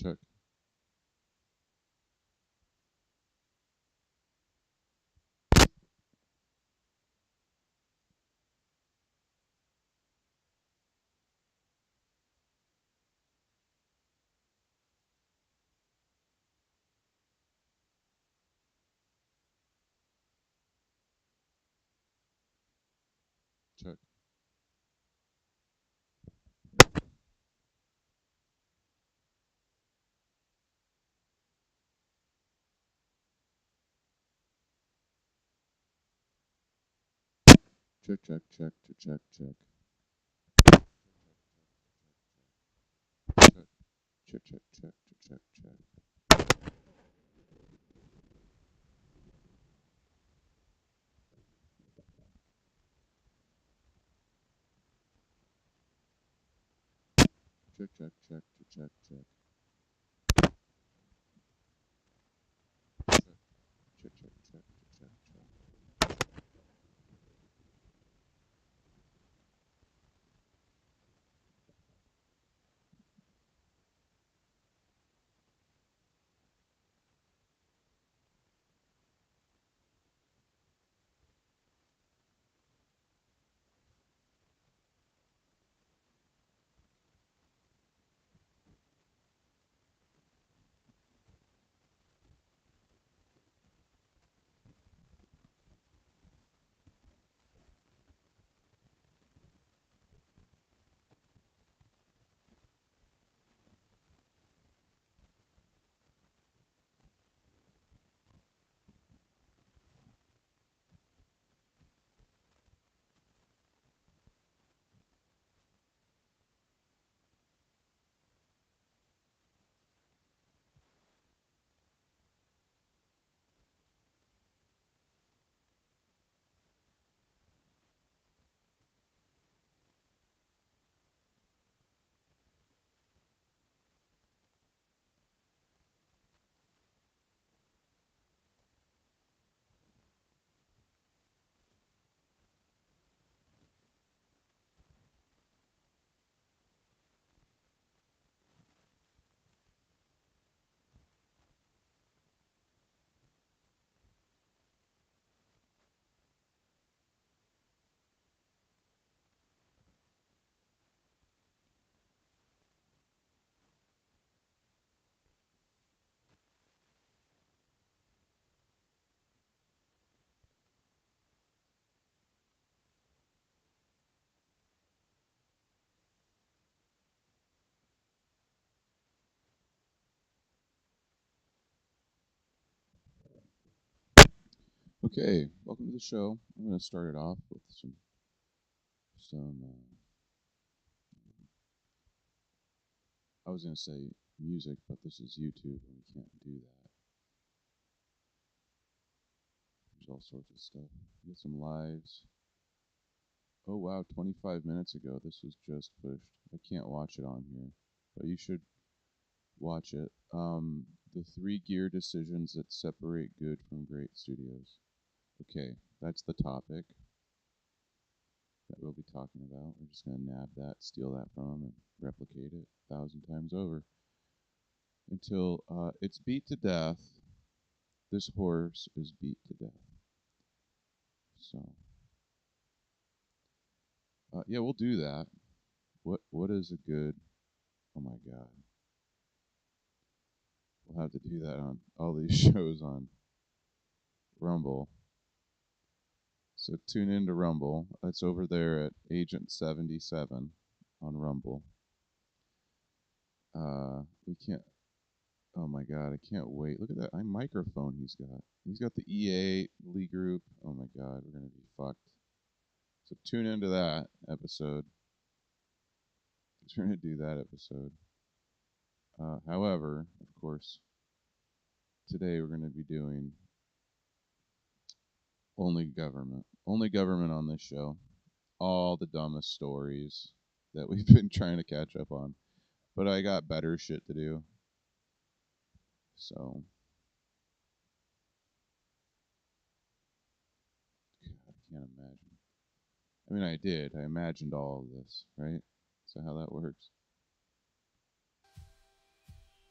Check. Check. Check, check, check, check, check, check. Check, check, check, check, check, check. Check, check, check, check, check. Check, check, check, check, check, check. Okay, welcome to the show. I'm going to start it off with some. I was going to say music, but this is YouTube, and we can't do that. There's all sorts of stuff. We got some lives. Oh wow, 25 minutes ago, this was just pushed. I can't watch it on here, but you should watch it. The 3 gear decisions that separate good from great studios. Okay, that's the topic that we'll be talking about. We're just going to nab that, steal that from them, and replicate it 1,000 times over until it's beat to death. This horse is beat to death. So, yeah, we'll do that. What is a good? Oh my God, we'll have to do that on all these shows on Rumble. So tune into Rumble. That's over there at Agent 77 on Rumble. We can't. Oh my God, I can't wait. Look at that microphone he's got. He's got the EA Lee group. Oh my God, we're gonna be fucked. So tune into that episode. We're gonna do that episode. However, of course, today we're gonna be doing only government. Only government on this show. All the dumbest stories that we've been trying to catch up on. But I got better shit to do. So, God, I can't imagine. I mean, I did. I imagined all of this, right? So how that works.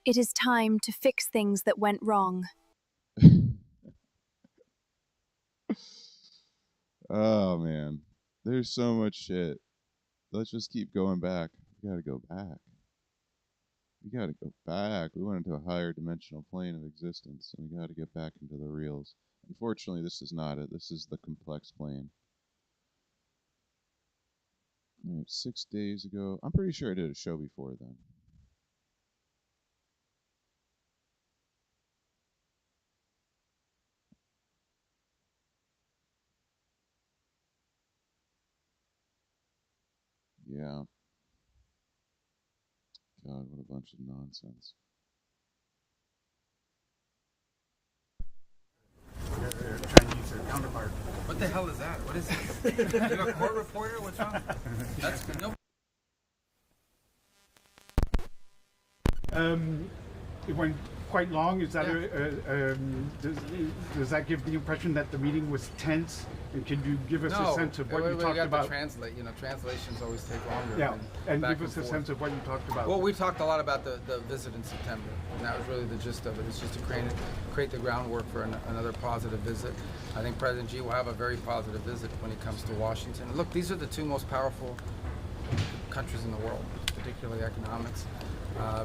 It is time to fix things that went wrong. Oh man, there's so much shit. Let's just keep going back. We gotta go back. We gotta go back. We went into a higher dimensional plane of existence, and we gotta get back into the reals. Unfortunately, this is not it. This is the complex plane. Alright, 6 days ago. I'm pretty sure I did a show before then. Yeah. God, what a bunch of nonsense. Chinese counterpart. What the hell is that? What is this? You a court reporter? What's wrong? That's no. It went quite long. Is that does that give the impression that the meeting was tense? And can you give us a sense of what you talked about? Translate. Translations always take longer. Yeah, and give us a sense of what you talked about. Well, we talked a lot about the visit in September, and that was really the gist of it. It's just to create the groundwork for another positive visit. I think President Xi will have a very positive visit when he comes to Washington. Look, these are the two most powerful countries in the world, particularly economics.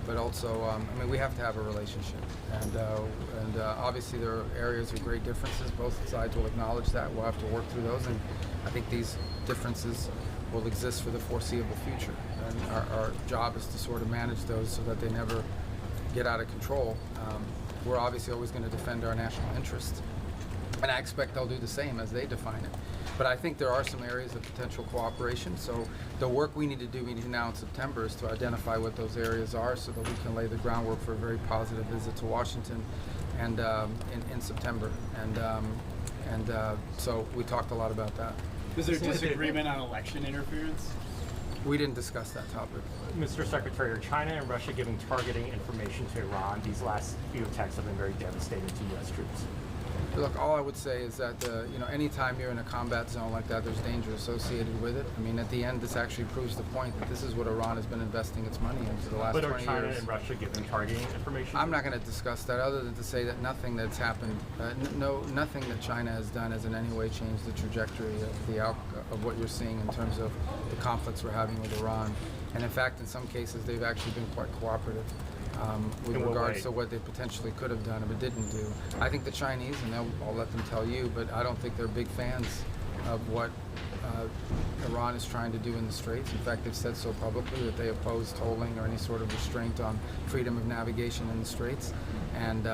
But also, I mean, we have to have a relationship, and obviously there are areas of great differences. Both sides will acknowledge that. We'll have to work through those, and I think these differences will exist for the foreseeable future. And our job is to sort of manage those so that they never get out of control. We're obviously always going to defend our national interest, and I expect they'll do the same as they define it. But I think there are some areas of potential cooperation. So the work we need to do now in September is to identify what those areas are so that we can lay the groundwork for a very positive visit to Washington and in September. And so we talked a lot about that. Is there disagreement on election interference? We didn't discuss that topic. Mr. Secretary, are China and Russia giving targeting information to Iran? These last few attacks have been very devastating to U.S. troops. Look, all I would say is that anytime you're in a combat zone like that, there's danger associated with it. I mean, at the end, this actually proves the point that this is what Iran has been investing its money in for the last 20 years. But are China and Russia giving targeting information? I'm not going to discuss that, other than to say that nothing that's happened, nothing that China has done has in any way changed the trajectory of what you're seeing in terms of the conflicts we're having with Iran. And in fact, in some cases, they've actually been quite cooperative. With regards to what they potentially could have done but didn't do. I think the Chinese, and I'll let them tell you, but I don't think they're big fans of what Iran is trying to do in the Straits. In fact, they've said so publicly that they oppose tolling or any sort of restraint on freedom of navigation in the Straits. And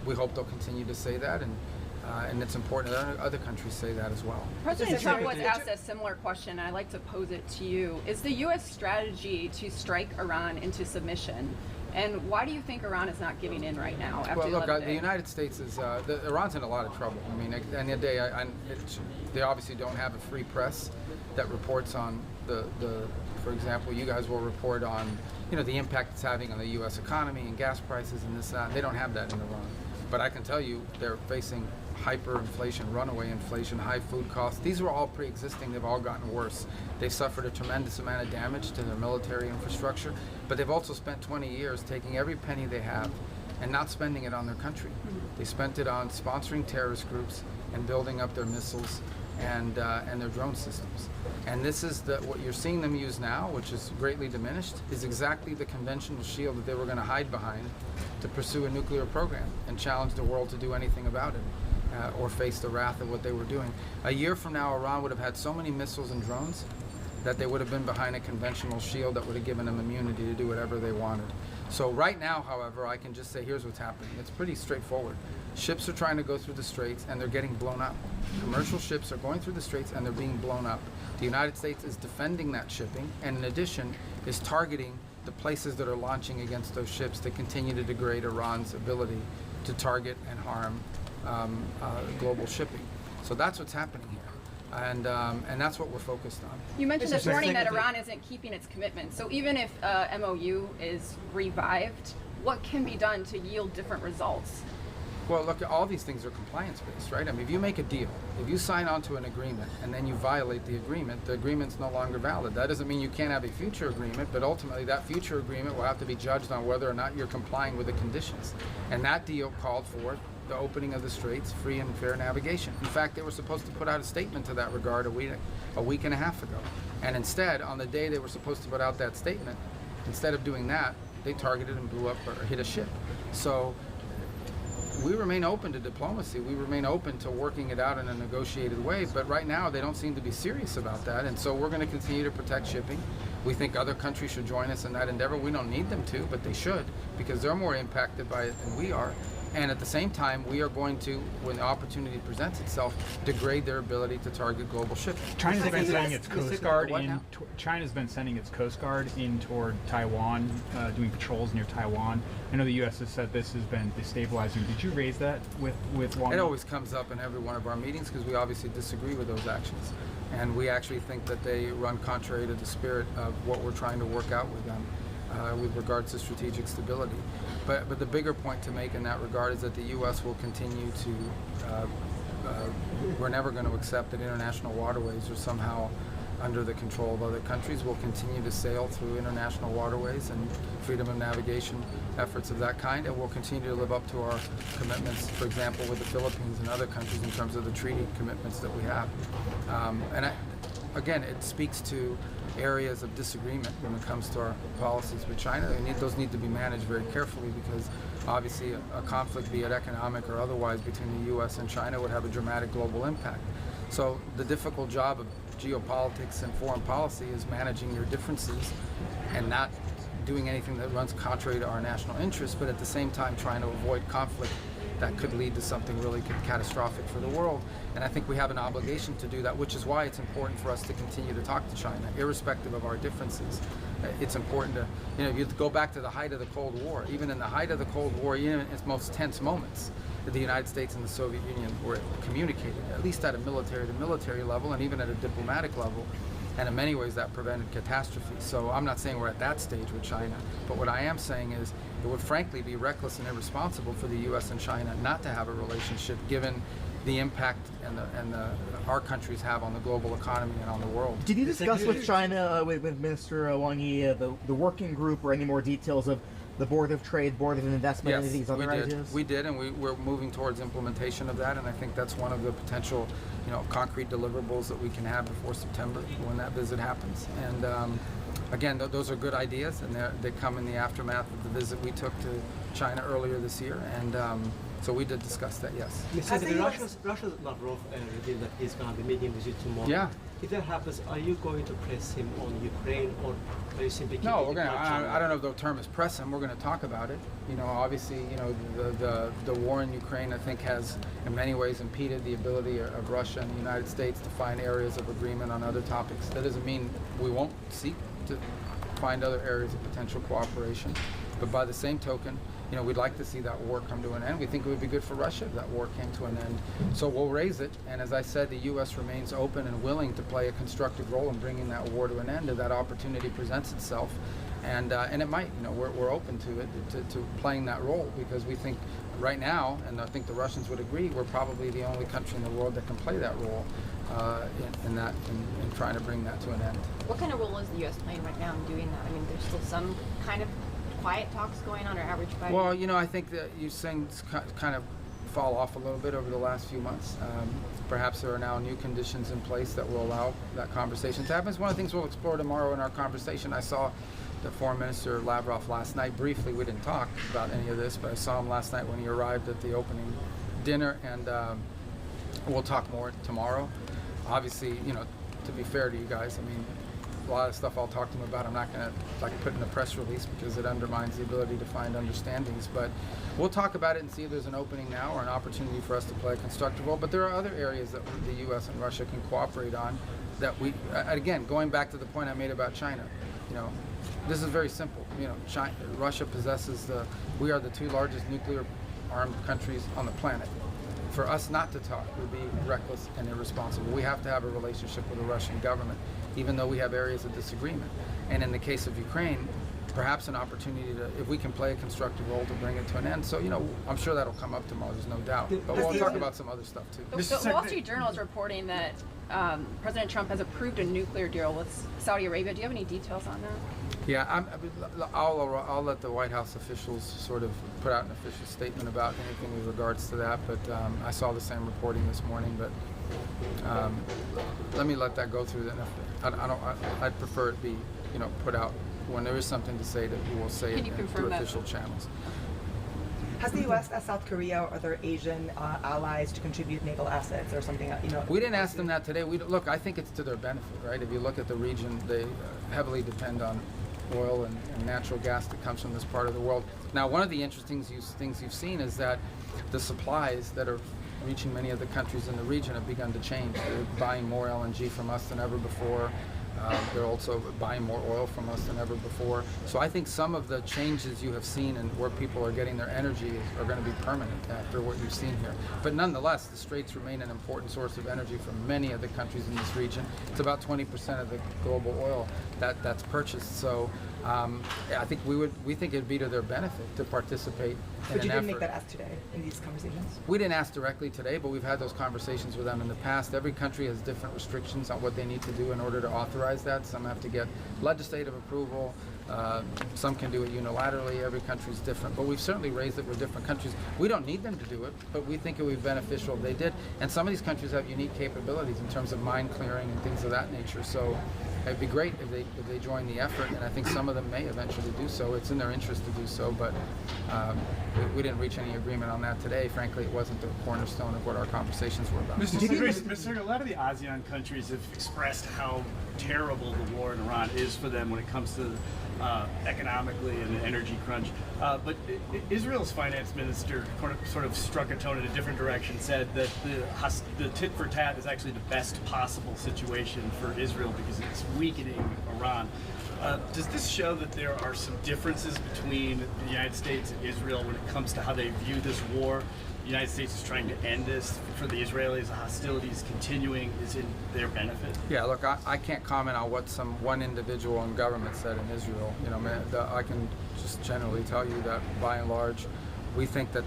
we hope they'll continue to say that, and it's important that other countries say that as well. President Trump was asked a similar question. I'd like to pose it to you. Is the U.S. strategy to strike Iran into submission? And why do you think Iran is not giving in right now? After the United States is, Iran's in a lot of trouble. I mean, at the end of the day, they obviously don't have a free press that reports on for example, you guys will report on, the impact it's having on the U.S. economy and gas prices and this, that. They don't have that in Iran. But I can tell you, they're facing hyperinflation, runaway inflation, high food costs. These were all pre-existing. They've all gotten worse. They suffered a tremendous amount of damage to their military infrastructure, but they've also spent 20 years taking every penny they have and not spending it on their country. They spent it on sponsoring terrorist groups and building up their missiles and their drone systems. And this is what you're seeing them use now, which is greatly diminished, is exactly the conventional shield that they were going to hide behind to pursue a nuclear program and challenge the world to do anything about it. Or face the wrath of what they were doing. A year from now, Iran would have had so many missiles and drones that they would have been behind a conventional shield that would have given them immunity to do whatever they wanted. So right now, however, I can just say here's what's happening. It's pretty straightforward. Ships are trying to go through the Straits and they're getting blown up. Commercial ships are going through the Straits and they're being blown up. The United States is defending that shipping, and in addition is targeting the places that are launching against those ships to continue to degrade Iran's ability to target and harm global shipping. So that's what's happening here, and that's what we're focused on. You mentioned this morning that Iran isn't keeping its commitment. So even if MOU is revived, what can be done to yield different results? Well, look, all these things are compliance-based, right? I mean, if you make a deal, if you sign onto an agreement and then you violate the agreement's no longer valid. That doesn't mean you can't have a future agreement, but ultimately that future agreement will have to be judged on whether or not you're complying with the conditions. And that deal called for the opening of the straits, free and fair navigation. In fact, they were supposed to put out a statement to that regard a week and a half ago. And instead, on the day they were supposed to put out that statement, instead of doing that, they targeted and blew up or hit a ship. So we remain open to diplomacy. We remain open to working it out in a negotiated way, but right now they don't seem to be serious about that, and so we're going to continue to protect shipping. We think other countries should join us in that endeavor. We don't need them to, but they should, because they're more impacted by it than we are. And at the same time, we are going to, when the opportunity presents itself, degrade their ability to target global shipping. China's been sending its Coast Guard What now? China's been sending its Coast Guard in toward Taiwan, doing patrols near Taiwan. I know the U.S. has said this has been destabilizing. Did you raise that with Wang? It always comes up in every one of our meetings because we obviously disagree with those actions. And we actually think that they run contrary to the spirit of what we're trying to work out with them with regards to strategic stability. But the bigger point to make in that regard is that the U.S. will continue to, we're never going to accept that international waterways are somehow under the control of other countries. We'll continue to sail through international waterways and freedom of navigation efforts of that kind, and we'll continue to live up to our commitments, for example, with the Philippines and other countries in terms of the treaty commitments that we have. Again, it speaks to areas of disagreement when it comes to our policies with China. Those need to be managed very carefully because obviously a conflict, be it economic or otherwise, between the U.S. and China would have a dramatic global impact. So the difficult job of geopolitics and foreign policy is managing your differences and not doing anything that runs contrary to our national interests, but at the same time trying to avoid conflict that could lead to something really catastrophic for the world. And I think we have an obligation to do that, which is why it's important for us to continue to talk to China, irrespective of our differences. It's important to, if you go back to the height of the Cold War, even in the height of the Cold War, even in its most tense moments, the United States and the Soviet Union were communicated, at least at a military level and even at a diplomatic level. And in many ways that prevented catastrophe. So I'm not saying we're at that stage with China, but what I am saying is it would frankly be reckless and irresponsible for the U.S. and China not to have a relationship given the impact and our countries have on the global economy and on the world. Did you discuss with China, with Minister Wang Yi, the working group or any more details of the Board of Trade, Board of Investment, and these other ideas? We did, and we're moving towards implementation of that, and I think that's one of the potential, concrete deliverables that we can have before September when that visit happens. And again, those are good ideas, and they come in the aftermath of the visit we took to China earlier this year, and so we did discuss that, yes. Mr. Russia's Lavrov revealed that he's going to be meeting with you tomorrow. Yeah. If that happens, are you going to press him on Ukraine, or are you simply keeping No, it we're going to. China? I don't know if the term is press him. We're going to talk about it. Obviously, the war in Ukraine, I think, has in many ways impeded the ability of Russia and the United States to find areas of agreement on other topics. That doesn't mean we won't seek to find other areas of potential cooperation. But by the same token, we'd like to see that war come to an end. We think it would be good for Russia if that war came to an end. So we'll raise it. And as I said, the U.S. remains open and willing to play a constructive role in bringing that war to an end if that opportunity presents itself. And it might. We're open to it, to playing that role, because we think right now, and I think the Russians would agree, we're probably the only country in the world that can play that role in trying to bring that to an end. What kind of role is the U.S. playing right now in doing that? I mean, there's still some kind of quiet talks going on, or outreach by? Well, I think that you've seen kind of fall off a little bit over the last few months. Perhaps there are now new conditions in place that will allow that conversation to happen. It's one of the things we'll explore tomorrow in our conversation. I saw the Foreign Minister Lavrov last night briefly. We didn't talk about any of this, but I saw him last night when he arrived at the opening dinner, and we'll talk more tomorrow. Obviously, to be fair to you guys, I mean, a lot of stuff I'll talk to him about, I'm not going to put in a press release because it undermines the ability to find understandings. But we'll talk about it and see if there's an opening now or an opportunity for us to play a constructive role. But there are other areas that the U.S. and Russia can cooperate on that we, again, going back to the point I made about China, this is very simple. Russia possesses we are the two largest nuclear armed countries on the planet. For us not to talk would be reckless and irresponsible. We have to have a relationship with the Russian government, even though we have areas of disagreement. And in the case of Ukraine, perhaps an opportunity to, if we can play a constructive role, to bring it to an end. So, I'm sure that'll come up tomorrow, there's no doubt. But we'll talk about some other stuff too. The Wall Street Journal is reporting that President Trump has approved a nuclear deal with Saudi Arabia. Do you have any details on that? Yeah, I'll let the White House officials sort of put out an official statement about anything with regards to that. But I saw the same reporting this morning. But let me let that go through. Then I'd prefer it be put out when there is something to say, that we will say it through official channels. Has the U.S. asked South Korea or other Asian allies to contribute naval assets or something? We didn't ask them that today. Look, I think it's to their benefit, right? If you look at the region, they heavily depend on oil and natural gas that comes from this part of the world. Now, one of the interesting things you've seen is that the supplies that are reaching many of the countries in the region have begun to change. They're buying more LNG from us than ever before. They're also buying more oil from us than ever before. So I think some of the changes you have seen and where people are getting their energy are going to be permanent after what you've seen here. But nonetheless, the Straits remain an important source of energy for many of the countries in this region. It's about 20% of the global oil that's purchased. So I think we think it'd be to their benefit to participate in an effort. But you didn't make that ask today in these conversations? We didn't ask directly today, but we've had those conversations with them in the past. Every country has different restrictions on what they need to do in order to authorize that. Some have to get legislative approval. Some can do it unilaterally. Every country is different. But we've certainly raised it with different countries. We don't need them to do it, but we think it would be beneficial if they did. And some of these countries have unique capabilities in terms of mine clearing and things of that nature. So it'd be great if they join the effort, and I think some of them may eventually do so. It's in their interest to do so, but we didn't reach any agreement on that today. Frankly, it wasn't the cornerstone of what our conversations were about. Mr. Secretary, a lot of the ASEAN countries have expressed how terrible the war in Iran is for them when it comes to economically and the energy crunch. But Israel's finance minister sort of struck a tone in a different direction, said that the tit for tat is actually the best possible situation for Israel because it's weakening Iran. Does this show that there are some differences between the United States and Israel when it comes to how they view this war? The United States is trying to end this. For the Israelis, the hostilities continuing is in their benefit. Yeah, look, I can't comment on what one individual in government said in Israel. I can just generally tell you that by and large, we think that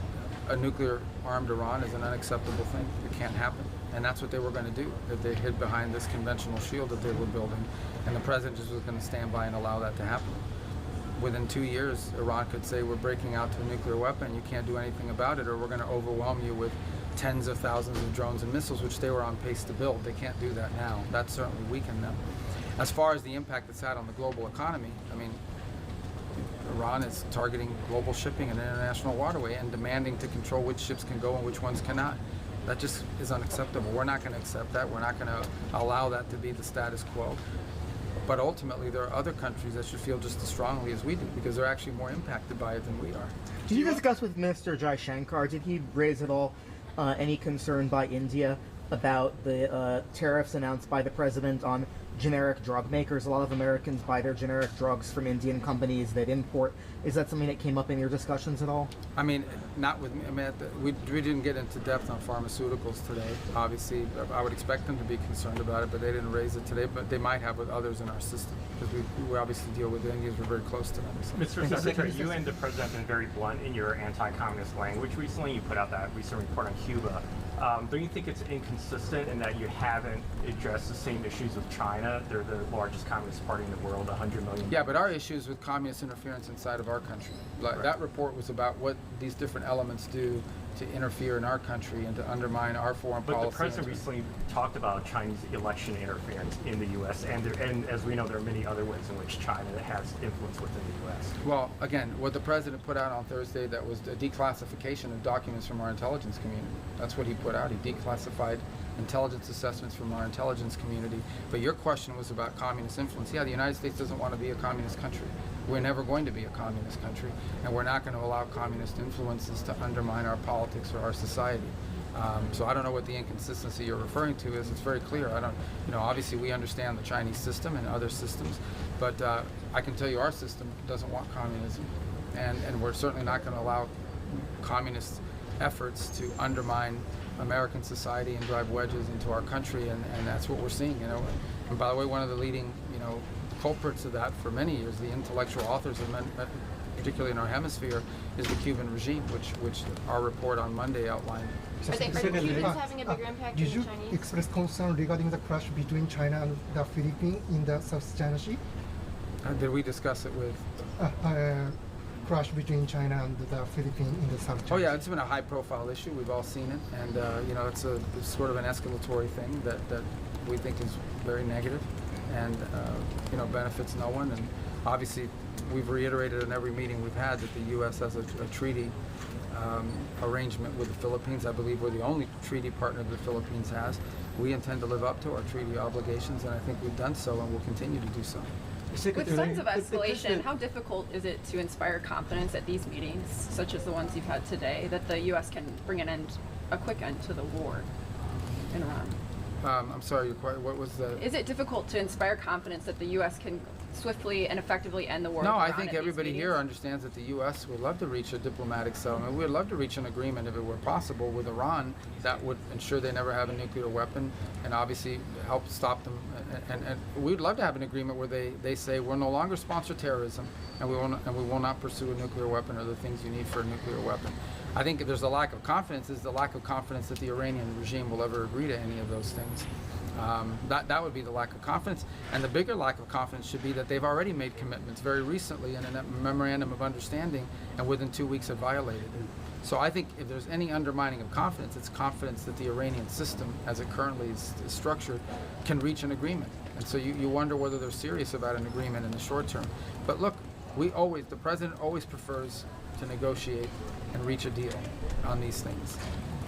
a nuclear-armed Iran is an unacceptable thing. It can't happen. And that's what they were going to do if they hid behind this conventional shield that they were building. And the president just was going to stand by and allow that to happen. Within 2 years, Iran could say, we're breaking out to a nuclear weapon, you can't do anything about it, or we're going to overwhelm you with tens of thousands of drones and missiles, which they were on pace to build. They can't do that now. That certainly weakened them. As far as the impact it's had on the global economy, Iran is targeting global shipping and international waterway and demanding to control which ships can go and which ones cannot. That just is unacceptable. We're not going to accept that. We're not going to allow that to be the status quo. But ultimately, there are other countries that should feel just as strongly as we do because they're actually more impacted by it than we are. Did you discuss with Minister Jaishankar, did he raise at all any concern by India about the tariffs announced by the president on generic drug makers? A lot of Americans buy their generic drugs from Indian companies that import. Is that something that came up in your discussions at all? Not with me. We didn't get into depth on pharmaceuticals today. Obviously, I would expect them to be concerned about it, but they didn't raise it today. But they might have with others in our system because we obviously deal with the Indians. We're very close to them. So. Mr. Secretary, you and the president have been very blunt in your anti-communist language recently. You put out that recent report on Cuba. Don't you think it's inconsistent in that you haven't addressed the same issues with China? They're the largest communist party in the world, 100 million. Yeah, but our issues with communist interference inside of our country. Right. That report was about what these different elements do to interfere in our country and to undermine our foreign policy. But the president recently talked about Chinese election interference in the U.S., and as we know, there are many other ways in which China has influence within the U.S. Well, again, what the president put out on Thursday, that was a declassification of documents from our intelligence community. That's what he put out. He declassified intelligence assessments from our intelligence community. But your question was about communist influence. Yeah, the United States doesn't want to be a communist country. We're never going to be a communist country, and we're not going to allow communist influences to undermine our politics or our society. So I don't know what the inconsistency you're referring to is. It's very clear. Obviously we understand the Chinese system and other systems, but I can tell you our system doesn't want communism, and we're certainly not going to allow communist efforts to undermine American society and drive wedges into our country, and that's what we're seeing. And by the way, one of the leading, culprits of that for many years, the intellectual authors, particularly in our hemisphere, is the Cuban regime, which our report on Monday outlined. Are Cubans having a bigger impact Did than you the Chinese? express concern regarding the clash between China and the Philippines in the South China Sea? Did we discuss it with? Clash between China and the Philippines in the South China Sea. Oh yeah, it's been a high-profile issue. We've all seen it, and it's sort of an escalatory thing that we think is very negative, and benefits no one. And obviously, we've reiterated in every meeting we've had that the U.S. has a treaty arrangement with the Philippines. I believe we're the only treaty partner the Philippines has. We intend to live up to our treaty obligations, and I think we've done so, and will continue to do so. With signs of escalation, how difficult is it to inspire confidence at these meetings, such as the ones you've had today, that the U.S. can bring a quick end to the war in Iran? I'm sorry, what was the... Is it difficult to inspire confidence that the U.S. can swiftly and effectively end the war? No, with I Iran think at everybody these here meetings? understands that the U.S. would love to reach a diplomatic settlement. We would love to reach an agreement, if it were possible, with Iran that would ensure they never have a nuclear weapon and obviously help stop them. And we'd love to have an agreement where they say we'll no longer sponsor terrorism and we will not pursue a nuclear weapon or the things you need for a nuclear weapon. I think there's a lack of confidence, is the lack of confidence that the Iranian regime will ever agree to any of those things. That would be the lack of confidence. And the bigger lack of confidence should be that they've already made commitments very recently in a memorandum of understanding, and within 2 weeks have violated it. So I think if there's any undermining of confidence, it's confidence that the Iranian system, as it currently is structured, can reach an agreement. And so you wonder whether they're serious about an agreement in the short term. But look, the president always prefers to negotiate and reach a deal on these things.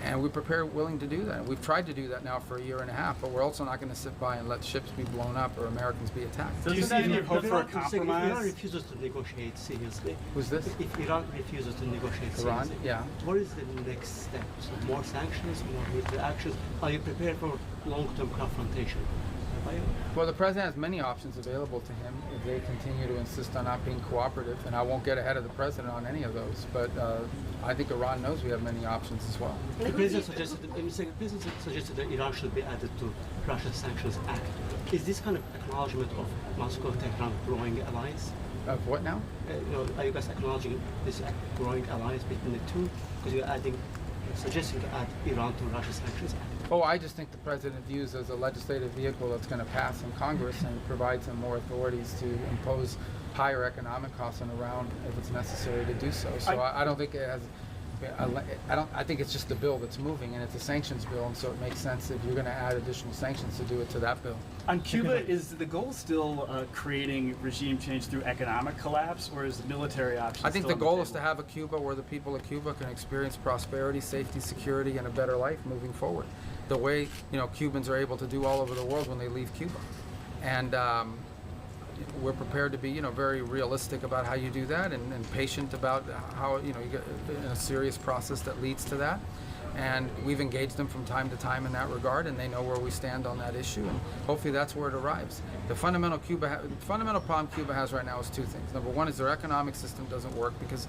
And we're willing to do that. We've tried to do that now for a year and a half, but we're also not going to sit by and let ships be blown up or Americans be attacked. Do you see any hope for a compromise? If Iran refuses to negotiate seriously, Who's this? If Iran refuses to negotiate Iran? seriously, Yeah. what is the next step? So more sanctions, more military actions? Are you prepared for long-term confrontation? Well, the president has many options available to him if they continue to insist on not being cooperative, and I won't get ahead of the president on any of those. But I think Iran knows we have many options as well. The president suggested that Iran should be added to Russia's Sanctions Act. Is this kind of acknowledgement of Moscow-Tehran growing alliance? Of what now? Are you guys acknowledging this growing alliance between the two? Because you're suggesting to add Iran to Russia's Sanctions Act. Oh, I just think the president views as a legislative vehicle that's going to pass in Congress and provides him more authorities to impose higher economic costs on Iran if it's necessary to do so. So I don't think it has. I think it's just a bill that's moving, and it's a sanctions bill, and so it makes sense if you're going to add additional sanctions to do it to that bill. On Cuba, is the goal still creating regime change through economic collapse, or is the military option? I think the goal is to have a Cuba where the people of Cuba can experience prosperity, safety, security, and a better life moving forward. The way Cubans are able to do all over the world when they leave Cuba, and we're prepared to be very realistic about how you do that, and patient about how you get in a serious process that leads to that. And we've engaged them from time to time in that regard, and they know where we stand on that issue, and hopefully that's where it arrives. The fundamental problem Cuba has right now is two things. Number one is their economic system doesn't work because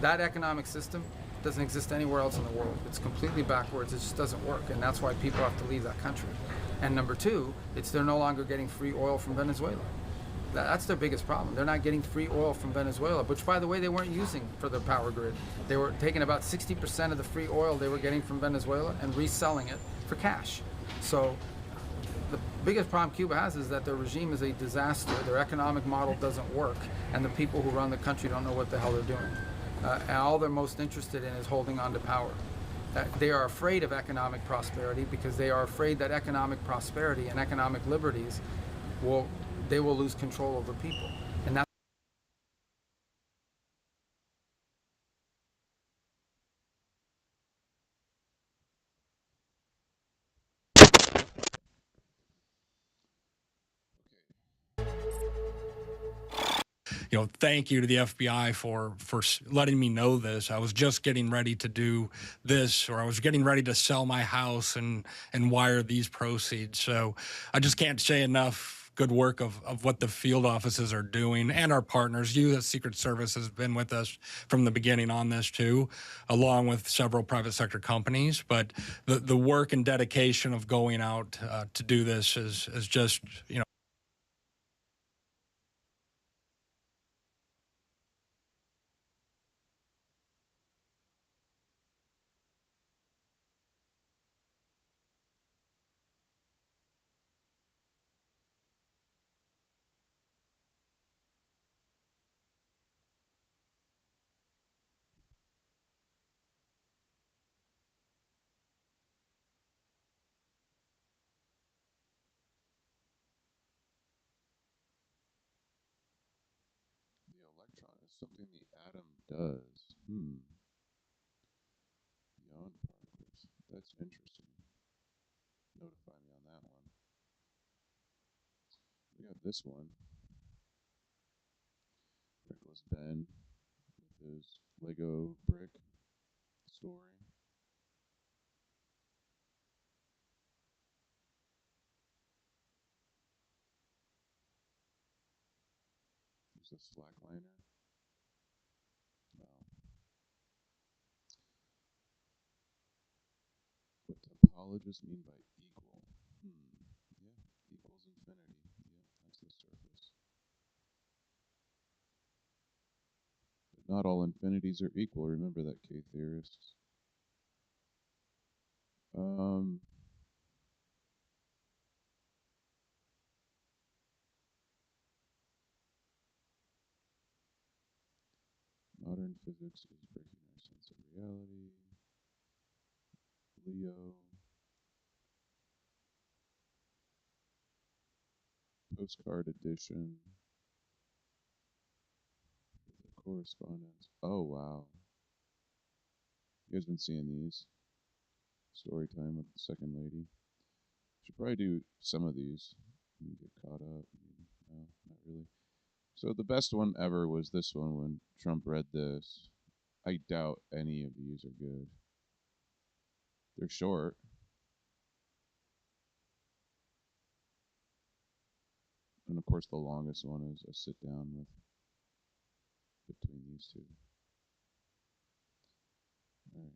that economic system doesn't exist anywhere else in the world. It's completely backwards. It just doesn't work, and that's why people have to leave that country. And number two, they're no longer getting free oil from Venezuela. That's their biggest problem. They're not getting free oil from Venezuela, which, by the way, they weren't using for their power grid. They were taking about 60% of the free oil they were getting from Venezuela and reselling it for cash. So the biggest problem Cuba has is that their regime is a disaster. Their economic model doesn't work, and the people who run the country don't know what the hell they're doing. And all they're most interested in is holding on to power. They are afraid of economic prosperity because they are afraid that economic prosperity and economic liberties will lose control over people. And that's thank you to the FBI for letting me know this. I was just getting ready to do this, or I was getting ready to sell my house and wire these proceeds. So I just can't say enough good work of what the field offices are doing and our partners. U.S. Secret Service has been with us from the beginning on this too, along with several private sector companies. But the work and dedication of going out to do this is just, you know, The electron is something the atom does. Beyond particles. That's interesting. Notify me on that one. We have this one. Nicholas Ben with his Lego brick story. There's a slackliner. Wow. What topologists mean by equal? Yeah, equals infinity. Yeah, that's the surface. But not all infinities are equal. Remember that, K-theorists. Modern physics is breaking our sense of reality. Leo. Postcard edition. The correspondence. Oh, wow. You guys been seeing these? Story time with the second lady. Should probably do some of these. And get caught up. No, not really. So the best one ever was this one when Trump read this. I doubt any of these are good. They're short. And of course the longest one is a sit down with between these two. Alright.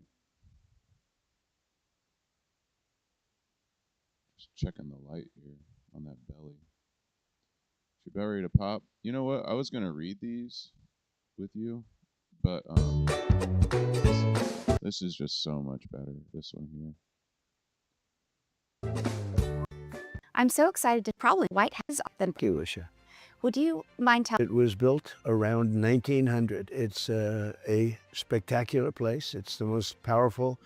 Just checking the light here on that belly. She about ready to pop. You know what? I was gonna read these with you, but this is just so much better. This one here. I'm so excited to probably White House than Alicia. Would you mind telling? It was built around 1900. It's a spectacular place. It's the most powerful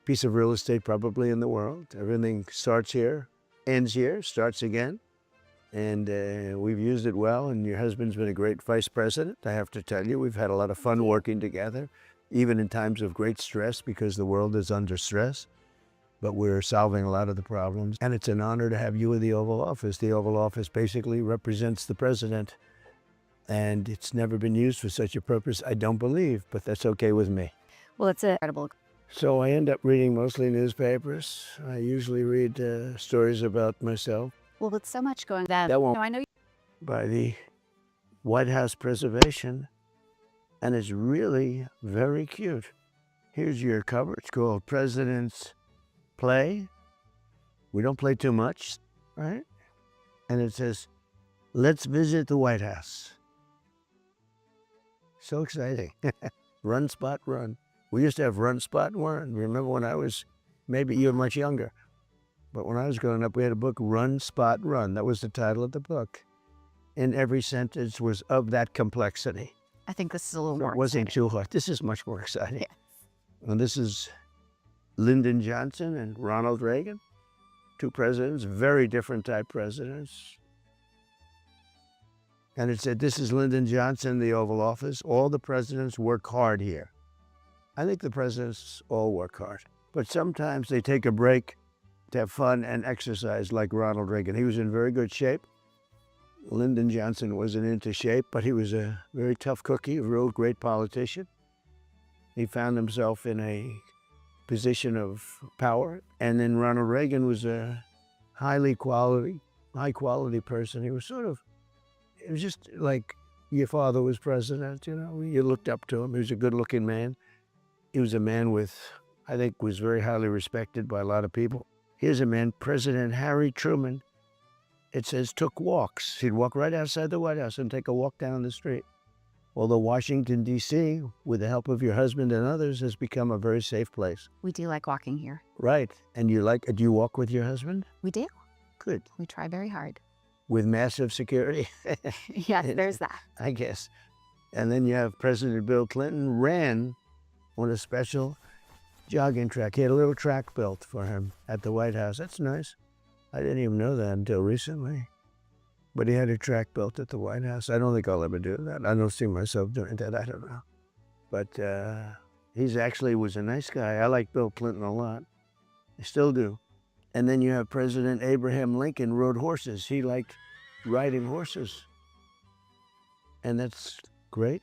piece of real estate probably in the world. Everything starts here, ends here, starts again. And we've used it well, and your husband's been a great vice president, I have to tell you. We've had a lot of fun working together, even in times of great stress, because the world is under stress. But we're solving a lot of the problems. And it's an honor to have you in the Oval Office. The Oval Office basically represents the president, and it's never been used for such a purpose, I don't believe, but that's okay with me. Well, it's incredible. So I end up reading mostly newspapers. I usually read stories about myself. Well, with so much going on, That won't. no, I know. By the White House Preservation, and it's really very cute. Here's your cover. It's called President's Play. We don't play too much, right? And it says, let's visit the White House. So exciting. Run, spot, run. We used to have run, spot, run. Remember when I was, maybe you were much younger, but when I was growing up, we had a book, Run, Spot, Run. That was the title of the book. And every sentence was of that complexity. I think this is a little more It wasn't exciting. too hard. This is much more exciting. Yes. And this is Lyndon Johnson and Ronald Reagan, two presidents, very different type presidents. And it said, this is Lyndon Johnson, the Oval Office. All the presidents work hard here. I think the presidents all work hard, but sometimes they take a break to have fun and exercise, like Ronald Reagan. He was in very good shape. Lyndon Johnson wasn't into shape, but he was a very tough cookie, a real great politician. He found himself in a position of power. And then Ronald Reagan was a highly quality, high quality person. He was it was just like your father was president, you know, you looked up to him. He was a good looking man. He was a man I think was very highly respected by a lot of people. Here's a man, President Harry Truman, it says took walks. He'd walk right outside the White House and take a walk down the street. Although Washington, D.C., with the help of your husband and others, has become a very safe place. We do like walking here. Right. And do you walk with your husband? We do. Good. We try very hard. With massive security? Yes, there's that. I guess. And then you have President Bill Clinton ran on a special jogging track. He had a little track built for him at the White House. That's nice. I didn't even know that until recently. But he had a track built at the White House. I don't think I'll ever do that. I don't see myself doing that. I don't know. But he actually was a nice guy. I like Bill Clinton a lot. I still do. And then you have President Abraham Lincoln rode horses. He liked riding horses. And that's great.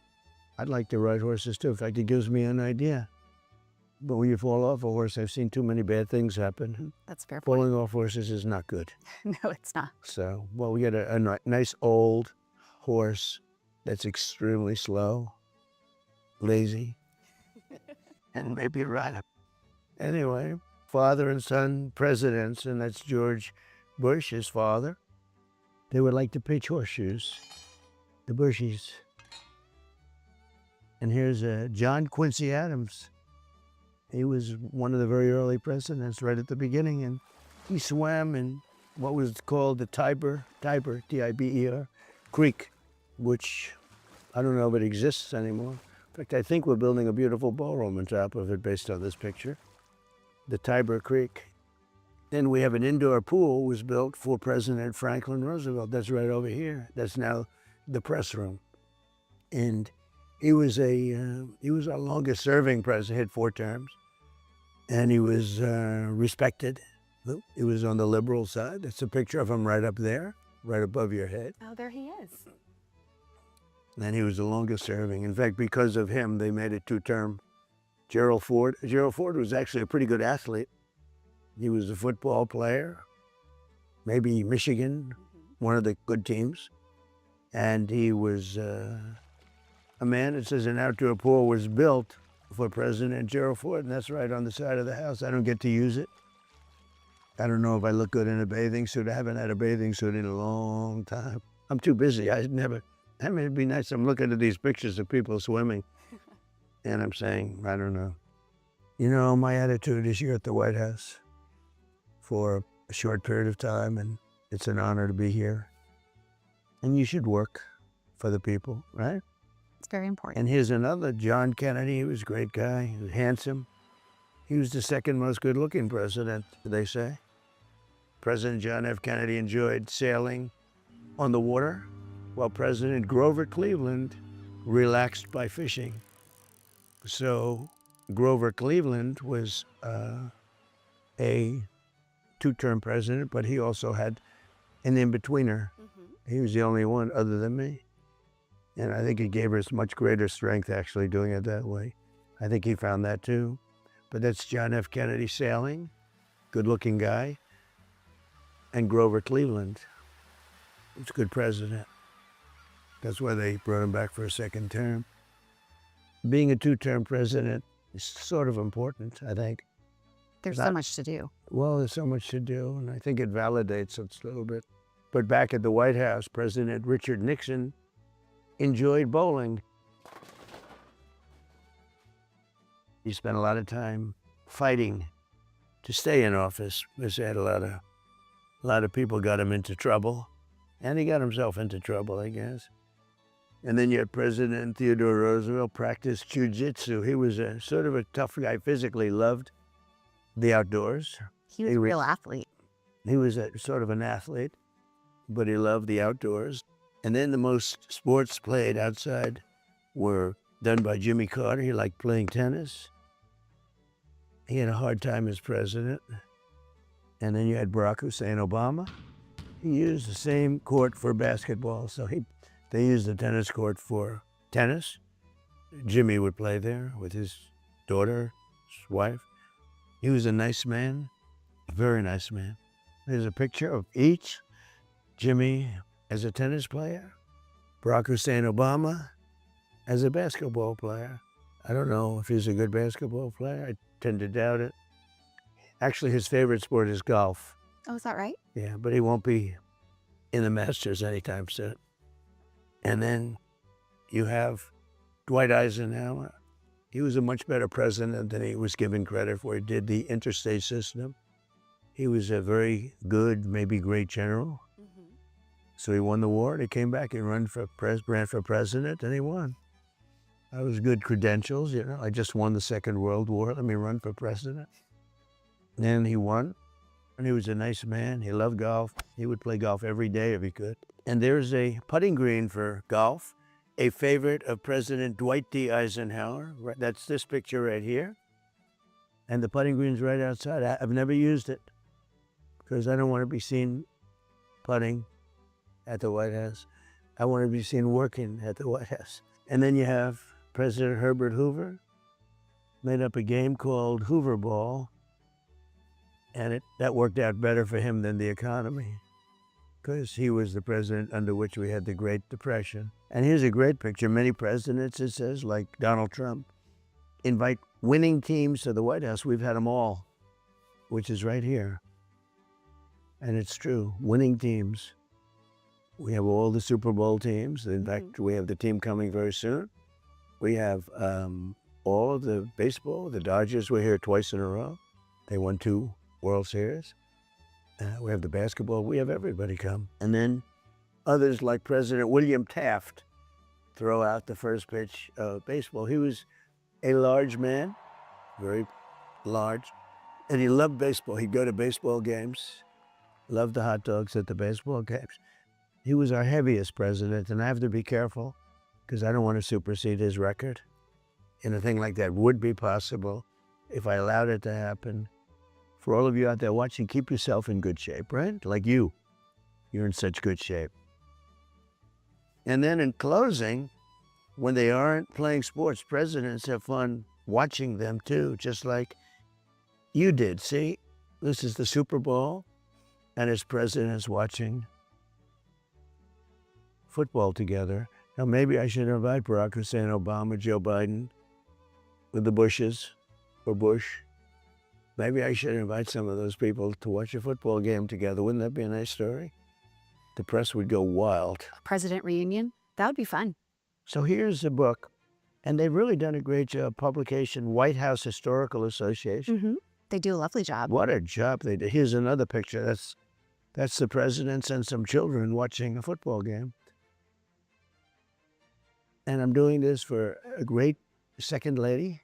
I'd like to ride horses too. In fact, it gives me an idea. But when you fall off a horse, I've seen too many bad things happen. That's fair. Falling off horses is not good. No, it's not. So, well, we got a nice old horse that's extremely slow, lazy, and maybe a rider. Anyway, father and son presidents, and that's George Bush, his father. They would like to pitch horseshoes, the Bushies. And here's John Quincy Adams. He was one of the very early presidents right at the beginning, and he swam in what was called the Tiber, T-I-B-E-R, Creek, which I don't know if it exists anymore. In fact, I think we're building a beautiful ballroom on top of it based on this picture, the Tiber Creek. Then we have an indoor pool was built for President Franklin Roosevelt. That's right over here. That's now the press room. And he was our longest serving president, had 4 terms. And he was respected. He was on the liberal side. That's a picture of him right up there, right above your head. Oh, there he is. And he was the longest serving. In fact, because of him, they made it 2-term. Gerald Ford was actually a pretty good athlete. He was a football player, maybe Michigan, one of the good teams. And he was a man, it says an outdoor pool was built for President Gerald Ford, and that's right on the side of the house. I don't get to use it. I don't know if I look good in a bathing suit. I haven't had a bathing suit in a long time. I'm too busy. I mean, it'd be nice. I'm looking at these pictures of people swimming, and I'm saying, I don't know. You know, my attitude is you're at the White House for a short period of time, and it's an honor to be here. And you should work for the people, right? It's very important. And here's another, John Kennedy. He was a great guy. He was handsome. He was the second most good-looking president, they say. President John F. Kennedy enjoyed sailing on the water, while President Grover Cleveland relaxed by fishing. So Grover Cleveland was a 2-term president, but he also had an in-betweener. He was the only one other than me. And I think it gave us much greater strength actually doing it that way. I think he found that too. But that's John F. Kennedy sailing, good-looking guy, and Grover Cleveland. He's a good president. That's why they brought him back for a 2nd term. Being a 2-term president is sort of important, I think. There's so much to do. Well, there's so much to do, and I think it validates us a little bit. But back at the White House, President Richard Nixon enjoyed bowling. He spent a lot of time fighting to stay in office because he had a lot of people got him into trouble, and he got himself into trouble, I guess. And then you had President Theodore Roosevelt practiced jiu-jitsu. He was a sort of a tough guy, physically loved the outdoors. He was a real athlete. He was sort of an athlete, but he loved the outdoors. And then the most sports played outside were done by Jimmy Carter. He liked playing tennis. He had a hard time as president. And then you had Barack Hussein Obama. He used the same court for basketball. So they used the tennis court for tennis. Jimmy would play there with his daughter, his wife. He was a nice man, a very nice man. There's a picture of each Jimmy as a tennis player, Barack Hussein Obama as a basketball player. I don't know if he's a good basketball player. I tend to doubt it. Actually, his favorite sport is golf. Oh, is that right? Yeah, but he won't be in the Masters anytime soon. And then you have Dwight Eisenhower. He was a much better president than he was given credit for. He did the interstate system. He was a very good, maybe great general. So he won the war, and he came back and ran for president, and he won. That was good credentials, you know. I just won the Second World War. Let me run for president. And he won, and he was a nice man. He loved golf. He would play golf every day if he could. And there's a putting green for golf, a favorite of President Dwight D. Eisenhower. That's this picture right here. And the putting green's right outside. I've never used it because I don't want to be seen putting at the White House. I want to be seen working at the White House. And then you have President Herbert Hoover made up a game called Hoover Ball, and that worked out better for him than the economy because he was the president under which we had the Great Depression. And here's a great picture. Many presidents, it says, like Donald Trump, invite winning teams to the White House. We've had them all, which is right here. And it's true, winning teams. We have all the Super Bowl teams. In fact, we have the team coming very soon. We have all of the baseball. The Dodgers were here twice in a row. They won 2 World Series. We have the basketball. We have everybody come. And then others like President William Taft throw out the first pitch of baseball. He was a large man, very large, and he loved baseball. He'd go to baseball games, loved the hot dogs at the baseball games. He was our heaviest president, and I have to be careful because I don't want to supersede his record. And a thing like that would be possible if I allowed it to happen. For all of you out there watching, keep yourself in good shape, right? Like you. You're in such good shape. And then in closing, when they aren't playing sports, presidents have fun watching them too, just like you did. See, this is the Super Bowl, and his president is watching football together. Now, maybe I should invite Barack Hussein Obama, Joe Biden, with the Bushes, or Bush. Maybe I should invite some of those people to watch a football game together. Wouldn't that be a nice story? The press would go wild. President reunion? That would be fun. So here's a book, and they've really done a great job. Publication, White House Historical Association. They do a lovely job. What a job they did. Here's another picture. That's the presidents and some children watching a football game. And I'm doing this for a great second lady.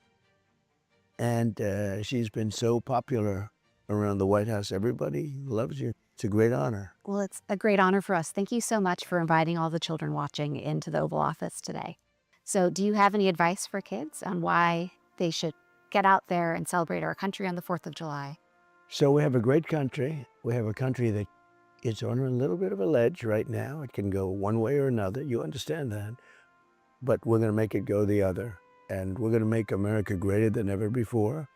And she's been so popular around the White House. Everybody loves you. It's a great honor. Well, it's a great honor for us. Thank you so much for inviting all the children watching into the Oval Office today. So do you have any advice for kids on why they should get out there and celebrate our country on the 4th of July? So we have a great country. We have a country that is on a little bit of a ledge right now. It can go one way or another. You understand that. But we're going to make it go the other. And we're going to make America greater than ever before.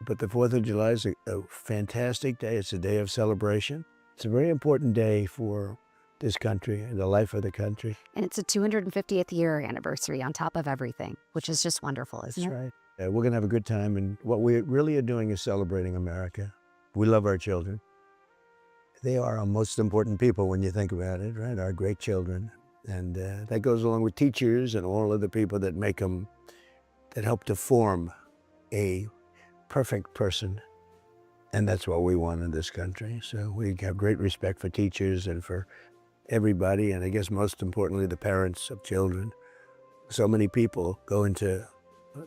But the 4th of July is a fantastic day. It's a day of celebration. It's a very important day for this country and the life of the country. And it's a 250th year anniversary on top of everything, which is just wonderful, isn't it? That's right. We're going to have a good time. And what we really are doing is celebrating America. We love our children. They are our most important people when you think about it, right? Our great children. And that goes along with teachers and all of the people that make them, that help to form a perfect person. And that's what we want in this country. So we have great respect for teachers and for everybody, and I guess most importantly, the parents of children. So many people go into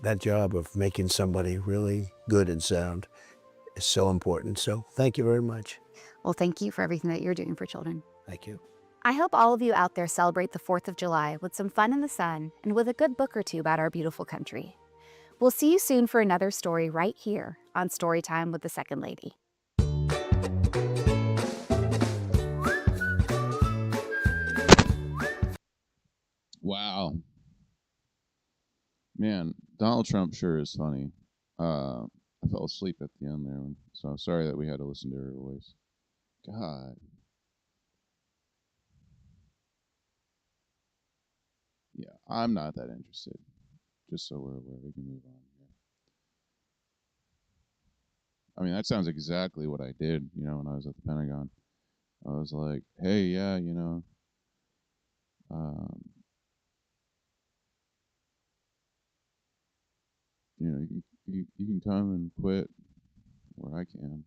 that job of making somebody really good and sound. It's so important. So thank you very much. Well, thank you for everything that you're doing for children. Thank you. I hope all of you out there celebrate the 4th of July with some fun in the sun and with a good book or two about our beautiful country. We'll see you soon for another story right here on Storytime with the Second Lady. Wow. Man, Donald Trump sure is funny. I fell asleep at the end there, so I'm sorry that we had to listen to her voice. God. Yeah, I'm not that interested. Just so we're aware, we can move on here. I mean, that sounds exactly what I did, when I was at the Pentagon. I was like, hey, yeah, you can come and quit where I can.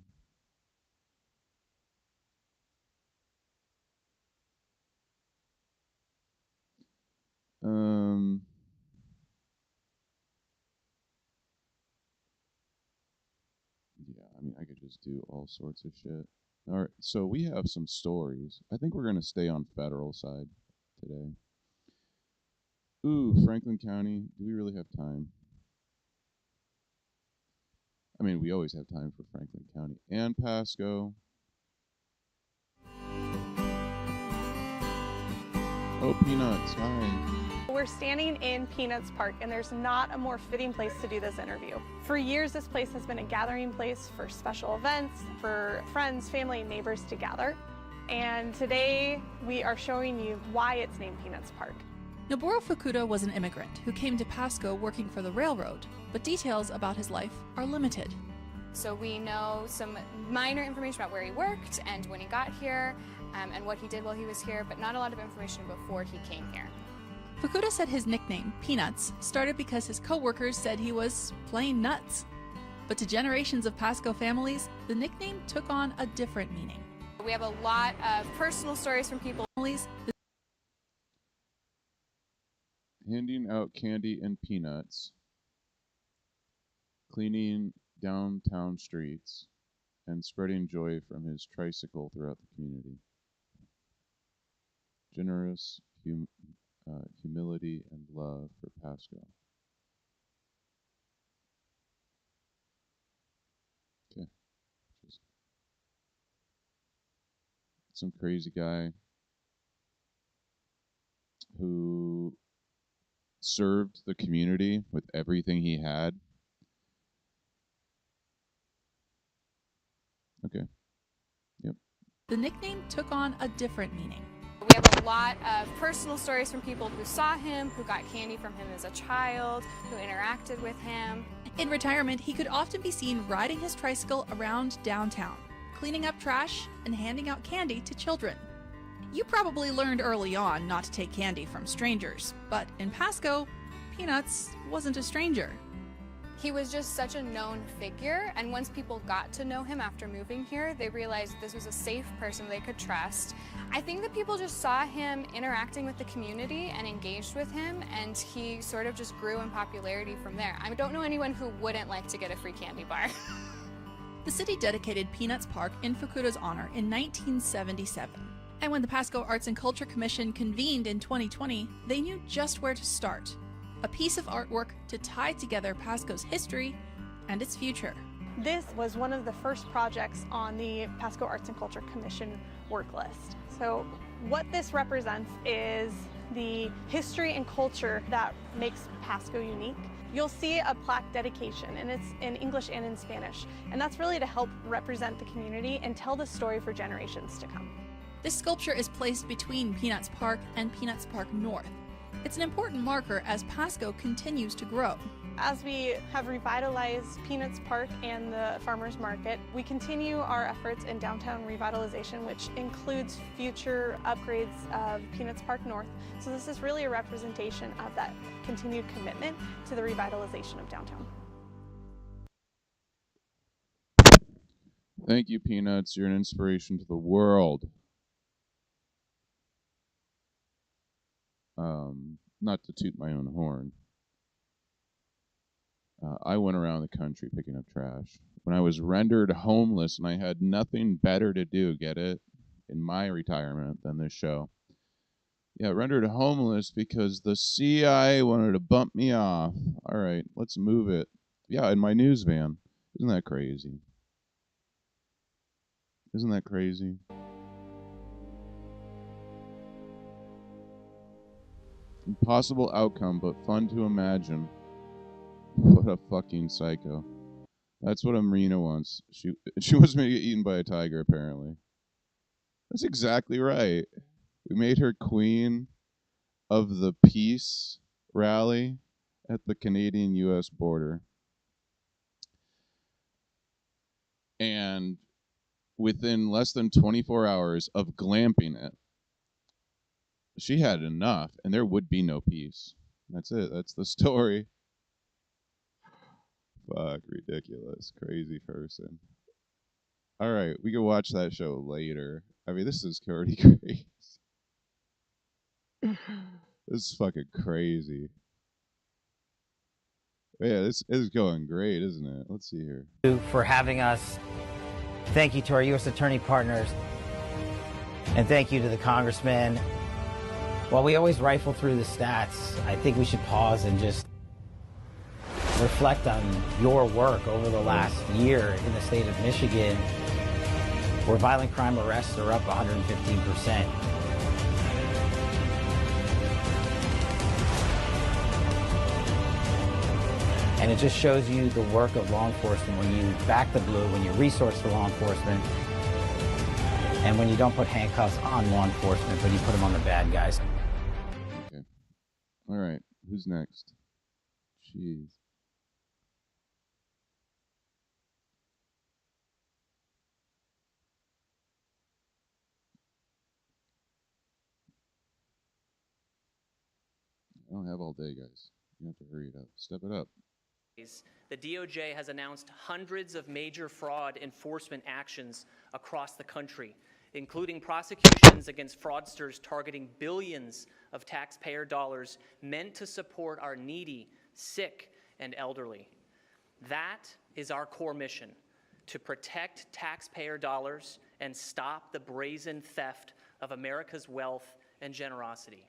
Yeah, I mean, I could just do all sorts of shit. All right, so we have some stories. I think we're going to stay on federal side today. Ooh, Franklin County. Do we really have time? I mean, we always have time for Franklin County and Pasco. Oh, Peanuts, hi. We're standing in Peanuts Park, and there's not a more fitting place to do this interview. For years, this place has been a gathering place for special events, for friends, family, and neighbors to gather. And today, we are showing you why it's named Peanuts Park. Noboru Fukuda was an immigrant who came to Pasco working for the railroad, but details about his life are limited. So we know some minor information about where he worked and when he got here, and what he did while he was here, but not a lot of information before he came here. Fukuda said his nickname, Peanuts, started because his co-workers said he was plain nuts. But to generations of Pasco families, the nickname took on a different meaning. We have a lot of personal stories from people. Handing out candy and peanuts, cleaning downtown streets, and spreading joy from his tricycle throughout the community. Generous humility and love for Pasco. Okay. Just some crazy guy who served the community with everything he had. Okay. Yep. The nickname took on a different meaning. We have a lot of personal stories from people who saw him, who got candy from him as a child, who interacted with him. In retirement, he could often be seen riding his tricycle around downtown, cleaning up trash and handing out candy to children. You probably learned early on not to take candy from strangers, but in Pasco, Peanuts wasn't a stranger. He was just such a known figure, and once people got to know him after moving here, they realized this was a safe person they could trust. I think that people just saw him interacting with the community and engaged with him, and he sort of just grew in popularity from there. I don't know anyone who wouldn't like to get a free candy bar. The city dedicated Peanuts Park in Fukuda's honor in 1977. And when the Pasco Arts and Culture Commission convened in 2020, they knew just where to start. A piece of artwork to tie together Pasco's history and its future. This was one of the first projects on the Pasco Arts and Culture Commission work list. So what this represents is the history and culture that makes Pasco unique. You'll see a plaque dedication, and it's in English and in Spanish. And that's really to help represent the community and tell the story for generations to come. This sculpture is placed between Peanuts Park and Peanuts Park North. It's an important marker as Pasco continues to grow. As we have revitalized Peanuts Park and the Farmers Market, we continue our efforts in downtown revitalization, which includes future upgrades of Peanuts Park North. So this is really a representation of that continued commitment to the revitalization of downtown. Thank you, Peanuts. You're an inspiration to the world. Not to toot my own horn. I went around the country picking up trash. When I was rendered homeless and I had nothing better to do, get it, in my retirement than this show. Yeah, rendered homeless because the CIA wanted to bump me off. All right, let's move it. Yeah, in my news van. Isn't that crazy? Isn't that crazy? Impossible outcome, but fun to imagine. What a fucking psycho. That's what Amrina wants. She wants me to get eaten by a tiger, apparently. That's exactly right. We made her queen of the peace rally at the Canadian-US border. And within less than 24 hours of glamping it, she had enough, and there would be no peace. That's it. That's the story. Fuck, ridiculous. Crazy person. All right, we can watch that show later. I mean, this is already crazy. This is fucking crazy. Yeah, this is going great, isn't it? Let's see here. For having us. Thank you to our U.S. Attorney partners. And thank you to the congressman. While we always rifle through the stats, I think we should pause and just reflect on your work over the last year in the state of Michigan, where violent crime arrests are up 115%. And it just shows you the work of law enforcement when you back the blue, when you resource the law enforcement, and when you don't put handcuffs on law enforcement, but you put them on the bad guys. Okay. All right. Who's next? Jeez. I don't have all day, guys. You have to hurry it up. Step it up. The DOJ has announced hundreds of major fraud enforcement actions across the country, including prosecutions against fraudsters targeting billions of taxpayer dollars meant to support our needy, sick, and elderly. That is our core mission, to protect taxpayer dollars and stop the brazen theft of America's wealth and generosity.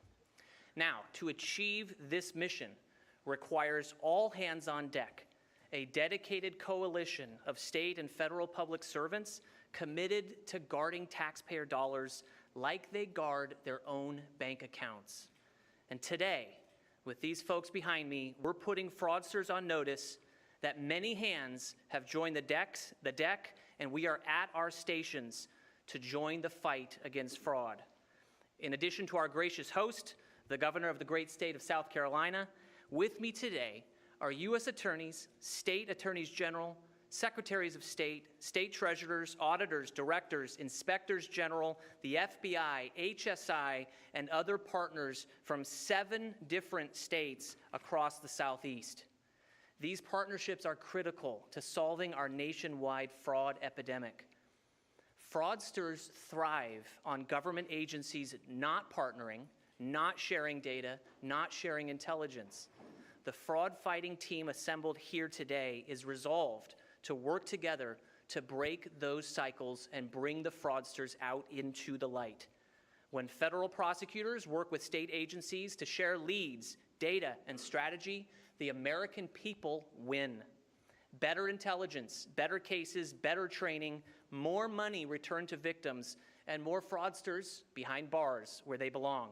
Now, to achieve this mission requires all hands on deck, a dedicated coalition of state and federal public servants committed to guarding taxpayer dollars like they guard their own bank accounts. And today, with these folks behind me, we're putting fraudsters on notice that many hands have joined the deck, and we are at our stations to join the fight against fraud. In addition to our gracious host, the governor of the great state of South Carolina, with me today are U.S. attorneys, state attorneys general, secretaries of state, state treasurers, auditors, directors, inspectors general, the FBI, HSI, and other partners from 7 different states across the Southeast. These partnerships are critical to solving our nationwide fraud epidemic. Fraudsters thrive on government agencies not partnering, not sharing data, not sharing intelligence. The fraud-fighting team assembled here today is resolved to work together to break those cycles and bring the fraudsters out into the light. When federal prosecutors work with state agencies to share leads, data, and strategy, the American people win. Better intelligence, better cases, better training, more money returned to victims, and more fraudsters behind bars where they belong.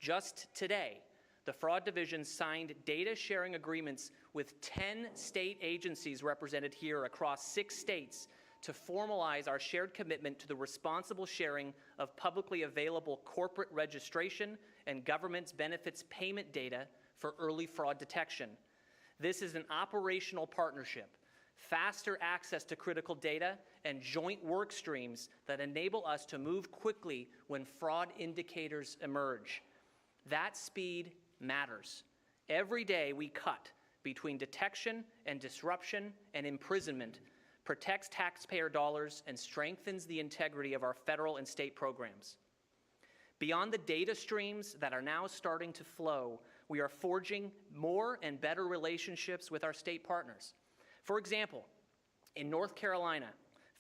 Just today, the Fraud Division signed data sharing agreements with 10 state agencies represented here across 6 states to formalize our shared commitment to the responsible sharing of publicly available corporate registration and government's benefits payment data for early fraud detection. This is an operational partnership, faster access to critical data, and joint work streams that enable us to move quickly when fraud indicators emerge. That speed matters. Every day we cut between detection and disruption and imprisonment protects taxpayer dollars and strengthens the integrity of our federal and state programs. Beyond the data streams that are now starting to flow, we are forging more and better relationships with our state partners. For example, in North Carolina,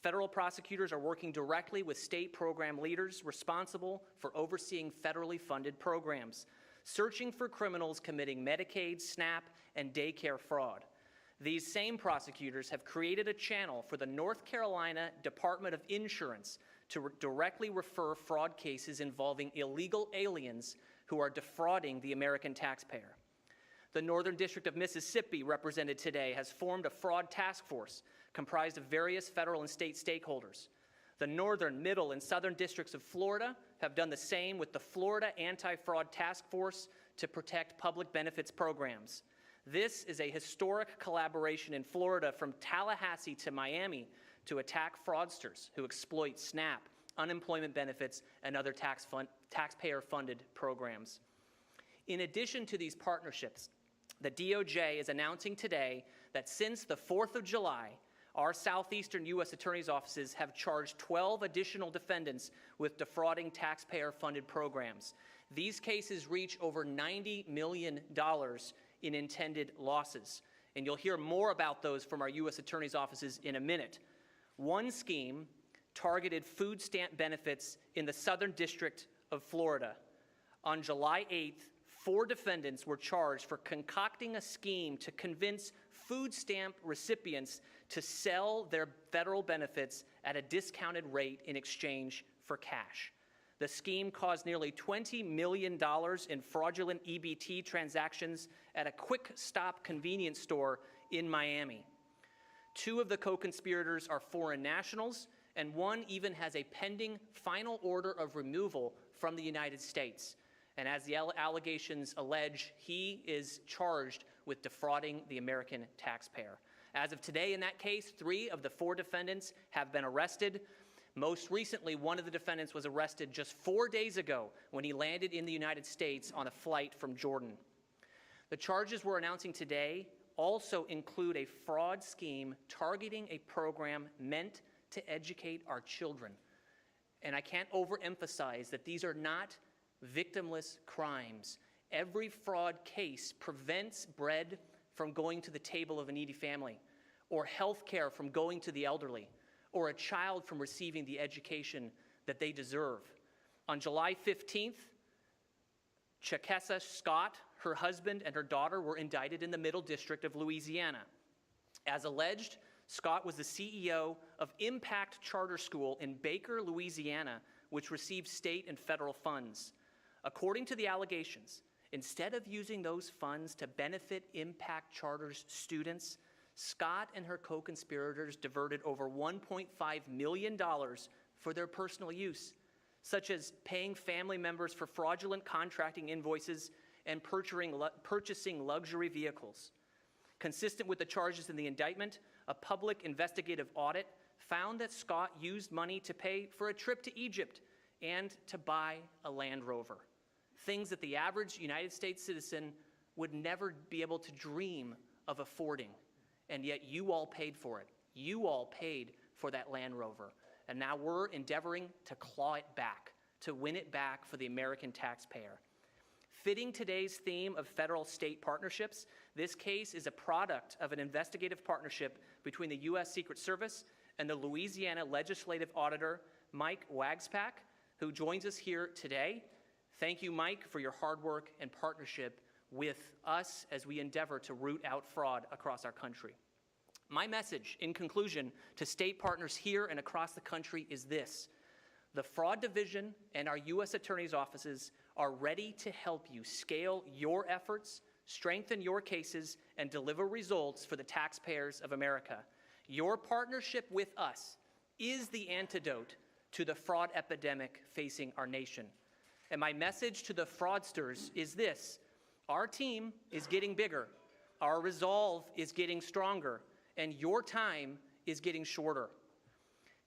federal prosecutors are working directly with state program leaders responsible for overseeing federally funded programs, searching for criminals committing Medicaid, SNAP, and daycare fraud. These same prosecutors have created a channel for the North Carolina Department of Insurance to directly refer fraud cases involving illegal aliens who are defrauding the American taxpayer. The Northern District of Mississippi, represented today, has formed a fraud task force comprised of various federal and state stakeholders. The Northern, Middle, and Southern Districts of Florida have done the same with the Florida Anti-Fraud Task Force to protect public benefits programs. This is a historic collaboration in Florida from Tallahassee to Miami to attack fraudsters who exploit SNAP, unemployment benefits, and other taxpayer-funded programs. In addition to these partnerships, the DOJ is announcing today that since the 4th of July, our southeastern U.S. attorney's offices have charged 12 additional defendants with defrauding taxpayer-funded programs. These cases reach over $90 million in intended losses, and you'll hear more about those from our U.S. attorney's offices in a minute. One scheme targeted food stamp benefits in the Southern District of Florida. On July 8th, 4 defendants were charged for concocting a scheme to convince food stamp recipients to sell their federal benefits at a discounted rate in exchange for cash. The scheme caused nearly $20 million in fraudulent EBT transactions at a quick stop convenience store in Miami. 2 of the co-conspirators are foreign nationals, and 1 even has a pending final order of removal from the United States. And as the allegations allege, he is charged with defrauding the American taxpayer. As of today in that case, 3 of the 4 defendants have been arrested. Most recently, one of the defendants was arrested just 4 days ago when he landed in the United States on a flight from Jordan. The charges we're announcing today also include a fraud scheme targeting a program meant to educate our children. And I can't overemphasize that these are not victimless crimes. Every fraud case prevents bread from going to the table of a needy family, or health care from going to the elderly, or a child from receiving the education that they deserve. On July 15th, Chakessa Scott, her husband, and her daughter were indicted in the Middle District of Louisiana. As alleged, Scott was the CEO of Impact Charter School in Baker, Louisiana, which received state and federal funds. According to the allegations, instead of using those funds to benefit Impact Charter's students, Scott and her co-conspirators diverted over $1.5 million for their personal use, such as paying family members for fraudulent contracting invoices and purchasing luxury vehicles. Consistent with the charges in the indictment, a public investigative audit found that Scott used money to pay for a trip to Egypt and to buy a Land Rover, things that the average United States citizen would never be able to dream of affording. And yet you all paid for it. You all paid for that Land Rover. And now we're endeavoring to claw it back, to win it back for the American taxpayer. Fitting today's theme of federal-state partnerships, this case is a product of an investigative partnership between the U.S. Secret Service and the Louisiana Legislative Auditor, Mike Wagspack, who joins us here today. Thank you, Mike, for your hard work and partnership with us as we endeavor to root out fraud across our country. My message, in conclusion, to state partners here and across the country is this: the Fraud Division and our U.S. Attorney's offices are ready to help you scale your efforts, strengthen your cases, and deliver results for the taxpayers of America. Your partnership with us is the antidote to the fraud epidemic facing our nation. And my message to the fraudsters is this: our team is getting bigger, our resolve is getting stronger, and your time is getting shorter.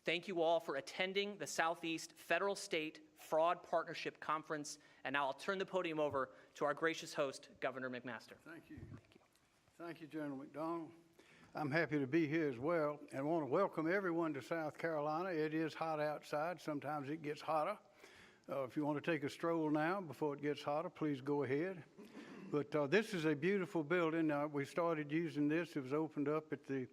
Thank you all for attending the Southeast Federal State Fraud Partnership Conference, and now I'll turn the podium over to our gracious host, Governor McMaster. Thank you. Thank you, General McDonald. I'm happy to be here as well, and want to welcome everyone to South Carolina. It is hot outside. Sometimes it gets hotter. If you want to take a stroll now before it gets hotter, please go ahead. But this is a beautiful building. We started using this. It was opened up at the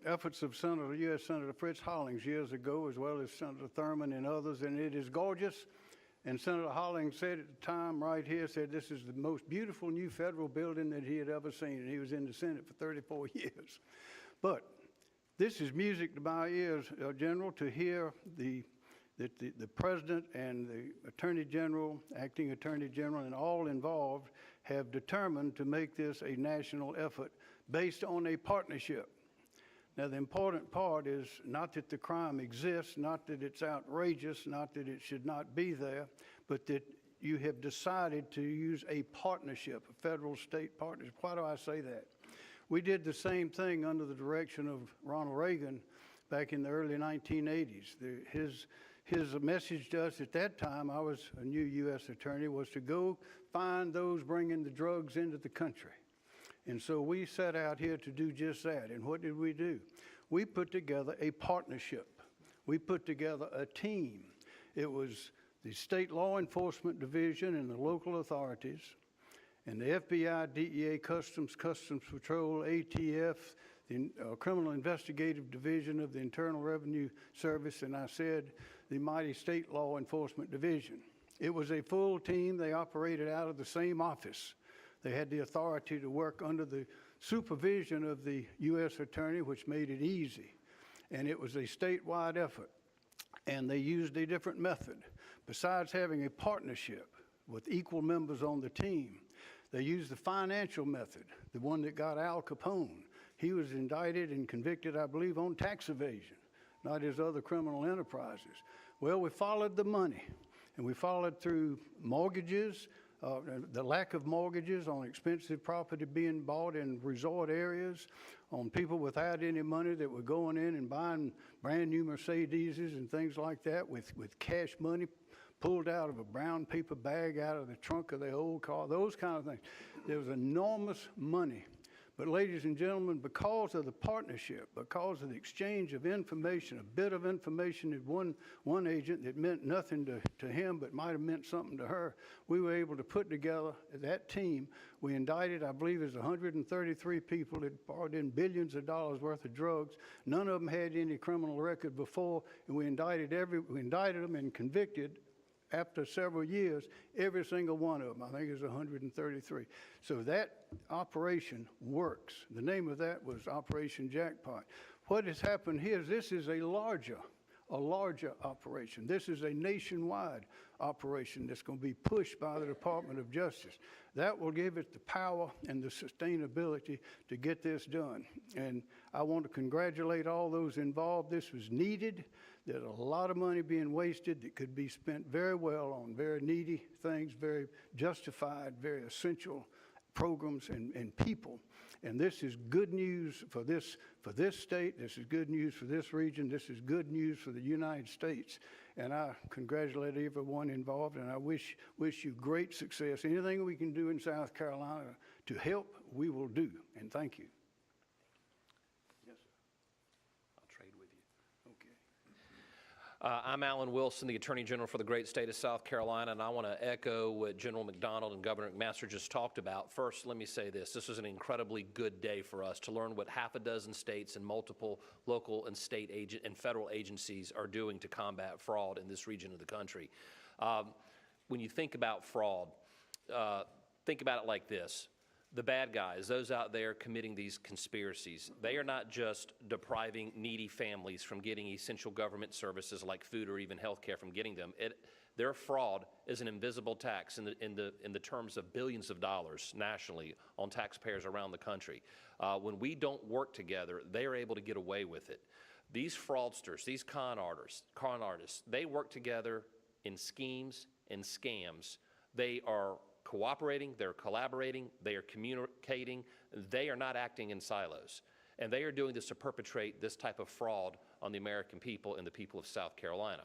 efforts of U.S. Senator Fritz Hollings years ago, as well as Senator Thurman and others, and it is gorgeous. And Senator Hollings said at the time right here, said this is the most beautiful new federal building that he had ever seen, and he was in the Senate for 34 years. But this is music to my ears, General, to hear that the President and the Attorney General, Acting Attorney General, and all involved have determined to make this a national effort based on a partnership. Now, the important part is not that the crime exists, not that it's outrageous, not that it should not be there, but that you have decided to use a partnership, a federal-state partnership. Why do I say that? We did the same thing under the direction of Ronald Reagan back in the early 1980s. His message to us at that time, I was a new U.S. attorney, was to go find those bringing the drugs into the country. And so we set out here to do just that. And what did we do? We put together a partnership. We put together a team. It was the State Law Enforcement Division and the local authorities, and the FBI, DEA, Customs Patrol, ATF, the Criminal Investigative Division of the Internal Revenue Service, and I said the mighty State Law Enforcement Division. It was a full team. They operated out of the same office. They had the authority to work under the supervision of the U.S. Attorney, which made it easy. And it was a statewide effort. And they used a different method. Besides having a partnership with equal members on the team, they used the financial method, the one that got Al Capone. He was indicted and convicted, I believe, on tax evasion, not his other criminal enterprises. Well, we followed the money, and we followed through mortgages, the lack of mortgages on expensive property being bought in resort areas, on people without any money that were going in and buying brand new Mercedeses and things like that with cash money pulled out of a brown paper bag out of the trunk of their old car, those kind of things. There was enormous money. But ladies and gentlemen, because of the partnership, because of the exchange of information, a bit of information that one agent that meant nothing to him but might have meant something to her, we were able to put together that team. We indicted, I believe it was 133 people that brought in billions of dollars worth of drugs. None of them had any criminal record before, and we indicted them and convicted after several years, every single one of them. I think it was 133. So that operation works. The name of that was Operation Jackpot. What has happened here is this is a larger operation. This is a nationwide operation that's going to be pushed by the Department of Justice. That will give it the power and the sustainability to get this done. And I want to congratulate all those involved. This was needed. There's a lot of money being wasted that could be spent very well on very needy things, very justified, very essential programs and people. And this is good news for this state. This is good news for this region. This is good news for the United States. And I congratulate everyone involved, and I wish you great success. Anything we can do in South Carolina to help, we will do. And thank you. I'm Alan Wilson, the Attorney General for the great state of South Carolina, and I want to echo what General McDonald and Governor McMaster just talked about. First, let me say this. This was an incredibly good day for us to learn what half a dozen states and multiple local and state and federal agencies are doing to combat fraud in this region of the country. When you think about fraud, think about it like this. The bad guys, those out there committing these conspiracies, they are not just depriving needy families from getting essential government services like food or even health care from getting them. Their fraud is an invisible tax in the terms of billions of dollars nationally on taxpayers around the country. When we don't work together, they are able to get away with it. These fraudsters, these con artists, they work together in schemes and scams. They are cooperating, they're collaborating, they are communicating, they are not acting in silos. And they are doing this to perpetrate this type of fraud on the American people and the people of South Carolina.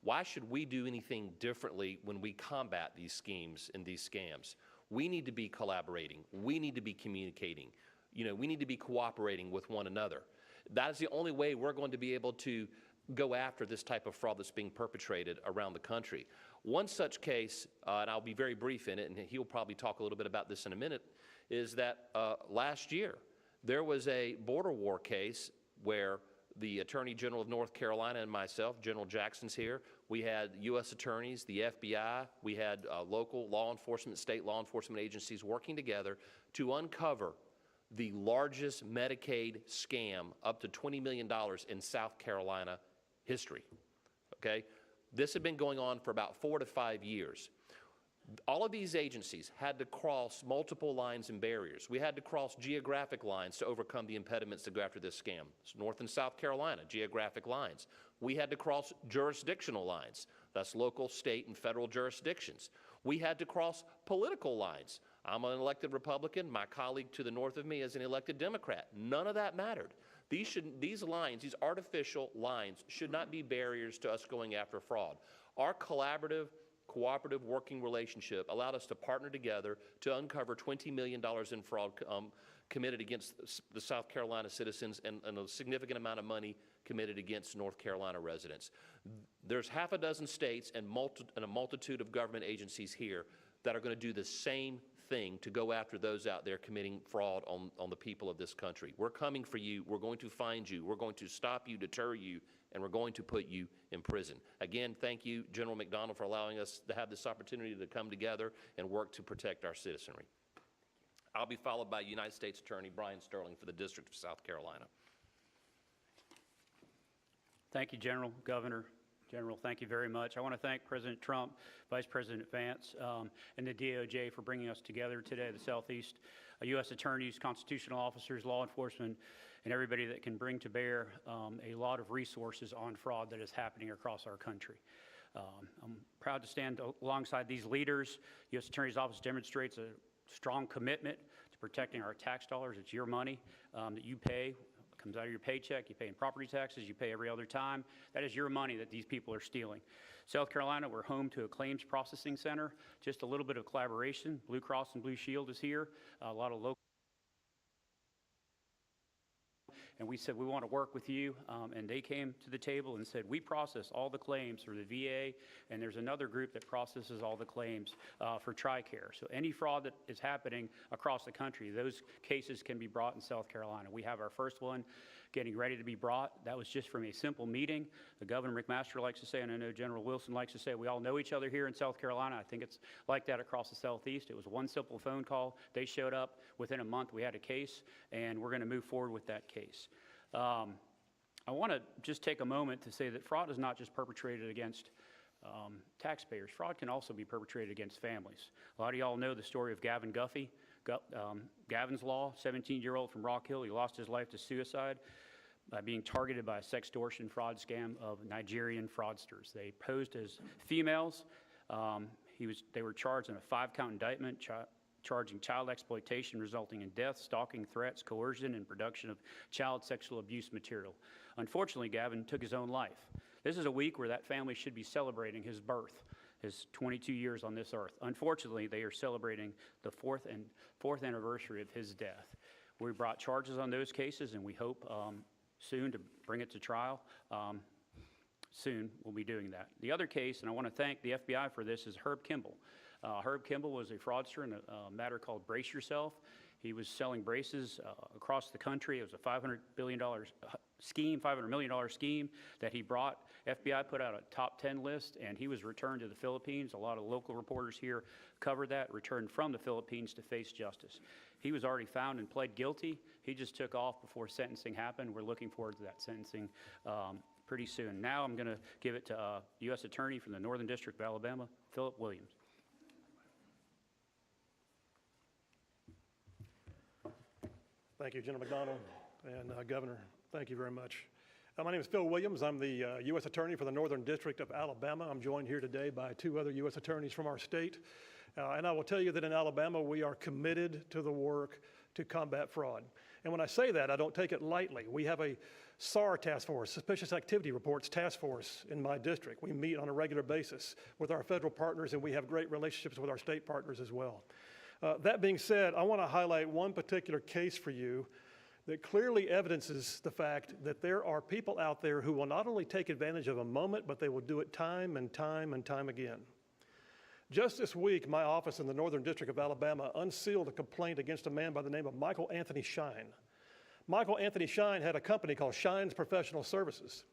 Why should we do anything differently when we combat these schemes and these scams? We need to be collaborating, we need to be communicating, we need to be cooperating with one another. That is the only way we're going to be able to go after this type of fraud that's being perpetrated around the country. One such case, and I'll be very brief in it, and he'll probably talk a little bit about this in a minute, is that last year there was a border war case where the Attorney General of North Carolina and myself, General Jackson's here, we had U.S. attorneys, the FBI, we had local law enforcement, state law enforcement agencies working together to uncover the largest Medicaid scam up to $20 million in South Carolina history, okay? This had been going on for about 4 to 5 years. All of these agencies had to cross multiple lines and barriers. We had to cross geographic lines to overcome the impediments to go after this scam. It's North and South Carolina, geographic lines. We had to cross jurisdictional lines. That's local, state, and federal jurisdictions. We had to cross political lines. I'm an elected Republican. My colleague to the north of me is an elected Democrat. None of that mattered. These lines, these artificial lines, should not be barriers to us going after fraud. Our collaborative, cooperative working relationship allowed us to partner together to uncover $20 million in fraud committed against the South Carolina citizens and a significant amount of money committed against North Carolina residents. There's half a dozen states and a multitude of government agencies here that are going to do the same thing to go after those out there committing fraud on the people of this country. We're coming for you. We're going to find you. We're going to stop you, deter you, and we're going to put you in prison. Again, thank you, General McDonald, for allowing us to have this opportunity to come together and work to protect our citizenry. I'll be followed by United States Attorney Brian Sterling for the District of South Carolina. Thank you, General, Governor. General, thank you very much. I want to thank President Trump, Vice President Vance, and the DOJ for bringing us together today, the Southeast, U.S. attorneys, constitutional officers, law enforcement, and everybody that can bring to bear a lot of resources on fraud that is happening across our country. I'm proud to stand alongside these leaders. U.S. Attorney's Office demonstrates a strong commitment to protecting our tax dollars. It's your money that you pay. Comes out of your paycheck, you pay in property taxes, you pay every other time. That is your money that these people are stealing. South Carolina, we're home to a claims processing center. Just a little bit of collaboration. Blue Cross and Blue Shield is here. A lot of local. And we said, we want to work with you. And they came to the table and said, we process all the claims through the VA, and there's another group that processes all the claims for TRICARE. So any fraud that is happening across the country, those cases can be brought in South Carolina. We have our first one getting ready to be brought. That was just from a simple meeting. The Governor McMaster likes to say, and I know General Wilson likes to say, we all know each other here in South Carolina. I think it's like that across the Southeast. It was one simple phone call. They showed up. Within a month, we had a case, and we're going to move forward with that case. I want to just take a moment to say that fraud is not just perpetrated against taxpayers. Fraud can also be perpetrated against families. A lot of y'all know the story of Gavin Guffey. Gavin's Law, 17-year-old from Rock Hill. He lost his life to suicide by being targeted by a sextortion fraud scam of Nigerian fraudsters. They posed as females. They were charged in a 5-count indictment, charging child exploitation resulting in death, stalking, threats, coercion, and production of child sexual abuse material. Unfortunately, Gavin took his own life. This is a week where that family should be celebrating his birth, his 22 years on this earth. Unfortunately, they are celebrating the fourth anniversary of his death. We brought charges on those cases, and we hope soon to bring it to trial. Soon we'll be doing that. The other case, and I want to thank the FBI for this, is Herb Kimball. Herb Kimball was a fraudster in a matter called Brace Yourself. He was selling braces across the country. It was a $500 million scheme that he brought. FBI put out a top 10 list, and he was returned to the Philippines. A lot of local reporters here covered that, returned from the Philippines to face justice. He was already found and pled guilty. He just took off before sentencing happened. We're looking forward to that sentencing pretty soon. Now I'm going to give it to U.S. Attorney from the Northern District of Alabama, Philip Williams. Thank you, General McDonald, and Governor, thank you very much. My name is Phil Williams. I'm the U.S. Attorney for the Northern District of Alabama. I'm joined here today by 2 other U.S. attorneys from our state. And I will tell you that in Alabama, we are committed to the work to combat fraud. And when I say that, I don't take it lightly. We have a SAR task force, Suspicious Activity Reports task force in my district. We meet on a regular basis with our federal partners, and we have great relationships with our state partners as well. That being said, I want to highlight one particular case for you that clearly evidences the fact that there are people out there who will not only take advantage of a moment, but they will do it time and time and time again. Just this week, my office in the Northern District of Alabama unsealed a complaint against a man by the name of Michael Anthony Shine. Michael Anthony Shine had a company called Shine's Professional Services,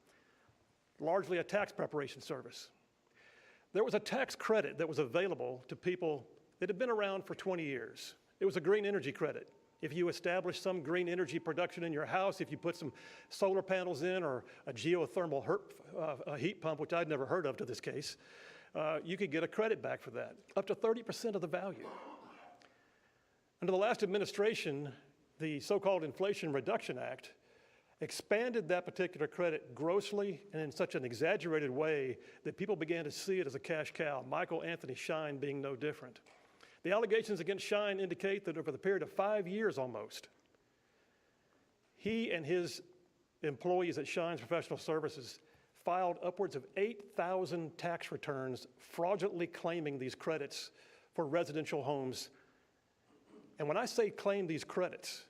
largely a tax preparation service. There was a tax credit that was available to people that had been around for 20 years. It was a green energy credit. If you establish some green energy production in your house, if you put some solar panels in or a geothermal heat pump, which I'd never heard of to this case, you could get a credit back for that, up to 30% of the value. Under the last administration, the so-called Inflation Reduction Act expanded that particular credit grossly and in such an exaggerated way that people began to see it as a cash cow, Michael Anthony Shine being no different. The allegations against Shine indicate that over the period of 5 years almost, he and his employees at Shine's Professional Services filed upwards of 8,000 tax returns fraudulently claiming these credits for residential homes. And when I say claim these credits,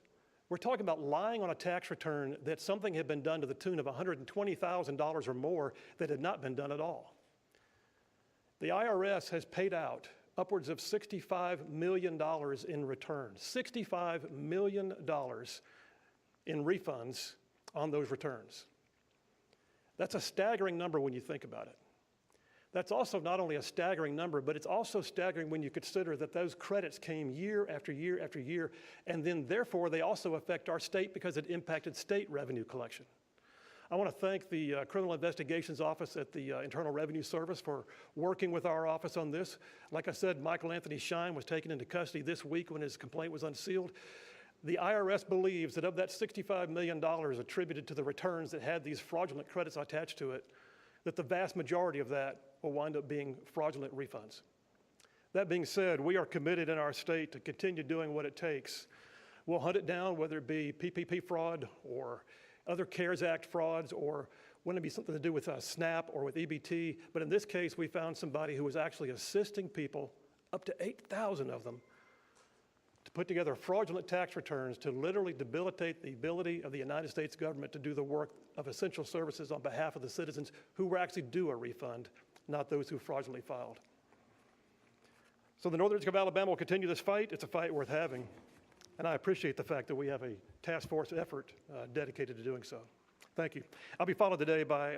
we're talking about lying on a tax return that something had been done to the tune of $120,000 or more that had not been done at all. The IRS has paid out upwards of $65 million in returns, $65 million in refunds on those returns. That's a staggering number when you think about it. That's also not only a staggering number, but it's also staggering when you consider that those credits came year after year after year, and then therefore they also affect our state because it impacted state revenue collection. I want to thank the Criminal Investigations Office at the Internal Revenue Service for working with our office on this. Like I said, Michael Anthony Shine was taken into custody this week when his complaint was unsealed. The IRS believes that of that $65 million attributed to the returns that had these fraudulent credits attached to it, that the vast majority of that will wind up being fraudulent refunds. That being said, we are committed in our state to continue doing what it takes. We'll hunt it down, whether it be PPP fraud or other CARES Act frauds, or wouldn't it be something to do with SNAP or with EBT. But in this case, we found somebody who was actually assisting people, up to 8,000 of them, to put together fraudulent tax returns to literally debilitate the ability of the United States government to do the work of essential services on behalf of the citizens who were actually due a refund, not those who fraudulently filed. So the Northern District of Alabama will continue this fight. It's a fight worth having. And I appreciate the fact that we have a task force effort dedicated to doing so. Thank you. I'll be followed today by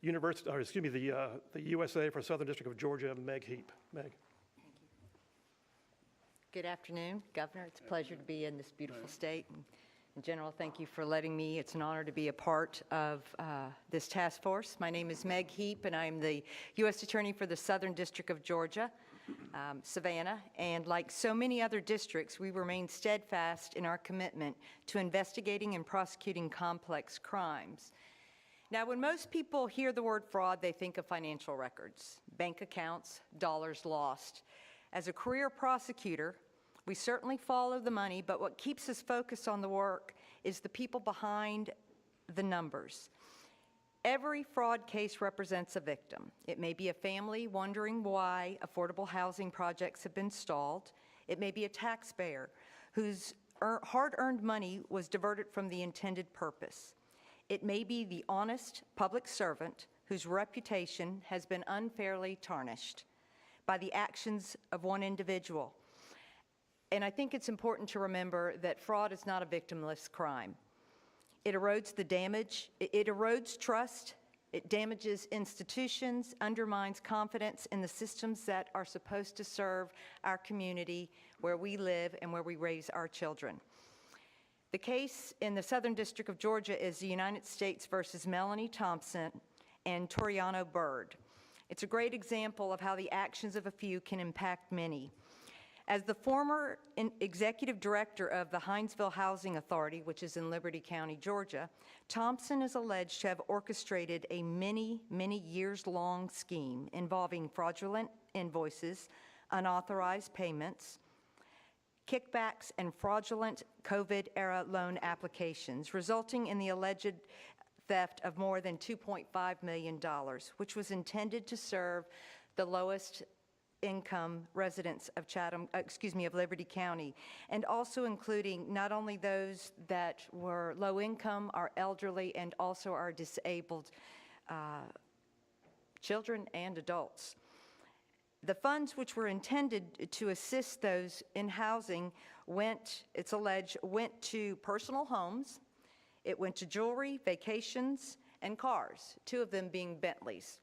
the USA for Southern District of Georgia, Meg Heap. Meg. Good afternoon, Governor. It's a pleasure to be in this beautiful state. And in general, thank you for letting me. It's an honor to be a part of this task force. My name is Meg Heap, and I'm the U.S. Attorney for the Southern District of Georgia, Savannah. And like so many other districts, we remain steadfast in our commitment to investigating and prosecuting complex crimes. Now, when most people hear the word fraud, they think of financial records, bank accounts, dollars lost. As a career prosecutor, we certainly follow the money, but what keeps us focused on the work is the people behind the numbers. Every fraud case represents a victim. It may be a family wondering why affordable housing projects have been stalled. It may be a taxpayer whose hard-earned money was diverted from the intended purpose. It may be the honest public servant whose reputation has been unfairly tarnished by the actions of one individual. And I think it's important to remember that fraud is not a victimless crime. It erodes it erodes trust, it damages institutions, undermines confidence in the systems that are supposed to serve our community where we live and where we raise our children. The case in the Southern District of Georgia is the United States versus Melanie Thompson and Toriano Bird. It's a great example of how the actions of a few can impact many. As the former executive director of the Hinesville Housing Authority, which is in Liberty County, Georgia, Thompson is alleged to have orchestrated a many years-long scheme involving fraudulent invoices, unauthorized payments, kickbacks, and fraudulent COVID-era loan applications, resulting in the alleged theft of more than $2.5 million, which was intended to serve the lowest income residents of of Liberty County, and also including not only those that were low income, our elderly, and also our disabled children and adults. The funds which were intended to assist those in housing it's alleged, went to personal homes, it went to jewelry, vacations, and cars, 2 of them being Bentleys.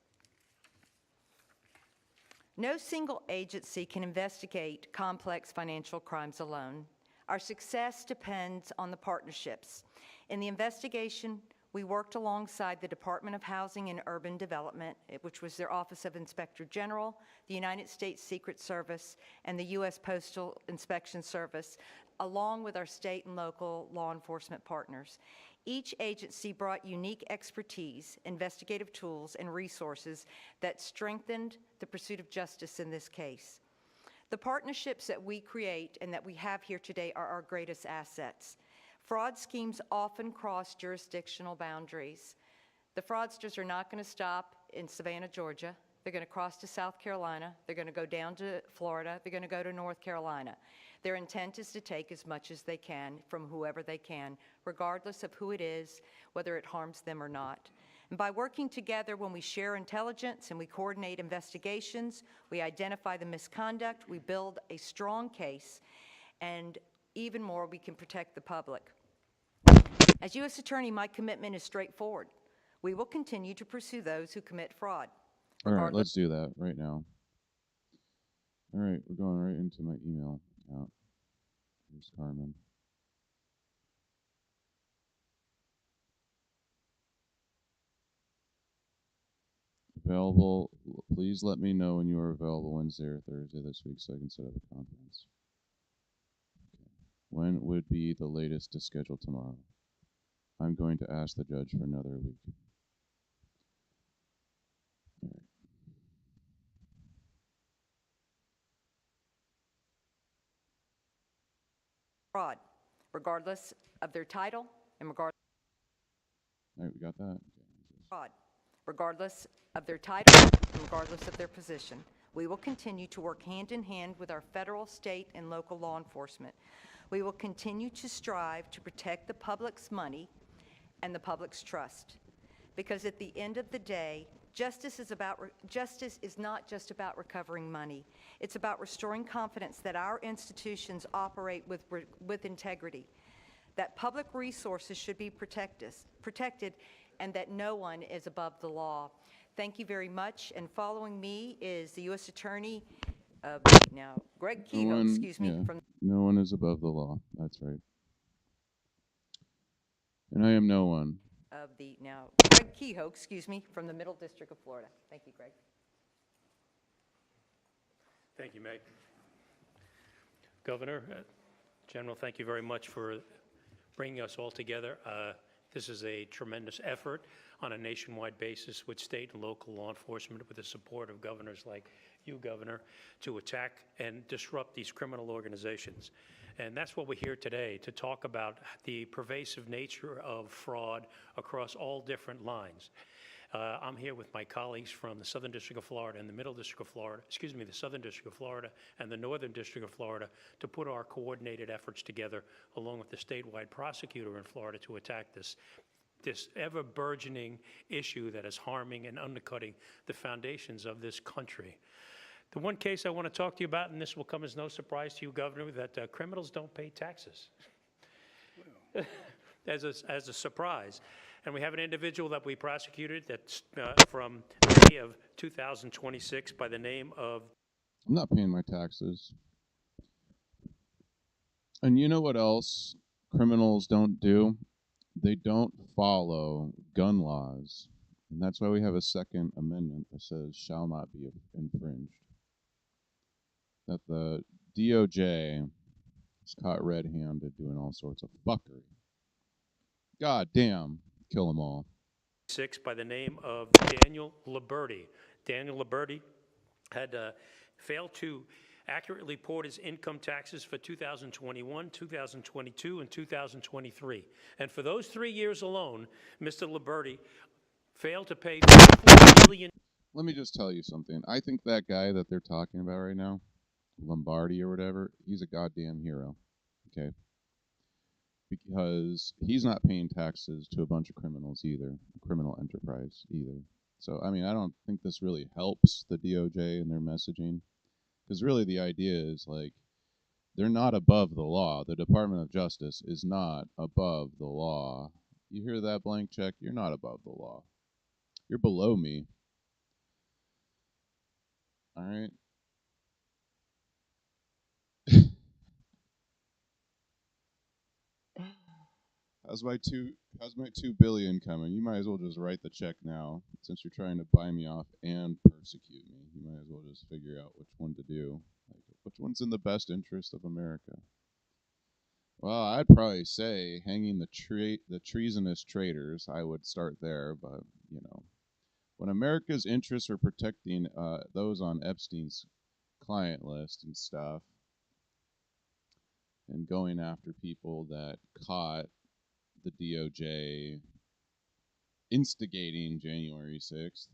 No single agency can investigate complex financial crimes alone. Our success depends on the partnerships. In the investigation, We worked alongside the Department of Housing and Urban Development, which was their Office of Inspector General, the United States Secret Service, and the U.S. Postal Inspection Service, along with our state and local law enforcement partners. Each agency brought unique expertise, investigative tools, and resources that strengthened the pursuit of justice in this case. The partnerships that we create and that we have here today are our greatest assets. Fraud schemes often cross jurisdictional boundaries. The fraudsters are not going to stop in Savannah, Georgia. They're going to cross to South Carolina. They're going to go down to Florida. They're going to go to North Carolina. Their intent is to take as much as they can from whoever they can, regardless of who it is, whether it harms them or not. And by working together, when we share intelligence and we coordinate investigations, we identify the misconduct, we build a strong case, and even more, we can protect the public. As U.S. Attorney, my commitment is straightforward. We will continue to pursue those who commit fraud. All right, let's do that right now. All right, we're going right into my email account. Here's Carmen. Available, please let me know when you are available Wednesday or Thursday this week so I can set up a conference. Okay. When would be the latest to schedule tomorrow? I'm going to ask the judge for another week. All right. Fraud, regardless of their title and regardless. All right, we got that. Fraud, regardless of their title and regardless of their position. We will continue to work hand in hand with our federal, state, and local law enforcement. We will continue to strive to protect the public's money and the public's trust. Because at the end of the day, justice is not just about recovering money. It's about restoring confidence that our institutions operate with integrity, that public resources should be protected, and that no one is above the law. Thank you very much. And following me is the U.S. Attorney, Greg Kehoe, No one is above the law. That's right. And I am no one. Greg Kehoe, from the Middle District of Florida. Thank you, Greg. Thank you, Meg. Governor, General, thank you very much for bringing us all together. This is a tremendous effort on a nationwide basis with state and local law enforcement, with the support of governors like you, Governor, to attack and disrupt these criminal organizations. And that's what we're here today, to talk about the pervasive nature of fraud across all different lines. I'm here with my colleagues from the Southern District of Florida and the Middle District of Florida, the Southern District of Florida and the Northern District of Florida, to put our coordinated efforts together along with the statewide prosecutor in Florida to attack this ever-burgeoning issue that is harming and undercutting the foundations of this country. The one case I want to talk to you about, and this will come as no surprise to you, Governor, that criminals don't pay taxes. as a surprise. And we have an individual that we prosecuted that's from May of 2026 by the name of... I'm not paying my taxes. And you know what else criminals don't do? They don't follow gun laws. And that's why we have a Second Amendment that says shall not be infringed. That the DOJ is caught red-handed doing all sorts of fuckery. God damn, kill them all. By the name of Daniel Liberty. Daniel Liberty had failed to accurately report his income taxes for 2021, 2022, and 2023. And for those 3 years alone, Mr. Liberty failed to pay $4 million. Let me just tell you something. I think that guy that they're talking about right now, Lombardi or whatever, he's a goddamn hero. Okay? Because he's not paying taxes to a bunch of criminals either, a criminal enterprise either. So, I mean, I don't think this really helps the DOJ and their messaging. Because really the idea is, like, they're not above the law. The Department of Justice is not above the law. You hear that, blank check? You're not above the law. You're below me. All right? How's my 2 billion coming? You might as well just write the check now, since you're trying to buy me off and persecute me. You might as well just figure out which one to do. Like, which one's in the best interest of America? Well, I'd probably say hanging the treasonous traitors. I would start there, but when America's interests are protecting those on Epstein's client list and stuff, and going after people that caught the DOJ instigating January 6th,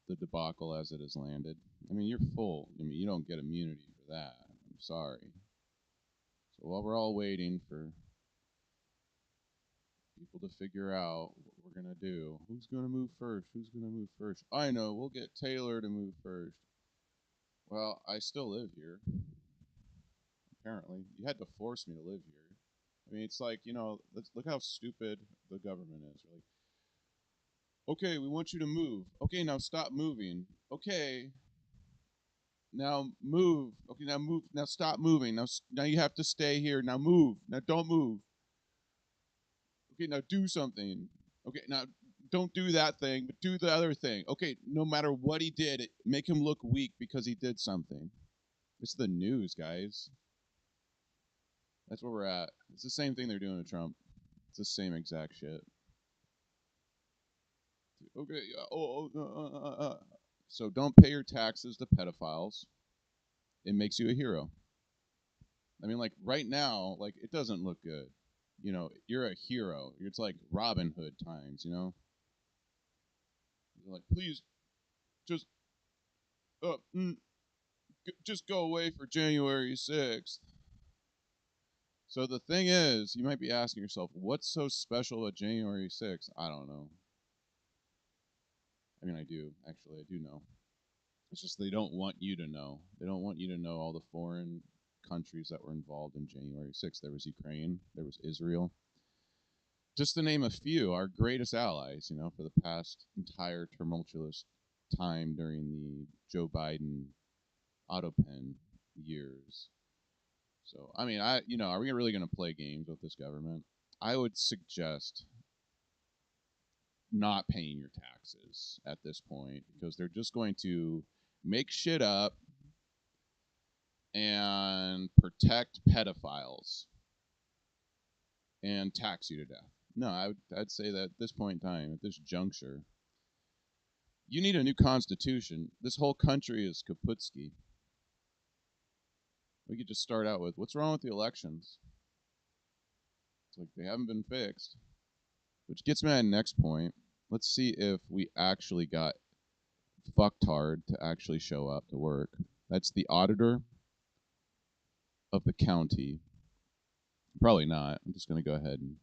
the debacle as it has landed. I mean, you're full. I mean, you don't get immunity for that. I'm sorry. So while we're all waiting for people to figure out what we're going to do, who's going to move first? Who's going to move first? I know, we'll get Taylor to move first. Well, I still live here. Apparently. You had to force me to live here. I mean, it's like, look how stupid the government is. Like, okay, we want you to move. Okay, now stop moving. Okay, now move. Okay, now move. Now stop moving. Now you have to stay here. Now move. Now don't move. Okay, now do something. Okay, now don't do that thing, but do the other thing. Okay, no matter what he did, make him look weak because he did something. It's the news, guys. That's where we're at. It's the same thing they're doing to Trump. It's the same exact shit. Okay. So don't pay your taxes to pedophiles. It makes you a hero. I mean, like right now, like it doesn't look good. You're a hero. It's like Robin Hood times. You're like, please, just just go away for January 6th. So the thing is, you might be asking yourself, what's so special at January 6th? I don't know. I mean, I do. Actually, I do know. It's just they don't want you to know. They don't want you to know all the foreign countries that were involved in January 6th. There was Ukraine. There was Israel. Just to name a few, our greatest allies, for the past entire tumultuous time during the Joe Biden auto pen years. So, I mean, are we really going to play games with this government? I would suggest not paying your taxes at this point because they're just going to make shit up and protect pedophiles and tax you to death. No, I'd say that at this point in time, at this juncture, you need a new constitution. This whole country is Kaputski. We could just start out with, what's wrong with the elections? It's like they haven't been fixed. Which gets me to the next point. Let's see if we actually got fucktard to actually show up to work. That's the auditor of the county. Probably not. I'm just going to go ahead and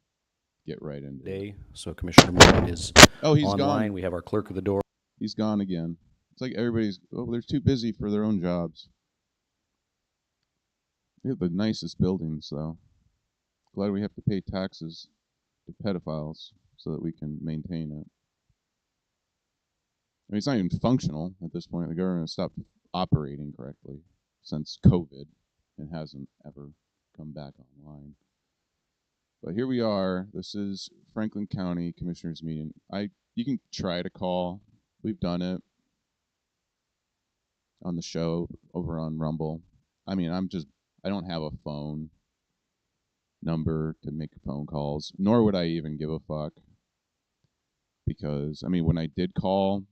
get right into it. So Commissioner Moore is he's online. Gone. We have our clerk of the door. He's gone again. It's like everybody's, they're too busy for their own jobs. We have the nicest buildings, though. Glad we have to pay taxes to pedophiles so that we can maintain it. I mean, it's not even functional at this point. The government has stopped operating correctly since COVID and hasn't ever come back online. But here we are. This is Franklin County Commissioners meeting. You can try to call. We've done it on the show over on Rumble. I mean, I don't have a phone number to make phone calls, nor would I even give a fuck. Because, I mean, when I did call,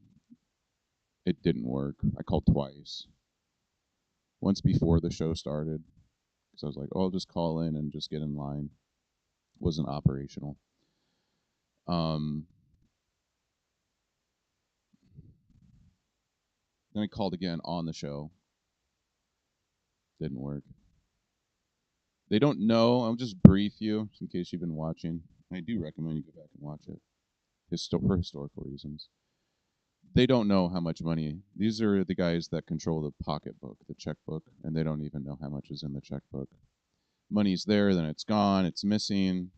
it didn't work. I called twice. Once before the show started. So I was like, I'll just call in and just get in line. Wasn't operational. Then I called again on the show. Didn't work. They don't know. I'll just brief you in case you've been watching. I do recommend you go back and watch it for historical reasons. They don't know how much money. These are the guys that control the pocketbook, the checkbook, and they don't even know how much is in the checkbook. Money's there, then it's gone, it's missing,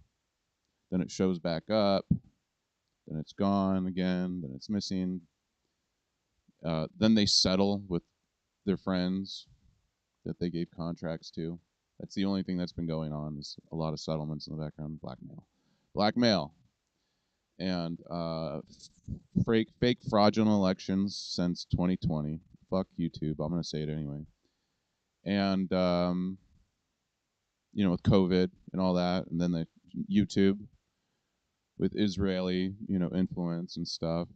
then it shows back up, then it's gone again, then it's missing. Then they settle with their friends that they gave contracts to. That's the only thing that's been going on is a lot of settlements in the background. Blackmail. And fake fraudulent elections since 2020. Fuck YouTube. I'm gonna say it anyway. And with COVID and all that, and then the YouTube with Israeli, influence and stuff.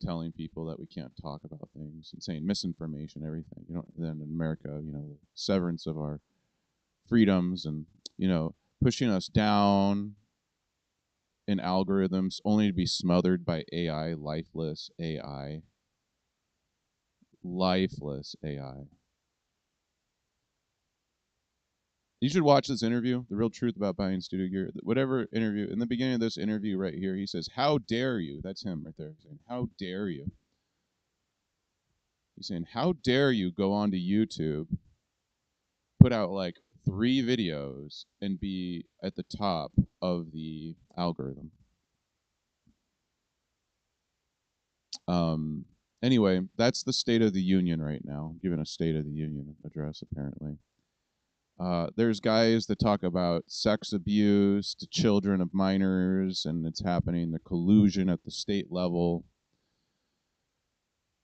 Telling people that we can't talk about things and saying misinformation, everything. Then in America, the severance of our freedoms and, pushing us down in algorithms only to be smothered by AI, lifeless AI. Lifeless AI. You should watch this interview, The Real Truth About Buying Studio Gear. Whatever interview, in the beginning of this interview right here, he says, "How dare you?" That's him right there saying, "How dare you?" He's saying, "How dare you go onto YouTube, put out like 3 videos, and be at the top of the algorithm?" Anyway, that's the State of the Union right now. I'm giving a State of the Union address, apparently. There's guys that talk about sex abuse to children of minors, and it's happening, the collusion at the state level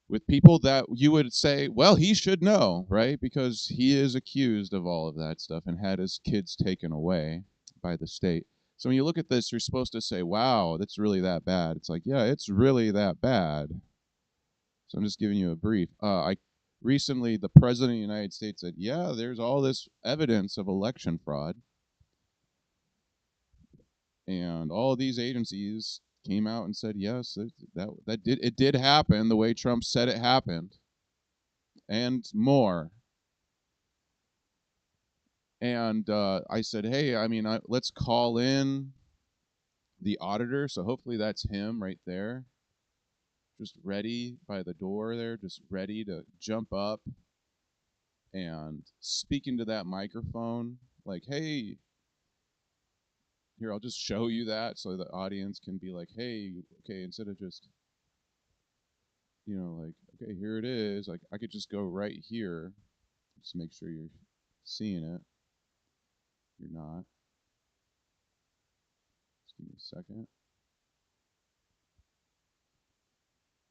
with people that you would say, well, he should know, right? Because he is accused of all of that stuff and had his kids taken away by the state. So when you look at this, you're supposed to say, wow, that's really that bad. It's like, yeah, it's really that bad. So I'm just giving you a brief. Recently, the President of the United States said, yeah, there's all this evidence of election fraud. And all of these agencies came out and said, yes, it did happen the way Trump said it happened. And more. And I said, hey, let's call in the auditor. So hopefully that's him right there. Just ready by the door there, just ready to jump up and speak into that microphone like, hey, here, I'll just show you that so the audience can be like, hey, okay, instead of just, like, okay, here it is. Like, I could just go right here. Just make sure you're seeing it. You're not. Just give me a second.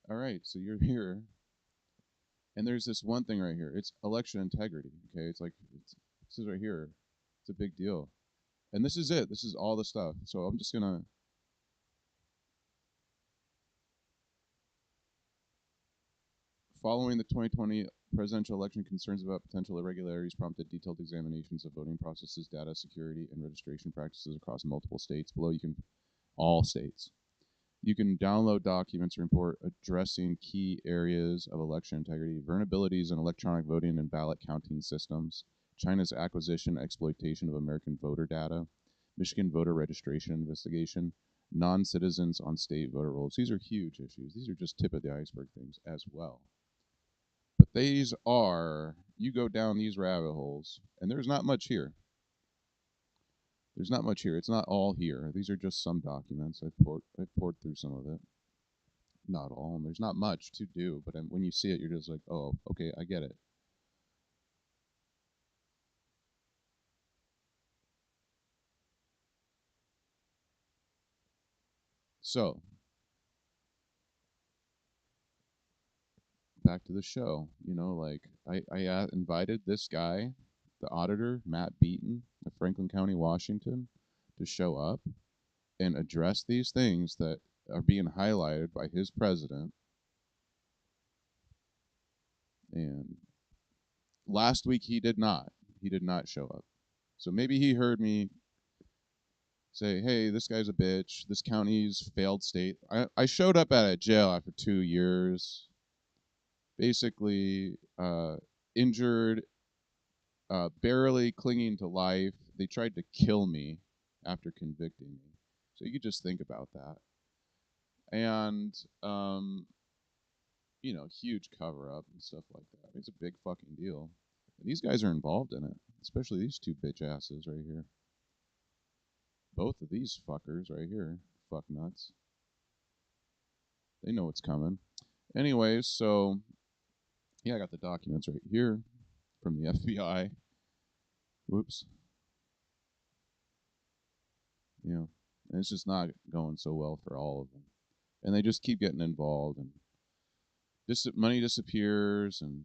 All right, so you're here. And there's this one thing right here. It's election integrity, okay? This is right here. It's a big deal. And this is it. This is all the stuff. So I'm just going to following the 2020 presidential election, concerns about potential irregularities prompted detailed examinations of voting processes, data security, and registration practices across multiple states. Below, all states. You can download documents or report addressing key areas of election integrity, vulnerabilities in electronic voting and ballot counting systems, China's acquisition, exploitation of American voter data, Michigan voter registration investigation, non-citizens on state voter rolls. These are huge issues. These are just tip of the iceberg things as well. But these are, you go down these rabbit holes, and there's not much here. There's not much here. It's not all here. These are just some documents. I've poured through some of it. Not all, and there's not much to do, but when you see it, you're just like, oh, okay, I get it. So, back to the show. I invited this guy, the auditor, Matt Beaton of Franklin County, Washington, to show up and address these things that are being highlighted by his president. And last week he did not. He did not show up. So maybe he heard me say, hey, this guy's a bitch. This county's failed state. I showed up at a jail after 2 years, basically injured, barely clinging to life. They tried to kill me after convicting me. So you could just think about that. And, huge cover up and stuff like that. It's a big fucking deal. And these guys are involved in it, especially these 2 bitch asses right here. Both of these fuckers right here, fuck nuts. They know what's coming. Anyways, so yeah, I got the documents right here from the FBI. Whoops. You know, and it's just not going so well for all of them. And they just keep getting involved, and money disappears, and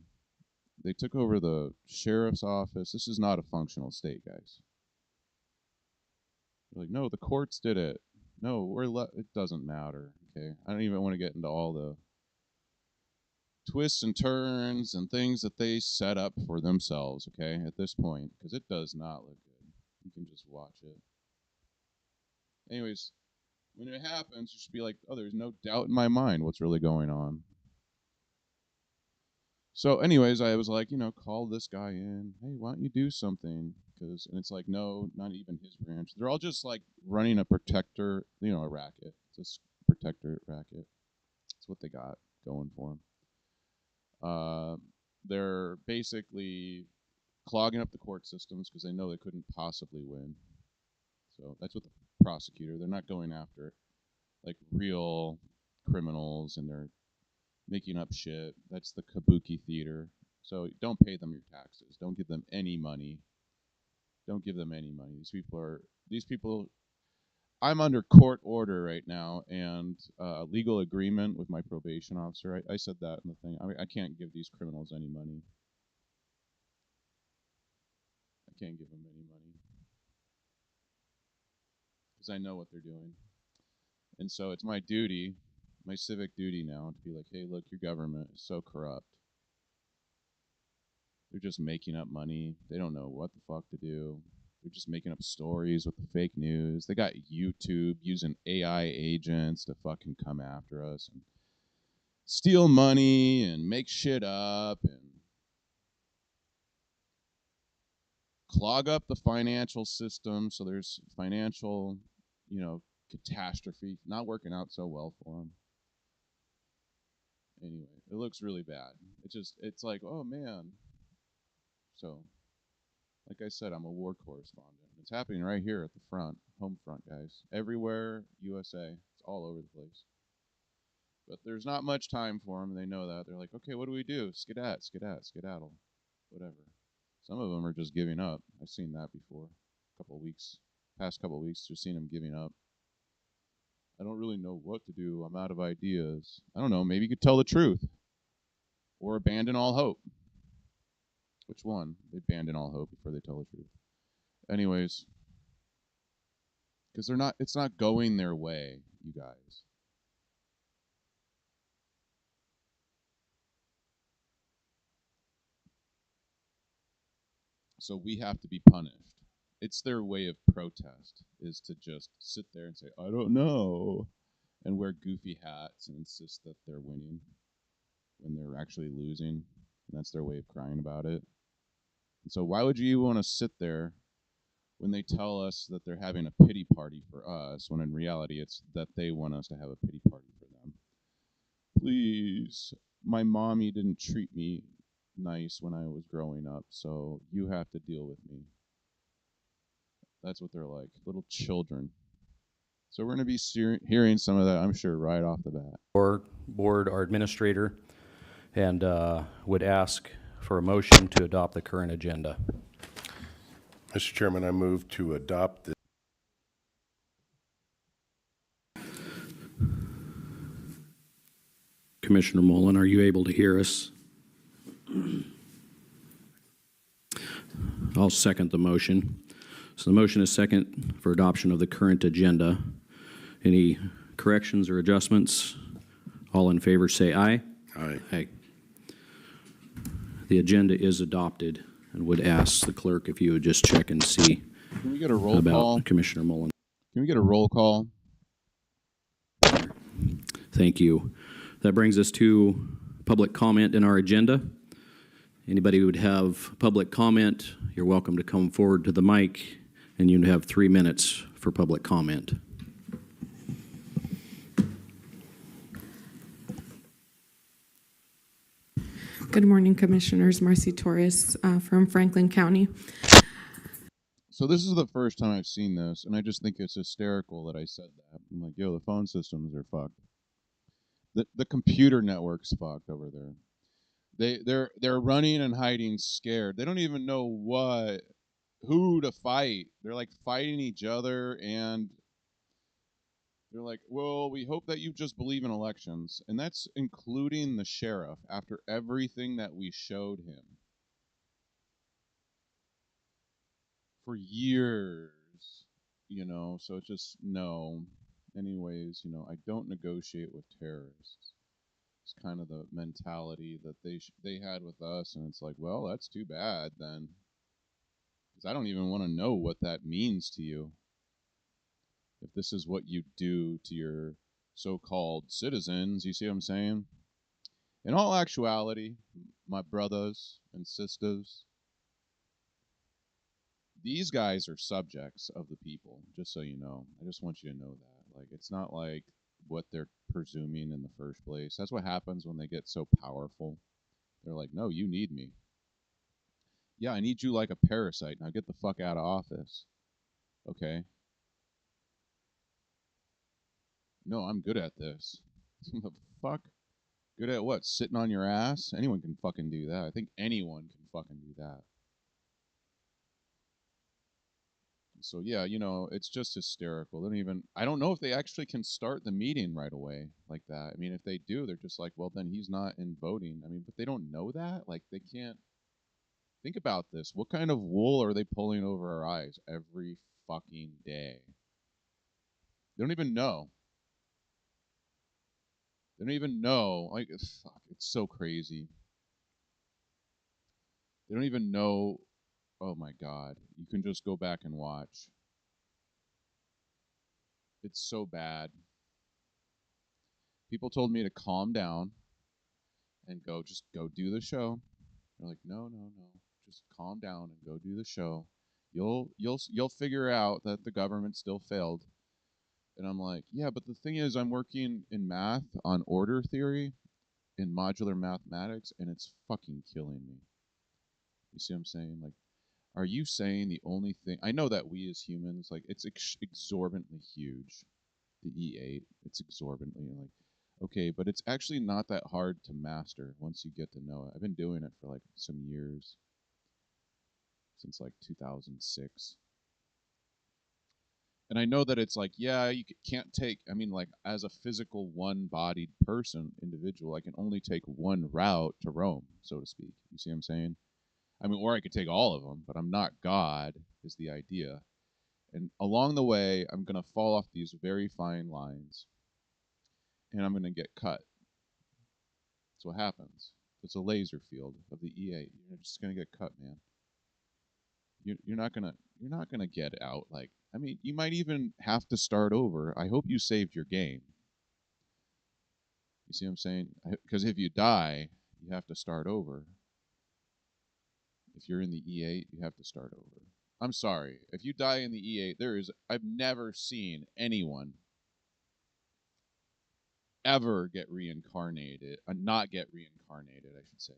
they took over the sheriff's office. This is not a functional state, guys. They're like, no, the courts did it. No, it doesn't matter. Okay, I don't even want to get into all the twists and turns and things that they set up for themselves. Okay, at this point, because it does not look good. You can just watch it. Anyways, when it happens, you should be like, oh, there's no doubt in my mind what's really going on. So anyways, I was like, call this guy in. Hey, why don't you do something? And it's like, no, not even his branch. They're all just like running a protector, a racket. It's a protector racket. That's what they got going for them. They're basically clogging up the court systems because they know they couldn't possibly win. So that's what the prosecutor, they're not going after like real criminals, and they're making up shit. That's the kabuki theater. So don't pay them your taxes. Don't give them any money. Don't give them any money. These people, I'm under court order right now, and legal agreement with my probation officer. I said that in the thing. I can't give these criminals any money. I can't give them any money because I know what they're doing. And so it's my duty, my civic duty now, to be like, hey, look, your government is so corrupt. They're just making up money. They don't know what the fuck to do. They're just making up stories with the fake news. They got YouTube using AI agents to fucking come after us and steal money and make shit up and clog up the financial system. So there's financial, catastrophe, not working out so well for them. Anyway, it looks really bad. It's like, oh man. So, like I said, I'm a war correspondent. It's happening right here at the front, home front, guys. Everywhere, USA. It's all over the place. But there's not much time for them. They know that. They're like, okay, what do we do? Skedaddle, whatever. Some of them are just giving up. I've seen that before. Past couple of weeks, just seen them giving up. I don't really know what to do. I'm out of ideas. I don't know. Maybe you could tell the truth or abandon all hope. Which one? They abandon all hope before they tell the truth. Anyways, because it's not going their way, you guys. So we have to be punished. It's their way of protest, is to just sit there and say, I don't know, and wear goofy hats and insist that they're winning when they're actually losing. And that's their way of crying about it. And so why would you even want to sit there when they tell us that they're having a pity party for us, when in reality it's that they want us to have a pity party for them? Please, my mommy didn't treat me nice when I was growing up, so you have to deal with me. That's what they're like, little children. So we're going to be hearing some of that, I'm sure, right off the bat. Or board or administrator, and would ask for a motion to adopt the current agenda. Mr. Chairman, I move to adopt the Commissioner Mullen, are you able to hear us? I'll second the motion. So the motion is second for adoption of the current agenda. Any corrections or adjustments? All in favor say aye. Aye. Aye. The agenda is adopted, and would ask the clerk if you would just check and see. Can we get a roll about call? Commissioner Mullen. Can we get a roll call? Thank you. That brings us to public comment in our agenda. Anybody who would have public comment, you're welcome to come forward to the mic, and you have 3 minutes for public comment. Good morning, Commissioners. Marcy Torres from Franklin County. So this is the first time I've seen this, and I just think it's hysterical that I said that. I'm like, yo, the phone systems are fucked. The computer network's fucked over there. They're running and hiding scared. They don't even know who to fight. They're like fighting each other, and they're like, well, we hope that you just believe in elections. And that's including the sheriff after everything that we showed him for years, so it's just no. Anyways, I don't negotiate with terrorists. It's kind of the mentality that they had with us, and it's like, well, that's too bad then, because I don't even want to know what that means to you. If this is what you do to your so-called citizens, you see what I'm saying? In all actuality, my brothers and sisters, these guys are subjects of the people, just so you know. I just want you to know that. Like, it's not like what they're presuming in the first place. That's what happens when they get so powerful. They're like, no, you need me. Yeah, I need you like a parasite. Now get the fuck out of office. Okay? No, I'm good at this. The fuck? Good at what? Sitting on your ass? Anyone can fucking do that. I think anyone can fucking do that. So yeah, it's just hysterical. I don't know if they actually can start the meeting right away like that. I mean, if they do, they're just like, well, then he's not in voting. I mean, but they don't know that. Like, they can't think about this. What kind of wool are they pulling over our eyes every fucking day? They don't even know. They don't even know. Like, fuck, it's so crazy. They don't even know. Oh my God. You can just go back and watch. It's so bad. People told me to calm down and just go do the show. They're like, no, no, no. Just calm down and go do the show. You'll figure out that the government still failed. And I'm like, yeah, but the thing is, I'm working in math on order theory in modular mathematics, and it's fucking killing me. You see what I'm saying? Like, are you saying the only thing I know that we as humans, like, it's exorbitantly huge, the E8, it's exorbitantly like, okay, but it's actually not that hard to master once you get to know it. I've been doing it for like some years, since like 2006. And I know that it's like, yeah, you can't take, I mean, like, as a physical one-bodied person, individual, I can only take one route to Rome, so to speak. You see what I'm saying? I mean, or I could take all of them, but I'm not God, is the idea. And along the way, I'm going to fall off these very fine lines, and I'm going to get cut. That's what happens. It's a laser field of the E8. You're just going to get cut, man. You're not gonna get out. Like, I mean, you might even have to start over. I hope you saved your game. You see what I'm saying? Because if you die, you have to start over. If you're in the E8, you have to start over. I'm sorry. If you die in the E8, I've never seen anyone ever get reincarnated, not get reincarnated, I should say.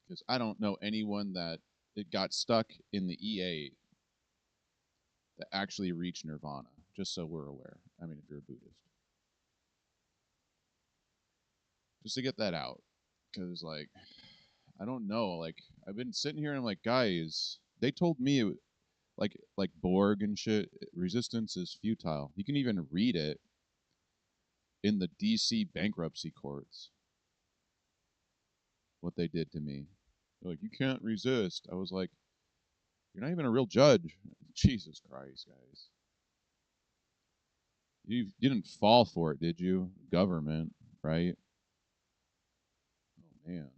Because I don't know anyone that it got stuck in the E8 that actually reached nirvana, just so we're aware. I mean, if you're a Buddhist. Just to get that out. Because, like, I don't know. Like, I've been sitting here and I'm like, guys, they told me, like Borg and shit, resistance is futile. You can even read it in the DC bankruptcy courts, what they did to me. They're like, you can't resist. I was like, you're not even a real judge. Jesus Christ, guys. You didn't fall for it, did you? Government, right? Oh, man.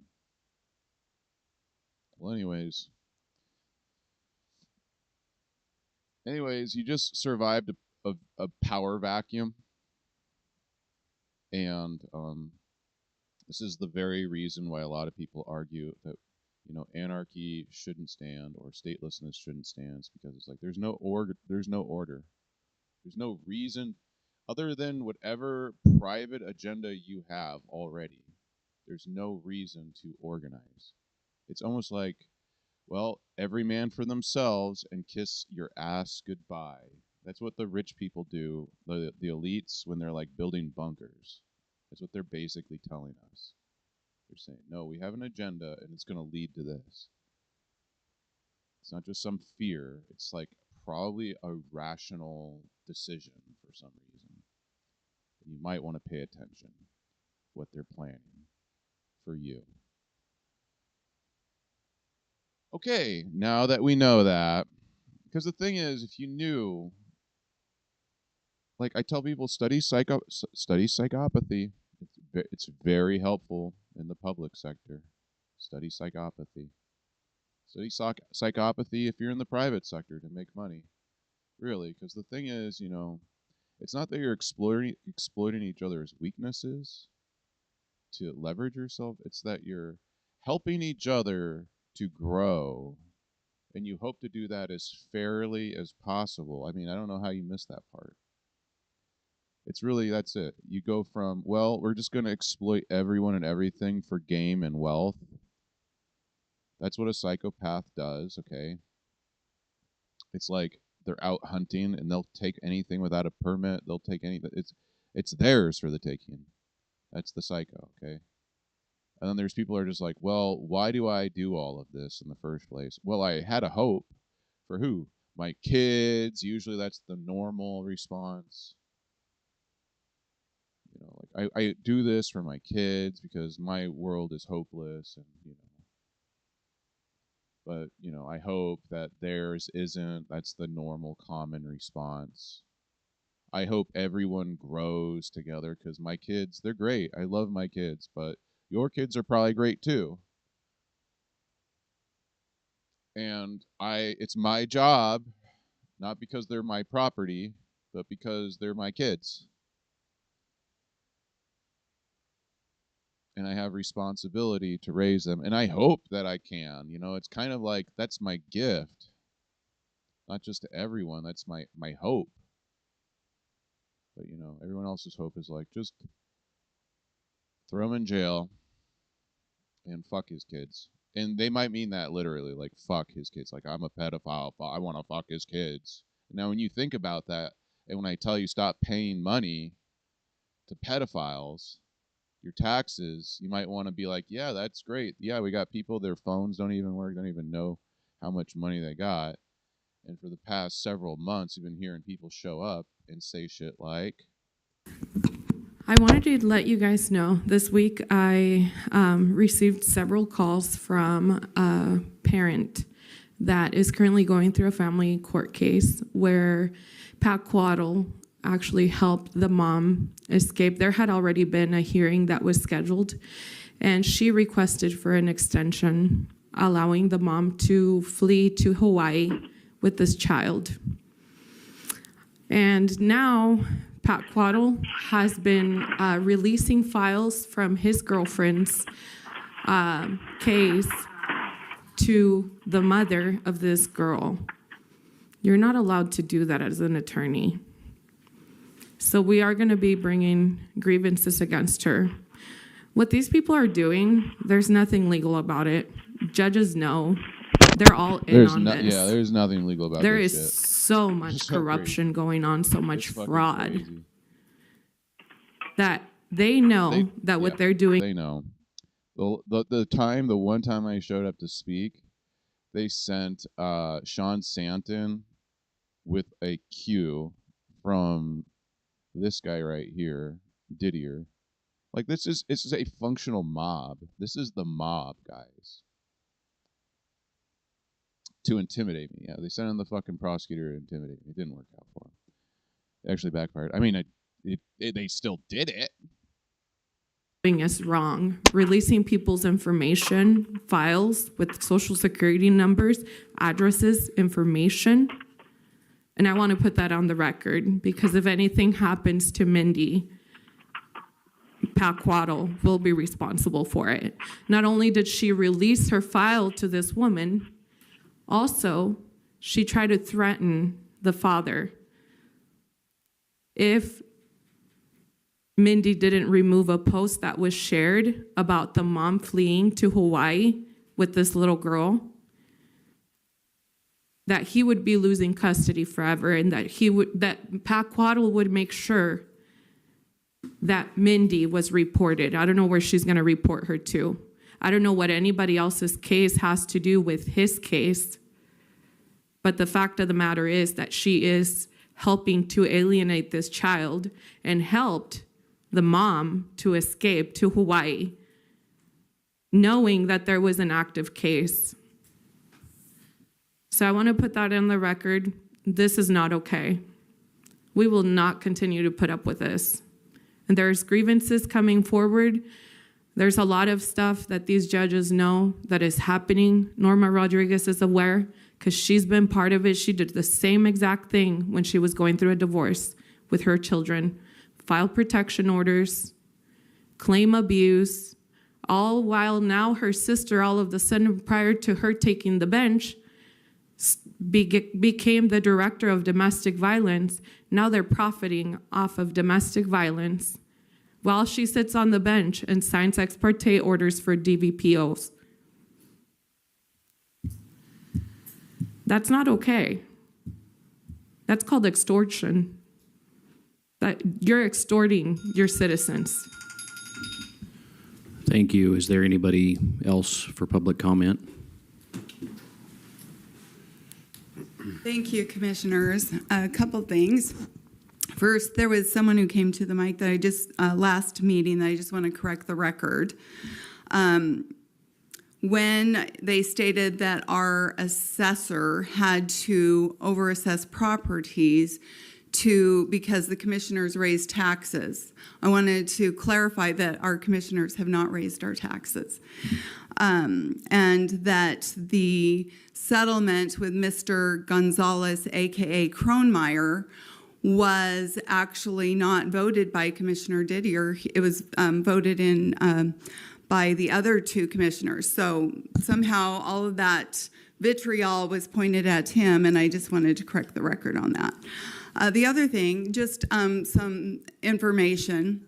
Well, anyways, you just survived a power vacuum, and this is the very reason why a lot of people argue that anarchy shouldn't stand or statelessness shouldn't stand. It's because it's like there's no order, there's no reason other than whatever private agenda you have already. There's no reason to organize. It's almost like, well, every man for themselves and kiss your ass goodbye. That's what the rich people do, the elites, when they're like building bunkers. That's what they're basically telling us. They're saying, no, we have an agenda and it's going to lead to this. It's not just some fear. It's like probably a rational decision for some reason. You might want to pay attention what they're planning for you. Okay, now that we know that, because the thing is, if you knew, like I tell people, study psychopathy. It's very helpful in the public sector. Study psychopathy. Study psychopathy if you're in the private sector to make money. Really, because the thing is, you know, it's not that you're exploiting each other's weaknesses to leverage yourself. It's that you're helping each other to grow, and you hope to do that as fairly as possible. I mean, I don't know how you miss that part. It's really, that's it. You go from, well, we're just going to exploit everyone and everything for game and wealth. That's what a psychopath does, okay? It's like they're out hunting and they'll take anything without a permit. They'll take anything. It's theirs for the taking. That's the psycho, okay? And then there's people who are just like, well, why do I do all of this in the first place? Well, I had a hope. For who? My kids. Usually that's the normal response. You know, like I do this for my kids because my world is hopeless, and you know. But, you know, I hope that theirs isn't. That's the normal common response. I hope everyone grows together because my kids, they're great. I love my kids, but your kids are probably great too. And it's my job, not because they're my property, but because they're my kids. And I have responsibility to raise them. And I hope that I can. You know, it's kind of like that's my gift. Not just to everyone, that's my hope. But, you know, everyone else's hope is like, just throw him in jail and fuck his kids. And they might mean that literally, like, fuck his kids. Like, I'm a pedophile, I want to fuck his kids. Now, when you think about that, and when I tell you stop paying money to pedophiles, your taxes, you might want to be like, yeah, that's great. Yeah, we got people, their phones don't even work, don't even know how much money they got. And for the past several months, you've been hearing people show up and say shit like, I wanted to let you guys know this week I received several calls from a parent that is currently going through a family court case where Pat Quaddle actually helped the mom escape. There had already been a hearing that was scheduled, and she requested for an extension, allowing the mom to flee to Hawaii with this child. And now Pat Quaddle has been releasing files from his girlfriend's case to the mother of this girl. You're not allowed to do that as an attorney. So we are going to be bringing grievances against her. What these people are doing, there's nothing legal about it. Judges know. They're all in on this. Yeah, there's nothing legal about There this is shit. so much corruption going on, so much fraud, crazy. that they know that what they're doing. They know. The one time I showed up to speak, they sent Sean Santin with a cue from this guy right here, Didier. Like, this is a functional mob. This is the mob, guys. To intimidate me. Yeah, they sent in the fucking prosecutor to intimidate me. It didn't work out for him. It actually backfired. I mean, they still did it. Is wrong. Releasing people's information, files with social security numbers, addresses, information. And I want to put that on the record because if anything happens to Mindy, Pat Quaddle will be responsible for it. Not only did she release her file to this woman, also, she tried to threaten the father. If Mindy didn't remove a post that was shared about the mom fleeing to Hawaii with this little girl, that he would be losing custody forever, and that Pat Quaddle would make sure that Mindy was reported. I don't know where she's going to report her to. I don't know what anybody else's case has to do with his case. But the fact of the matter is that she is helping to alienate this child and helped the mom to escape to Hawaii, knowing that there was an active case. So I want to put that on the record. This is not okay. We will not continue to put up with this. And there's grievances coming forward. There's a lot of stuff that these judges know that is happening. Norma Rodriguez is aware because she's been part of it. She did the same exact thing when she was going through a divorce with her children. File protection orders, claim abuse, all while now her sister, all of a sudden prior to her taking the bench, became the director of domestic violence. Now they're profiting off of domestic violence while she sits on the bench and signs ex parte orders for DVPOs. That's not okay. That's called extortion. That you're extorting your citizens. Thank you. Is there anybody else for public comment? Thank you, Commissioners. A couple things. First, there was someone who came to the mic that I just, last meeting, that I just want to correct the record. When they stated that our assessor had to overassess properties because the commissioners raised taxes, I wanted to clarify that our commissioners have not raised our taxes. And that the settlement with Mr. Gonzalez, aka Kronmeyer, was actually not voted by Commissioner Didier. It was voted in by the other two commissioners. So somehow all of that vitriol was pointed at him, and I just wanted to correct the record on that. The other thing, just some information.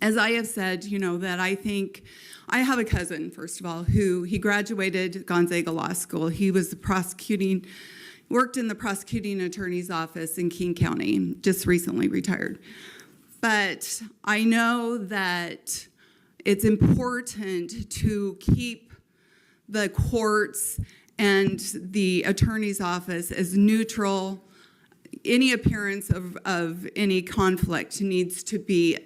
As I have said, that I think, I have a cousin, first of all, he graduated Gonzaga Law School. He was worked in the prosecuting attorney's office in King County, just recently retired. But I know that it's important to keep the courts and the attorney's office as neutral. Any appearance of any conflict needs to be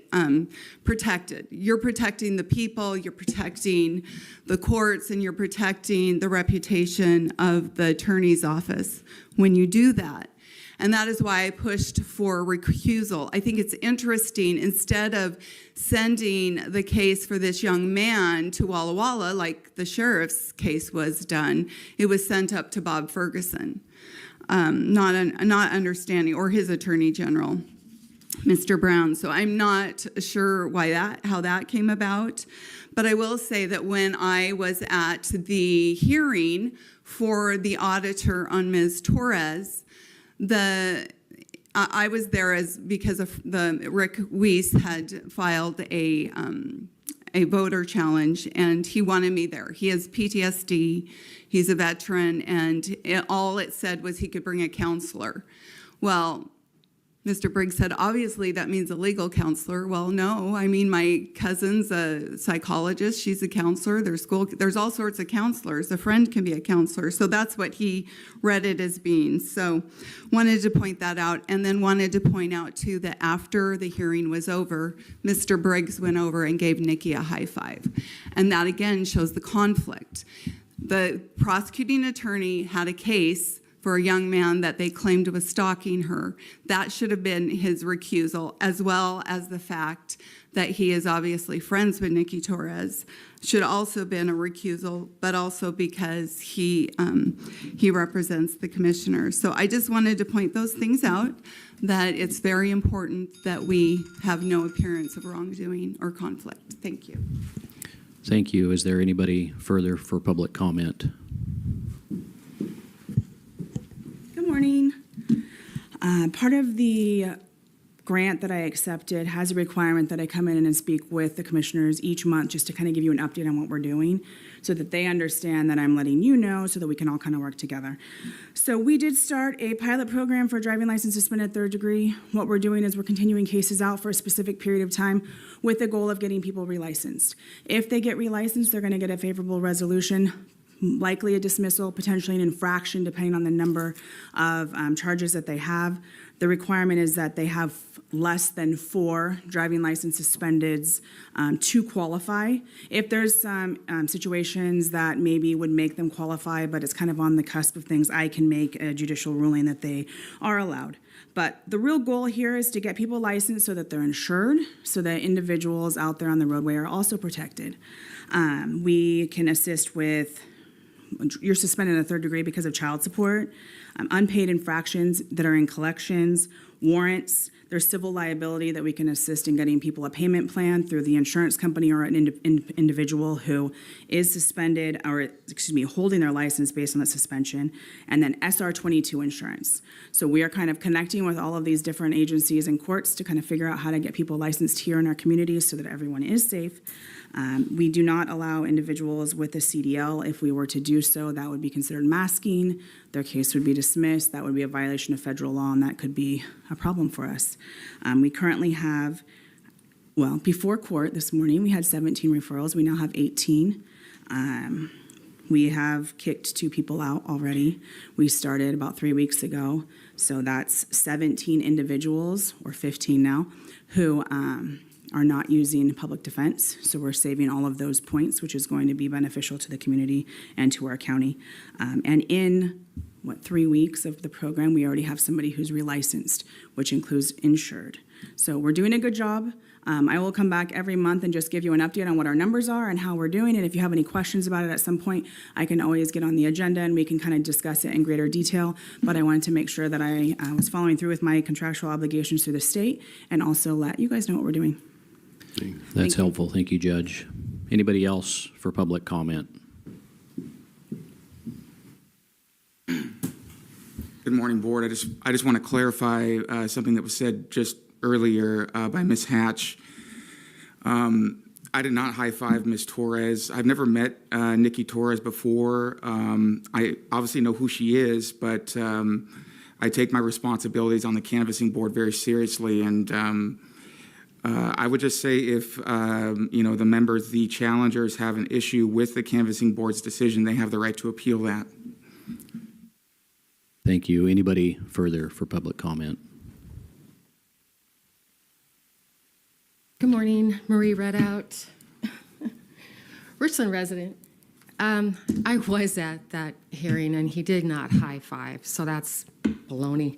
protected. You're protecting the people, you're protecting the courts, and you're protecting the reputation of the attorney's office when you do that. And that is why I pushed for recusal. I think it's interesting, instead of sending the case for this young man to Walla Walla, like the sheriff's case was done, it was sent up to Bob Ferguson. Not understanding, or his attorney general, Mr. Brown. So I'm not sure how that came about. But I will say that when I was at the hearing for the auditor on Ms. Torres, I was there because of Rick Weiss had filed a voter challenge, and he wanted me there. He has PTSD, he's a veteran, and all it said was he could bring a counselor. Well, Mr. Briggs said, obviously that means a legal counselor. Well, no, I mean, my cousin's a psychologist, she's a counselor, there's all sorts of counselors. A friend can be a counselor, so that's what he read it as being. So wanted to point that out, and then wanted to point out too that after the hearing was over, Mr. Briggs went over and gave Nikki a high five. And that again shows the conflict. The prosecuting attorney had a case for a young man that they claimed was stalking her. That should have been his recusal, as well as the fact that he is obviously friends with Nikki Torres. Should also have been a recusal, but also because he represents the commissioners. So I just wanted to point those things out, that it's very important that we have no appearance of wrongdoing or conflict. Thank you. Thank you. Is there anybody further for public comment? Good morning. Part of the grant that I accepted has a requirement that I come in and speak with the commissioners each month just to kind of give you an update on what we're doing so that they understand that I'm letting you know so that we can all kind of work together. So we did start a pilot program for driving license suspended third degree. What we're doing is we're continuing cases out for a specific period of time with the goal of getting people relicensed. If they get relicensed, they're going to get a favorable resolution, likely a dismissal, potentially an infraction, depending on the number of charges that they have. The requirement is that they have less than 4 driving license suspendeds to qualify. If there's some situations that maybe would make them qualify, but it's kind of on the cusp of things, I can make a judicial ruling that they are allowed. But the real goal here is to get people licensed so that they're insured, so that individuals out there on the roadway are also protected. We can assist with, you're suspended in a third degree because of child support, unpaid infractions that are in collections, warrants. There's civil liability that we can assist in getting people a payment plan through the insurance company or an individual who is suspended or, holding their license based on that suspension. And then SR22 insurance. So we are kind of connecting with all of these different agencies and courts to kind of figure out how to get people licensed here in our communities so that everyone is safe. We do not allow individuals with a CDL. If we were to do so, that would be considered masking. Their case would be dismissed. That would be a violation of federal law, and that could be a problem for us. We currently have, well, before court this morning, we had 17 referrals. We now have 18. We have kicked 2 people out already. We started about 3 weeks ago. So that's 17 individuals, or 15 now, who are not using public defense. So we're saving all of those points, which is going to be beneficial to the community and to our county. And in, 3 weeks of the program, we already have somebody who's relicensed, which includes insured. So we're doing a good job. I will come back every month and just give you an update on what our numbers are and how we're doing. And if you have any questions about it at some point, I can always get on the agenda and we can kind of discuss it in greater detail. But I wanted to make sure that I was following through with my contractual obligations through the state and also let you guys know what we're doing. That's helpful. Thank you, Judge. Anybody else for public comment? Good morning, Board. I just want to clarify something that was said just earlier by Ms. Hatch. I did not high-five Ms. Torres. I've never met Nikki Torres before. I obviously know who she is, but I take my responsibilities on the canvassing board very seriously. And I would just say if the members, the challengers, have an issue with the canvassing board's decision, they have the right to appeal that. Thank you. Anybody further for public comment? Good morning, Marie Redout, Richland resident. I was at that hearing and he did not high five, so that's baloney.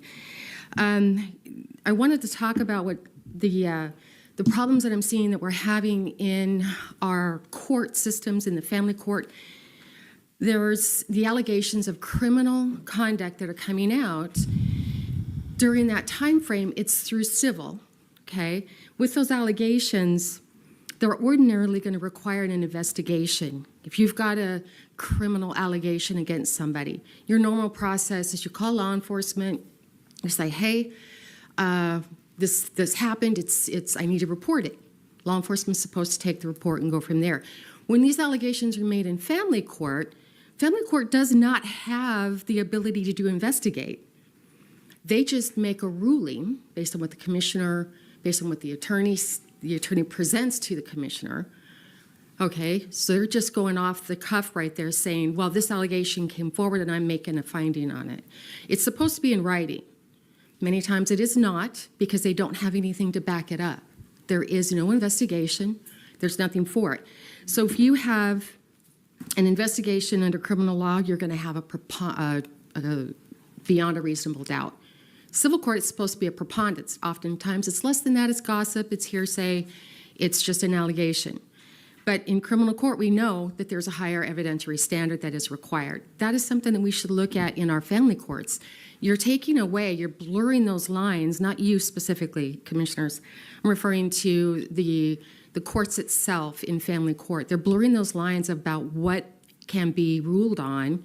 I wanted to talk about what the problems that I'm seeing that we're having in our court systems, in the family court. There's the allegations of criminal conduct that are coming out. During that time frame, it's through civil, okay? With those allegations, they're ordinarily going to require an investigation. If you've got a criminal allegation against somebody, your normal process is you call law enforcement, you say, hey, this happened, I need to report it. Law enforcement's supposed to take the report and go from there. When these allegations are made in family court does not have the ability to investigate. They just make a ruling based on what the commissioner, based on what the attorney presents to the commissioner. Okay, so they're just going off the cuff right there saying, well, this allegation came forward and I'm making a finding on it. It's supposed to be in writing. Many times it is not because they don't have anything to back it up. There is no investigation. There's nothing for it. So if you have an investigation under criminal law, you're going to have a beyond a reasonable doubt. Civil court is supposed to be a preponderance. Oftentimes it's less than that, it's gossip, it's hearsay, it's just an allegation. But in criminal court, we know that there's a higher evidentiary standard that is required. That is something that we should look at in our family courts. You're taking away, you're blurring those lines, not you specifically, commissioners. I'm referring to the courts itself in family court. They're blurring those lines about what can be ruled on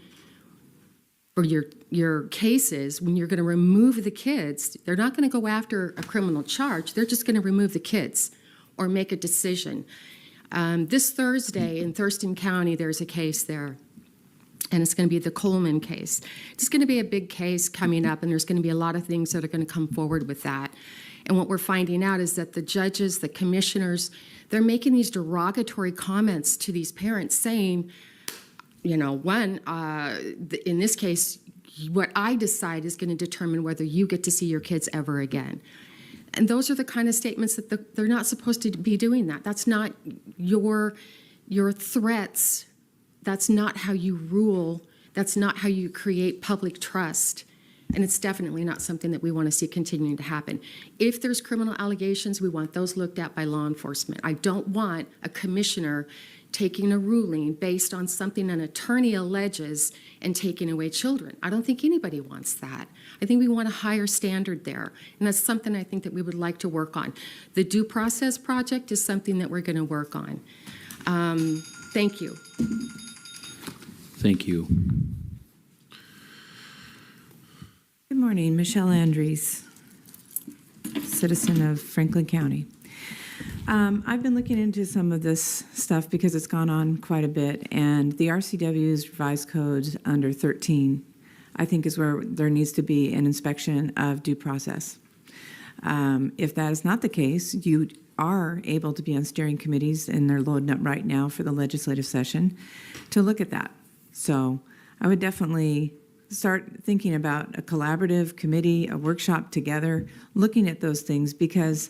or your cases, when you're going to remove the kids, they're not going to go after a criminal charge. They're just going to remove the kids or make a decision. This Thursday in Thurston County, there's a case there, and it's going to be the Coleman case. It's going to be a big case coming up, and there's going to be a lot of things that are going to come forward with that. And what we're finding out is that the judges, the commissioners, they're making these derogatory comments to these parents saying, you know, one, in this case, what I decide is going to determine whether you get to see your kids ever again. And those are the kind of statements that they're not supposed to be doing that. That's not your threats. That's not how you rule. That's not how you create public trust. And it's definitely not something that we want to see continuing to happen. If there's criminal allegations, we want those looked at by law enforcement. I don't want a commissioner taking a ruling based on something an attorney alleges and taking away children. I don't think anybody wants that. I think we want a higher standard there, and that's something I think that we would like to work on. The Due Process Project is something that we're going to work on. Thank you. Thank you. Good morning, Michelle Andrews, citizen of Franklin County. I've been looking into some of this stuff because it's gone on quite a bit, and the RCW's revised code under 13, I think, is where there needs to be an inspection of due process. If that is not the case, you are able to be on steering committees, and they're loading up right now for the legislative session to look at that. So I would definitely start thinking about a collaborative committee, a workshop together, looking at those things, because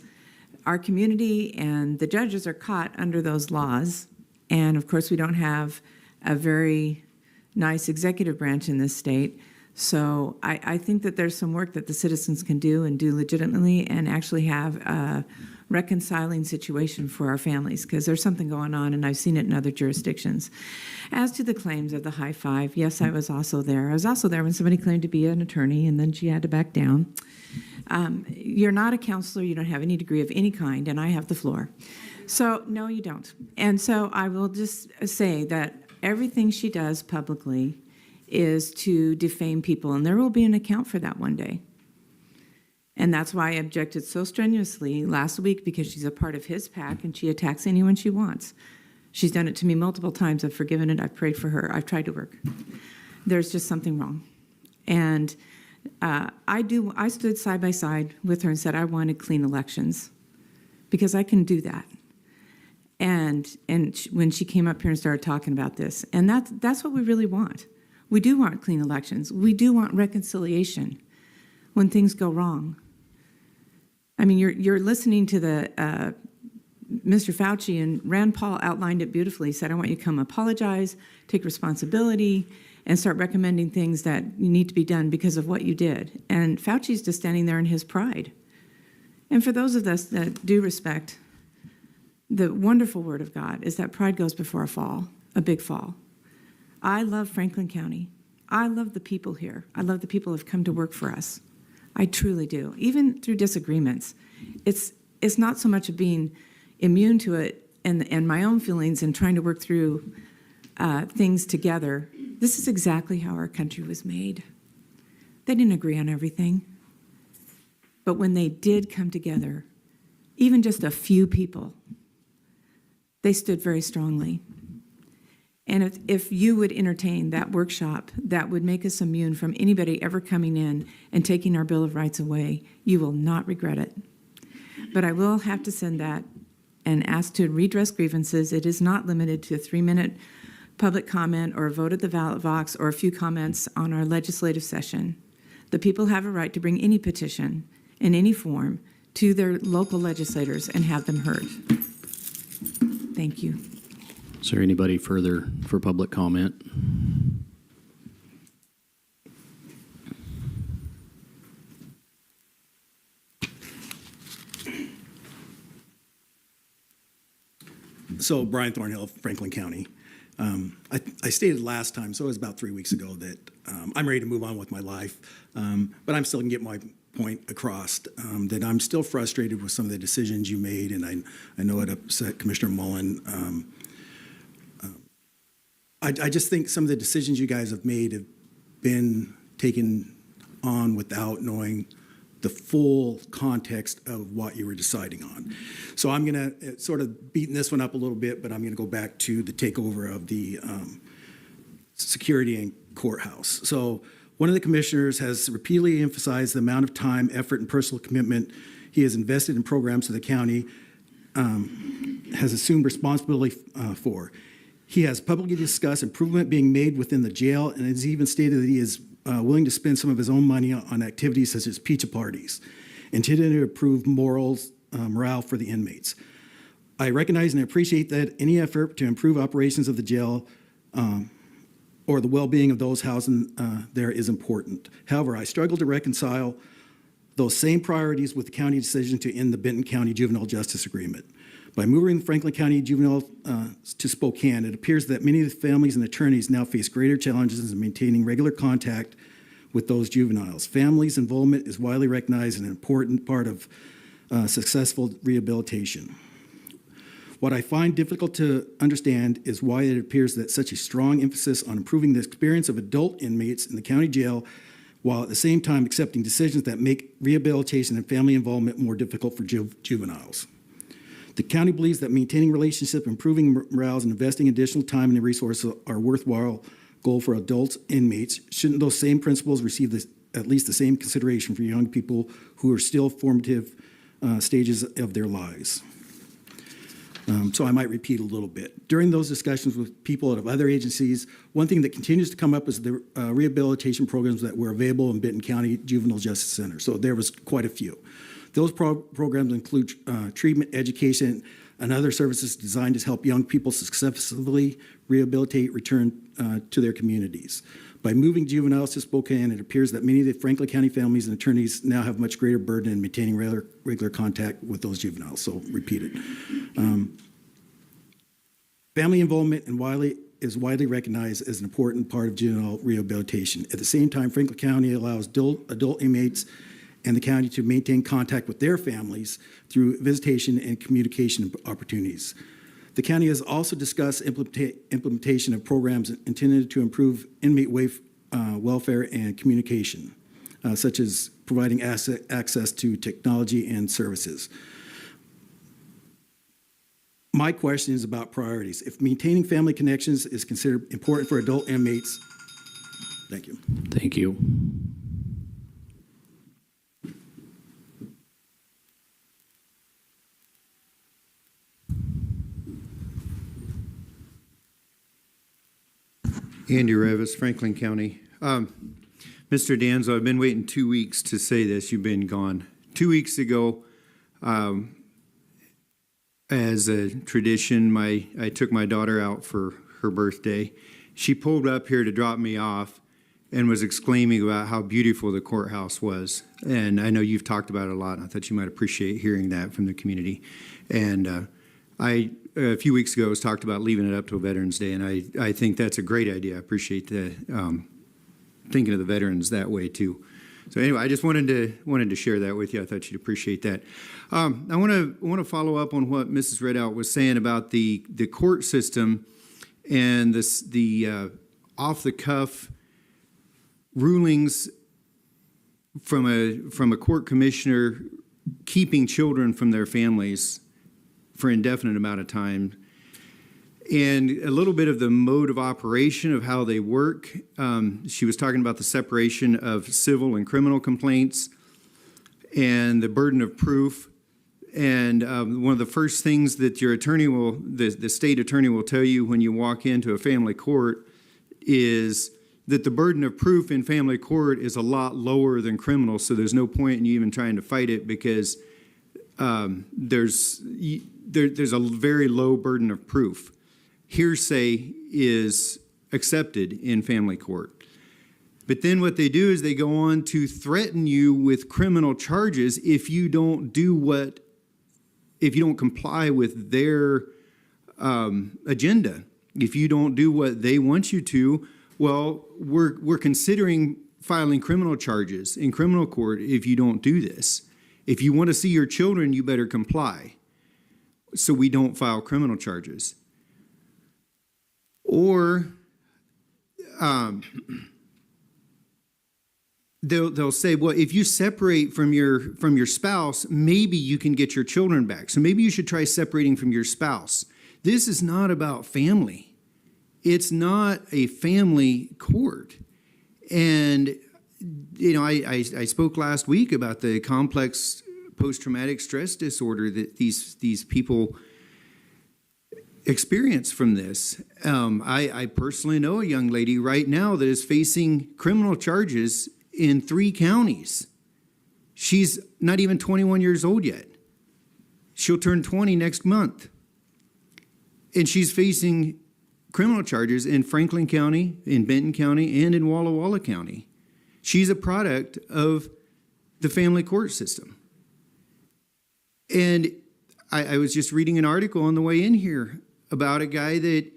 our community and the judges are caught under those laws. And of course, we don't have a very nice executive branch in this state. So I think that there's some work that the citizens can do and do legitimately and actually have a reconciling situation for our families, because there's something going on, and I've seen it in other jurisdictions. As to the claims of the high five, yes, I was also there. I was also there when somebody claimed to be an attorney, and then she had to back down. You're not a counselor, you don't have any degree of any kind, and I have the floor. So, no, you don't. And so I will just say that everything she does publicly is to defame people, and there will be an account for that one day. And that's why I objected so strenuously last week, because she's a part of his pack, and she attacks anyone she wants. She's done it to me multiple times. I've forgiven it. I've prayed for her. I've tried to work. There's just something wrong. And I stood side by side with her and said I wanted clean elections, because I can do that. And when she came up here and started talking about this, and that's what we really want. We do want clean elections. We do want reconciliation when things go wrong. I mean, you're listening to the Mr. Fauci, and Rand Paul outlined it beautifully. He said, I want you to come apologize, take responsibility, and start recommending things that need to be done because of what you did. And Fauci's just standing there in his pride. And for those of us that do respect the wonderful word of God, is that pride goes before a fall, a big fall. I love Franklin County. I love the people here. I love the people who have come to work for us. I truly do. Even through disagreements, it's not so much of being immune to it and my own feelings and trying to work through things together. This is exactly how our country was made. They didn't agree on everything. But when they did come together, even just a few people, they stood very strongly. And if you would entertain that workshop that would make us immune from anybody ever coming in and taking our Bill of Rights away, you will not regret it. But I will have to send that and ask to redress grievances. It is not limited to a 3-minute public comment or a vote at the ballot box or a few comments on our legislative session. The people have a right to bring any petition in any form to their local legislators and have them heard. Thank you. Is there anybody further for public comment? So Brian Thornhill, Franklin County. I stated last time, so it was about 3 weeks ago, that I'm ready to move on with my life, but I'm still going to get my point across, that I'm still frustrated with some of the decisions you made, and I know it upset Commissioner Mullen. I just think some of the decisions you guys have made have been taken on without knowing the full context of what you were deciding on. So I'm going to sort of beaten this one up a little bit, but I'm going to go back to the takeover of the security and courthouse. So one of the commissioners has repeatedly emphasized the amount of time, effort, and personal commitment he has invested in programs that the county has assumed responsibility for. He has publicly discussed improvement being made within the jail and has even stated that he is willing to spend some of his own money on activities such as pizza parties, intended to improve morale for the inmates. I recognize and appreciate that any effort to improve operations of the jail or the well-being of those housing there is important. However, I struggle to reconcile those same priorities with the county decision to end the Benton County Juvenile Justice Agreement. By moving Franklin County Juvenile to Spokane, it appears that many of the families and attorneys now face greater challenges in maintaining regular contact with those juveniles. Families' involvement is widely recognized as an important part of successful rehabilitation. What I find difficult to understand is why it appears that such a strong emphasis on improving the experience of adult inmates in the county jail, while at the same time accepting decisions that make rehabilitation and family involvement more difficult for juveniles. The county believes that maintaining relationships, improving morale, and investing additional time and resources are a worthwhile goal for adults inmates. Shouldn't those same principles receive at least the same consideration for young people who are still formative stages of their lives? So I might repeat a little bit. During those discussions with people out of other agencies, one thing that continues to come up is the rehabilitation programs that were available in Benton County Juvenile Justice Center. So there was quite a few. Those programs include treatment, education, and other services designed to help young people successfully rehabilitate, return to their communities. By moving juveniles to Spokane, it appears that many of the Franklin County families and attorneys now have much greater burden in maintaining regular contact with those juveniles. So repeat it. Family involvement is widely recognized as an important part of juvenile rehabilitation. At the same time, Franklin County allows adult inmates and the county to maintain contact with their families through visitation and communication opportunities. The county has also discussed implementation of programs intended to improve inmate welfare and communication, such as providing access to technology and services. My question is about priorities. If maintaining family connections is considered important for adult inmates, thank you. Thank you. Andy Revis, Franklin County. Mr. Danzo, I've been waiting 2 weeks to say this. You've been gone. 2 weeks ago, as a tradition, I took my daughter out for her birthday. She pulled up here to drop me off and was exclaiming about how beautiful the courthouse was. And I know you've talked about it a lot, and I thought you might appreciate hearing that from the community. And a few weeks ago, was talked about leaving it up till Veterans Day, and I think that's a great idea. I appreciate the thinking of the veterans that way too. So anyway, I just wanted to share that with you. I thought you'd appreciate that. I want to follow up on what Mrs. Redout was saying about the court system and the off the cuff rulings from a court commissioner keeping children from their families for an indefinite amount of time, and a little bit of the mode of operation of how they work. She was talking about the separation of civil and criminal complaints and the burden of proof. And one of the first things that your attorney the state attorney will tell you when you walk into a family court is that the burden of proof in family court is a lot lower than criminal, so there's no point in you even trying to fight it because there's a very low burden of proof. Hearsay is accepted in family court. But then what they do is they go on to threaten you with criminal charges if you don't comply with their agenda. If you don't do what they want you to, well, we're considering filing criminal charges in criminal court if you don't do this. If you want to see your children, you better comply, so we don't file criminal charges. Or they'll say, well, if you separate from your spouse, maybe you can get your children back. So maybe you should try separating from your spouse. This is not about family. It's not a family court. And, you know, I spoke last week about the complex post-traumatic stress disorder that these people experience from this. I personally know a young lady right now that is facing criminal charges in 3 counties. She's not even 21 years old yet. She'll turn 20 next month. And she's facing criminal charges in Franklin County, in Benton County, and in Walla Walla County. She's a product of the family court system. And I was just reading an article on the way in here about a guy that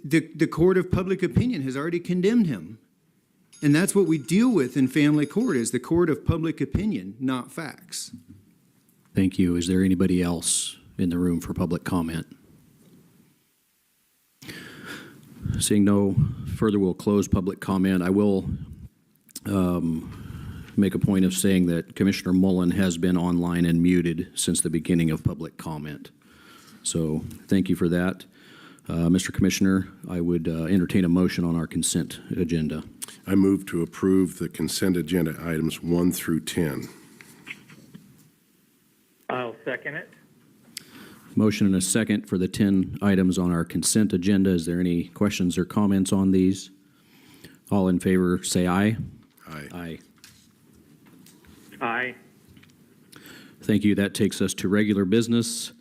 the court of public opinion has already condemned him. And that's what we deal with in family court, is the court of public opinion, not facts. Thank you. Is there anybody else in the room for public comment? Seeing no further, we'll close public comment. I will make a point of saying that Commissioner Mullen has been online and muted since the beginning of public comment. So thank you for that. Mr. Commissioner, I would entertain a motion on our consent agenda. I move to approve the consent agenda items 1 through 10. I'll second it. Motion and a second for the 10 items on our consent agenda. Is there any questions or comments on these? All in favor, say aye. Aye. Aye. Aye. Thank you. That takes us to regular business.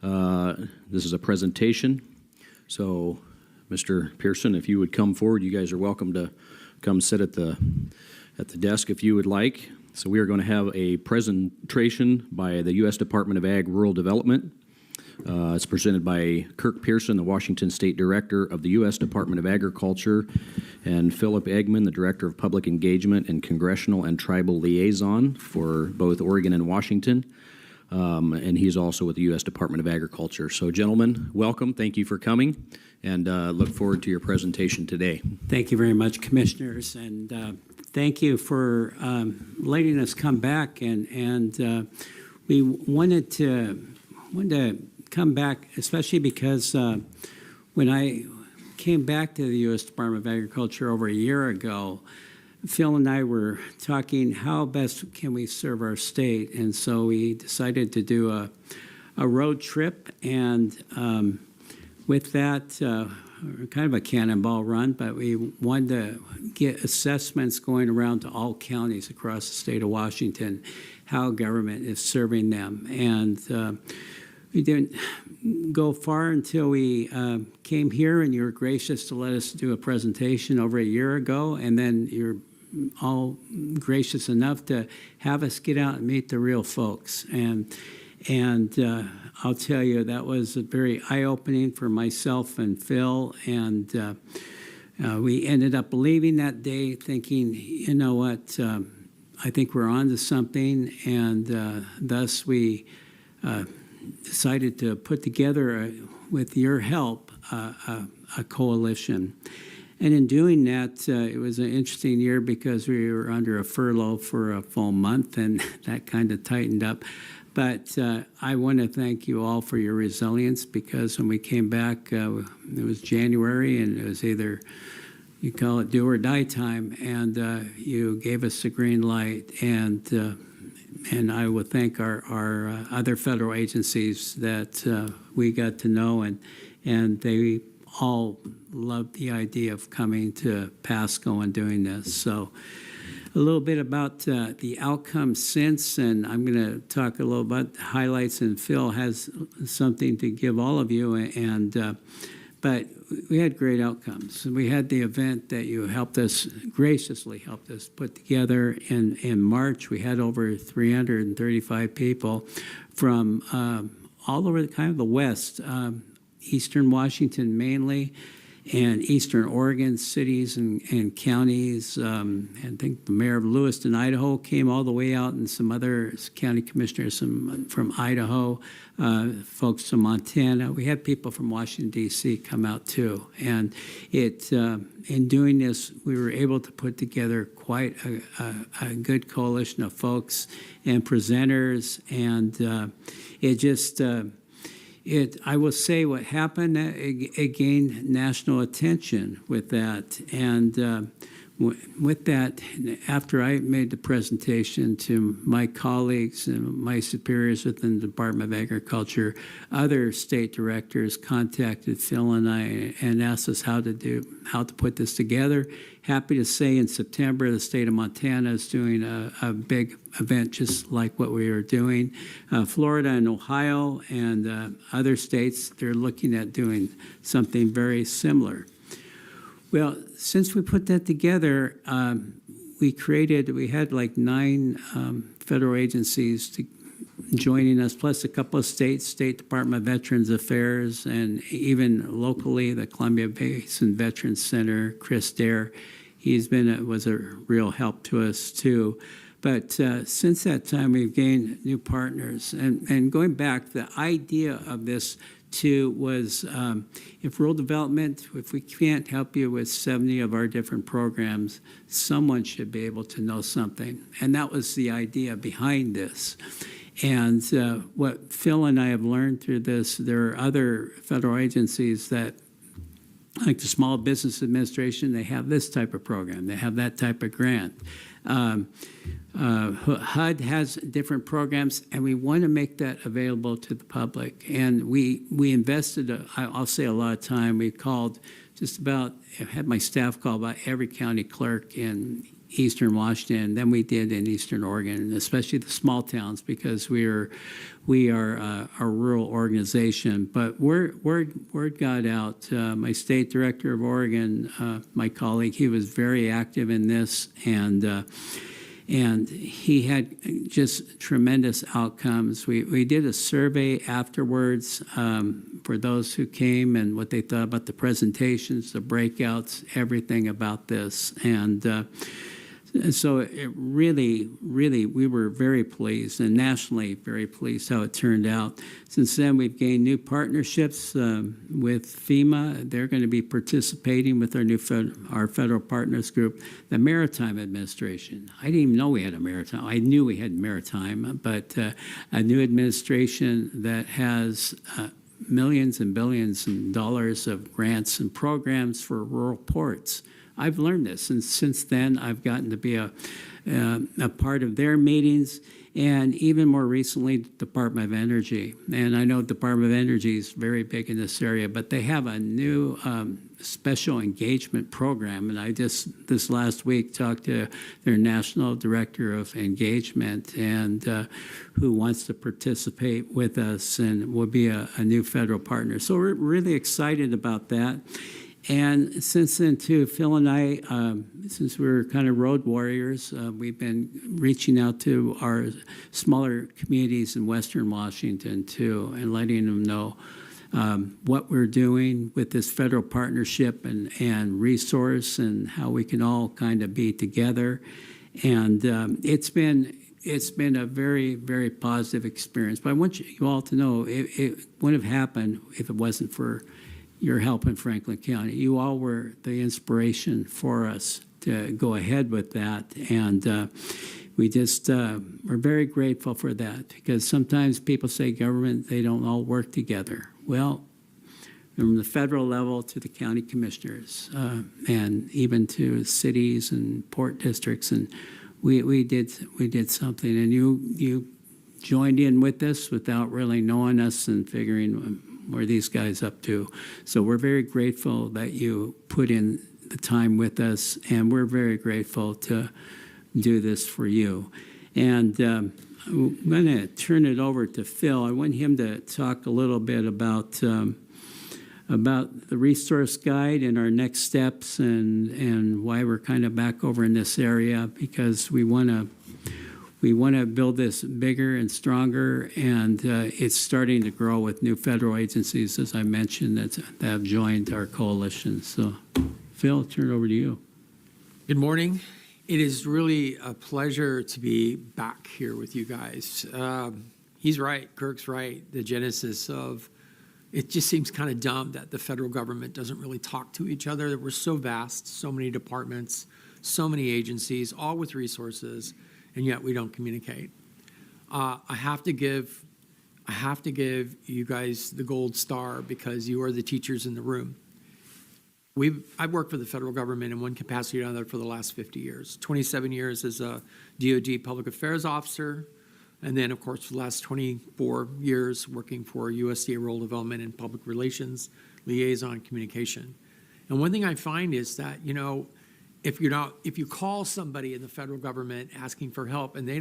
This is a presentation. So, Mr. Pearson, if you would come forward, you guys are welcome to come sit at the desk if you would like. So we are going to have a presentation by the U.S. Department of Ag Rural Development. It's presented by Kirk Pearson, the Washington State Director of the U.S. Department of Agriculture, and Philip Eggman, the Director of Public Engagement and Congressional and Tribal Liaison for both Oregon and Washington. And he's also with the U.S. Department of Agriculture. So, gentlemen, welcome. Thank you for coming, and look forward to your presentation today. Thank you very much, Commissioners, and thank you for letting us come back. And we wanted to come back, especially because when I came back to the U.S. Department of Agriculture over a year ago, Phil and I were talking how best can we serve our state, and so we decided to do a road trip, and with that, kind of a cannonball run, but we wanted to get assessments going around to all counties across the state of Washington, how government is serving them, and we didn't go far until we came here, and you were gracious to let us do a presentation over a year ago, and then you're all gracious enough to have us get out and meet the real folks. And I'll tell you, that was very eye-opening for myself and Phil, and we ended up leaving that day thinking, you know what, I think we're on to something, and thus we decided to put together, with your help, a coalition. And in doing that, it was an interesting year because we were under a furlough for a full month, and that kind of tightened up. But I want to thank you all for your resilience, because when we came back, it was January, and it was either, you call it do or die time, and you gave us the green light. And I will thank our other federal agencies that we got to know, and they all loved the idea of coming to Pasco and doing this. So a little bit about the outcome since, and I'm going to talk a little about the highlights, and Phil has something to give all of you. And but we had great outcomes. We had the event that you graciously helped us put together in March. We had over 335 people from all over the West, Eastern Washington mainly, and Eastern Oregon cities and counties. And I think the mayor of Lewiston, Idaho, came all the way out, and some other county commissioners from Idaho, folks from Montana. We had people from Washington, D.C. come out too. And in doing this, we were able to put together quite a good coalition of folks and presenters, and I will say what happened, it gained national attention with that. And with that, after I made the presentation to my colleagues and my superiors within the Department of Agriculture, other state directors contacted Phil and I and asked us how to put this together. Happy to say in September, the state of Montana is doing a big event just like what we are doing. Florida and Ohio and other states, they're looking at doing something very similar. Well, since we put that together, we had like 9 federal agencies joining us, plus a couple of states, State Department of Veterans Affairs, and even locally, the Columbia Basin Veterans Center, Chris Dare. Was a real help to us too. But since that time, we've gained new partners. And going back, the idea of this too was if rural development, if we can't help you with 70 of our different programs, someone should be able to know something. And that was the idea behind this. And what Phil and I have learned through this, there are other federal agencies that, like the Small Business Administration, they have this type of program, they have that type of grant. HUD has different programs, and we want to make that available to the public. And we invested, I'll say a lot of time. We called had my staff call about every county clerk in Eastern Washington than we did in Eastern Oregon, especially the small towns, because we are a rural organization. But word got out. My state director of Oregon, my colleague, he was very active in this, and he had just tremendous outcomes. We did a survey afterwards for those who came and what they thought about the presentations, the breakouts, everything about this. And so it really, we were very pleased, and nationally very pleased how it turned out. Since then, we've gained new partnerships with FEMA. They're going to be participating with our federal partners group, the Maritime Administration. I didn't even know we had a maritime. I knew we had maritime, but a new administration that has millions and billions of dollars of grants and programs for rural ports. I've learned this, and since then I've gotten to be a part of their meetings, and even more recently, Department of Energy. And I know Department of Energy is very big in this area, but they have a new special engagement program, and I just this last week talked to their National Director of Engagement, and who wants to participate with us and will be a new federal partner. So we're really excited about that. And since then, too, Phil and I, since we're kind of road warriors, we've been reaching out to our smaller communities in Western Washington, too, and letting them know what we're doing with this federal partnership and resource and how we can all kind of be together. And it's been a very, very positive experience. But I want you all to know it wouldn't have happened if it wasn't for your help in Franklin County. You all were the inspiration for us to go ahead with that. And we're very grateful for that, because sometimes people say government, they don't all work together. Well, from the federal level to the county commissioners, and even to cities and port districts, and we did something, and you joined in with us without really knowing us and figuring what are these guys up to. So we're very grateful that you put in the time with us, and we're very grateful to do this for you. And I'm going to turn it over to Phil. I want him to talk a little bit about the resource guide and our next steps, and why we're kind of back over in this area, because we want We want to build this bigger and stronger, and it's starting to grow with new federal agencies, as I mentioned, that have joined our coalition. So, Phil, I'll turn it over to you. Good morning. It is really a pleasure to be back here with you guys. He's right, Kirk's right. The genesis of it just seems kind of dumb that the federal government doesn't really talk to each other. We're so vast, so many departments, so many agencies, all with resources, and yet we don't communicate. I have to give you guys the gold star because you are the teachers in the room. I've worked for the federal government in one capacity or another for the last 50 years. 27 years as a DoD public affairs officer, and then, of course, for the last 24 years working for USDA Rural Development and Public Relations, liaison communication. And one thing I find is that, you know, if you call somebody in the federal government asking for help and they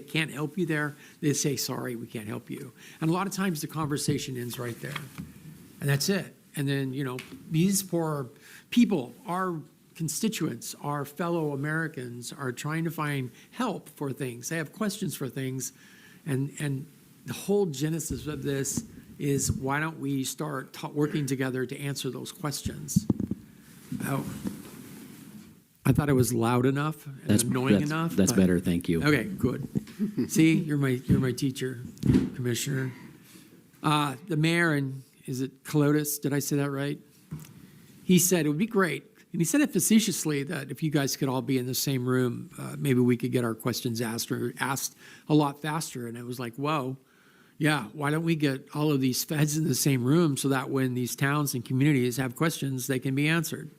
can't help you there, they say, sorry, we can't help you. And a lot of times the conversation ends right there. And that's it. And then, you know, these poor people, our constituents, our fellow Americans are trying to find help for things. They have questions for things. And the whole genesis of this is why don't we start working together to answer those questions? Oh. I thought it was loud enough and annoying enough. That's better, thank you. Okay, good. See, you're my teacher, Commissioner. The mayor, and is it Colotis? Did I say that right? He said it would be great, and he said it facetiously, that if you guys could all be in the same room, maybe we could get our questions asked a lot faster. And it was like, whoa, yeah, why don't we get all of these feds in the same room so that when these towns and communities have questions, they can be answered.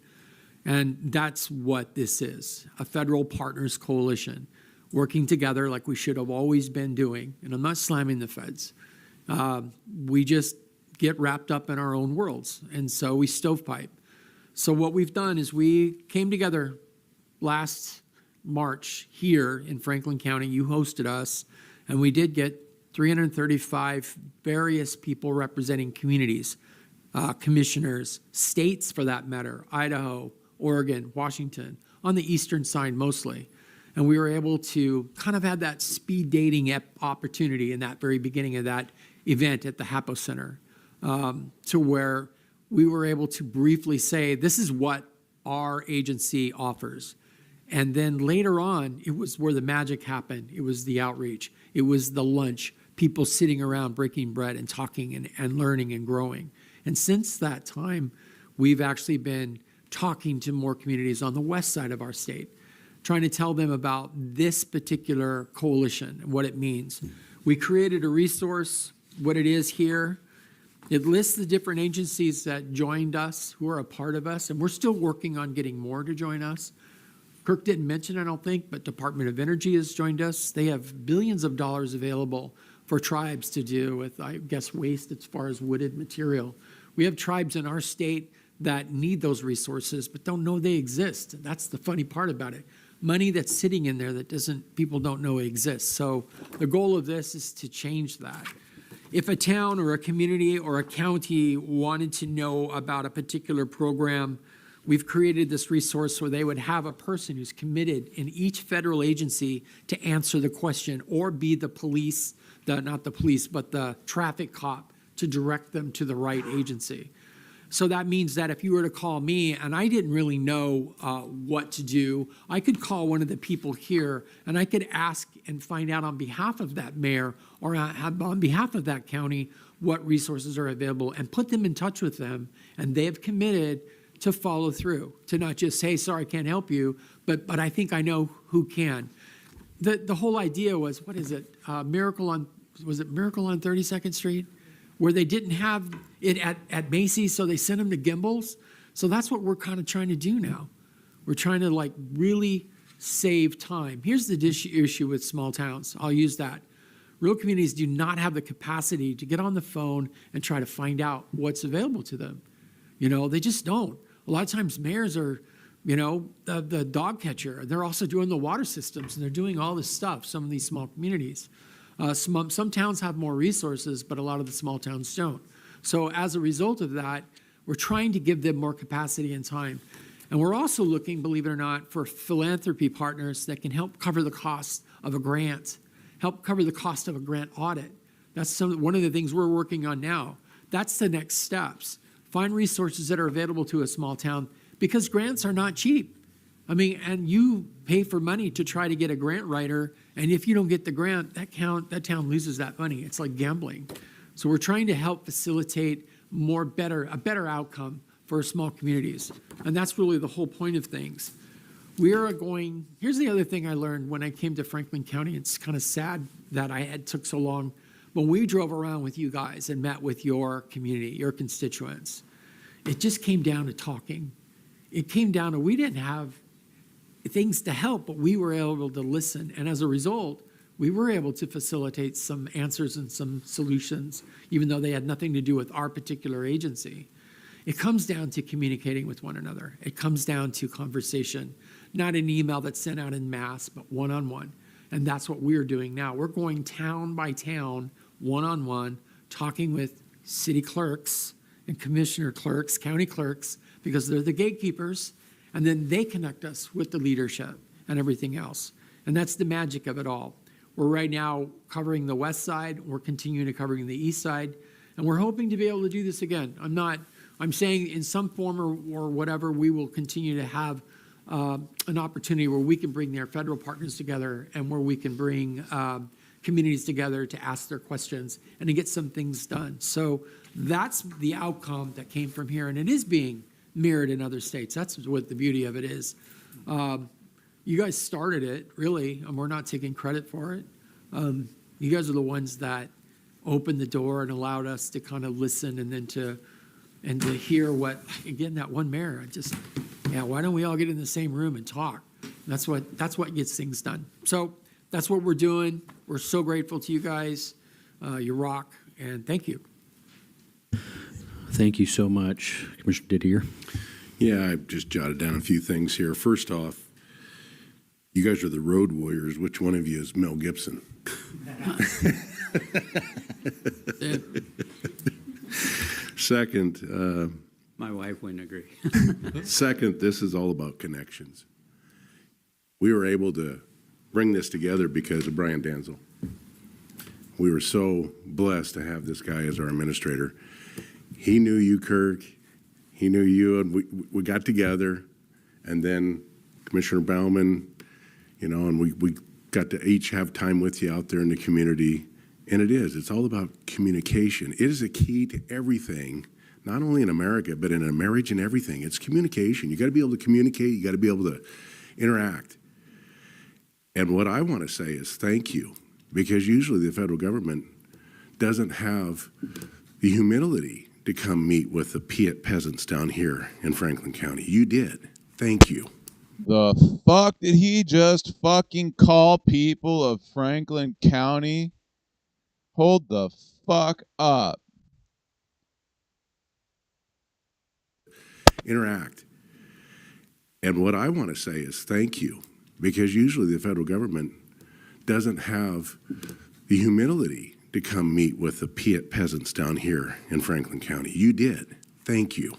And that's what this is, a federal partners coalition, working together like we should have always been doing. And I'm not slamming the feds. We just get wrapped up in our own worlds, and so we stovepipe. So what we've done is we came together last March here in Franklin County. You hosted us, and we did get 335 various people representing communities, commissioners, states for that matter, Idaho, Oregon, Washington, on the eastern side mostly. And we were able to kind of have that speed dating opportunity in that very beginning of that event at the HAPO Center, to where we were able to briefly say, this is what our agency offers. And then later on, it was where the magic happened. It was the outreach. It was the lunch, people sitting around breaking bread and talking and learning and growing. And since that time, we've actually been talking to more communities on the west side of our state, trying to tell them about this particular coalition and what it means. We created a resource, what it is here. It lists the different agencies that joined us, who are a part of us, and we're still working on getting more to join us. Kirk didn't mention, I don't think, but Department of Energy has joined us. They have billions of dollars available for tribes to do with, I guess, waste as far as wooded material. We have tribes in our state that need those resources but don't know they exist. That's the funny part about it. Money that's sitting in there that people don't know exists. So the goal of this is to change that. If a town or a community or a county wanted to know about a particular program, we've created this resource where they would have a person who's committed in each federal agency to answer the question or be the police, not the police, but the traffic cop to direct them to the right agency. So that means that if you were to call me and I didn't really know what to do, I could call one of the people here and I could ask and find out on behalf of that mayor or on behalf of that county what resources are available and put them in touch with them. And they have committed to follow through, to not just say, sorry, I can't help you, but I think I know who can. The whole idea was, what is it? Miracle on 32nd Street? Where they didn't have it at Macy's, so they sent them to Gimbel's. So that's what we're kind of trying to do now. We're trying to like really save time. Here's the issue with small towns. I'll use that. Rural communities do not have the capacity to get on the phone and try to find out what's available to them. You know, they just don't. A lot of times mayors are, you know, the dog catcher. They're also doing the water systems, and they're doing all this stuff, some of these small communities. Some towns have more resources, but a lot of the small towns don't. So as a result of that, we're trying to give them more capacity and time. And we're also looking, believe it or not, for philanthropy partners that can help cover the costs of a grant, help cover the cost of a grant audit. That's one of the things we're working on now. That's the next steps. Find resources that are available to a small town because grants are not cheap. I mean, and you pay for money to try to get a grant writer, and if you don't get the grant, that town loses that money. It's like gambling. So we're trying to help facilitate a better outcome for small communities. And that's really the whole point of things. Here's the other thing I learned when I came to Franklin County. It's kind of sad that took so long. When we drove around with you guys and met with your community, your constituents, it just came down to talking. It came down to, we didn't have things to help, but we were able to listen. And as a result, we were able to facilitate some answers and some solutions, even though they had nothing to do with our particular agency. It comes down to communicating with one another. It comes down to conversation, not an email that's sent out in mass, but one-on-one. And that's what we're doing now. We're going town by town, one-on-one, talking with city clerks and commissioner clerks, county clerks, because they're the gatekeepers, and then they connect us with the leadership and everything else. And that's the magic of it all. We're right now covering the west side, we're continuing to covering the east side, and we're hoping to be able to do this again. I'm saying in some form or whatever, we will continue to have an opportunity where we can bring their federal partners together and where we can bring communities together to ask their questions and to get some things done. So that's the outcome that came from here, and it is being mirrored in other states. That's what the beauty of it is. You guys started it, really, and we're not taking credit for it. You guys are the ones that opened the door and allowed us to kind of listen and then to hear what, again, that one mayor, why don't we all get in the same room and talk? That's what gets things done. So that's what we're doing. We're so grateful to you guys. You rock, and thank you. Thank you so much, Commissioner Didier. Yeah, I just jotted down a few things here. First off, you guys are the road warriors. Which one of you is Mel Gibson? Second, My wife wouldn't agree. second, this is all about connections. We were able to bring this together because of Brian Danzel. We were so blessed to have this guy as our administrator. He knew you, Kirk. He knew you, and we got together, and then Commissioner Bauman, and we got to each have time with you out there in the community. And it's all about communication. It is a key to everything, not only in America, but in a marriage and everything. It's communication. You got to be able to communicate. You got to be able to interact. And what I want to say is thank you, because usually the federal government doesn't have the humility to come meet with the peasants down here in Franklin County. You did. Thank you. The fuck did he just fucking call people of Franklin County? Hold the fuck up. Interact. And what I want to say is thank you, because usually the federal government doesn't have the humility to come meet with the peasants down here in Franklin County. You did. Thank you.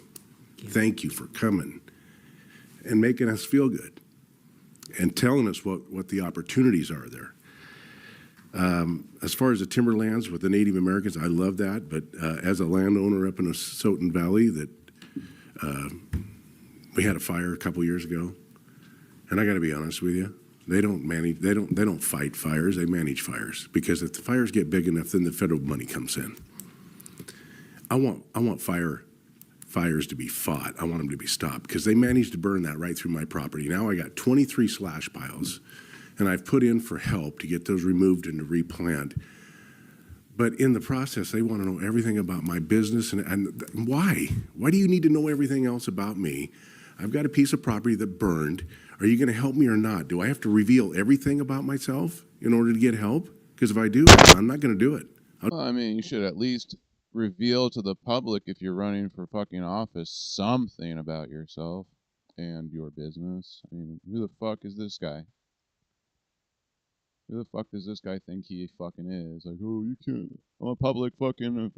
Thank you for coming and making us feel good and telling us what the opportunities are there. As far as the timberlands with the Native Americans, I love that. But as a landowner up in the Soton Valley, that we had a fire a couple years ago, and I got to be honest with you, they don't fight fires, they manage fires, because if the fires get big enough, then the federal money comes in. I want fires to be fought. I want them to be stopped, because they managed to burn that right through my property. Now I got 23 slash piles, and I've put in for help to get those removed and to replant. But in the process, they want to know everything about my business. And why? Why do you need to know everything else about me? I've got a piece of property that burned. Are you going to help me or not? Do I have to reveal everything about myself in order to get help? Because if I do, I'm not going to do it. Well, I mean, you should at least reveal to the public, if you're running for fucking office, something about yourself and your business. I mean, who the fuck is this guy? Who the fuck does this guy think he fucking is? Like, oh, you can't. I'm a public fucking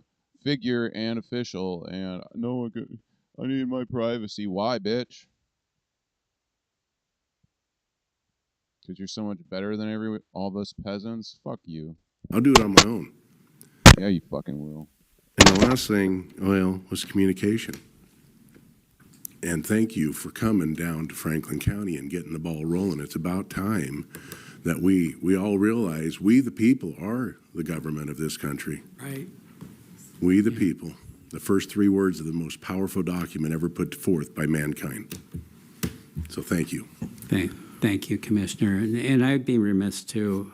figure and official, and no one could. I need my privacy. Why, bitch? Because you're so much better than all of us peasants? Fuck you. I'll do it on my own. Yeah, you fucking will. And the last thing, well, was communication. And thank you for coming down to Franklin County and getting the ball rolling. It's about time that we all realize we, the people, are the government of this country. Right. We, the people. The first three words of the most powerful document ever put forth by mankind. So thank you. Thank you, Commissioner. And I'd be remiss too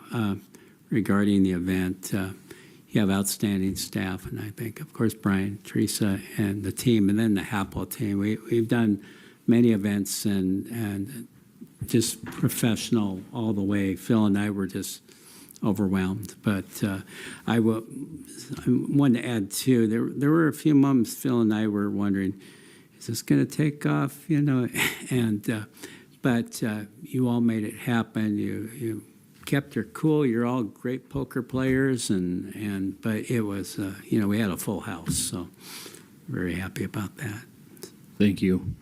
regarding the event. You have outstanding staff, and I think, of course, Brian, Teresa, and the team, and then the HAPL team. We've done many events and just professional all the way. Phil and I were just overwhelmed. But I wanted to add too. There were a few moments Phil and I were wondering, is this going to take off? You know, and but you all made it happen. You kept her cool. You're all great poker players, but it was we had a full house, so very happy about that. Thank you.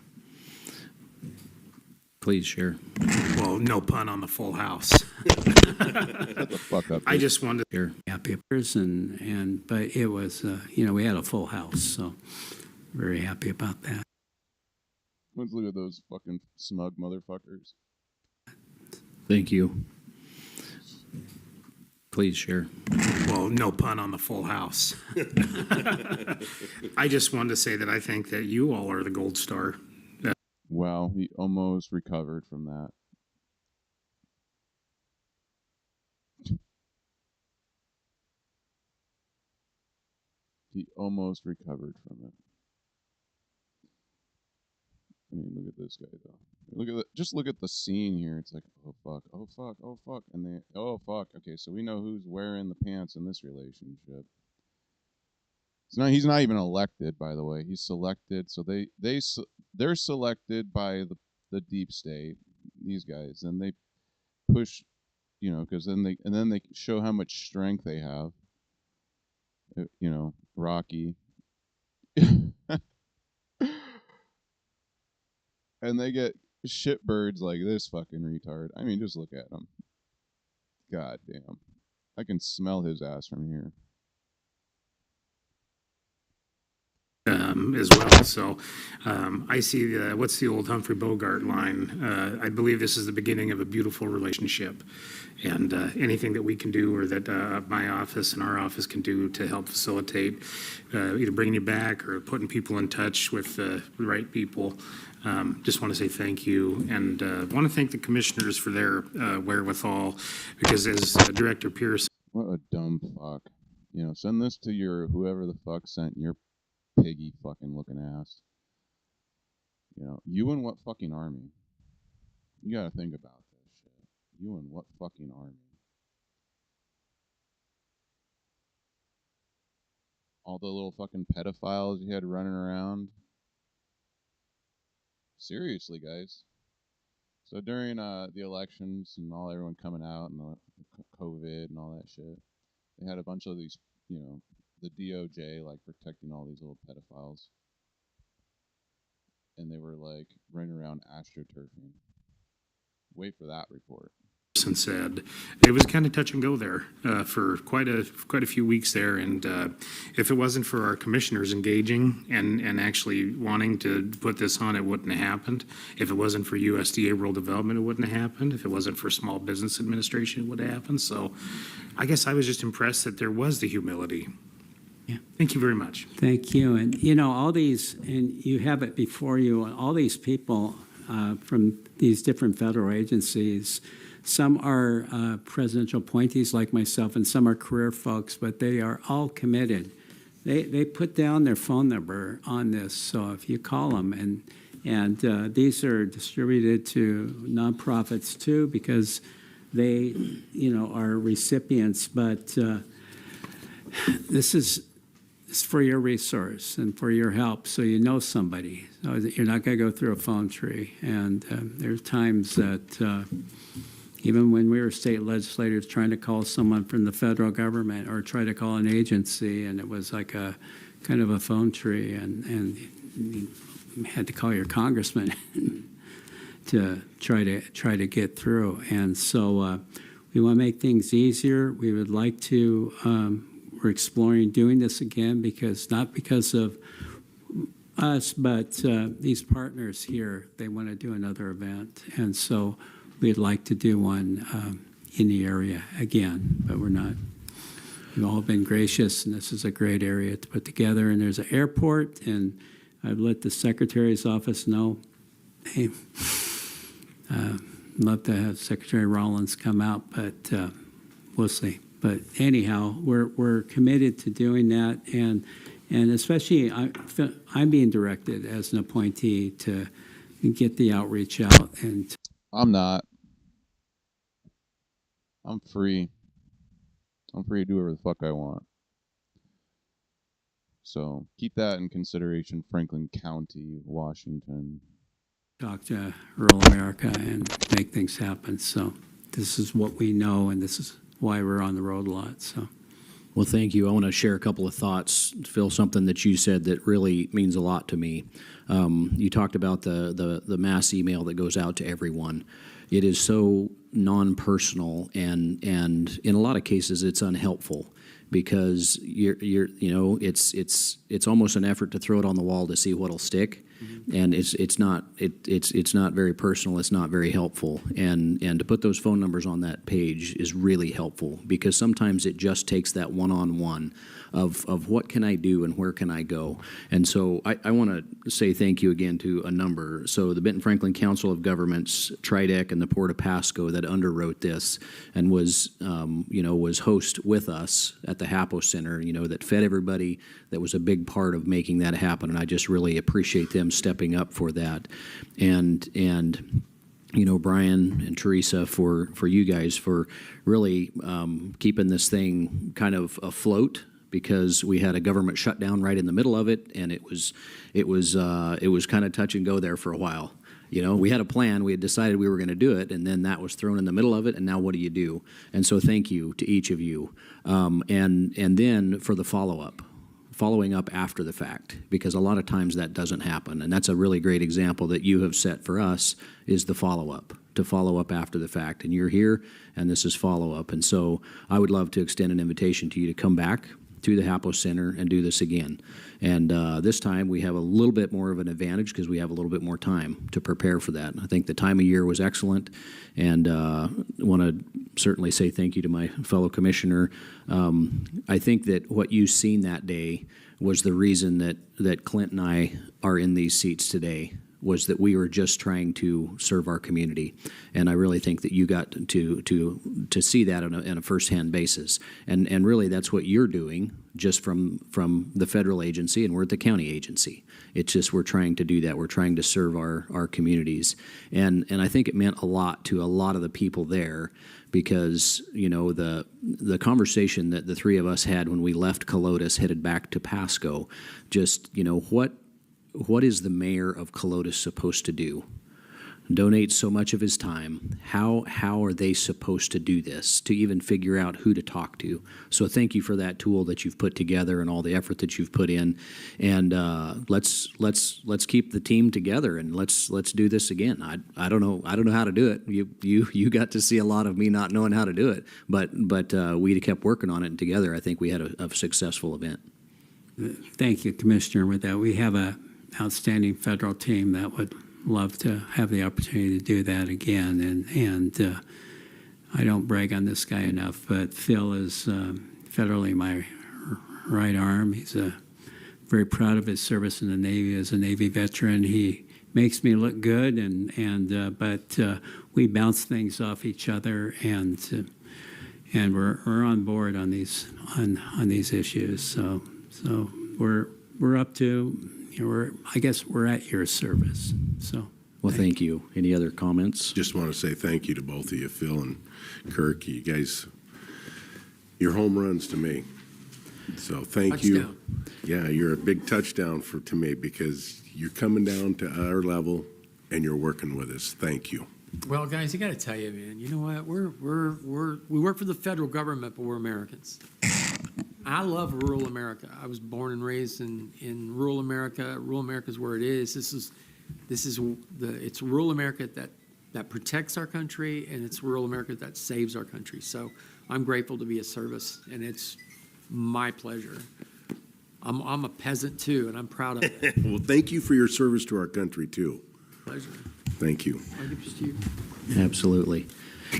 Please share. Well, no pun on the full house. Shut the fuck up. I just wanted Here, happy but it was we had a full house, so very happy about that. Let's look at those fucking smug motherfuckers. Thank you. Please share. Well, no pun on the full house. I just wanted to say that I think that you all are the gold star. Wow, he almost recovered from that. He almost recovered from it. I mean, look at this guy though. Just look at the scene here. It's like, oh fuck, oh fuck, oh fuck, and they, oh fuck. Okay, so we know who's wearing the pants in this relationship. He's not even elected, by the way. He's selected. So they're selected by the deep state. These guys, and they push, because then they show how much strength they have. Rocky. And they get shitbirds like this fucking retard. I mean, just look at him. God damn. I can smell his ass from here. As well. So I see what's the old Humphrey Bogart line? I believe this is the beginning of a beautiful relationship. And anything that we can do or that my office and our office can do to help facilitate either bringing you back or putting people in touch with the right people. Just want to say thank you, and want to thank the commissioners for their wherewithal, because as Director Pierce. What a dumb fuck. Send this to whoever the fuck sent your piggy fucking looking ass. You in what fucking army? You gotta think about this shit. You in what fucking army? All the little fucking pedophiles you had running around. Seriously, guys. So during the elections and everyone coming out and the COVID and all that shit, they had a bunch of these, the DOJ like protecting all these little pedophiles, and they were like running around astroturfing. Wait for that report. And said it was kind of touch and go there for quite a few weeks there, and if it wasn't for our commissioners engaging and actually wanting to put this on, it wouldn't have happened. If it wasn't for USDA Rural Development, it wouldn't have happened. If it wasn't for Small Business Administration, it would have happened. So I guess I was just impressed that there was the humility. Yeah. Thank you very much. Thank you. And all these, and you have it before you, all these people from these different federal agencies. Some are presidential appointees like myself, and some are career folks, but they are all committed. They put down their phone number on this, so if you call them, and these are distributed to nonprofits too, because they, are recipients. But this is for your resource and for your help, so you know somebody. So you're not going to go through a phone tree. And there's times that. Even when we were state legislators trying to call someone from the federal government or try to call an agency, and it was like a kind of a phone tree, and you had to call your congressman. to try to get through. And so we want to make things easier. We would like to. We're exploring doing this again not because of us, but these partners here. They want to do another event, and so we'd like to do one in the area again. But we're not. You've all been gracious, and this is a great area to put together. And there's an airport, and I've let the Secretary's office know. Hey, love to have Secretary Rollins come out, but we'll see. But anyhow, we're committed to doing that, and especially I'm being directed as an appointee to get the outreach out. And I'm not. I'm free. I'm free to do whatever the fuck I want. So keep that in consideration, Franklin County, Washington. Talk to rural America and make things happen. So this is what we know, and this is why we're on the road a lot. So, well, thank you. I want to share a couple of thoughts, Phil, something that you said that really means a lot to me. You talked about the mass email that goes out to everyone. It is so non-personal, and in a lot of cases it's unhelpful, because it's almost an effort to throw it on the wall to see what'll stick. And it's not very personal. It's not very helpful. And to put those phone numbers on that page is really helpful, because sometimes it just takes that one-on-one of what can I do and where can I go. And so I want to say thank you again to a number. So the Benton Franklin Council of Governments, TRIDEC, and the Port of Pasco that underwrote this and was host with us at the HAPO Center, that fed everybody, that was a big part of making that happen. And I just really appreciate them stepping up for that. And Brian and Teresa, for you guys for really keeping this thing kind of afloat, because we had a government shutdown right in the middle of it, and it was kind of touch and go there for a while. We had a plan, we had decided we were going to do it, and then that was thrown in the middle of it, and now what do you do? And so thank you to each of you. And then for the following up after the fact, because a lot of times that doesn't happen. And that's a really great example that you have set for us, is the follow-up, to follow up after the fact. And you're here, and this is follow-up. And so I would love to extend an invitation to you to come back to the HAPO Center and do this again. And this time we have a little bit more of an advantage because we have a little bit more time to prepare for that. I think the time of year was excellent, and want to certainly say thank you to my fellow commissioner. I think that what you've seen that day was the reason that Clint and I are in these seats today, was that we were just trying to serve our community. And I really think that you got to see that on a firsthand basis. And really that's what you're doing, just from the federal agency, and we're at the county agency. It's just we're trying to do that. We're trying to serve our communities. And I think it meant a lot to a lot of the people there, because the conversation that the three of us had when we left Colotis headed back to Pasco, just what is the mayor of Colotis supposed to do? Donate so much of his time. How are they supposed to do this, to even figure out who to talk to? So thank you for that tool that you've put together and all the effort that you've put in. And let's keep the team together, and let's do this again. I don't know how to do it. You got to see a lot of me not knowing how to do it, but we kept working on it, and together I think we had a successful event. thank you, Commissioner. With that, we have an outstanding federal team that would love to have the opportunity to do that again. And I don't brag on this guy enough, but Phil is federally my right arm. He's very proud of his service in the Navy as a Navy veteran. He makes me look good, but we bounce things off each other, and we're on board on these issues. So we're up to. I guess we're at your service. So. Well, thank you. Any other comments? Just want to say thank you to both of you, Phil and Kirk. You guys, you're home runs to me. So thank you. Yeah, you're a big touchdown to me, because you're coming down to our level and you're working with us. Thank you. Well, guys, I got to tell you, man. You know what? We work for the federal government, but we're Americans. I love rural America. I was born and raised in rural America. Rural America is where it is. it's rural America that protects our country, and it's rural America that saves our country. So I'm grateful to be of service, and it's my pleasure. I'm a peasant too, and I'm proud of it. Well, thank you for your service to our country, too. Pleasure. Thank you. I'll give this to you. Absolutely.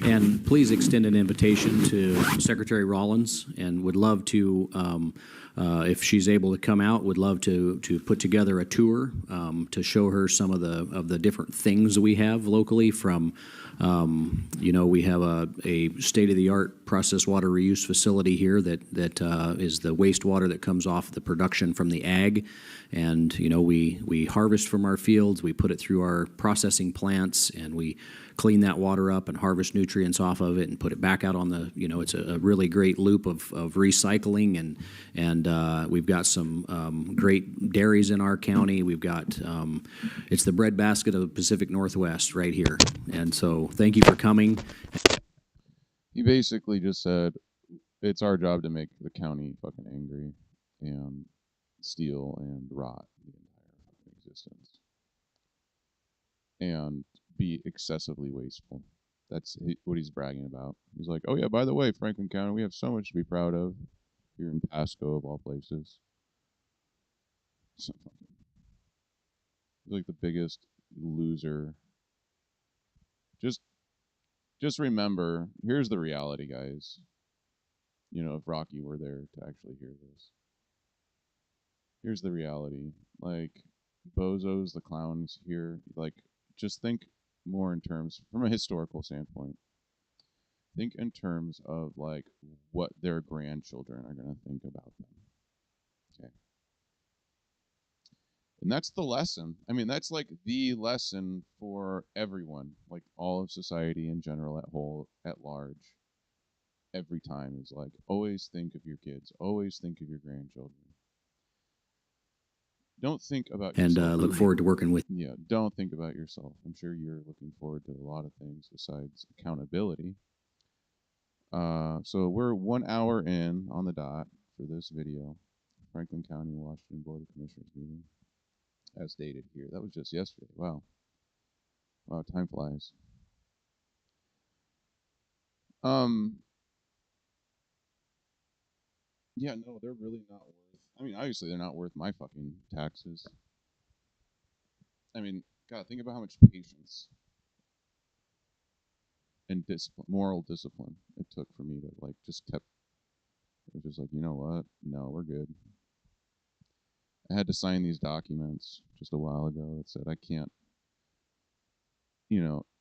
And please extend an invitation to Secretary Rollins, and would love to, if she's able to come out, would love to put together a tour to show her some of the different things we have locally. From, we have a state-of-the-art process water reuse facility here that is the wastewater that comes off the production from the ag. And, we harvest from our fields, we put it through our processing plants, and we clean that water up and harvest nutrients off of it and put it back out on the, it's a really great loop of recycling. And we've got some great dairies in our county. We've got, it's the breadbasket of the Pacific Northwest right here. And so thank you for coming. He basically just said, it's our job to make the county fucking angry and steal and rot the entire fucking existence. And be excessively wasteful. That's what he's bragging about. He's like, oh yeah, by the way, Franklin County, we have so much to be proud of here in Pasco, of all places. So fucking, he's like the biggest loser. Just remember, here's the reality, guys. If Rocky were there to actually hear this. Here's the reality. Like, bozos, the clowns here, like, just think more in terms, from a historical standpoint, think in terms of like what their grandchildren are going to think about them. Okay. And that's the lesson. I mean, that's like the lesson for everyone, like all of society in general, at large. Every time is like, always think of your kids, always think of your grandchildren. Don't think about And yourself. look forward to working with you. Yeah, don't think about yourself. I'm sure you're looking forward to a lot of things besides accountability. So we're 1 hour in on the dot for this video. Franklin County, Washington Board of Commissioners meeting, as stated here. That was just yesterday. Wow. Wow, time flies. Yeah, no, they're really not worth. I mean, obviously they're not worth my fucking taxes. I mean, God, think about how much patience and moral discipline it took for me to like it was just like, you know what? No, we're good. I had to sign these documents just a while ago that said I can't,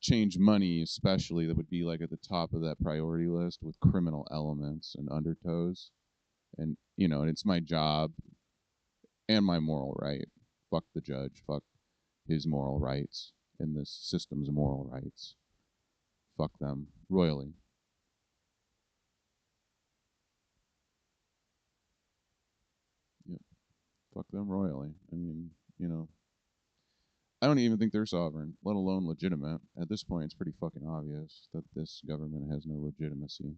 change money, especially that would be like at the top of that priority list with criminal elements and undertows. And, and it's my job and my moral right. Fuck the judge. Fuck his moral rights and this system's moral rights. Fuck them royally. Yep. Fuck them royally. I mean, I don't even think they're sovereign, let alone legitimate. At this point, it's pretty fucking obvious that this government has no legitimacy.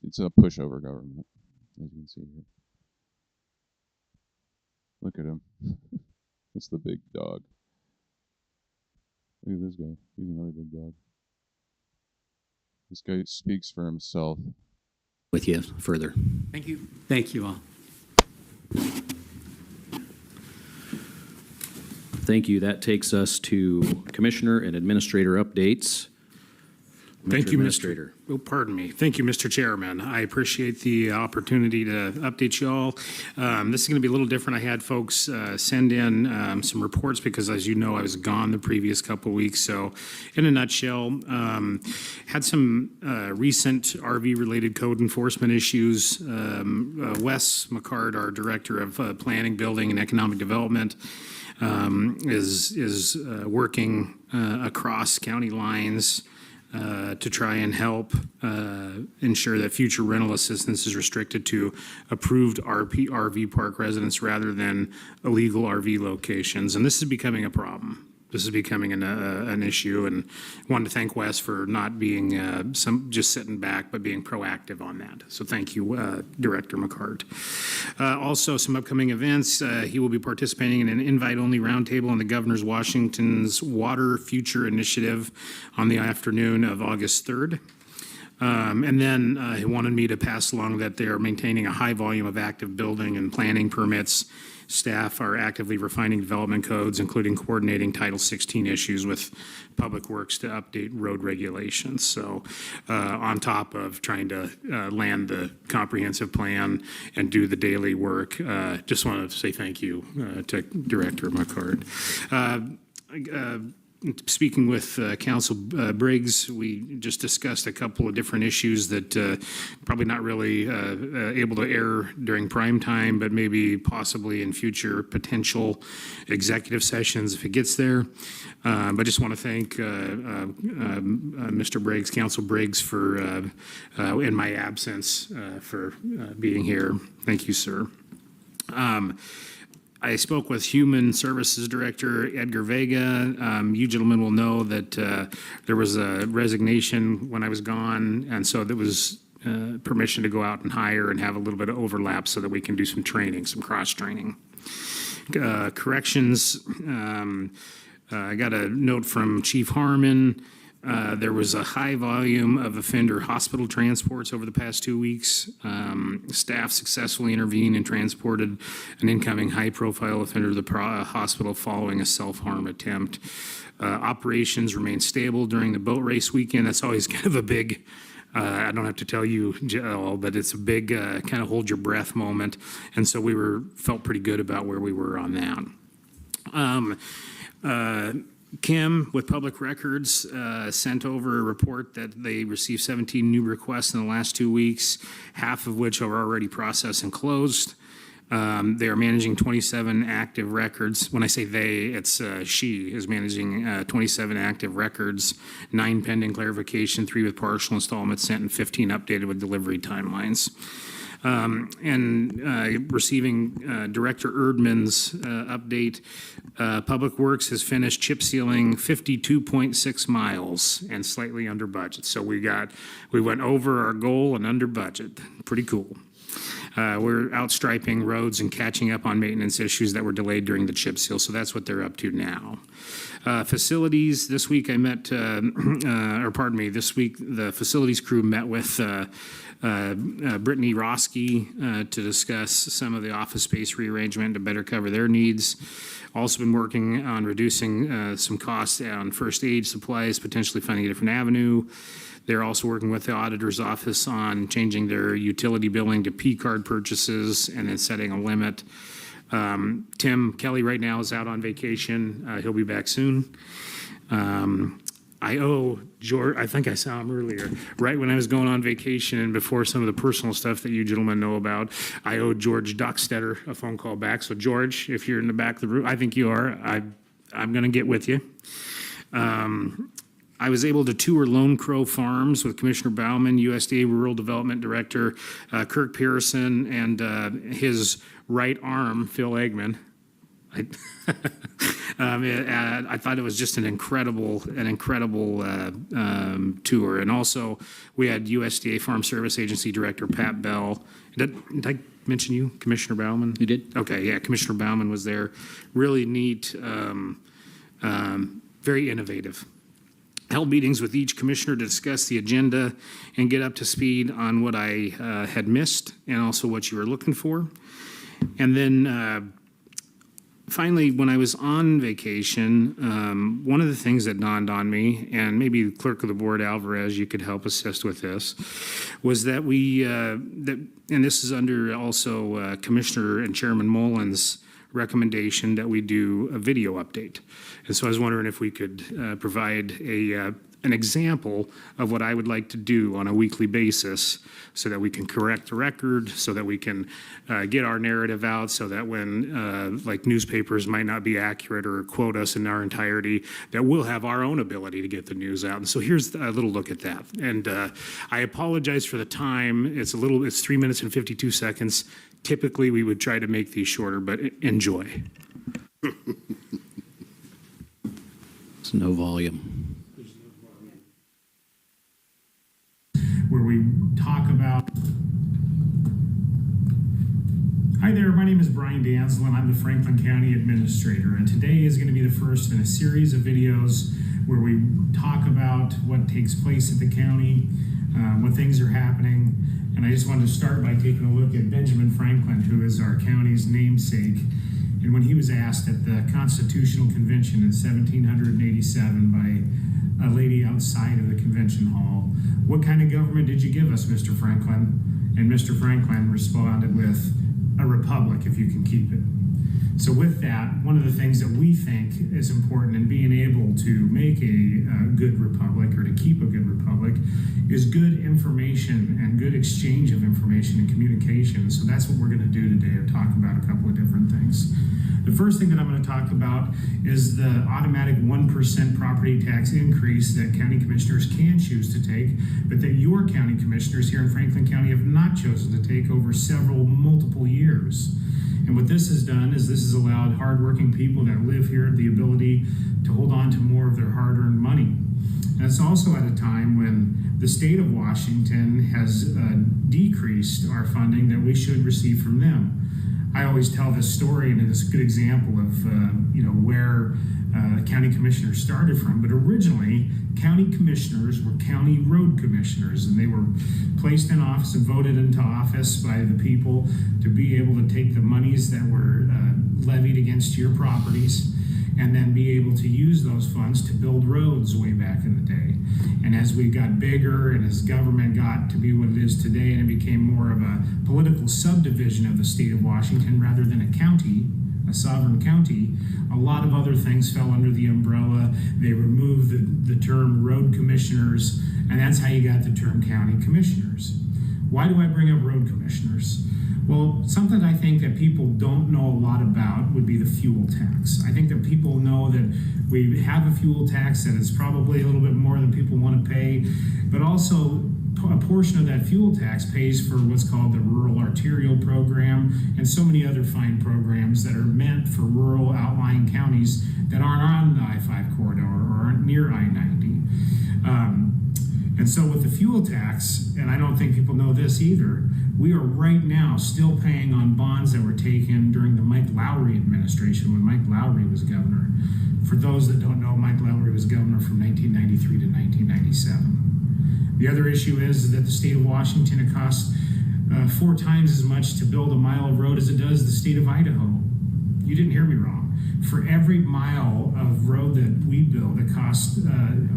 It's a pushover government, as you can see here. Look at him. It's the big dog. Look at this guy. He's another big dog. This guy speaks for himself. With you further. Thank you. Thank you all. Thank you. That takes us to Commissioner and Administrator updates. Thank you, Mr. Oh, pardon me. Thank you, Mr. Chairman. I appreciate the opportunity to update you all. This is going to be a little different. I had folks send in some reports because, as you know, I was gone the previous couple of weeks. So, in a nutshell, had some recent RV-related code enforcement issues. Wes McCard, our Director of Planning, Building, and Economic Development, is working across county lines to try and help ensure that future rental assistance is restricted to approved RV park residents rather than illegal RV locations. And this is becoming a problem. this is becoming an issue, and wanted to thank Wes for not being just sitting back, but being proactive on that. So thank you, Director McCart. Also, some upcoming events. He will be participating in an invite-only roundtable on the Governor's Washington's Water Future Initiative on the afternoon of August 3rd. And then he wanted me to pass along that they are maintaining a high volume of active building and planning permits. Staff are actively refining development codes, including coordinating Title 16 issues with Public Works to update road regulations. So on top of trying to land the comprehensive plan and do the daily work, just want to say thank you to Director McCart. Speaking with Council Briggs, we just discussed a couple of different issues that probably not really able to air during prime time, but maybe possibly in future potential executive sessions if it gets there. But just want to thank Mr. Briggs, Council Briggs, for in my absence for being here. Thank you, sir. I spoke with Human Services Director Edgar Vega. You gentlemen will know that there was a resignation when I was gone, and so there was permission to go out and hire and have a little bit of overlap so that we can do some training, some cross-training. Corrections, I got a note from Chief Harmon. There was a high volume of offender hospital transports over the past 2 weeks. Staff successfully intervened and transported an incoming high-profile offender to the hospital following a self-harm attempt. Operations remained stable during the boat race weekend. That's always kind of a big, I don't have to tell you all, but it's a big kind of hold your breath moment. And so we felt pretty good about where we were on that. Kim, with Public Records, sent over a report that they received 17 new requests in the last 2 weeks, half of which are already processed and closed. They are managing 27 active records. When I say they, it's she is managing 27 active records, 9 pending clarification, 3 with partial installments sent, and 15 updated with delivery timelines. Receiving Director Erdman's update, Public Works has finished chip sealing 52.6 miles and slightly under budget. So we went over our goal and under budget. Pretty cool. We're outstriping roads and catching up on maintenance issues that were delayed during the chip seal. So that's what they're up to now. Facilities, this week I met, this week the facilities crew met with Brittany Roski to discuss some of the office space rearrangement to better cover their needs. Also been working on reducing some costs on first aid supplies, potentially finding a different avenue. They're also working with the auditor's office on changing their utility billing to P-card purchases and then setting a limit. Tim Kelly right now is out on vacation. He'll be back soon. I owe George, I think I saw him earlier, right when I was going on vacation and before some of the personal stuff that you gentlemen know about, I owe George Dockstetter a phone call back. So George, if you're in the back of the room, I think you are, I'm going to get with you. I was able to tour Lone Crow Farms with Commissioner Bauman, USDA Rural Development Director Kirk Pearson, and his right arm, Phil Eggman. I thought it was just an incredible tour. And also, we had USDA Farm Service Agency Director Pat Bell. Did I mention you, Commissioner Bauman? You did? Okay, yeah, Commissioner Bauman was there. Really neat, very innovative. Held meetings with each commissioner to discuss the agenda and get up to speed on what I had missed and also what you were looking for. And then finally, when I was on vacation, one of the things that dawned on me, and maybe the clerk of the board, Alvarez, you could help assist with this, was that and this is under also Commissioner and Chairman Mullins' recommendation that we do a video update. And so I was wondering if we could provide an example of what I would like to do on a weekly basis so that we can correct the record, so that we can get our narrative out, so that when like newspapers might not be accurate or quote us in our entirety, that we'll have our own ability to get the news out. And so here's a little look at that. And I apologize for the time. It's 3 minutes and 52 seconds. Typically, we would try to make these shorter, but enjoy. There's no volume. Where we talk about. Hi there, my name is Brian Danzel and I'm the Franklin County Administrator, and today is going to be the first in a series of videos where we talk about what takes place at the county, what things are happening, and I just wanted to start by taking a look at Benjamin Franklin, who is our county's namesake. And when he was asked at the Constitutional Convention in 1787 by a lady outside of the convention hall, "What kind of government did you give us, Mr. Franklin?" And Mr. Franklin responded with, "A republic, if you can keep it." So with that, one of the things that we think is important in being able to make a good republic, or to keep a good republic, is good information and good exchange of information and communication. So that's what we're going to do today, or talk about a couple of different things. The first thing that I'm going to talk about is the automatic 1% property tax increase that county commissioners can choose to take, but that your county commissioners here in Franklin County have not chosen to take over multiple years. And what this has done is this has allowed hardworking people that live here the ability to hold on to more of their hard-earned money. And it's also at a time when the state of Washington has decreased our funding that we should receive from them. I always tell this story, and it's a good example of where county commissioners started from. But originally, county commissioners were county road commissioners, and they were placed in office and voted into office by the people to be able to take the monies that were levied against your properties and then be able to use those funds to build roads way back in the day. And as we got bigger and as government got to be what it is today, and it became more of a political subdivision of the state of Washington rather than a county, a sovereign county, a lot of other things fell under the umbrella. They removed the term road commissioners, and that's how you got the term county commissioners. Why do I bring up road commissioners? Well, something I think that people don't know a lot about would be the fuel tax. I think that people know that we have a fuel tax that is probably a little bit more than people want to pay, but also a portion of that fuel tax pays for what's called the Rural Arterial Program and so many other fine programs that are meant for rural outlying counties that aren't on the I-5 corridor or aren't near I-90. And so with the fuel tax, and I don't think people know this either, we are right now still paying on bonds that were taken during the Mike Lowry administration when Mike Lowry was governor. For those that don't know, Mike Lowry was governor from 1993 to 1997. The other issue is that the state of Washington, it costs 4 times as much to build a mile of road as it does the state of Idaho. You didn't hear me wrong. For every mile of road that we build, it costs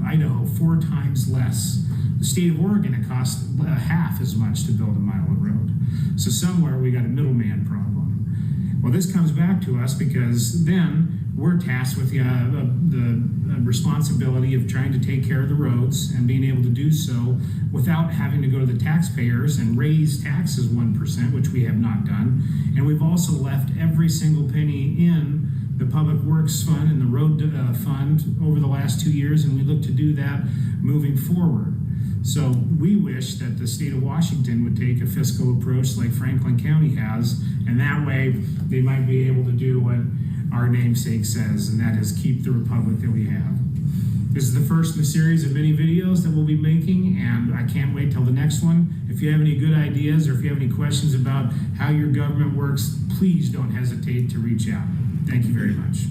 Idaho 4 times less. The state of Oregon, it costs half as much to build a mile of road. So somewhere we got a middleman problem. Well, this comes back to us because then we're tasked with the responsibility of trying to take care of the roads and being able to do so without having to go to the taxpayers and raise taxes 1%, which we have not done. And we've also left every single penny in the Public Works Fund and the Road Fund over the last 2 years, and we look to do that moving forward. So we wish that the state of Washington would take a fiscal approach like Franklin County has, and that way they might be able to do what our namesake says, and that is keep the republic that we have. This is the first in a series of many videos that we'll be making, and I can't wait till the next one. If you have any good ideas or if you have any questions about how your government works, please don't hesitate to reach out. Thank you very much.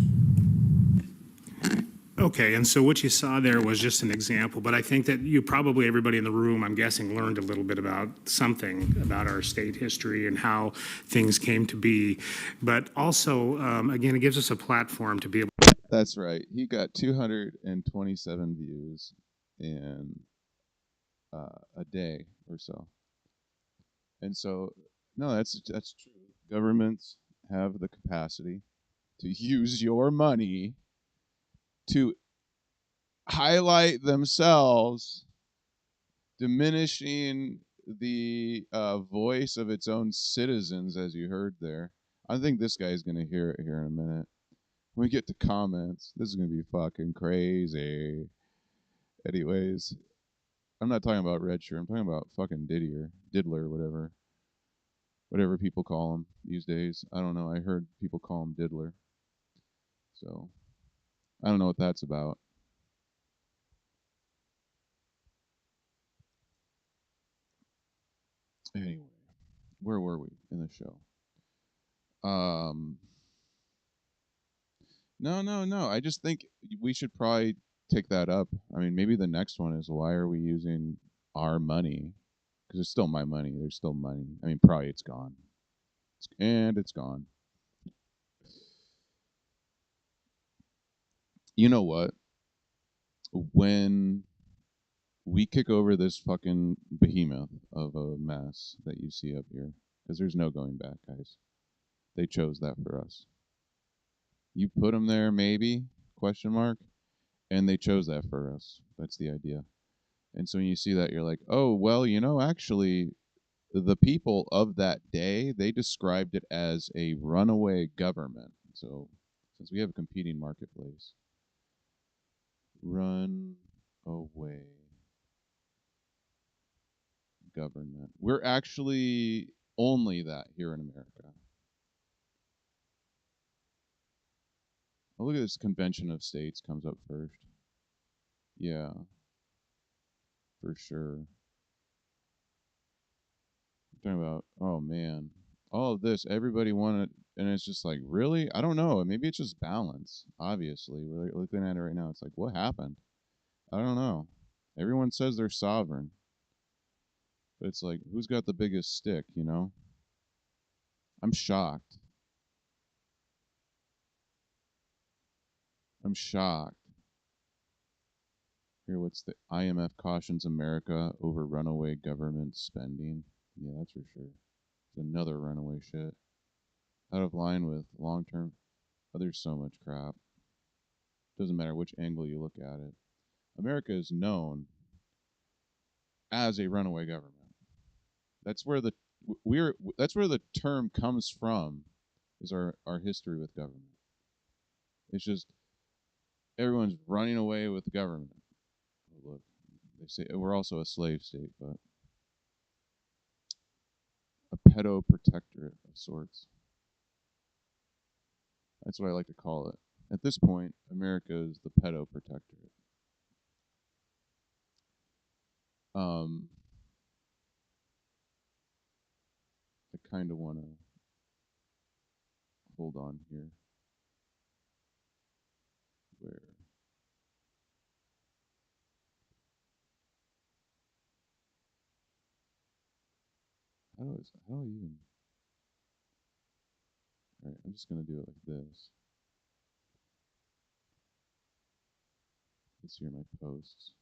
Okay, and so what you saw there was just an example, but I think that everybody in the room, I'm guessing, learned a little bit about something about our state history and how things came to be. But also, again, it gives us a platform to be able. That's right. He got 227 views in a day or so. And so, no, that's true. Governments have the capacity to use your money to highlight themselves, diminishing the voice of its own citizens, as you heard there. I think this guy's going to hear it here in a minute. When we get to comments, this is going to be fucking crazy. Anyways, I'm not talking about Red Shirt. I'm talking about fucking Diddler, whatever people call him these days. I don't know. I heard people call him Diddler. So I don't know what that's about. Anyway, where were we in the show? No. I just think we should probably take that up. I mean, maybe the next one is, why are we using our money? Because it's still my money. There's still money. I mean, probably it's gone. It's gone. You know what? When we kick over this fucking behemoth of a mess that you see up here, because there's no going back, guys. They chose that for us. You put them there, maybe, question mark, and they chose that for us. That's the idea. And so when you see that, you're like, oh, well, actually, the people of that day, they described it as a runaway government. So since we have a competing marketplace, run away government. We're actually only that here in America. Oh, look at this convention of states comes up first. Yeah, for sure. I'm talking about, oh man, all of this, everybody wanted, and it's just like, really? I don't know. Maybe it's just balance. Obviously, we're looking at it right now. It's like, what happened? I don't know. Everyone says they're sovereign, but it's like, who's got the biggest stick? I'm shocked. I'm shocked. Here, what's the IMF cautions America over runaway government spending? Yeah, that's for sure. It's another runaway shit. Out of line with long term. Oh, there's so much crap. Doesn't matter which angle you look at it. America is known as a runaway government. That's where the term comes from, is our history with government. It's just everyone's running away with the government. Look, they say we're also a slave state, but a pedo protectorate of sorts. That's what I like to call it. At this point, America is the pedo protectorate. I kind of want to hold on here. Where? How do I even? All right, I'm just gonna do it like this. Let's hear my posts.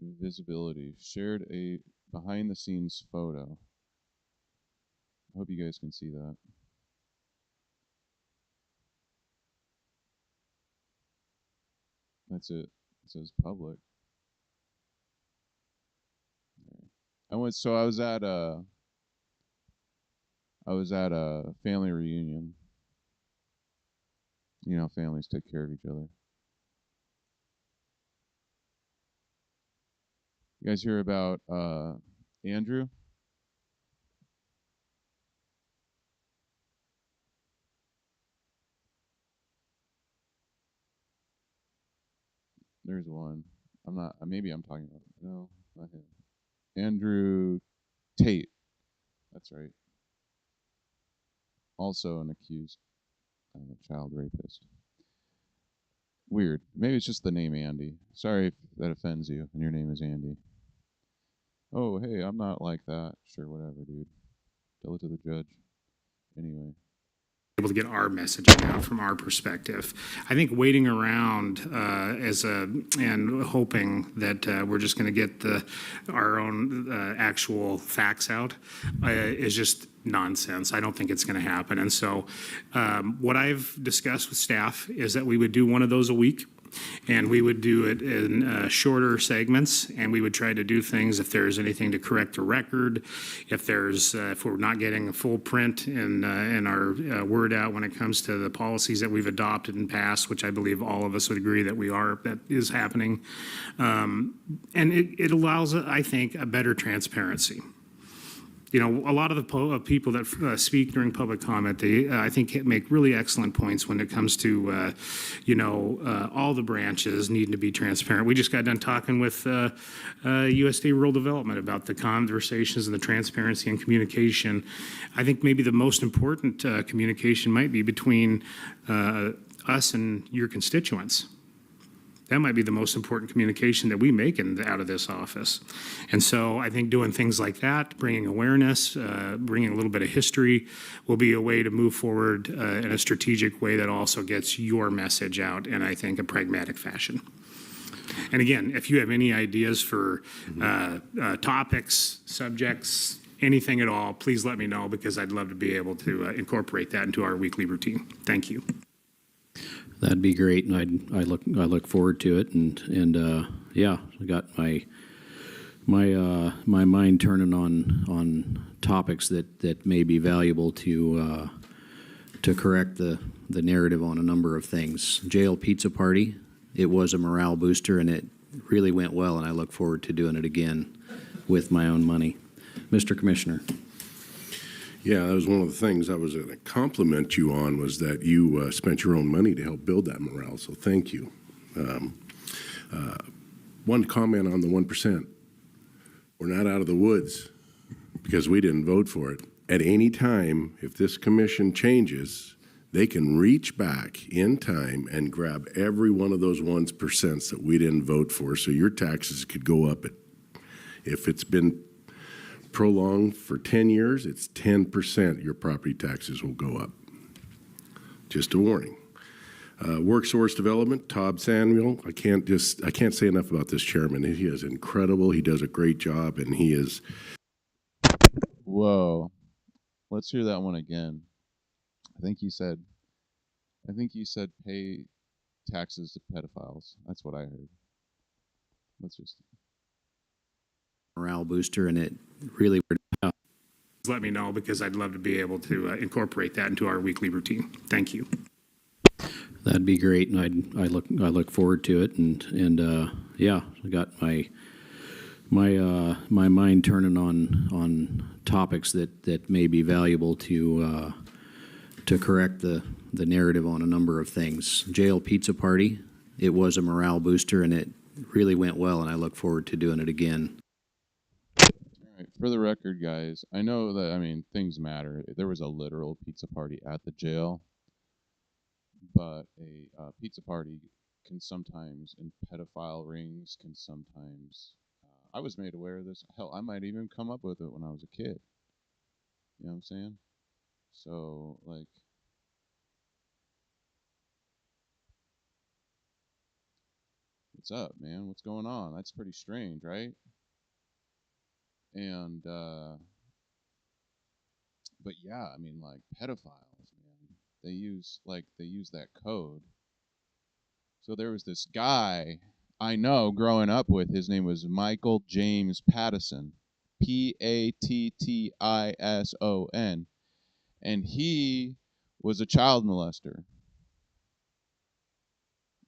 Visibility. Shared a behind the scenes photo. I hope you guys can see that. That's it. It says public. I was at a family reunion. Families take care of each other. You guys hear about Andrew? There's one. Maybe I'm talking about, no, not him. Andrew Tate. That's right. Also an accused child rapist. Weird. Maybe it's just the name Andy. Sorry if that offends you and your name is Andy. Oh, hey, I'm not like that. Sure, whatever, dude. Tell it to the judge. Anyway. Able to get our messaging out from our perspective. I think waiting around and hoping that we're just going to get our own actual facts out is just nonsense. I don't think it's going to happen. And so what I've discussed with staff is that we would do one of those a week. And we would do it in shorter segments, and we would try to do things if there's anything to correct a record, if we're not getting a full print in our word out when it comes to the policies that we've adopted and passed, which I believe all of us would agree that is happening. And it allows, I think, a better transparency. You know, a lot of the people that speak during public comment, they, I think, make really excellent points when it comes to, all the branches needing to be transparent. We just got done talking with USDA Rural Development about the conversations and the transparency and communication. I think maybe the most important communication might be between us and your constituents. That might be the most important communication that we make out of this office. And so I think doing things like that, bringing awareness, bringing a little bit of history will be a way to move forward in a strategic way that also gets your message out in, I think, a pragmatic fashion. And again, if you have any ideas for topics, subjects, anything at all, please let me know, because I'd love to be able to incorporate that into our weekly routine. Thank you. That'd be great, and I look forward to it. And yeah, I got my mind turning on topics that may be valuable to correct the narrative on a number of things. Jail pizza party, it was a morale booster, and it really went well, and I look forward to doing it again with my own money. Mr. Commissioner. Yeah, that was one of the things I was going to compliment you on, was that you spent your own money to help build that morale, so thank you. One comment on the 1%. We're not out of the woods because we didn't vote for it. At any time, if this commission changes, they can reach back in time and grab every one of those 1% that we didn't vote for, so your taxes could go up. If it's been prolonged for 10 years, it's 10% your property taxes will go up. Just a warning. Workforce development, Todd Samuel. I can't say enough about this chairman. He is incredible. He does a great job, and he is. Whoa. Let's hear that one again. I think you said pay taxes to pedophiles. That's what I heard. Let's just. Morale booster, and it really. Let me know, because I'd love to be able to incorporate that into our weekly routine. Thank you. That'd be great, and I look forward to it. And yeah, I got my mind turning on topics that may be valuable to correct the narrative on a number of things. Jail pizza party, it was a morale booster, and it really went well, and I look forward to doing it again. For the record, guys, I know that, I mean, things matter. There was a literal pizza party at the jail, but a pizza party can sometimes, in pedophile rings, can sometimes, I was made aware of this. Hell, I might even come up with it when I was a kid. You know what I'm saying? So, like, what's up, man? What's going on? That's pretty strange, right? And but yeah, I mean, like, pedophiles, man, they use that code. So there was this guy I know growing up with. His name was Michael James Pattison, Pattison, and he was a child molester.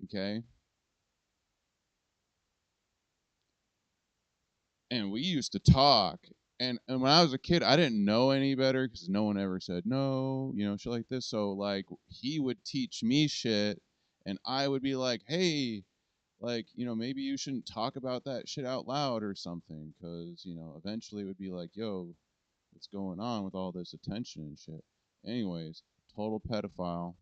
Okay. And we used to talk, and when I was a kid, I didn't know any better, because no one ever said no, shit like this. So, like, he would teach me shit, and I would be like, hey, like, maybe you shouldn't talk about that shit out loud or something, because eventually it would be like, yo, what's going on with all this attention and shit. Anyways, total pedophile.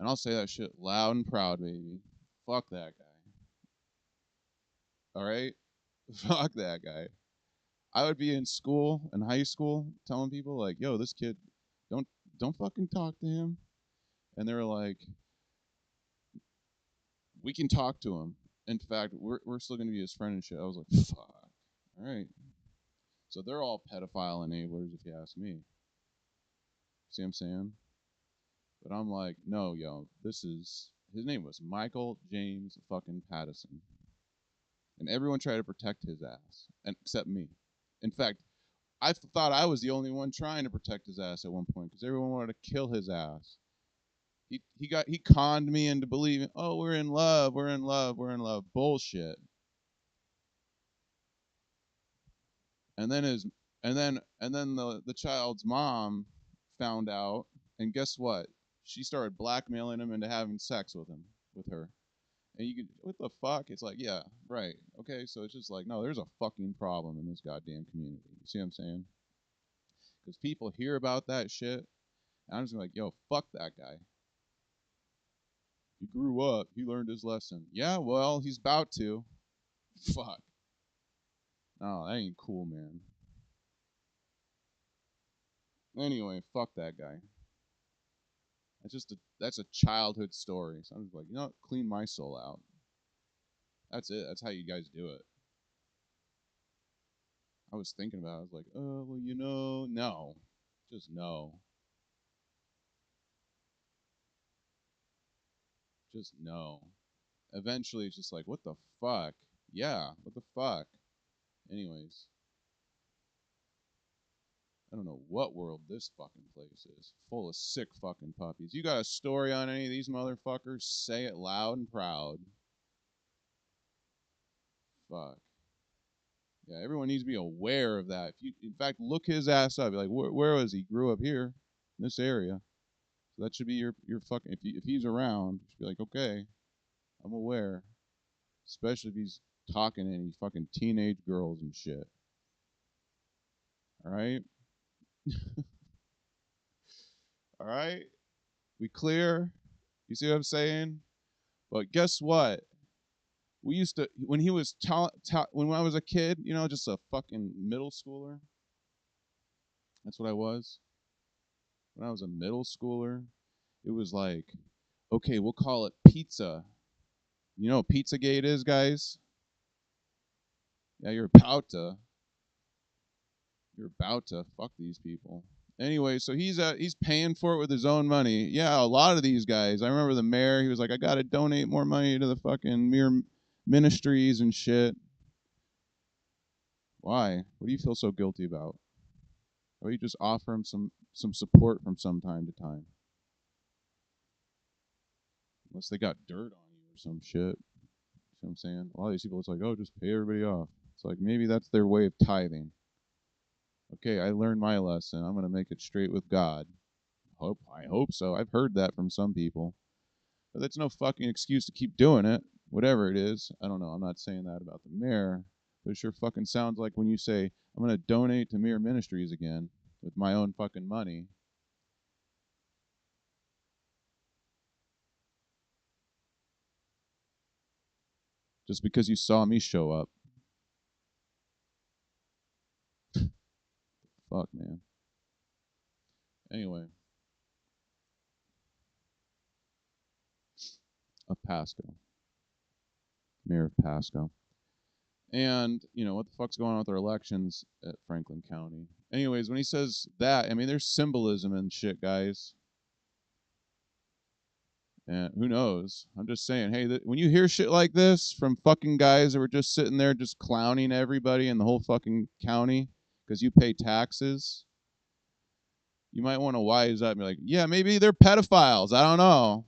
And I'll say that shit loud and proud, baby. Fuck that guy. All right? Fuck that guy. I would be in high school, telling people, like, yo, this kid, don't fucking talk to him. And they were like, we can talk to him. In fact, we're still going to be his friend and shit. I was like, fuck. All right. So they're all pedophile enablers, if you ask me. See what I'm saying? But I'm like, no, yo, his name was Michael James fucking Pattison. And everyone tried to protect his ass, except me. In fact, I thought I was the only one trying to protect his ass at one point, because everyone wanted to kill his ass. He conned me into believing, oh, we're in love. Bullshit. And then the child's mom found out, and guess what? She started blackmailing him into having sex with her. And you could, what the fuck? It's like, yeah, right. Okay, so it's just like, no, there's a fucking problem in this goddamn community. You see what I'm saying? Because people hear about that shit, and I'm just like, yo, fuck that guy. He grew up. He learned his lesson. Yeah, well, he's about to. Fuck. No, that ain't cool, man. Anyway, fuck that guy. That's a childhood story. So I'm just like, you know what? Clean my soul out. That's it. That's how you guys do it. I was thinking about it. I was like, oh, well, no. Just no. Just no. Eventually, it's just like, what the fuck? Yeah, what the fuck? Anyways. I don't know what world this fucking place is. Full of sick fucking puppies. You got a story on any of these motherfuckers? Say it loud and proud. Fuck. Yeah, everyone needs to be aware of that. If you, in fact, look his ass up. Be like, where was he? Grew up here, in this area. So that should be your fucking. If he's around, you should be like, okay, I'm aware. Especially if he's talking to any fucking teenage girls and shit. All right. All right. We clear? You see what I'm saying? But guess what? We used to, when he was, when I was a kid, just a fucking middle schooler. That's what I was. When I was a middle schooler, it was like, okay, we'll call it pizza. You know what Pizzagate is, guys? Yeah, you're about to fuck these people. Anyway, so he's paying for it with his own money. Yeah, a lot of these guys. I remember the mayor. He was like, I gotta donate more money to the fucking mere ministries and shit. Why? What do you feel so guilty about? Why don't you just offer him some support from some time to time? Unless they got dirt on you or some shit. You know what I'm saying? A lot of these people, it's like, oh, just pay everybody off. It's like, maybe that's their way of tithing. Okay, I learned my lesson. I'm going to make it straight with God. I hope so. I've heard that from some people. But that's no fucking excuse to keep doing it. Whatever it is. I don't know. I'm not saying that about the mayor. But it sure fucking sounds like when you say, I'm going to donate to Mere Ministries again with my own fucking money. Just because you saw me show up. Fuck, man. Anyway. Of Pasco. Mayor of Pasco. And, what the fuck's going on with our elections at Franklin County? Anyways, when he says that, I mean, there's symbolism and shit, guys. And who knows? I'm just saying, hey, when you hear shit like this from fucking guys that were just sitting there just clowning everybody in the whole fucking county because you pay taxes, you might want to wise up and be like, yeah, maybe they're pedophiles. I don't know.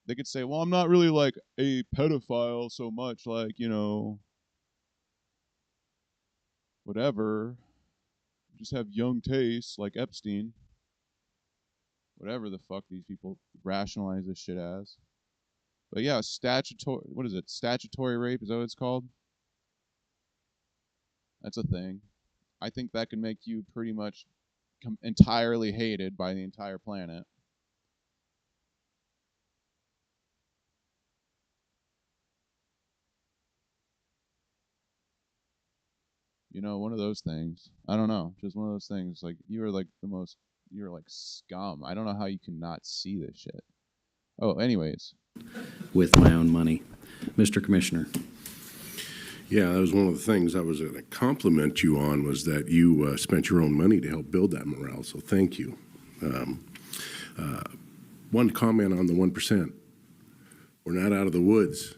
They could say, well, I'm not really like a pedophile so much, like, whatever. Just have young tastes like Epstein. Whatever the fuck these people rationalize this shit as. But yeah, what is it? Statutory rape, is that what it's called? That's a thing. I think that can make you pretty much entirely hated by the entire planet. One of those things. I don't know. Just one of those things. Like, you're like scum. I don't know how you can not see this shit. Oh, anyways. With my own money. Mr. Commissioner. Yeah, that was one of the things I was going to compliment you on, was that you spent your own money to help build that morale, so thank you. One comment on the 1%. We're not out of the woods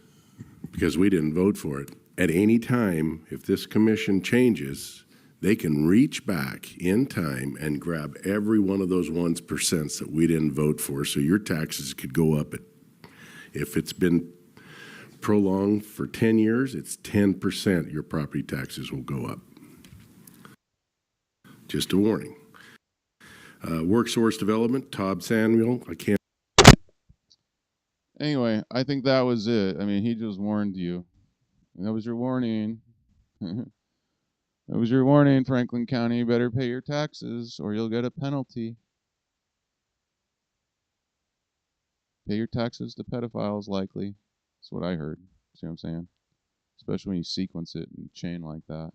because we didn't vote for it. At any time, if this commission changes, they can reach back in time and grab every one of those 1% that we didn't vote for, so your taxes could go up if it's been prolonged for 10 years, it's 10% your property taxes will go up. Just a warning. Worksource Development, Todd Samuel, I can't. Anyway, I think that was it. I mean, he just warned you. That was your warning. That was your warning, Franklin County. You better pay your taxes or you'll get a penalty. Pay your taxes to pedophiles, likely. That's what I heard. See what I'm saying? Especially when you sequence it in a chain like that.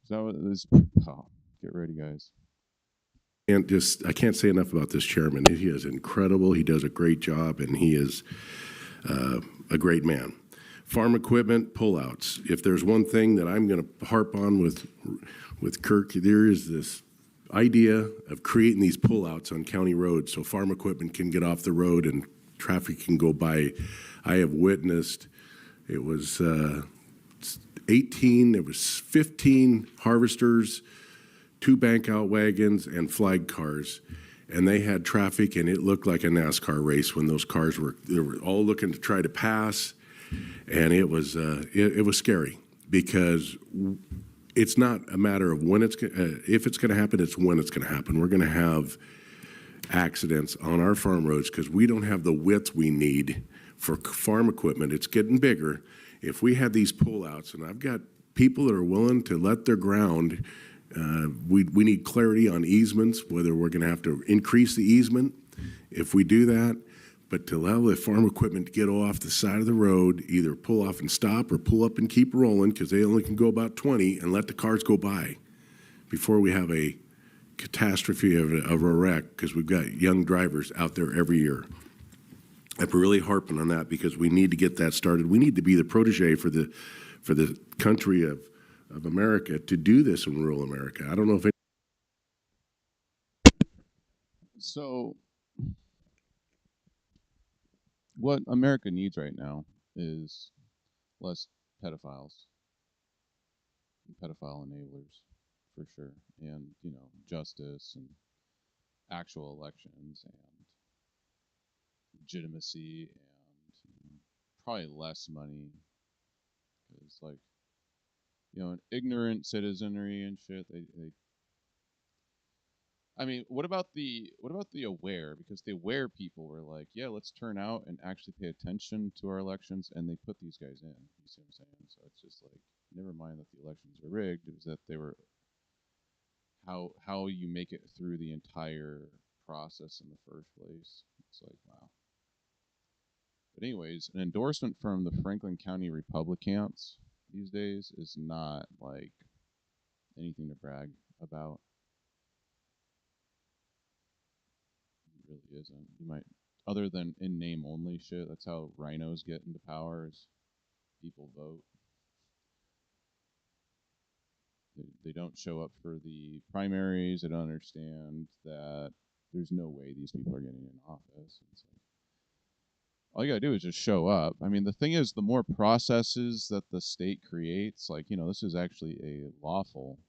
Is that what this? Oh, get ready, guys. I can't say enough about this chairman. He is incredible. He does a great job, and he is a great man. Farm equipment pullouts. If there's one thing that I'm going to harp on with Kirk, there is this idea of creating these pullouts on county roads so farm equipment can get off the road and traffic can go by. I have witnessed, it was 15 harvesters, 2 bank out wagons, and flag cars. And they had traffic, and it looked like a NASCAR race when those cars they were all looking to try to pass. And it was scary because it's not a matter of when if it's going to happen, it's when it's going to happen. We're going to have accidents on our farm roads because we don't have the width we need for farm equipment. It's getting bigger. If we had these pullouts, and I've got people that are willing to let their ground, we need clarity on easements, whether we're going to have to increase the easement if we do that. But to allow the farm equipment to get off the side of the road, either pull off and stop or pull up and keep rolling because they only can go about 20 and let the cars go by before we have a catastrophe of a wreck because we've got young drivers out there every year. I'm really harping on that because we need to get that started. We need to be the protege for the country of America to do this in rural America. I don't know if So, what America needs right now is less pedophiles, and pedophile enablers, for sure, and justice and actual elections and legitimacy and probably less money because an ignorant citizenry and shit. They I mean, what about the aware? Because the aware people were like, yeah, let's turn out and actually pay attention to our elections, and they put these guys in. You see what I'm saying? So it's just like, never mind that the elections are rigged. It was that they were how you make it through the entire process in the first place. It's like, wow. But anyways, an endorsement from the Franklin County Republicans these days is not like anything to brag about. It really isn't. You might, other than in name only shit, that's how rhinos get into power is people vote. They don't show up for the primaries. They don't understand that there's no way these people are getting in office. It's like, all you gotta do is just show up. I mean, the thing is, the more processes that the state creates, like, this is actually a lawful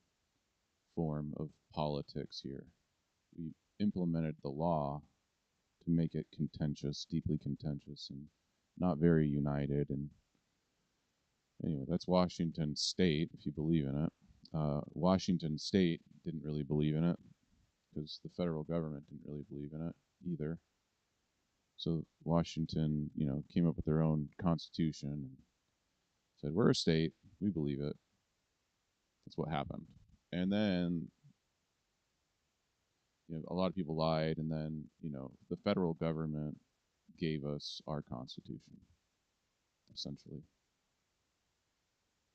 form of politics here. We implemented the law to make it contentious, deeply contentious, and not very united. And anyway, that's Washington State, if you believe in it. Washington State didn't really believe in it because the federal government didn't really believe in it either. So Washington, came up with their own constitution and said, we're a state, we believe it. That's what happened. And then, a lot of people lied, and then, the federal government gave us our constitution, essentially.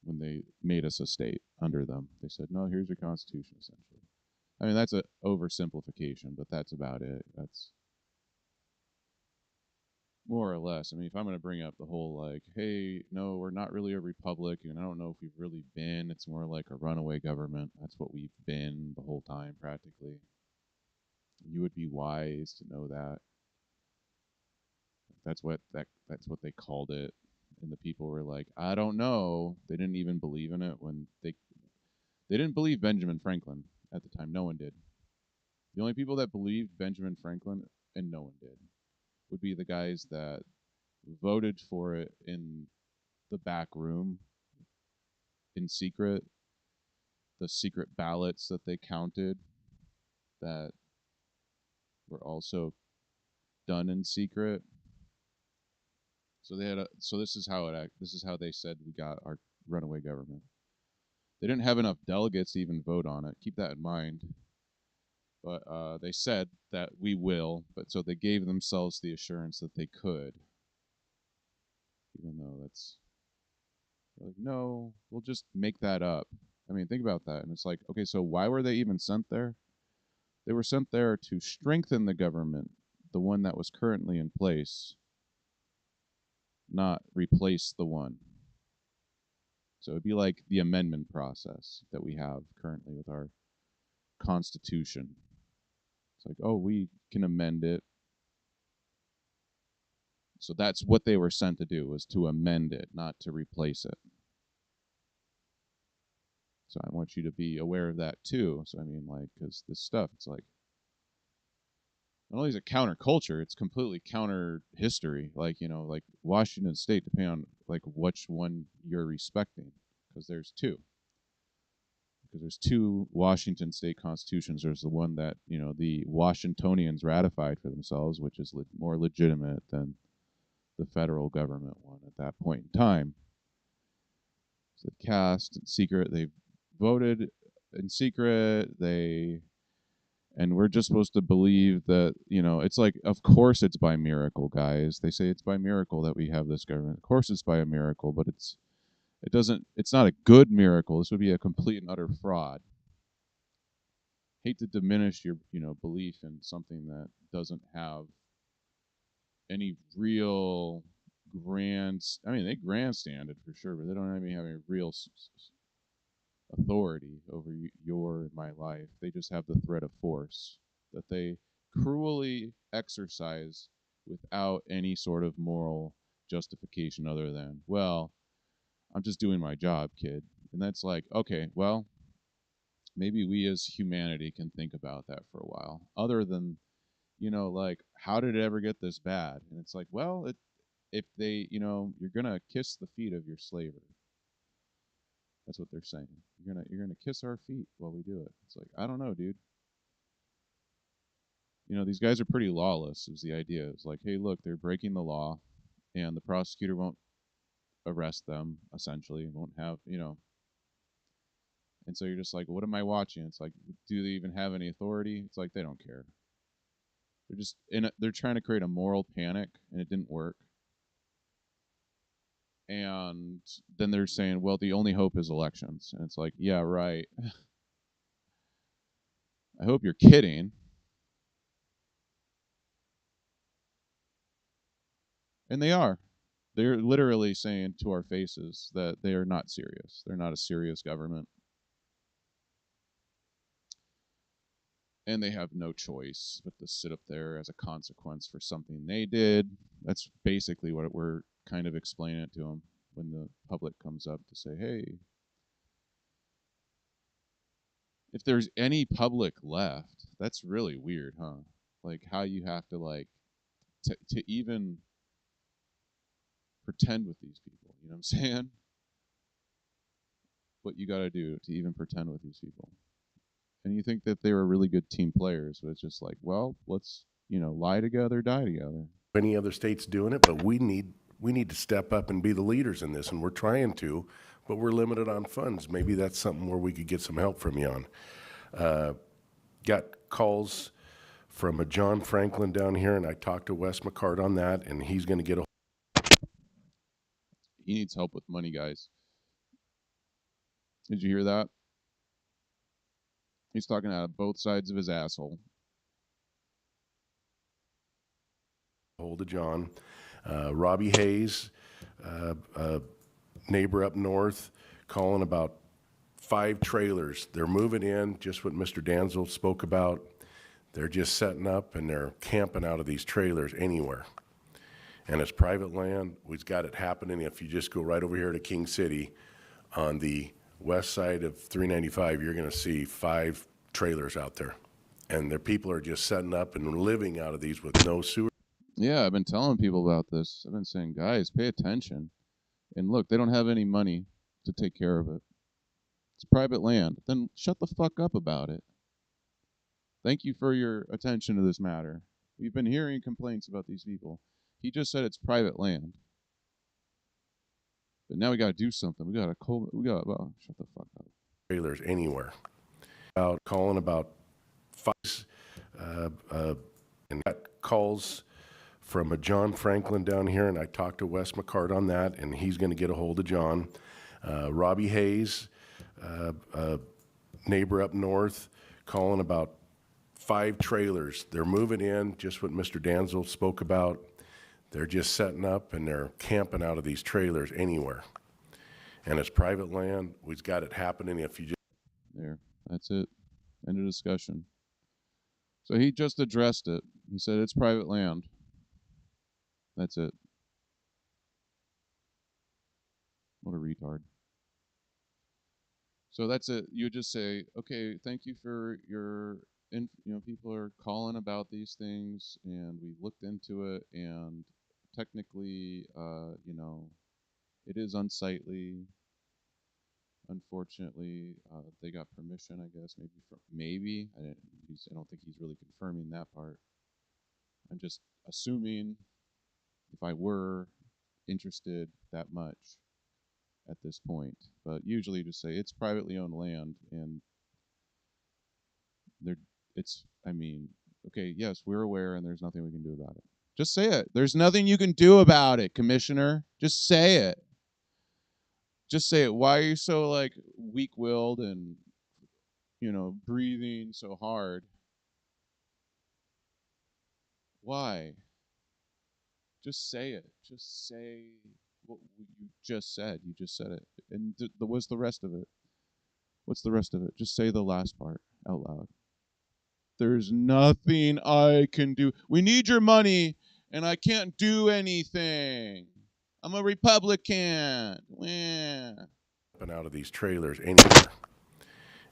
When they made us a state under them, they said, no, here's your constitution, essentially. I mean, that's an oversimplification, but that's about it. That's more or less. I mean, if I'm going to bring up the whole like, hey, no, we're not really a republic, and I don't know if we've really been. It's more like a runaway government. That's what we've been the whole time, practically. You would be wise to know that. That's what they called it, and the people were like, I don't know. They didn't even believe in it when they didn't believe Benjamin Franklin at the time. No one did. The only people that believed Benjamin Franklin, and no one did, would be the guys that voted for it in the back room in secret. The secret ballots that they counted that were also done in secret. So they had so this is how this is how they said we got our runaway government. They didn't have enough delegates to even vote on it. Keep that in mind. But they said that we will, but so they gave themselves the assurance that they could. Even though that's like, no, we'll just make that up. I mean, think about that. And it's like, okay, so why were they even sent there? They were sent there to strengthen the government, the one that was currently in place, not replace the one. So it'd be like the amendment process that we have currently with our Constitution. It's like, oh, we can amend it. So that's what they were sent to do, was to amend it, not to replace it. So I want you to be aware of that too. So I mean, like, because this stuff, it's like, not only is it counterculture, it's completely counter history. Like, you know, like Washington State, depending on like which one you're respecting, because there's two. Because there's two Washington State constitutions. There's the one that, you know, the Washingtonians ratified for themselves, which is more legitimate than the federal government one at that point in time. So they cast in secret, they voted in secret, and we're just supposed to believe that, you know, it's like, of course it's by miracle, guys. They say it's by miracle that we have this government. Of course it's by a miracle, but it's not a good miracle. This would be a complete and utter fraud. Hate to diminish your, you know, belief in something that doesn't have any real I mean, they grandstand it for sure, but they don't even have any real authority over your and my life. They just have the threat of force that they cruelly exercise without any sort of moral justification other than, well, I'm just doing my job, kid. And that's like, okay, well, maybe we as humanity can think about that for a while. Other than, you know, like, how did it ever get this bad? And it's like, well, if they, you know, you're gonna kiss the feet of your slaver. That's what they're saying. You're gonna kiss our feet while we do it. It's like, I don't know, dude. You know, these guys are pretty lawless, is the idea. It's like, hey, look, they're breaking the law, and the prosecutor won't arrest them, essentially, won't have, you know. And so you're just like, what am I watching? It's like, do they even have any authority? It's like, they don't care. They're just they're trying to create a moral panic, and it didn't work. And then they're saying, well, the only hope is elections. And it's like, yeah, right. I hope you're kidding. And they are. They're literally saying to our faces that they are not serious. They're not a serious government. And they have no choice but to sit up there as a consequence for something they did. That's basically what we're kind of explaining it to them when the public comes up to say, hey, if there's any public left, that's really weird, huh? Like how you have to like to even pretend with these people, you know what I'm saying? What you got to do to even pretend with these people. And you think that they were really good team players, but it's just like, well, let's, you know, lie together, die together. Any other states doing it, but we need to step up and be the leaders in this, and we're trying to, but we're limited on funds. Maybe that's something where we could get some help from you on. Got calls from a John Franklin down here, and I talked to Wes McCart on that, and he's going to get a... He needs help with money, guys. Did you hear that? He's talking out of both sides of his asshole. Hold of John. Robbie Hayes, a neighbor up north, calling about 5 trailers. They're moving in, just what Mr. Danzel spoke about. They're just setting up and they're camping out of these trailers anywhere. And it's private land. We've got it happening. If you just go right over here to King City on the west side of 395, you're going to see 5 trailers out there. And their people are just setting up and living out of these with no sewer. Yeah, I've been telling people about this. I've been saying, guys, pay attention. And look, they don't have any money to take care of it. It's private land. Then shut the fuck up about it. Thank you for your attention to this matter. We've been hearing complaints about these people. He just said it's private land. But now we got to do something. We got to well, shut the fuck up. Trailers anywhere. Out calling about fights, and got calls from a John Franklin down here, and I talked to Wes McCart on that, and he's going to get a hold of John. Robbie Hayes, a neighbor up north, calling about 5 trailers. They're moving in, just what Mr. Danzel spoke about. They're just setting up and they're camping out of these trailers anywhere. And it's private land. We've got it happening if you just... There, that's it. End of discussion. So he just addressed it. He said it's private land. That's it. What a retard. So that's it. You just say, okay, thank you for your, people are calling about these things, and we looked into it, and technically, it is unsightly. Unfortunately, they got permission, I guess, maybe. I don't think he's really confirming that part. I'm just assuming if I were interested that much at this point. But usually just say it's privately owned land, and okay, yes, we're aware, and there's nothing we can do about it. Just say it. There's nothing you can do about it, Commissioner. Just say it. Just say it. Why are you so weak-willed and breathing so hard? Why? Just say it. Just say what you just said. You just said it. And what's the rest of it? What's the rest of it? Just say the last part out loud. There's nothing I can do. We need your money, and I can't do anything. I'm a Republican. Out of these trailers anywhere.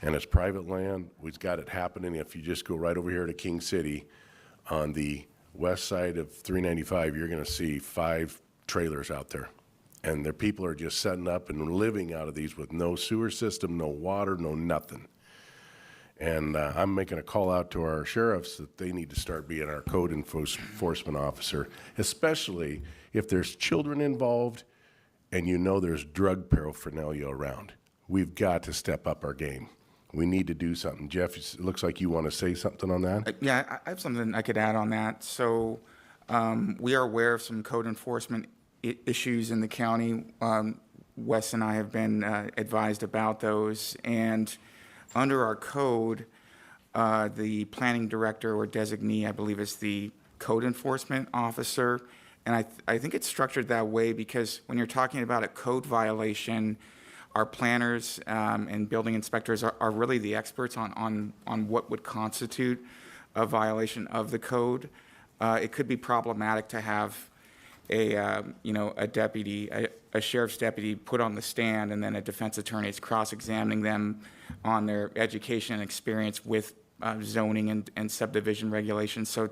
And it's private land. We've got it happening. If you just go right over here to King City on the west side of 395, you're going to see 5 trailers out there. And their people are just setting up and living out of these with no sewer system, no water, no nothing. And I'm making a call out to our sheriffs that they need to start being our code enforcement officer, especially if there's children involved and there's drug paraphernalia around. We've got to step up our game. We need to do something. Jeff, it looks like you want to say something on that? Yeah, I have something I could add on that. So we are aware of some code enforcement issues in the county. Wes and I have been advised about those. And under our code, the planning director or designee, I believe, is the code enforcement officer. And I think it's structured that way because when you're talking about a code violation, our planners and building inspectors are really the experts on what would constitute a violation of the code. It could be problematic to have a deputy, a sheriff's deputy put on the stand, and then a defense attorney is cross-examining them on their education and experience with zoning and subdivision regulations. So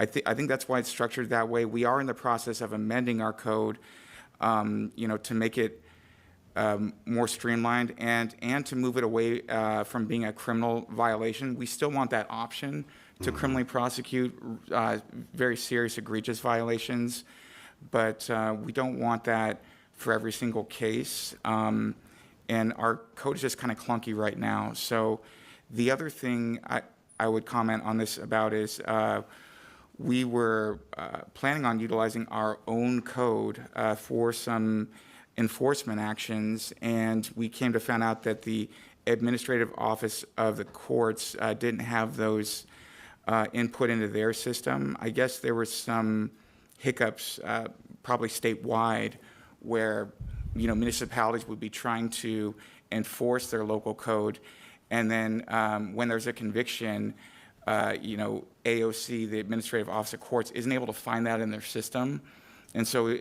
I think that's why it's structured that way. We are in the process of amending our code, to make it more streamlined and to move it away from being a criminal violation. We still want that option to criminally prosecute very serious, egregious violations, but we don't want that for every single case. And our code is just kind of clunky right now. So the other thing I would comment on this about is we were planning on utilizing our own code for some enforcement actions, and we came to find out that the administrative office of the courts didn't have those input into their system. I guess there were some hiccups, probably statewide, where municipalities would be trying to enforce their local code, and then when there's a conviction, AOC, the Administrative Office of Courts, isn't able to find that in their system. And so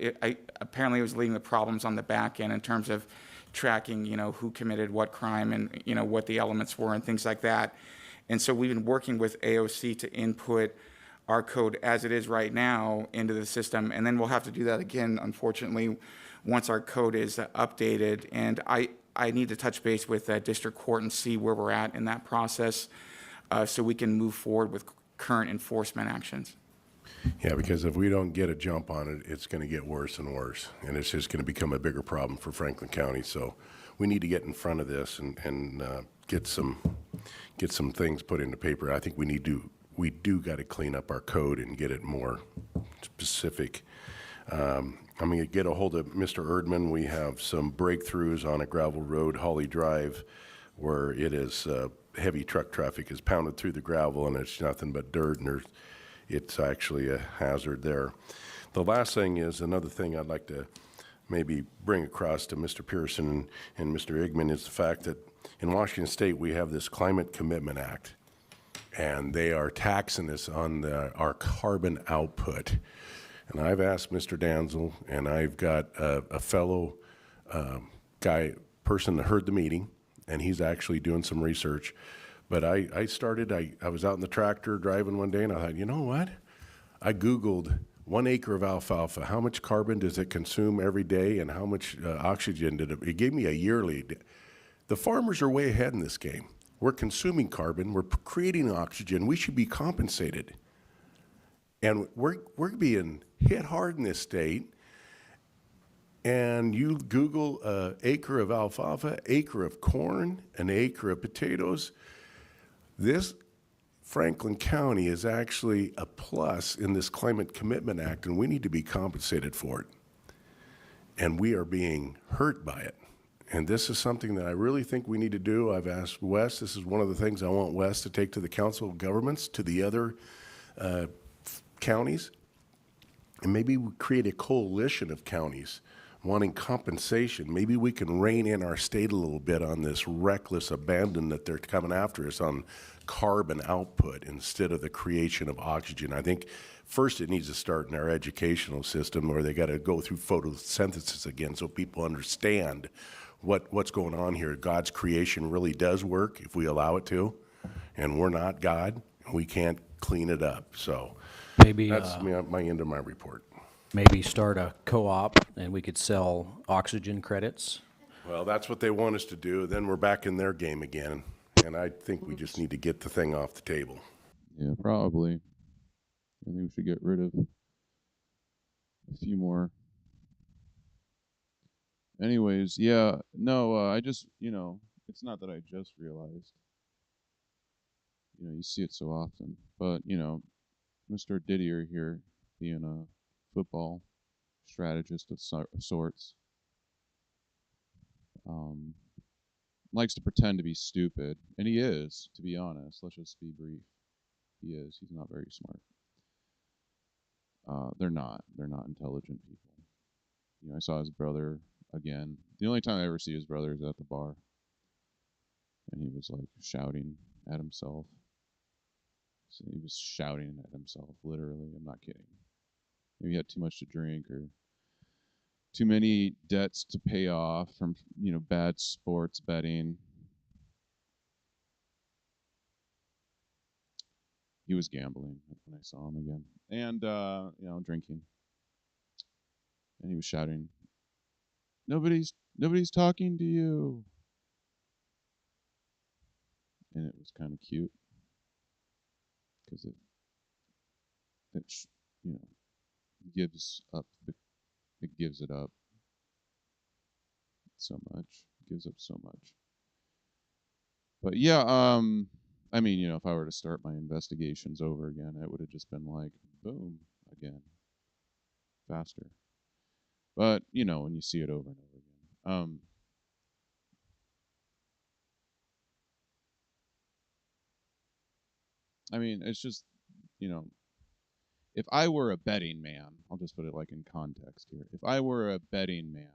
apparently it was leading to problems on the back end in terms of tracking, who committed what crime and, what the elements were and things like that. And so we've been working with AOC to input our code as it is right now into the system, and then we'll have to do that again, unfortunately, once our code is updated. And I need to touch base with district court and see where we're at in that process, so we can move forward with current enforcement actions. Yeah, because if we don't get a jump on it, it's going to get worse and worse, and it's just going to become a bigger problem for Franklin County. So we need to get in front of this and get some things put into paper. I think we do got to clean up our code and get it more specific. I'm going to get a hold of Mr. Erdman. We have some breakthroughs on a gravel road, Holly Drive, where it is heavy truck traffic is pounded through the gravel, and it's nothing but dirt, and it's actually a hazard there. The last thing is another thing I'd like to maybe bring across to Mr. Pearson and Mr. Igman is the fact that in Washington State we have this Climate Commitment Act, and they are taxing us on our carbon output. And I've asked Mr. Danzel, and I've got a fellow person that heard the meeting, and he's actually doing some research. But I was out in the tractor driving one day, and I thought, you know what? I Googled 1 acre of alfalfa. How much carbon does it consume every day, and how much oxygen did it gave me a yearly. The farmers are way ahead in this game. We're consuming carbon. We're creating oxygen. We should be compensated. And we're being hit hard in this state. And you Google acre of alfalfa, acre of corn, an acre of potatoes. This Franklin County is actually a plus in this Climate Commitment Act, and we need to be compensated for it. And we are being hurt by it. And this is something that I really think we need to do. I've asked Wes, this is one of the things I want Wes to take to the Council of Governments, to the other counties, and maybe we create a coalition of counties wanting compensation. Maybe we can rein in our state a little bit on this reckless abandon that they're coming after us on carbon output instead of the creation of oxygen. I think first it needs to start in our educational system, where they got to go through photosynthesis again so people understand what's going on here. God's creation really does work if we allow it to, and we're not God. We can't clean it up. So Maybe that's my end of my report. maybe start a co-op and we could sell oxygen credits. Well, that's what they want us to do. Then we're back in their game again. And I think we just need to get the thing off the table. Yeah, probably. I think we should get rid of a few more. Anyways, yeah, no, I just, it's not that I just realized. You see it so often. But, Mr. Didier here, being a football strategist of sorts, likes to pretend to be stupid. And he is, to be honest. Let's just be brief. He is. He's not very smart. They're not. They're not intelligent people. I saw his brother again. The only time I ever see his brother is at the bar. And he was like shouting at himself. So he was shouting at himself, literally. I'm not kidding. Maybe he had too much to drink or too many debts to pay off from, bad sports betting. He was gambling when I saw him again. And, drinking. And he was shouting, nobody's talking to you. And it was kind of cute. Because it gives up, it gives it up so much. It gives up so much. But yeah, if I were to start my investigations over again, it would have just been like, boom, again, faster. But, when you see it over and over again. It's just, if I were a betting man, I'll just put it like in context here. If I were a betting man,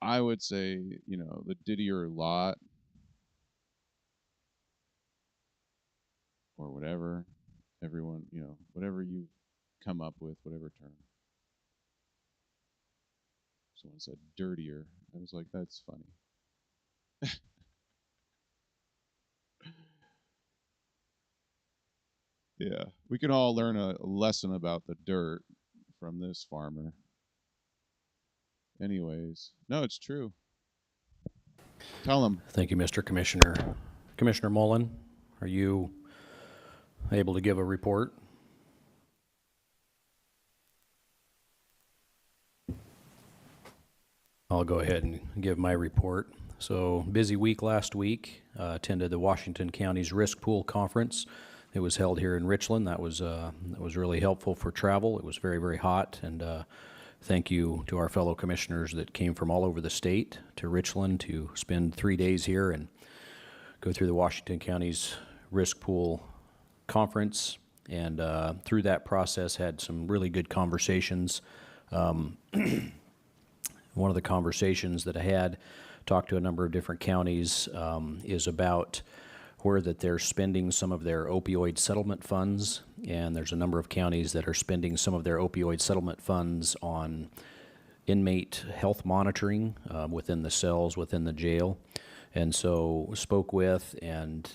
I would say, the Didier lot or whatever, everyone, whatever you come up with, whatever term. someone said dirtier. I was like, that's funny. Yeah, we can all learn a lesson about the dirt from this farmer. Anyways, no, it's true. Tell him. Thank you, Mr. Commissioner. Commissioner Mullen, are you able to give a report? I'll go ahead and give my report. So, busy week last week. Attended the Washington County's Risk Pool Conference. It was held here in Richland. That was really helpful for travel. It was very, very hot, and thank you to our fellow commissioners that came from all over the state to Richland to spend 3 days here and go through the Washington County's Risk Pool Conference. And through that process, had some really good conversations. One of the conversations that I had, talked to a number of different counties, is about where that they're spending some of their opioid settlement funds, and there's a number of counties that are spending some of their opioid settlement funds on inmate health monitoring within the cells, within the jail. And so spoke with and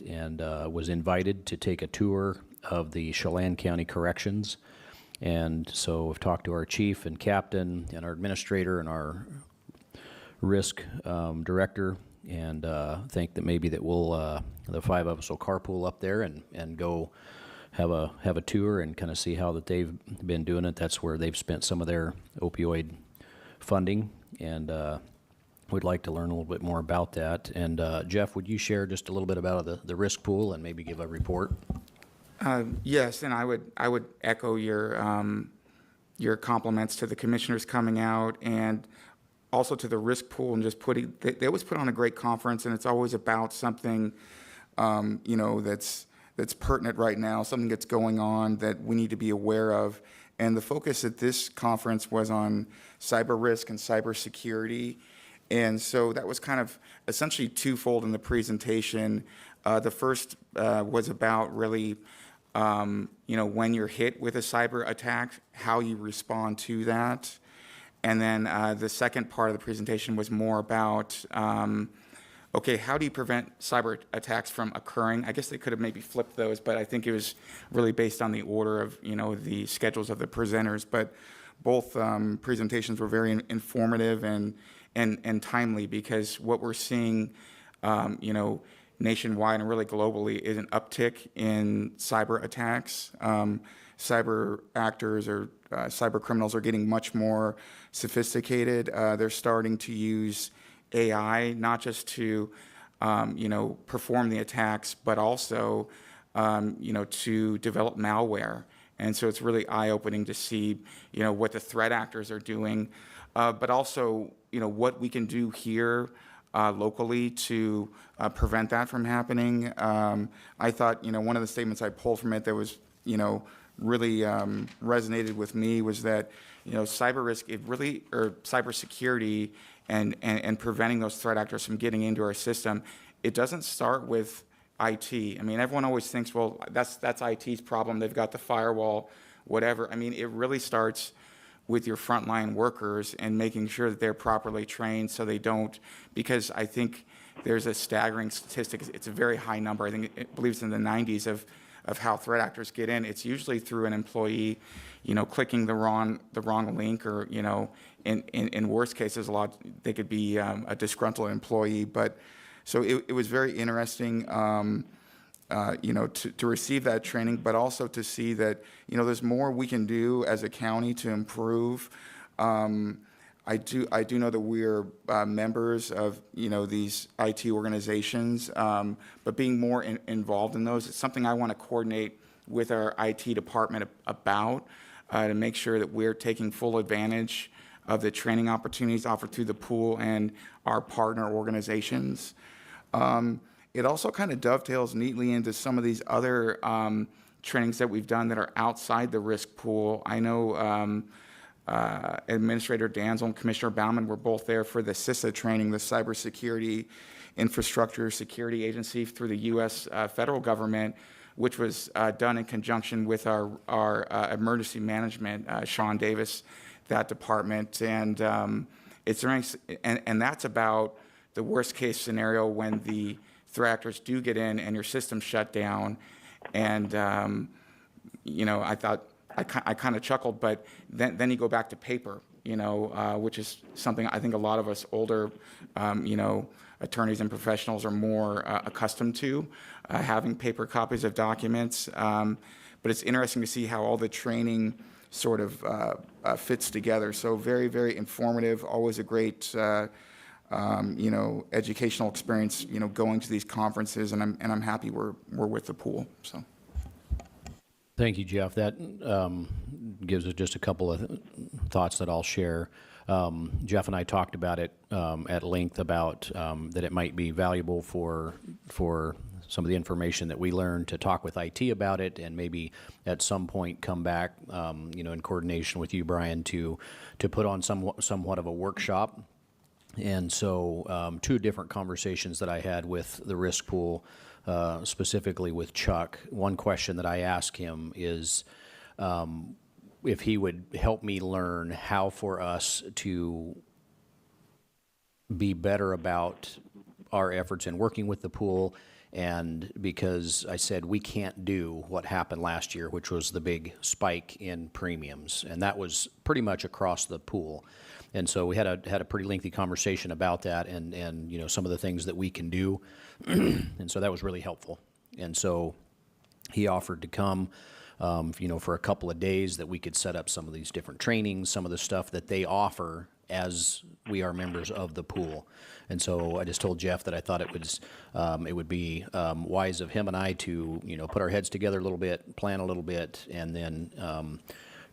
was invited to take a tour of the Chelan County Corrections. And so I've talked to our chief and captain and our administrator and our risk director, and think that maybe that we'll the 5 of us will carpool up there and go have a tour and kind of see how that they've been doing it. That's where they've spent some of their opioid funding, and we'd like to learn a little bit more about that. And Jeff, would you share just a little bit about the risk pool and maybe give a report? Yes, and I would echo your compliments to the commissioners coming out, and also to the risk pool, and just they always put on a great conference, and it's always about something that's pertinent right now, something that's going on that we need to be aware of. And the focus at this conference was on cyber risk and cyber security. And so that was kind of essentially twofold in the presentation. The first was about really, when you're hit with a cyber attack, how you respond to that. And then the second part of the presentation was more about, okay, how do you prevent cyber attacks from occurring? I guess they could have maybe flipped those, but I think it was really based on the order of, the schedules of the presenters. But both presentations were very informative and timely, because what we're seeing, nationwide and really globally is an uptick in cyber attacks. Cyber actors or cyber criminals are getting much more sophisticated. They're starting to use AI, not just to, perform the attacks, but also, to develop malware. And so it's really eye-opening to see, what the threat actors are doing, but also, what we can do here locally to prevent that from happening. I thought, one of the statements I pulled from it that was, really resonated with me was that, cyber risk, or cyber security and preventing those threat actors from getting into our system, it doesn't start with IT. I mean, everyone always thinks, well, that's IT's problem. They've got the firewall, whatever. I mean, it really starts with your frontline workers and making sure that they're properly trained so they don't, because I think there's a staggering statistic. It's a very high number. I think it believes in the 90s of how threat actors get in. It's usually through an employee, clicking the wrong link, or, in worst cases, they could be a disgruntled employee. But so it was very interesting, to receive that training, but also to see that, there's more we can do as a county to improve. I do know that we're members of, these IT organizations, but being more involved in those, it's something I want to coordinate with our IT department about, to make sure that we're taking full advantage of the training opportunities offered through the pool and our partner organizations. It also kind of dovetails neatly into some of these other trainings that we've done that are outside the risk pool. I know Administrator Danzel and Commissioner Baumann were both there for the CISA training, the Cybersecurity Infrastructure Security Agency through the U.S. Federal government, which was done in conjunction with our emergency management, Sean Davis, that department. And it's nice, and that's about the worst case scenario when the threat actors do get in and your system's shut down. And, I thought, I kind of chuckled, but then you go back to paper, which is something I think a lot of us older, attorneys and professionals are more accustomed to, having paper copies of documents. But it's interesting to see how all the training sort of fits together. So very, very informative, always a great, educational experience, going to these conferences, and I'm happy we're with the pool, so. Thank you, Jeff. That gives us just a couple of thoughts that I'll share. Jeff and I talked about it at length about that it might be valuable for some of the information that we learned to talk with IT about it, and maybe at some point come back, in coordination with you, Brian, to put on somewhat of a workshop. And so 2 different conversations that I had with the risk pool, specifically with Chuck. One question that I asked him is if he would help me learn how for us to be better about our efforts in working with the pool. And because I said we can't do what happened last year, which was the big spike in premiums, and that was pretty much across the pool. And so we had a pretty lengthy conversation about that, and some of the things that we can do, and so that was really helpful. And so he offered to come, for a couple of days that we could set up some of these different trainings, some of the stuff that they offer as we are members of the pool. And so I just told Jeff that I thought it would be wise of him and I to put our heads together a little bit, plan a little bit, and then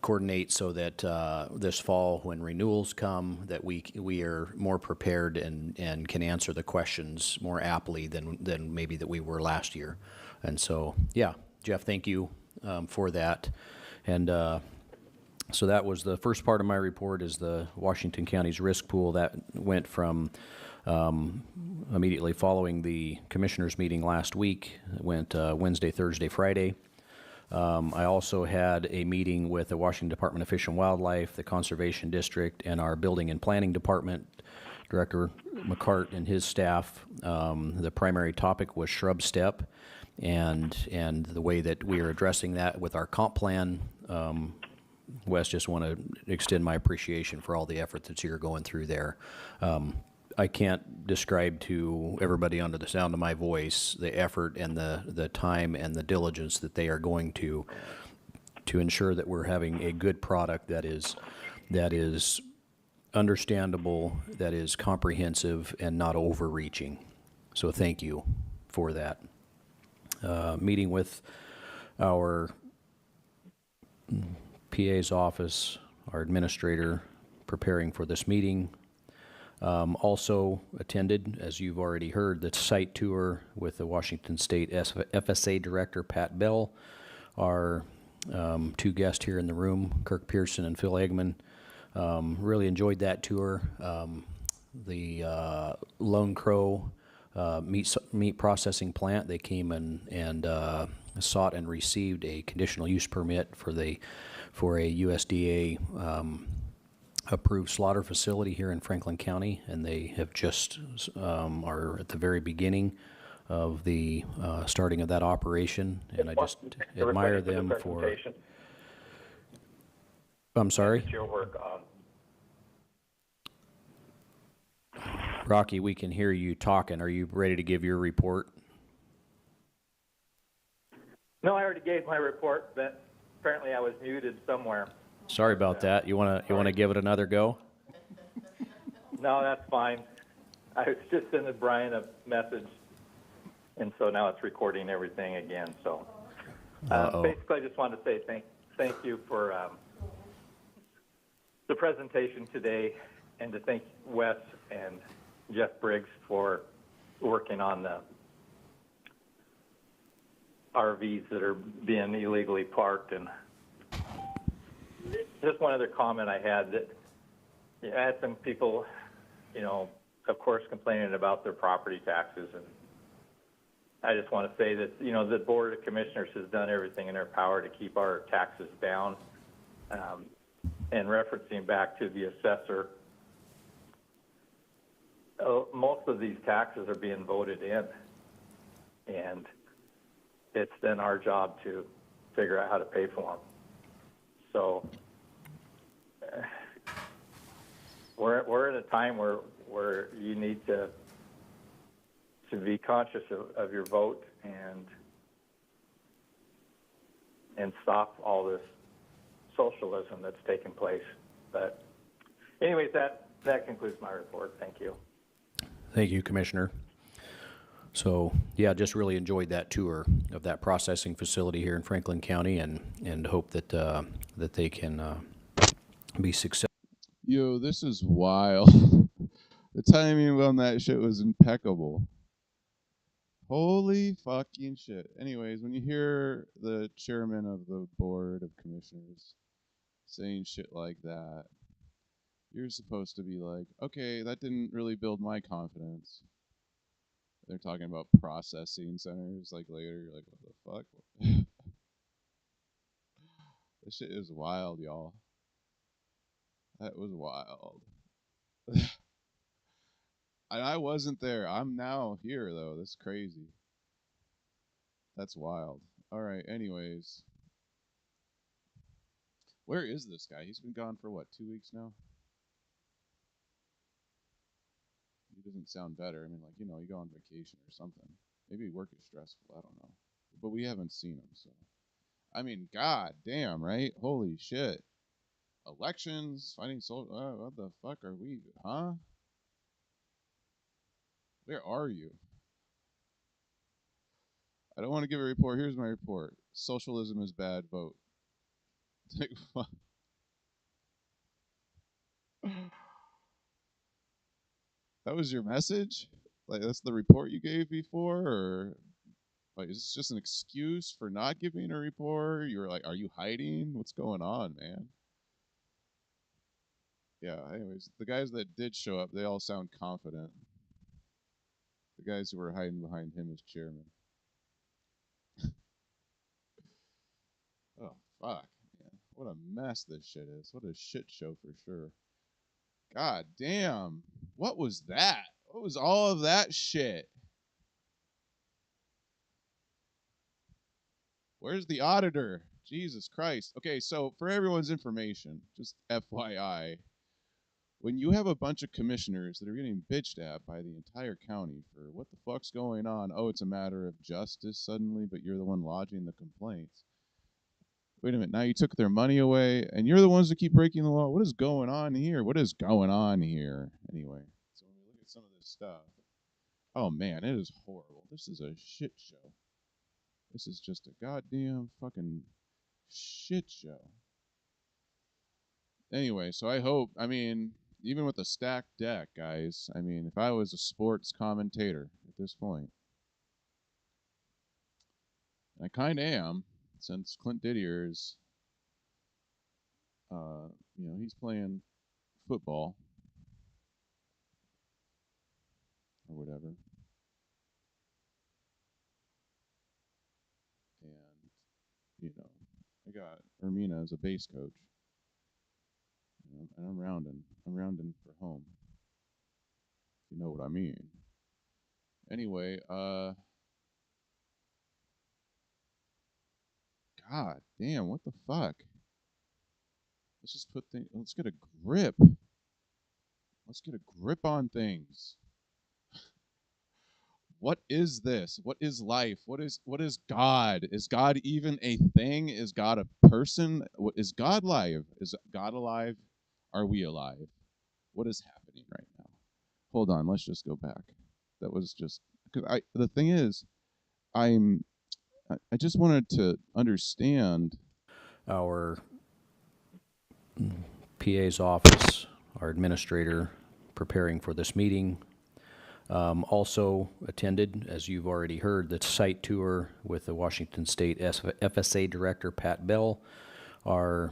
coordinate so that this fall, when renewals come, that we are more prepared and can answer the questions more aptly than maybe that we were last year. And so, yeah, Jeff, thank you for that. And so that was the first part of my report, is the Washington County's risk pool. That went from immediately following the commissioners meeting last week. It went Wednesday, Thursday, Friday. I also had a meeting with the Washington Department of Fish and Wildlife, the Conservation District, and our Building and Planning Department, Director McCart and his staff. The primary topic was shrub step and the way that we are addressing that with our comp plan. Wes, just want to extend my appreciation for all the effort that you're going through there. I can't describe to everybody under the sound of my voice the effort and the time and the diligence that they are going to ensure that we're having a good product that is understandable, that is comprehensive, and not overreaching. So thank you for that. Meeting with our PA's office, our administrator, preparing for this meeting. Also attended, as you've already heard, the site tour with the Washington State FSA Director, Pat Bell, our 2 guests here in the room, Kirk Pearson and Phil Eggman. Really enjoyed that tour. The Lone Crow meat processing plant, they came and sought and received a conditional use permit for a USDA approved slaughter facility here in Franklin County, and they have just are at the very beginning of the starting of that operation, and I just admire them for. I'm sorry? Your work on. Rocky, we can hear you talking. Are you ready to give your report? No, I already gave my report, but apparently I was muted somewhere. Sorry about that. You wanna give it another go? No, that's fine. I was just sending Brian a message, and so now it's recording everything again. So basically, I just wanted to say thank you for the presentation today, and to thank Wes and Jeff Briggs for working on the RVs that are being illegally parked. And just one other comment I had, that I had some people, of course, complaining about their property taxes. And I just want to say that, the Board of Commissioners has done everything in their power to keep our taxes down. And referencing back to the assessor, most of these taxes are being voted in, and it's then our job to figure out how to pay for them. So we're in a time where you need to be conscious of your vote and stop all this socialism that's taking place. But anyways, that concludes my report. Thank you. Thank you, Commissioner. So, yeah, just really enjoyed that tour of that processing facility here in Franklin County, and hope that that they can be successful. Yo, this is wild. The timing on that shit was impeccable. Holy fucking shit. Anyways, when you hear the chairman of the board of commissioners saying shit like that, you're supposed to be like, okay, that didn't really build my confidence. They're talking about processing centers like later. You're like, what the fuck? This shit is wild, y'all. That was wild. I wasn't there. I'm now here, though. That's crazy. That's wild. All right, anyways. Where is this guy? He's been gone for what, 2 weeks now? He doesn't sound better. I mean, like, you go on vacation or something. Maybe work is stressful. I don't know. But we haven't seen him, so. I mean, god damn, right? Holy shit. Elections, fighting soldiers. What the fuck are we, huh? Where are you? I don't want to give a report. Here's my report. Socialism is bad. Vote. That was your message? Like, that's the report you gave before? Or, like, is this just an excuse for not giving a report? You were like, are you hiding? What's going on, man? Yeah, anyways, the guys that did show up, they all sound confident. The guys who were hiding behind him as chairman. Oh, fuck, man. What a mess this shit is. What a shit show for sure. God damn. What was that? What was all of that shit? Where's the auditor? Jesus Christ. Okay, so for everyone's information, just FYI, when you have a bunch of commissioners that are getting bitched at by the entire county for what the fuck's going on, oh, it's a matter of justice suddenly, but you're the one lodging the complaints. Wait a minute, now you took their money away, and you're the ones that keep breaking the law. What is going on here? What is going on here? Anyway, so when we look at some of this stuff, oh man, it is horrible. This is a shit show. This is just a goddamn fucking shit show. Anyway, so I hope, even with a stacked deck, guys, if I was a sports commentator at this point, and I kind of am, since Clint Didier's, he's playing football or whatever, and I got Ermina as a base coach, and I'm rounding for home. You know what I mean? Anyway, God damn, what the fuck? Let's just let's get a grip. Let's get a grip on things. What is this? What is life? What is God? Is God even a thing? Is God a person? Is God alive? Is God alive? Are we alive? What is happening right now? Hold on, let's just go back. That was just because the thing is, I just wanted to understand Our PA's office, our administrator, preparing for this meeting. Also attended, as you've already heard, the site tour with the Washington State FSA Director, Pat Bell, our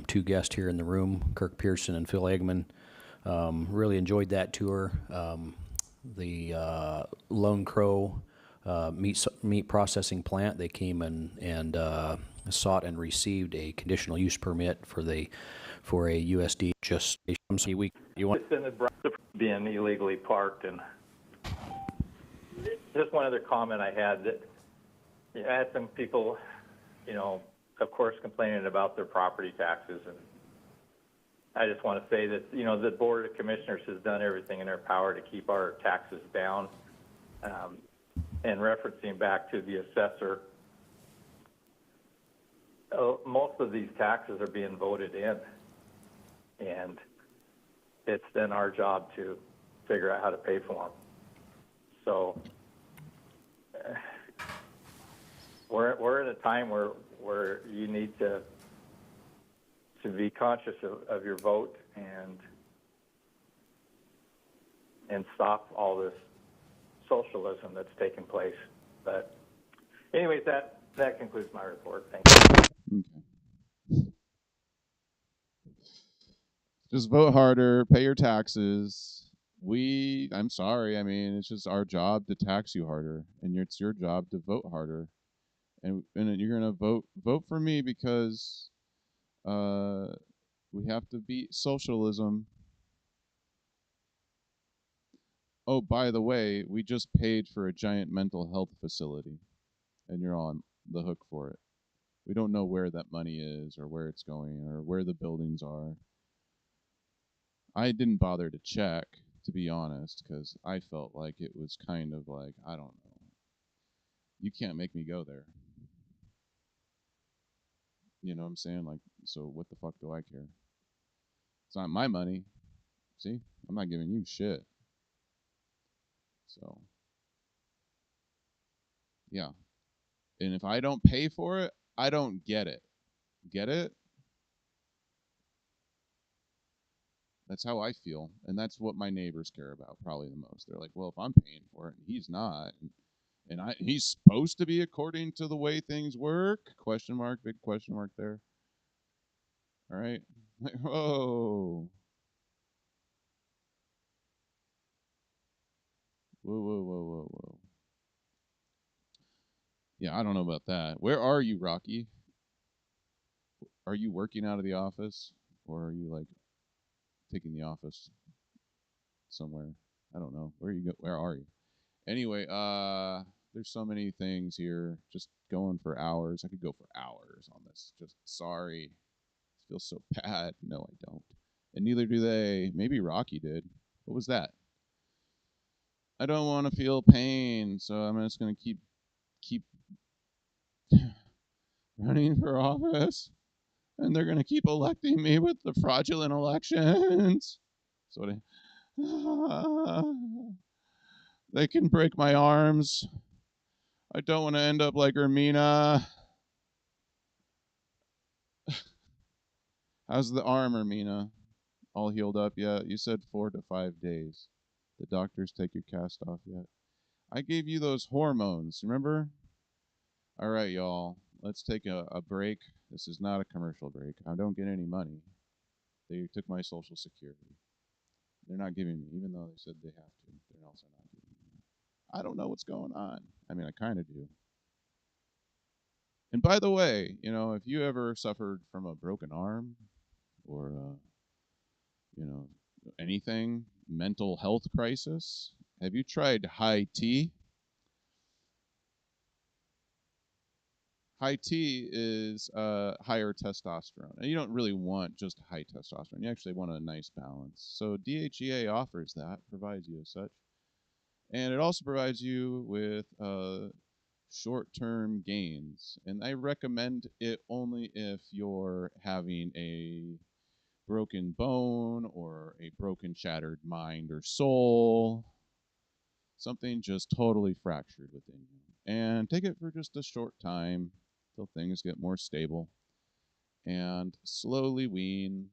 two guests here in the room, Kirk Pearson and Phil Eggman. Really enjoyed that tour. The Lone Crow meat processing plant, they came and sought and received a conditional use permit for the for a USD just a week. You want? It's been being illegally parked, and just one other comment I had that I had some people, of course, complaining about their property taxes, and I just want to say that the Board of Commissioners has done everything in their power to keep our taxes down. And referencing back to the assessor, most of these taxes are being voted in, and it's then our job to figure out how to pay for them. So we're in a time where you need to be conscious of your vote and stop all this socialism that's taking place. But anyways, that concludes my report. Thank you. Okay. Just vote harder, pay your taxes. I'm sorry. I mean, it's just our job to tax you harder, and it's your job to vote harder. And you're gonna vote for me because we have to beat socialism. Oh, by the way, we just paid for a giant mental health facility, and you're on the hook for it. We don't know where that money is or where it's going or where the buildings are. I didn't bother to check, to be honest, because I felt like it was kind of like, I don't know. You can't make me go there. You know what I'm saying? Like, so what the fuck do I care? It's not my money. See? I'm not giving you shit. So, yeah. And if I don't pay for it, I don't get it. Get it? That's how I feel. And that's what my neighbors care about probably the most. They're like, well, if I'm paying for it and he's not, and he's supposed to be according to the way things work? Question mark, big question mark there. All right. Like, whoa. Whoa, whoa, whoa, whoa, whoa. Yeah, I don't know about that. Where are you, Rocky? Are you working out of the office? Or are you like taking the office somewhere? I don't know. Where are you? Anyway, there's so many things here. Just going for hours. I could go for hours on this. Just sorry. It feels so bad. No, I don't. And neither do they. Maybe Rocky did. What was that? I don't want to feel pain, so I'm just gonna keep running for office, and they're gonna keep electing me with the fraudulent elections. So they can break my arms. I don't want to end up like Ermina. How's the arm, Ermina? All healed up yet? You said 4 to 5 days. The doctors take your cast off yet? I gave you those hormones, remember? All right, y'all. Let's take a break. This is not a commercial break. I don't get any money. They took my Social Security. They're not giving me, even though they said they have to. They're also not giving me. I don't know what's going on. I mean, I kind of do. And by the way, if you ever suffered from a broken arm or, anything, mental health crisis, have you tried high tea? High T is higher testosterone. And you don't really want just high testosterone. You actually want a nice balance. So DHEA offers that, provides you as such. And it also provides you with short-term gains. And I recommend it only if you're having a broken bone or a broken, shattered mind or soul. Something just totally fractured within you. And take it for just a short time till things get more stable, and slowly wean.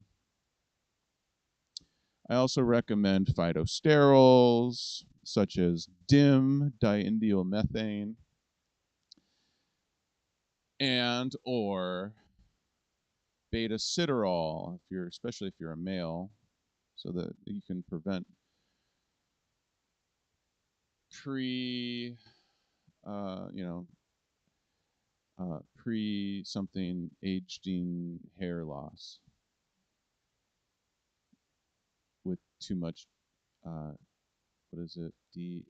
I also recommend phytosterols, such as DIM, diindolylmethane, and or beta-citarol, especially if you're a male, so that you can prevent pre something aging hair loss. with too much, what is it? DHA,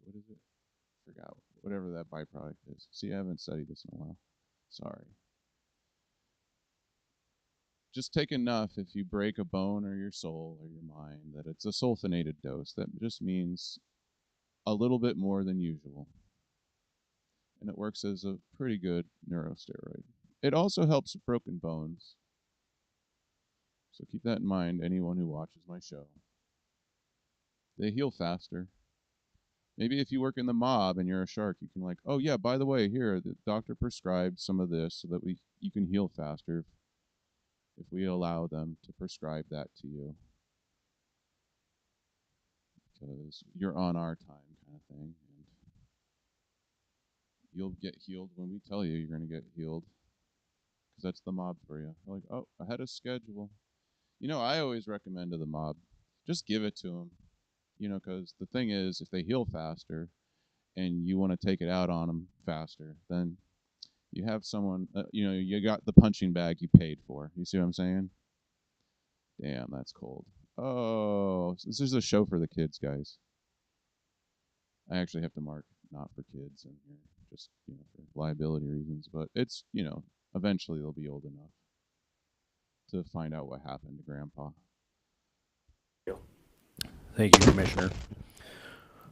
what is it? Forgot. Whatever that byproduct is. See, I haven't studied this in a while. Sorry. Just take enough if you break a bone or your soul or your mind that it's a sulfonated dose. That just means a little bit more than usual. And it works as a pretty good neurosteroid. It also helps with broken bones. So keep that in mind, anyone who watches my show. They heal faster. Maybe if you work in the mob and you're a shark, you can like, oh yeah, by the way, here, the doctor prescribed some of this so that you can heal faster if we allow them to prescribe that to you. Because you're on our time kind of thing. And you'll get healed when we tell you you're going to get healed. Because that's the mob for you. They're like, oh, I had a schedule. You know, I always recommend to the mob, just give it to them. You know, because the thing is, if they heal faster and you want to take it out on them faster, then you have someone, you know, you got the punching bag you paid for. You see what I'm saying? Damn, that's cold. Oh, this is a show for the kids, guys. I actually have to mark not for kids in here, just, you know, for liability reasons. But it's, you know, eventually they'll be old enough to find out what happened to Grandpa. Thank you, Commissioner.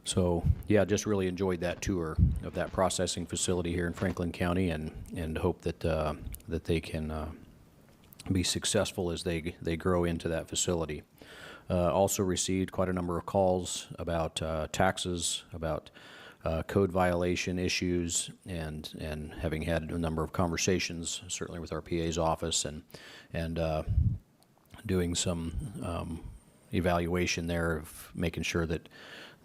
So, yeah, just really enjoyed that tour of that processing facility here in Franklin County, and hope that that they can be successful as they grow into that facility. Also received quite a number of calls about taxes, about code violation issues, and having had a number of conversations, certainly with our PA's office, and doing some evaluation there of making sure that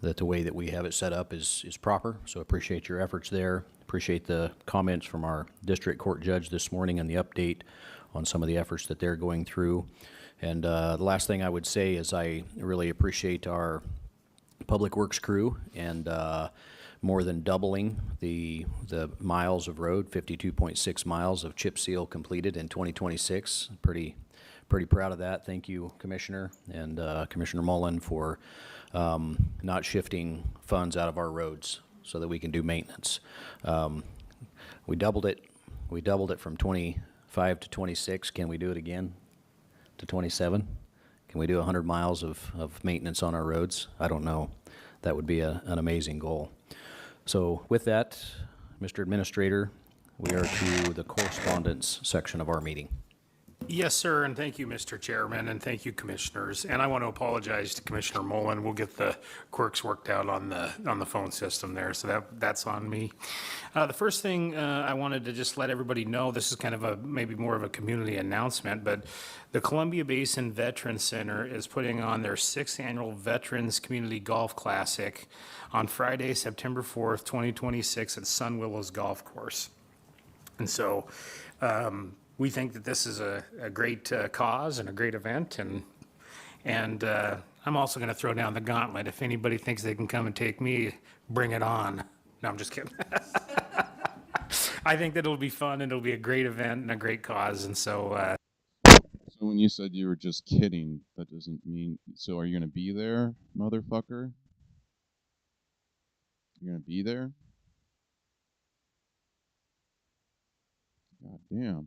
the way that we have it set up is proper. So appreciate your efforts there. Appreciate the comments from our district court judge this morning and the update on some of the efforts that they're going through. And the last thing I would say is I really appreciate our public works crew and more than doubling the miles of road, 52.6 miles of chip seal completed in 2026. Pretty proud of that. Thank you, Commissioner, and Commissioner Mullen for not shifting funds out of our roads so that we can do maintenance. We doubled it. We doubled it from 25 to 26. Can we do it again to 27? Can we do 100 miles of maintenance on our roads? I don't know. That would be an amazing goal. So with that, Mr. Administrator, we are to the correspondence section of our meeting. Yes, sir, and thank you, Mr. Chairman, and thank you, Commissioners. And I want to apologize to Commissioner Mullen. We'll get the quirks worked out on the phone system there, so that's on me. The first thing I wanted to just let everybody know, this is kind of maybe more of a community announcement, but the Columbia Basin Veterans Center is putting on their 6th annual Veterans Community Golf Classic on Friday, September 4th, 2026 at Sun Willows Golf Course. And so, we think that this is a great cause and a great event, and I'm also going to throw down the gauntlet. If anybody thinks they can come and take me, bring it on. No, I'm just kidding. I think that it'll be fun, and it'll be a great event and a great cause, and so... So when you said you were just kidding, that doesn't mean... So are you going to be there, motherfucker? You're going to be there? God damn.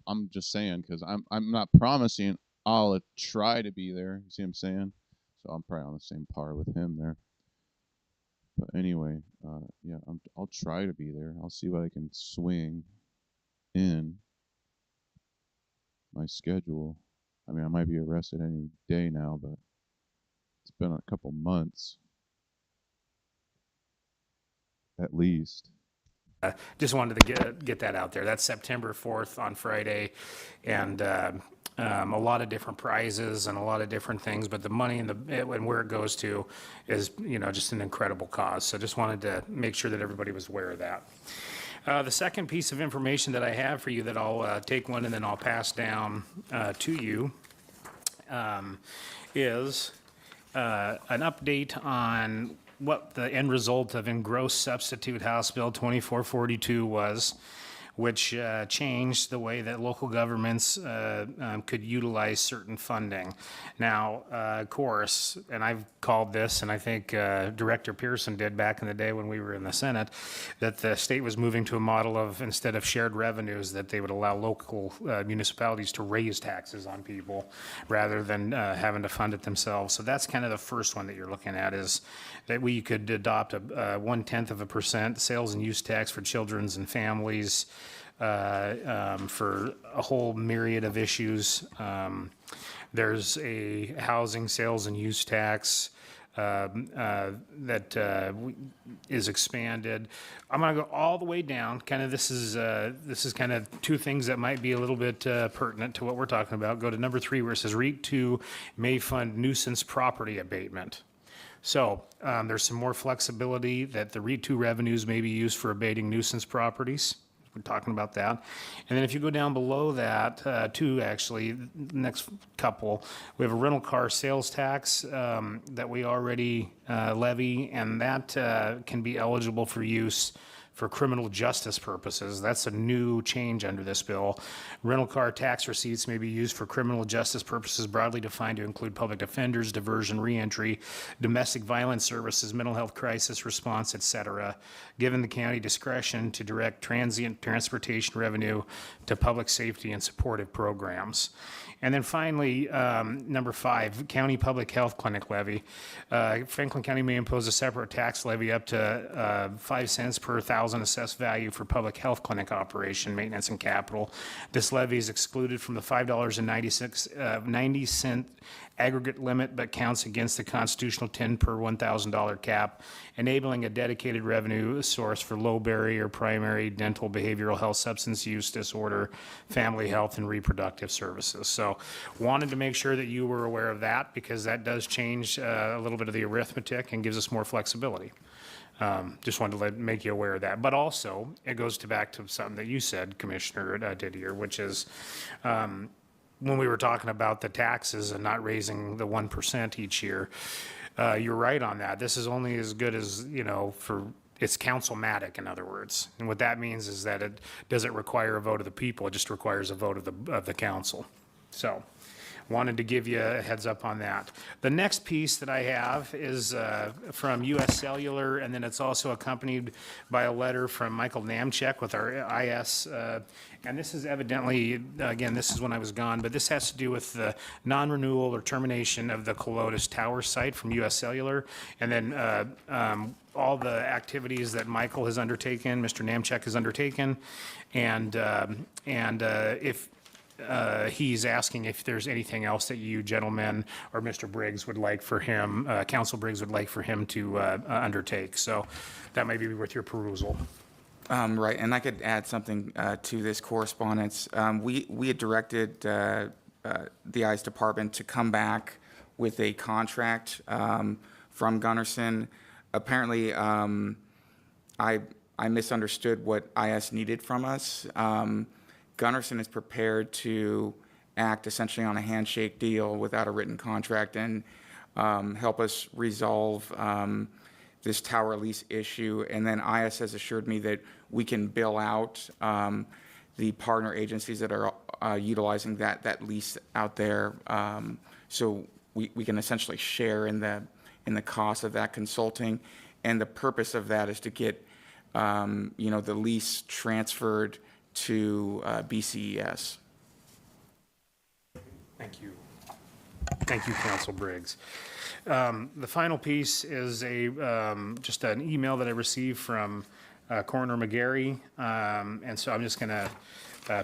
I'm just saying, because I'm not promising I'll try to be there. You see what I'm saying? So I'm probably on the same par with him there. But anyway, yeah, I'll try to be there. I'll see what I can swing in my schedule. I mean, I might be arrested any day now, but it's been a couple months at least. Just wanted to get that out there. That's September 4th on Friday, and a lot of different prizes and a lot of different things, but the money and where it goes to is, you know, just an incredible cause. So just wanted to make sure that everybody was aware of that. The second piece of information that I have for you that I'll take one and then I'll pass down to you is an update on what the end result of engrossed substitute House Bill 2442 was. which changed the way that local governments could utilize certain funding. Now, of course, and I've called this, and I think Director Pearson did back in the day when we were in the Senate, that the state was moving to a model of, instead of shared revenues, that they would allow local municipalities to raise taxes on people rather than having to fund it themselves. So that's kind of the first one that you're looking at, is that we could adopt a 0.1% sales and use tax for children's and families for a whole myriad of issues. There's a housing sales and use tax that is expanded. I'm going to go all the way down. Kind of this is kind of two things that might be a little bit pertinent to what we're talking about. Go to number 3 where it says REIT 2 may fund nuisance property abatement. So there's some more flexibility that the REIT 2 revenues may be used for abating nuisance properties. We're talking about that. And then if you go down below that, too, actually, the next couple, we have a rental car sales tax that we already levy, and that can be eligible for use for criminal justice purposes. That's a new change under this bill. Rental car tax receipts may be used for criminal justice purposes broadly defined to include public defenders, diversion, reentry, domestic violence services, mental health crisis response, etc., given the county discretion to direct transient transportation revenue to public safety and supportive programs. And then finally, number 5, county public health clinic levy. Franklin County may impose a separate tax levy up to 5 cents per thousand assessed value for public health clinic operation, maintenance, and capital. This levy is excluded from the $5.90 aggregate limit, but counts against the constitutional 10 per $1,000 cap, enabling a dedicated revenue source for low barrier primary dental, behavioral health, substance use disorder, family health, and reproductive services. So wanted to make sure that you were aware of that, because that does change a little bit of the arithmetic and gives us more flexibility. Just wanted to make you aware of that. But also, it goes back to something that you said, Commissioner Didier, which is when we were talking about the taxes and not raising the 1% each year, you're right on that. This is only as good as, it's councilmatic, in other words. And what that means is that it doesn't require a vote of the people, it just requires a vote of the council. So wanted to give you a heads up on that. The next piece that I have is from U.S. Cellular, and then it's also accompanied by a letter from Michael Namchek with our IS. And this is evidently, again, this is when I was gone, but this has to do with the non-renewal or termination of the Colotus Tower site from U.S. Cellular. And then all the activities that Michael has undertaken, Mr. Namchek has undertaken, and if he's asking if there's anything else that you gentlemen or Mr. Briggs would like for him, Council Briggs would like for him to undertake. So that may be worth your perusal. Right, and I could add something to this correspondence. We had directed the ICE department to come back with a contract from Gunnarsson. Apparently, I misunderstood what IS needed from us. Gunnarsson is prepared to act essentially on a handshake deal without a written contract and help us resolve this tower lease issue. And then IS has assured me that we can bill out the partner agencies that are utilizing that lease out there. So we can essentially share in the cost of that consulting. And the purpose of that is to get the lease transferred to BCES. Thank you. Thank you, Council Briggs. The final piece is just an email that I received from Coroner McGarry, and so I'm just going to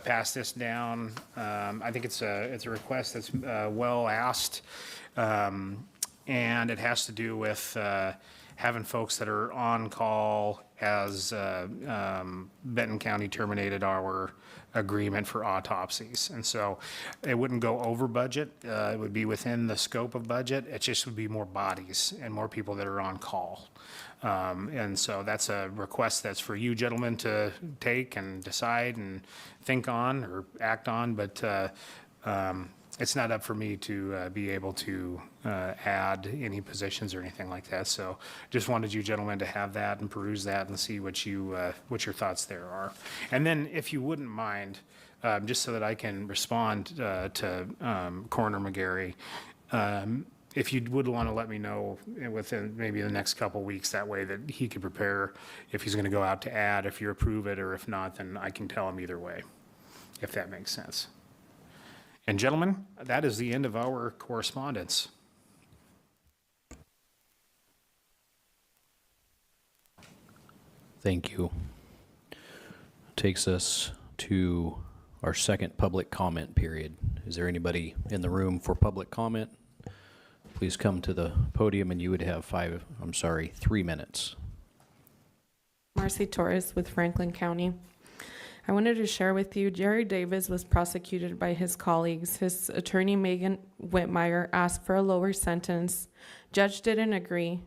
pass this down. I think it's a request that's well asked, and it has to do with having folks that are on call as Benton County terminated our agreement for autopsies. And so it wouldn't go over budget. It would be within the scope of budget. It just would be more bodies and more people that are on call. And so that's a request that's for you gentlemen to take and decide and think on or act on. But it's not up for me to be able to add any positions or anything like that. So just wanted you gentlemen to have that and peruse that and see what your thoughts there are. And then if you wouldn't mind, just so that I can respond to Coroner McGarry, if you would want to let me know within maybe the next couple weeks, that way that he could prepare if he's going to go out to add, if you approve it, or if not, then I can tell him either way, if that makes sense. And gentlemen, that is the end of our correspondence. Thank you. Takes us to our second public comment period. Is there anybody in the room for public comment? Please come to the podium, and you would have 3 minutes. Marcy Torres with Franklin County. I wanted to share with you, Jerry Davis was prosecuted by his colleagues. His attorney, Megan Whitmire, asked for a lower sentence. Judge didn't agree.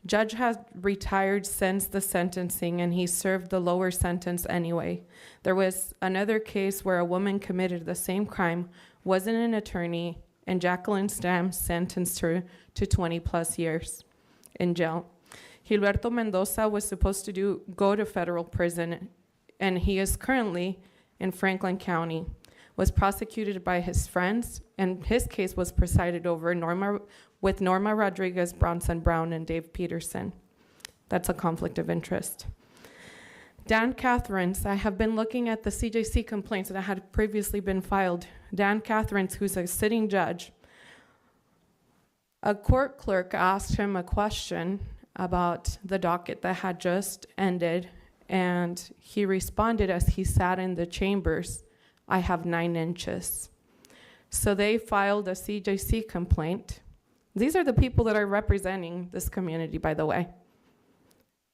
Judge has retired since the sentencing, and he served the lower sentence anyway. There was another case where a woman committed the same crime, wasn't an attorney, and Jacqueline Stam sentenced her to 20 plus years in jail. Gilberto Mendoza was supposed to go to federal prison, and he is currently in Franklin County, was prosecuted by his friends, and his case was presided over with Norma Rodriguez, Bronson Brown, and Dave Peterson. That's a conflict of interest. Dan Catherines, I have been looking at the CJC complaints that had previously been filed. Dan Catherines, who's a sitting judge, a court clerk asked him a question about the docket that had just ended, and he responded as he sat in the chambers, "I have 9 inches." So they filed a CJC complaint. These are the people that are representing this community, by the way.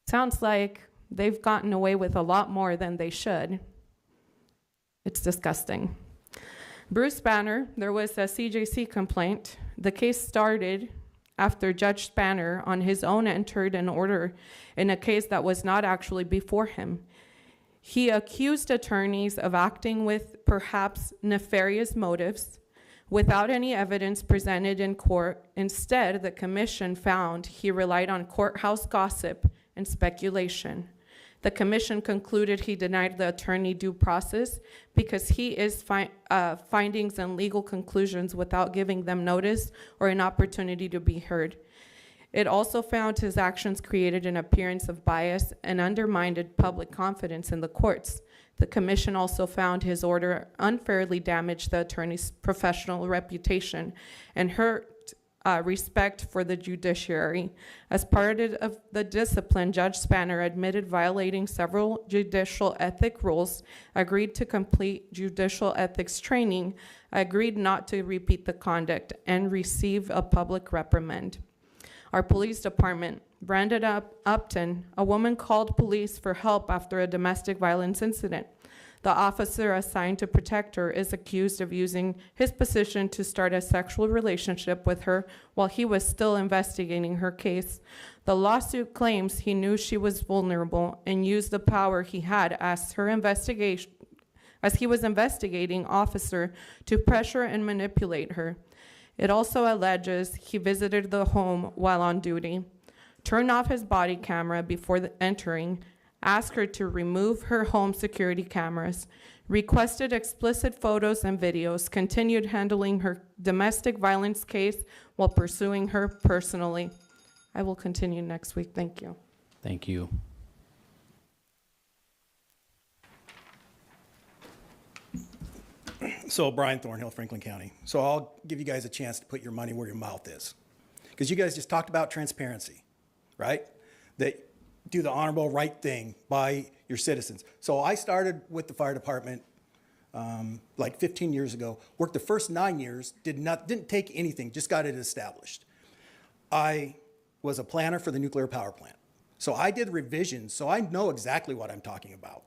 Sounds like they've gotten away with a lot more than they should. It's disgusting. Bruce Banner, there was a CJC complaint. The case started after Judge Spanner on his own entered an order in a case that was not actually before him. He accused attorneys of acting with perhaps nefarious motives without any evidence presented in court. Instead, the commission found he relied on courthouse gossip and speculation. The commission concluded he denied the attorney due process because he is findings and legal conclusions without giving them notice or an opportunity to be heard. It also found his actions created an appearance of bias and undermined public confidence in the courts. The commission also found his order unfairly damaged the attorney's professional reputation and hurt respect for the judiciary. As part of the discipline, Judge Spanner admitted violating several judicial ethic rules, agreed to complete judicial ethics training, agreed not to repeat the conduct, and receive a public reprimand. Our police department, Brandon Upton, a woman called police for help after a domestic violence incident. The officer assigned to protect her is accused of using his position to start a sexual relationship with her while he was still investigating her case. The lawsuit claims he knew she was vulnerable and used the power he had as he was investigating officer to pressure and manipulate her. It also alleges he visited the home while on duty, turned off his body camera before entering, asked her to remove her home security cameras, requested explicit photos and videos, continued handling her domestic violence case while pursuing her personally. I will continue next week. Thank you. Thank you. So Brian Thornhill, Franklin County. So I'll give you guys a chance to put your money where your mouth is. Because you guys just talked about transparency, right? That do the honorable right thing by your citizens. So I started with the fire department like 15 years ago, worked the first 9 years, didn't take anything, just got it established. I was a planner for the nuclear power plant. So I did revisions, so I know exactly what I'm talking about.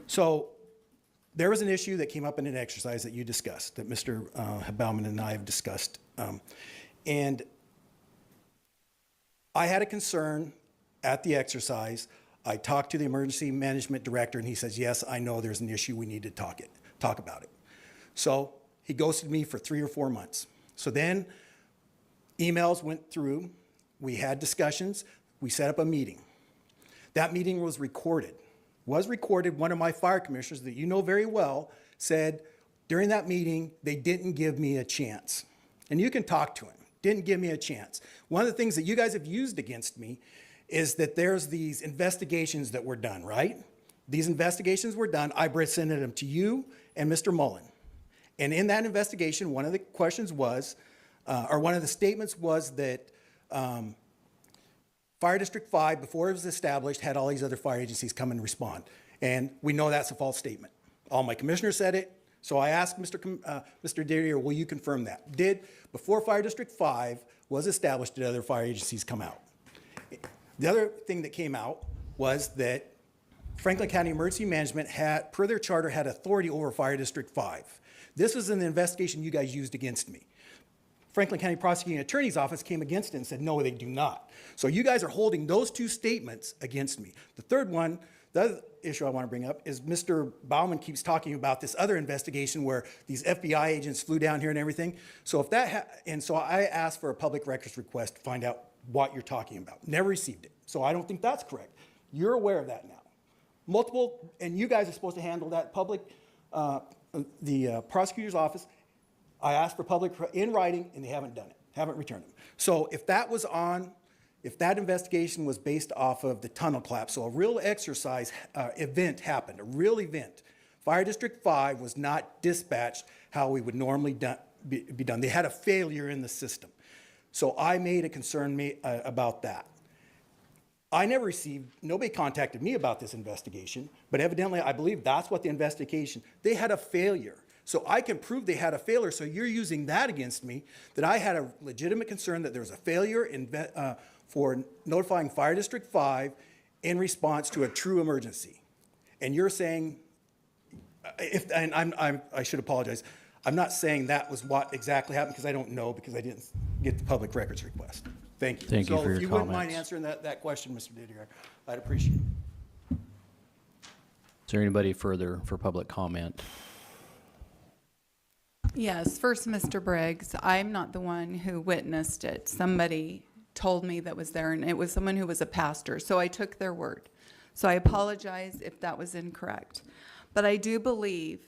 So there was an issue that came up in an exercise that you discussed, that Mr. Bauman and I have discussed. And I had a concern at the exercise. I talked to the emergency management director, and he says, yes, I know there's an issue. We need to talk about it. So he ghosted me for 3 or 4 months. So then emails went through, we had discussions, we set up a meeting. That meeting was recorded. One of my fire commissioners that you know very well said during that meeting, they didn't give me a chance. And you can talk to him, didn't give me a chance. One of the things that you guys have used against me is that there's these investigations that were done, right? These investigations were done. I presented them to you and Mr. Mullen. And in that investigation, one of the questions was, or one of the statements was that Fire District 5, before it was established, had all these other fire agencies come and respond. And we know that's a false statement. All my commissioners said it, so I asked Mr. Didier, will you confirm that? Before Fire District 5 was established, did other fire agencies come out? The other thing that came out was that Franklin County Emergency Management had, per their charter, had authority over Fire District 5. This was an investigation you guys used against me. Franklin County Prosecuting Attorney's Office came against it and said, no, they do not. So you guys are holding those two statements against me. The third one, the other issue I want to bring up is Mr. Baumann keeps talking about this other investigation where these FBI agents flew down here and everything. So if that, and so I asked for a public records request to find out what you're talking about. Never received it. So I don't think that's correct. You're aware of that now. Multiple, and you guys are supposed to handle that public, the prosecutor's office. I asked for public in writing, and they haven't done it, haven't returned them. So if that was on, if that investigation was based off of the tunnel collapse, so a real exercise event happened, a real event. Fire District 5 was not dispatched how we would normally be done. They had a failure in the system. So I made a concern about that. I never received, nobody contacted me about this investigation, but evidently I believe that's what the investigation, they had a failure. So I can prove they had a failure, so you're using that against me, that I had a legitimate concern that there was a failure for notifying Fire District 5 in response to a true emergency. And you're saying, I should apologize, I'm not saying that was what exactly happened because I don't know because I didn't get the public records request. Thank you. Thank you for your So if you wouldn't mind comments. answering that question, Mr. Didier, I'd appreciate it. Is there anybody further for public comment? Yes, first, Mr. Briggs, I'm not the one who witnessed it. Somebody told me that was there, and it was someone who was a pastor, so I took their word. So I apologize if that was incorrect. But I do believe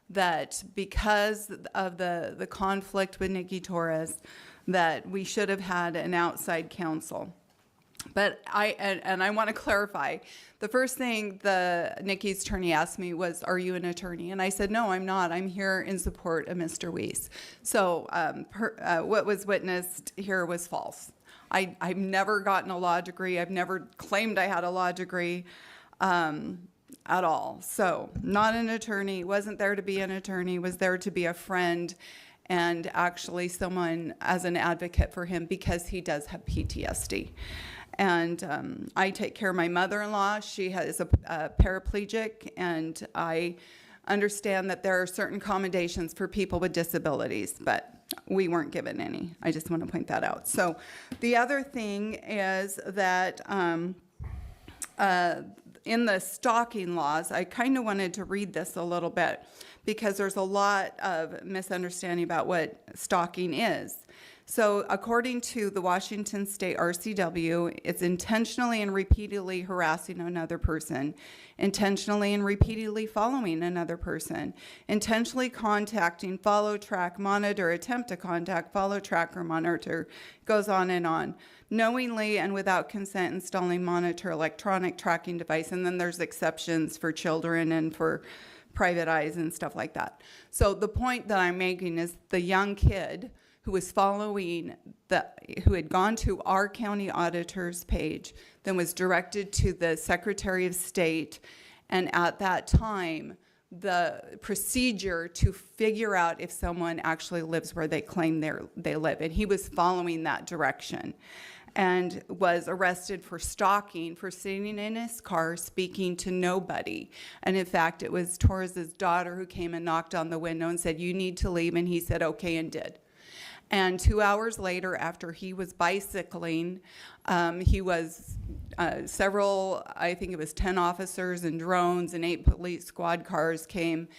that because of the conflict with Nikki Torres, that we should have had an outside counsel. But I want to clarify, the first thing Nikki's attorney asked me was, are you an attorney? And I said, no, I'm not. I'm here in support of Mr. Weiss. So what was witnessed here was false. I've never gotten a law degree. I've never claimed I had a law degree at all. So not an attorney, wasn't there to be an attorney, was there to be a friend and actually someone as an advocate for him because he does have PTSD. And I take care of my mother-in-law. She is a paraplegic, and I understand that there are certain accommodations for people with disabilities, but we weren't given any. I just want to point that out. So the other thing is that in the stalking laws, I kind of wanted to read this a little bit because there's a lot of misunderstanding about what stalking is. So according to the Washington State RCW, it's intentionally and repeatedly harassing another person, intentionally and repeatedly following another person, intentionally contacting, follow, track, monitor, attempt to contact, follow, track, or monitor, goes on, knowingly and without consent installing, monitor, electronic tracking device, and then there's exceptions for children and for private eyes and stuff like that. So the point that I'm making is the young kid who was following, who had gone to our county auditor's page, then was directed to the Secretary of State, and at that time, the procedure to figure out if someone actually lives where they claim they live, and he was following that direction, and was arrested for stalking, for sitting in his car speaking to nobody. And in fact, it was Torres's daughter who came and knocked on the window and said, "You need to leave," and he said, "Okay," and did. And 2 hours later, after he was bicycling, he was several, I think it was 10 officers and drones and 8 police squad cars came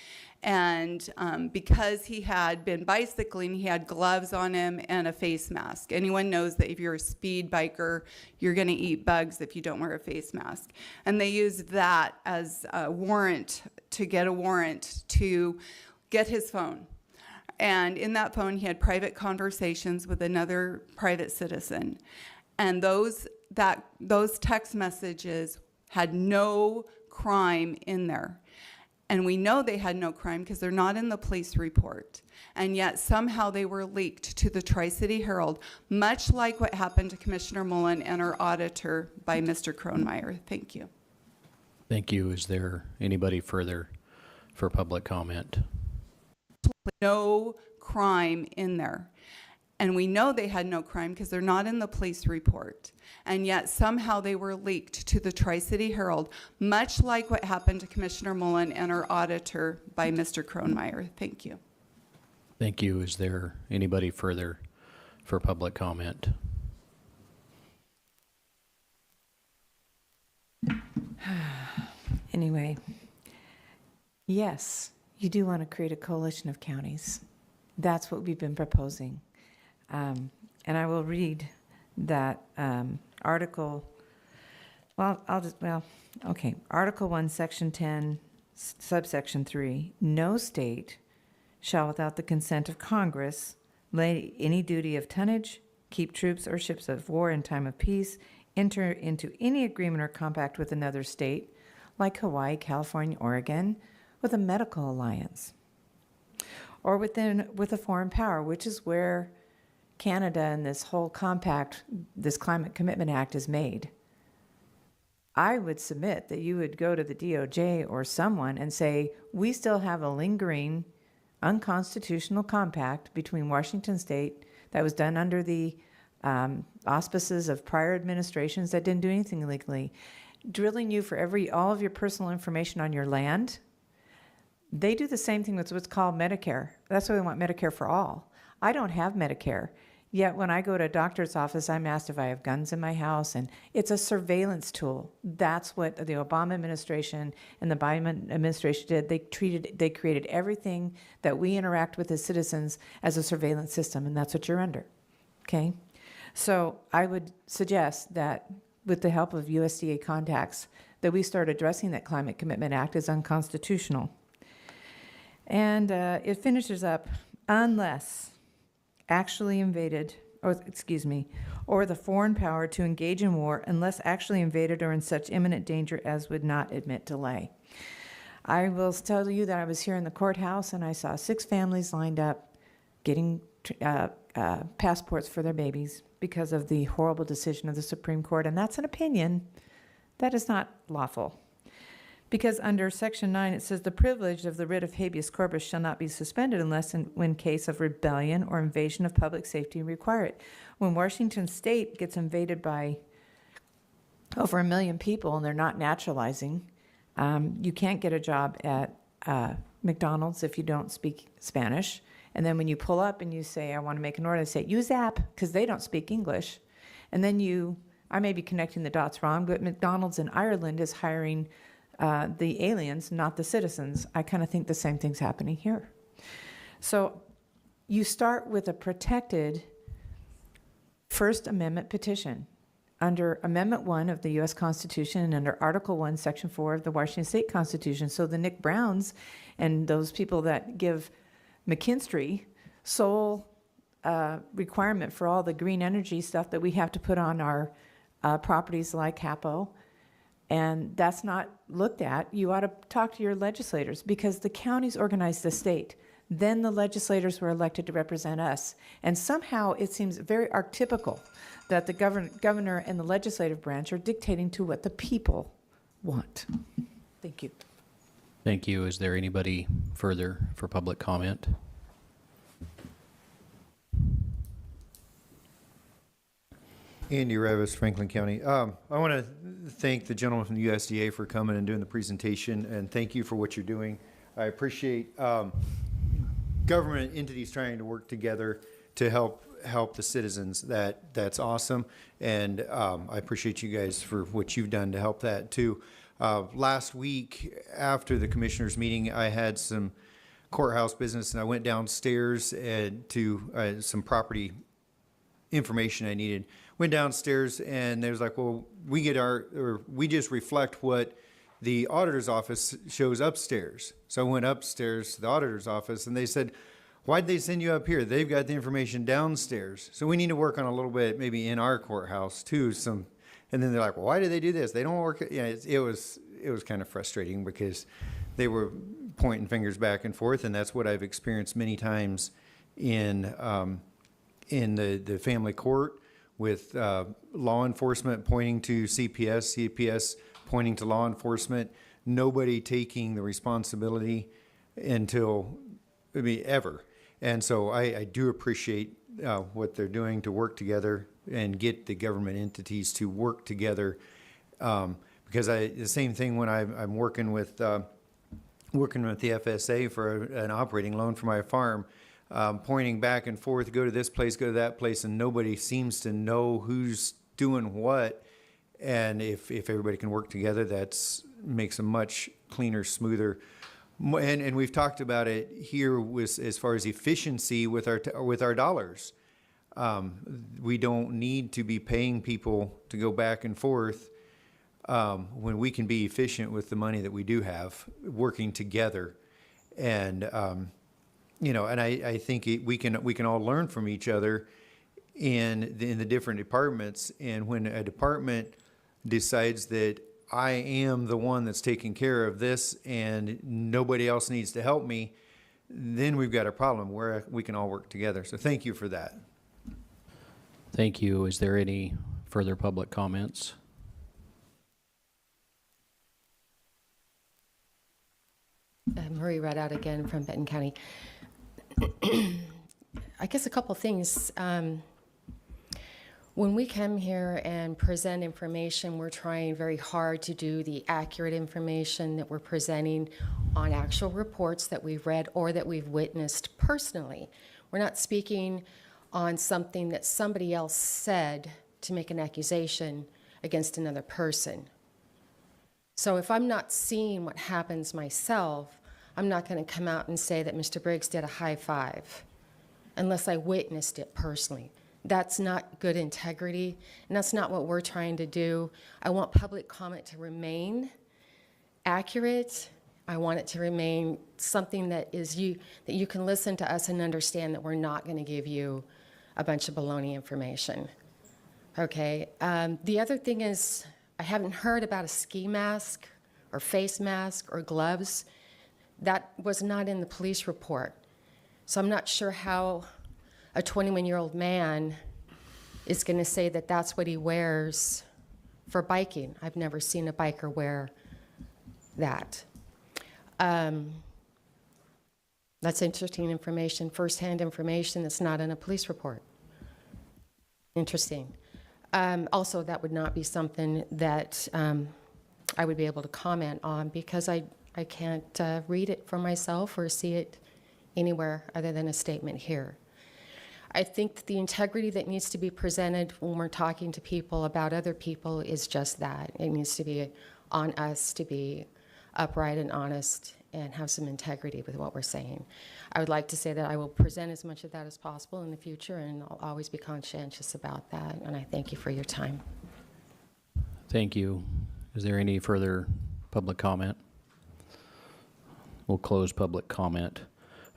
And because he had been bicycling, he had gloves on him and a face mask. Anyone knows that if you're a speed biker, you're going to eat bugs if you don't wear a face mask. And they used that as a warrant to get a warrant to get his phone. And in that phone, he had private conversations with another private citizen. And those text messages had no crime in there. And we know they had no crime because they're not in the police report. And yet somehow they were leaked to the Tri-City Herald, much like what happened to Commissioner Mullen and our auditor by Mr. Kronmeyer. Thank you. Thank you. Is there anybody further for public comment? No crime in there. And we know they had no crime because they're not in the police report. And yet somehow they were leaked to the Tri-City Herald, much like what happened to Commissioner Mullen and our auditor by Mr. Kronmeyer. Thank you. Thank you. Is there anybody further for public comment? Anyway, yes, you do want to create a coalition of counties. That's what we've been proposing. And I will read that article, Article 1, Section 10, subsection 3, no state shall, without the consent of Congress, lay any duty of tonnage, keep troops or ships of war in time of peace, enter into any agreement or compact with another state, like Hawaii, California, Oregon, with a medical alliance, or with a foreign power, which is where Canada and this whole compact, this Climate Commitment Act is made. I would submit that you would go to the DOJ or someone and say, we still have a lingering unconstitutional compact between Washington State that was done under the auspices of prior administrations that didn't do anything illegally, drilling you for all of your personal information on your land. They do the same thing with what's called Medicare. That's why they want Medicare for all. I don't have Medicare. Yet when I go to a doctor's office, I'm asked if I have guns in my house, and it's a surveillance tool. That's what the Obama administration and the Biden administration did. They created everything that we interact with as citizens as a surveillance system, and that's what you're under, okay? So I would suggest that with the help of USDA contacts, that we start addressing that Climate Commitment Act as unconstitutional. And it finishes up, unless actually invaded, or the foreign power to engage in war unless actually invaded or in such imminent danger as would not admit delay. I will tell you that I was here in the courthouse and I saw 6 families lined up getting passports for their babies because of the horrible decision of the Supreme Court, and that's an opinion. That is not lawful. Because under Section 9, it says the privilege of the writ of habeas corpus shall not be suspended unless when case of rebellion or invasion of public safety require it. When Washington State gets invaded by over 1 million people and they're not naturalizing, you can't get a job at McDonald's if you don't speak Spanish. And then when you pull up and you say, I want to make an order, they say, use app, because they don't speak English. And then I may be connecting the dots wrong, but McDonald's in Ireland is hiring the aliens, not the citizens. I kind of think the same thing's happening here. So you start with a protected First Amendment petition under Amendment 1 of the U.S. Constitution and under Article 1, Section 4 of the Washington State Constitution. So the Nick Browns and those people that give McKinstry sole requirement for all the green energy stuff that we have to put on our properties like Capo, and that's not looked at, you ought to talk to your legislators, because the counties organize the state. Then the legislators were elected to represent us. And somehow it seems very archetypical that the governor and the legislative branch are dictating to what the people want. Thank you. Thank you. Is there anybody further for public comment? Andy Revis, Franklin County. I want to thank the gentleman from the USDA for coming and doing the presentation, and thank you for what you're doing. I appreciate government entities trying to work together to help the citizens. That's awesome, and I appreciate you guys for what you've done to help that too. Last week, after the commissioners' meeting, I had some courthouse business, and I went downstairs to some property information I needed. Went downstairs, and they was like, well, we just reflect what the auditor's office shows upstairs. So I went upstairs to the auditor's office, and they said, why'd they send you up here? They've got the information downstairs. So we need to work on a little bit, maybe in our courthouse too. And then they're like, well, why do they do this? They don't work. Yeah, it was kind of frustrating because they were pointing fingers back and forth, and that's what I've experienced many times in the family court with law enforcement pointing to CPS, CPS pointing to law enforcement, nobody taking the responsibility until, ever. And so I do appreciate what they're doing to work together and get the government entities to work together. Because the same thing when I'm working with the FSA for an operating loan for my farm, pointing back and forth, go to this place, go to that place, and nobody seems to know who's doing what. And if everybody can work together, makes a much cleaner, smoother. And we've talked about it here as far as efficiency with our dollars. We don't need to be paying people to go back and forth when we can be efficient with the money that we do have, working together. And and I think we can all learn from each other in the different departments. And when a department decides that I am the one that's taking care of this and nobody else needs to help me, then we've got a problem where we can all work together. So thank you for that. Thank you. Is there any further public comments? Marie Redout again from Benton County. I guess a couple things. When we come here and present information, we're trying very hard to do the accurate information that we're presenting on actual reports that we've read or that we've witnessed personally. We're not speaking on something that somebody else said to make an accusation against another person. So if I'm not seeing what happens myself, I'm not going to come out and say that Mr. Briggs did a high five unless I witnessed it personally. That's not good integrity, and that's not what we're trying to do. I want public comment to remain accurate. I want it to remain something that you can listen to us and understand that we're not going to give you a bunch of baloney information. Okay. The other thing is, I haven't heard about a ski mask or face mask or gloves. That was not in the police report. So I'm not sure how a 21-year-old man is going to say that that's what he wears for biking. I've never seen a biker wear that. That's interesting information, firsthand information that's not in a police report. Interesting. Also, that would not be something that I would be able to comment on because I can't read it for myself or see it anywhere other than a statement here. I think that the integrity that needs to be presented when we're talking to people about other people is just that. It needs to be on us to be upright and honest and have some integrity with what we're saying. I would like to say that I will present as much of that as possible in the future, and I'll always be conscientious about that, and I thank you for your time. Thank you. Is there any further public comment? We'll close public comment.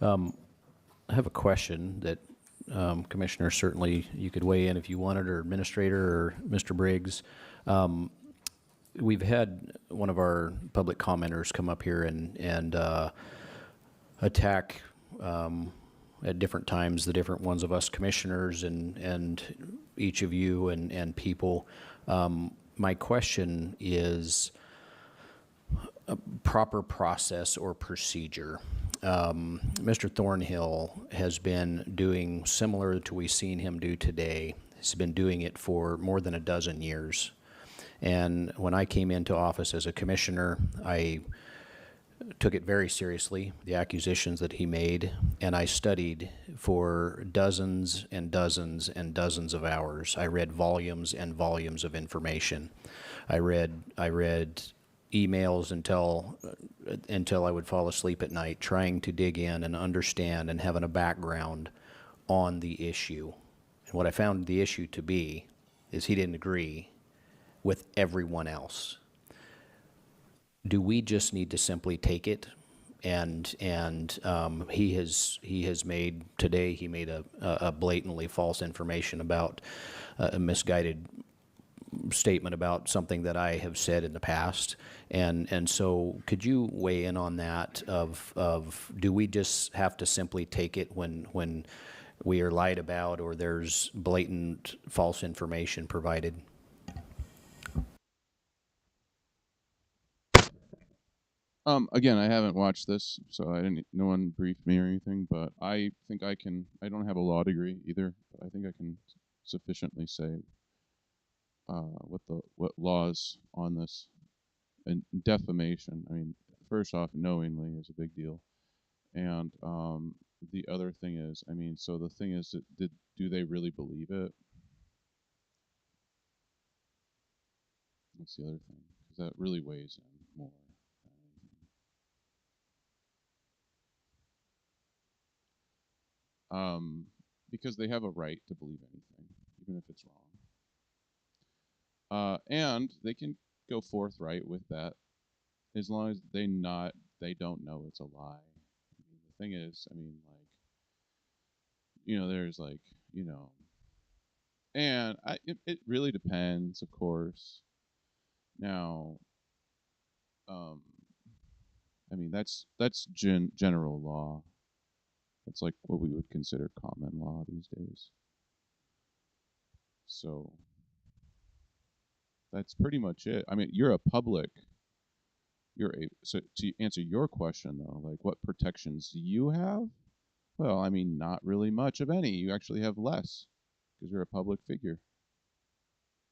I have a question that Commissioner, certainly you could weigh in if you wanted, or Administrator or Mr. Briggs. We've had one of our public commenters come up here and attack at different times the different ones of us commissioners and each of you and people. My question is a proper process or procedure. Mr. Thornhill has been doing similar to we've seen him do today. He's been doing it for more than a dozen years. And when I came into office as a commissioner, I took it very seriously, the accusations that he made, and I studied for dozens and dozens and dozens of hours. I read volumes and volumes of information. I read emails until I would fall asleep at night, trying to dig in and understand and having a background on the issue. And what I found the issue to be is he didn't agree with everyone else. Do we just need to simply take it? And he has made today, he made a blatantly false information about a misguided statement about something that I have said in the past. And so could you weigh in on that of do we just have to simply take it when we are lied about or there's blatant false information provided? Again, I haven't watched this, so no one briefed me or anything, but I think I don't have a law degree either, but I think I can sufficiently say what laws on this and defamation. I mean, first off, knowingly is a big deal, and the other thing is, I mean, so the thing is, do they really believe it? That's the other thing, because that really weighs in more. Because they have a right to believe anything, even if it's wrong. And they can go forthright with that as long as they don't know it's a lie. I mean, the thing is, I mean, like, there's like, and it really depends, of course. Now, I mean, that's general law. That's like what we would consider common law these days. So that's pretty much it. I mean, so to answer your question though, like what protections do you have? Well, I mean, not really much of any. You actually have less because you're a public figure.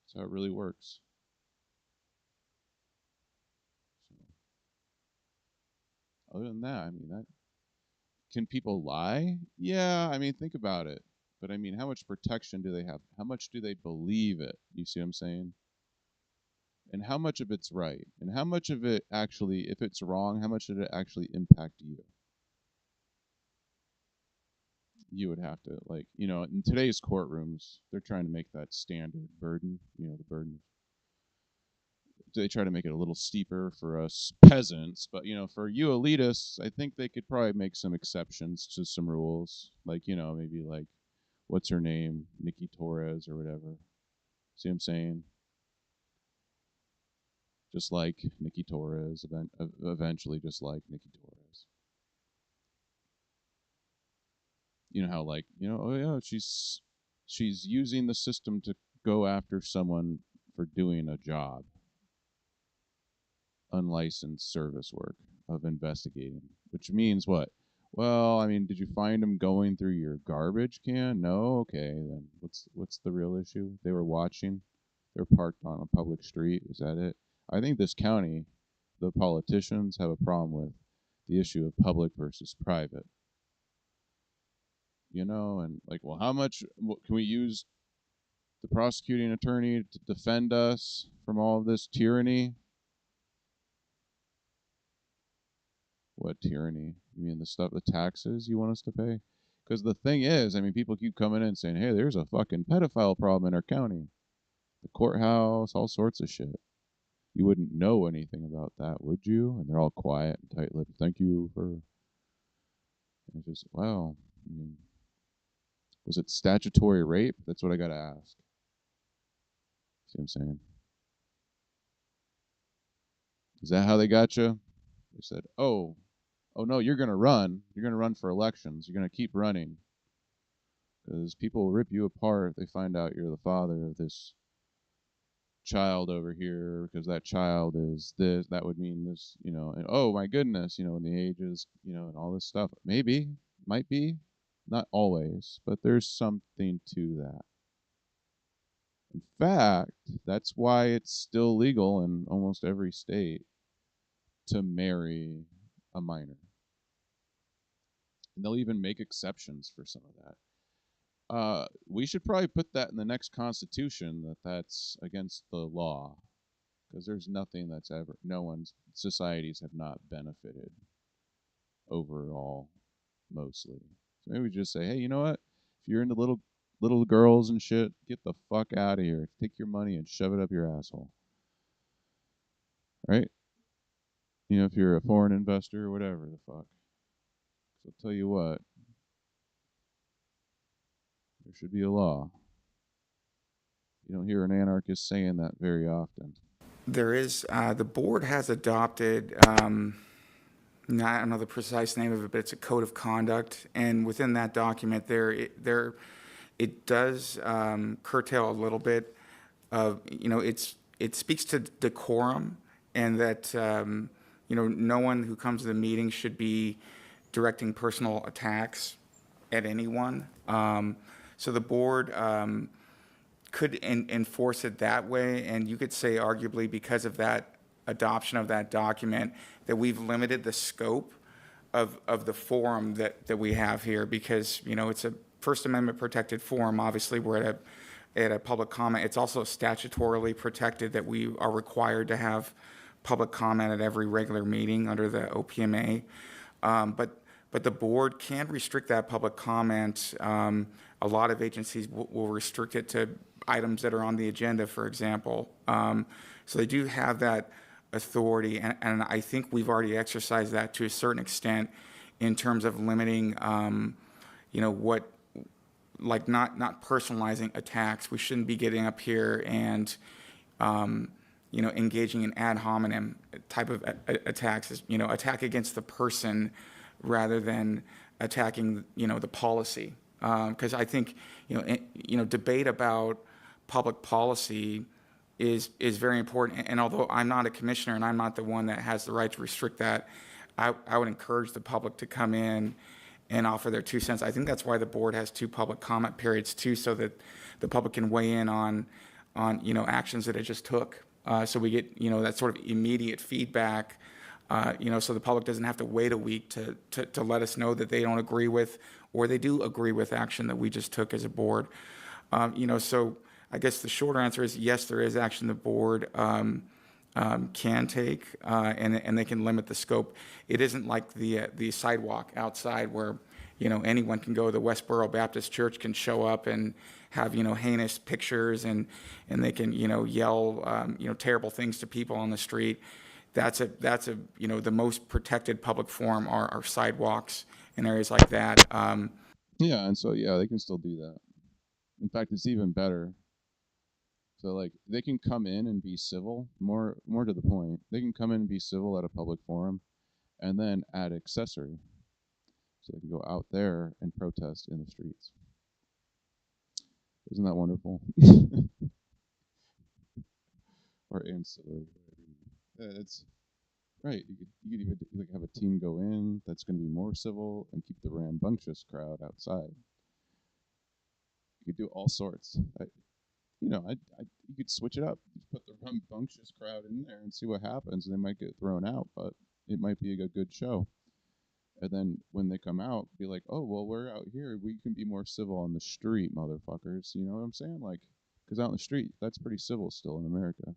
That's how it really works. So, other than that, I mean, can people lie? Yeah, I mean, think about it. But I mean, how much protection do they have? How much do they believe it? You see what I'm saying? And how much of it's right? And how much of it actually, if it's wrong, how much did it actually impact you? You would have to, like, in today's courtrooms, they're trying to make that standard burden, the burden. They try to make it a little steeper for us peasants, but for you elitists, I think they could probably make some exceptions to some rules, like maybe like what's her name, Nikki Torres or whatever. See what I'm saying? Just like Nikki Torres, eventually, just like Nikki Torres. You know how like oh yeah, she's using the system to go after someone for doing a job. Unlicensed service work of investigating, which means what? Well, I mean, did you find them going through your garbage can? No. Okay, then what's the real issue? They were watching. They're parked on a public street. Is that it? I think this county, the politicians have a problem with the issue of public versus private. And like, well, how much can we use the prosecuting attorney to defend us from all of this tyranny? What tyranny? You mean the taxes you want us to pay? Because the thing is, I mean, people keep coming in saying, hey, there's a fucking pedophile problem in our county. The courthouse, all sorts of shit. You wouldn't know anything about that, would you? And they're all quiet and tight-lipped. Thank you for... And it's just, wow. I mean, was it statutory rape? That's what I got to ask. See what I'm saying? Is that how they got you? They said, oh no, you're going to run. You're going to run for elections. You're going to keep running. Because people will rip you apart if they find out you're the father of this child over here, because that child is this, that would mean this, and oh my goodness, and the ages, and all this stuff. Maybe, might be, not always, but there's something to that. In fact, that's why it's still legal in almost every state to marry a minor. And they'll even make exceptions for some of that. We should probably put that in the next constitution, that's against the law. because there's nothing that's ever, no one's, societies have not benefited overall, mostly. So maybe we just say, hey, you know what? If you're into little girls and shit, get the fuck out of here. Take your money and shove it up your asshole. Right? You know, if you're a foreign investor or whatever the fuck. So I'll tell you what, there should be a law. You don't hear an anarchist saying that very often. There is, the board has adopted, I don't know the precise name of it, but it's a code of conduct. And within that document, it does curtail a little bit of, it speaks to decorum, and that, no one who comes to the meeting should be directing personal attacks at anyone. So the board could enforce it that way, and you could say arguably because of that adoption of that document that we've limited the scope of the forum that we have here, because it's a First Amendment protected forum. Obviously, we're at a public comment. It's also statutorily protected that we are required to have public comment at every regular meeting under the OPMA. But the board can restrict that public comment. A lot of agencies will restrict it to items that are on the agenda, for example. So they do have that authority, and I think we've already exercised that to a certain extent in terms of limiting, what, like not personalizing attacks. We shouldn't be getting up here and, engaging in ad hominem type of attacks, attack against the person rather than attacking, the policy. Because I think, debate about public policy is very important. And although I'm not a commissioner and I'm not the one that has the right to restrict that, I would encourage the public to come in and offer their 2 cents. I think that's why the board has 2 public comment periods too, so that the public can weigh in on actions that it just took. So we get, that sort of immediate feedback, so the public doesn't have to wait a week to let us know that they don't agree with, or they do agree with action that we just took as a board. So I guess the short answer is yes, there is action the board can take, and they can limit the scope. It isn't like the sidewalk outside where, anyone can go. The Westboro Baptist Church can show up and have, heinous pictures, and they can, yell, terrible things to people on the street. That's the most protected public forum are sidewalks and areas like that. Yeah, and so they can still do that. In fact, it's even better. So like they can come in and be civil, more to the point. They can come in and be civil at a public forum, and then add accessory. So they can go out there and protest in the streets. Isn't that wonderful? Or ancillary. It's right. You could even have a team go in that's going to be more civil and keep the rambunctious crowd outside. You could do all sorts. You could switch it up. You put the rambunctious crowd in there and see what happens. They might get thrown out, but it might be a good show. And then when they come out, be like, oh, well, we're out here. We can be more civil on the street, motherfuckers. You know what I'm saying? Like, because out in the street, that's pretty civil still in America.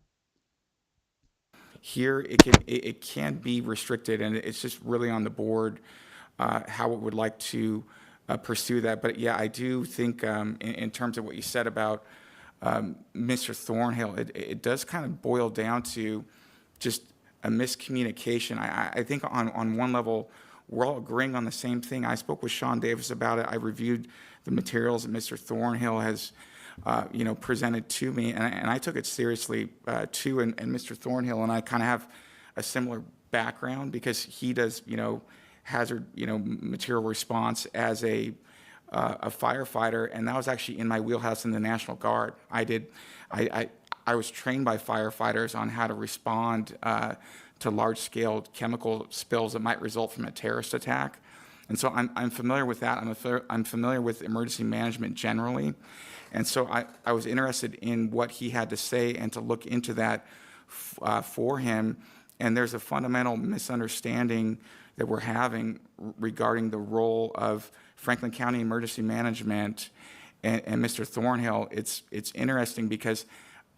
Here, it can be restricted, and it's just really on the board how it would like to pursue that. But yeah, I do think in terms of what you said about Mr. Thornhill, it does kind of boil down to just a miscommunication. I think on one level, we're all agreeing on the same thing. I spoke with Sean Davis about it. I reviewed the materials that Mr. Thornhill has presented to me, and I took it seriously too. And Mr. Thornhill and I kind of have a similar background because he does, hazard, material response as a firefighter, and that was actually in my wheelhouse in the National Guard. I was trained by firefighters on how to respond to large-scale chemical spills that might result from a terrorist attack, and so I'm familiar with that. I'm familiar with emergency management generally, and so I was interested in what he had to say and to look into that for him. And there's a fundamental misunderstanding that we're having regarding the role of Franklin County Emergency Management and Mr. Thornhill. It's interesting because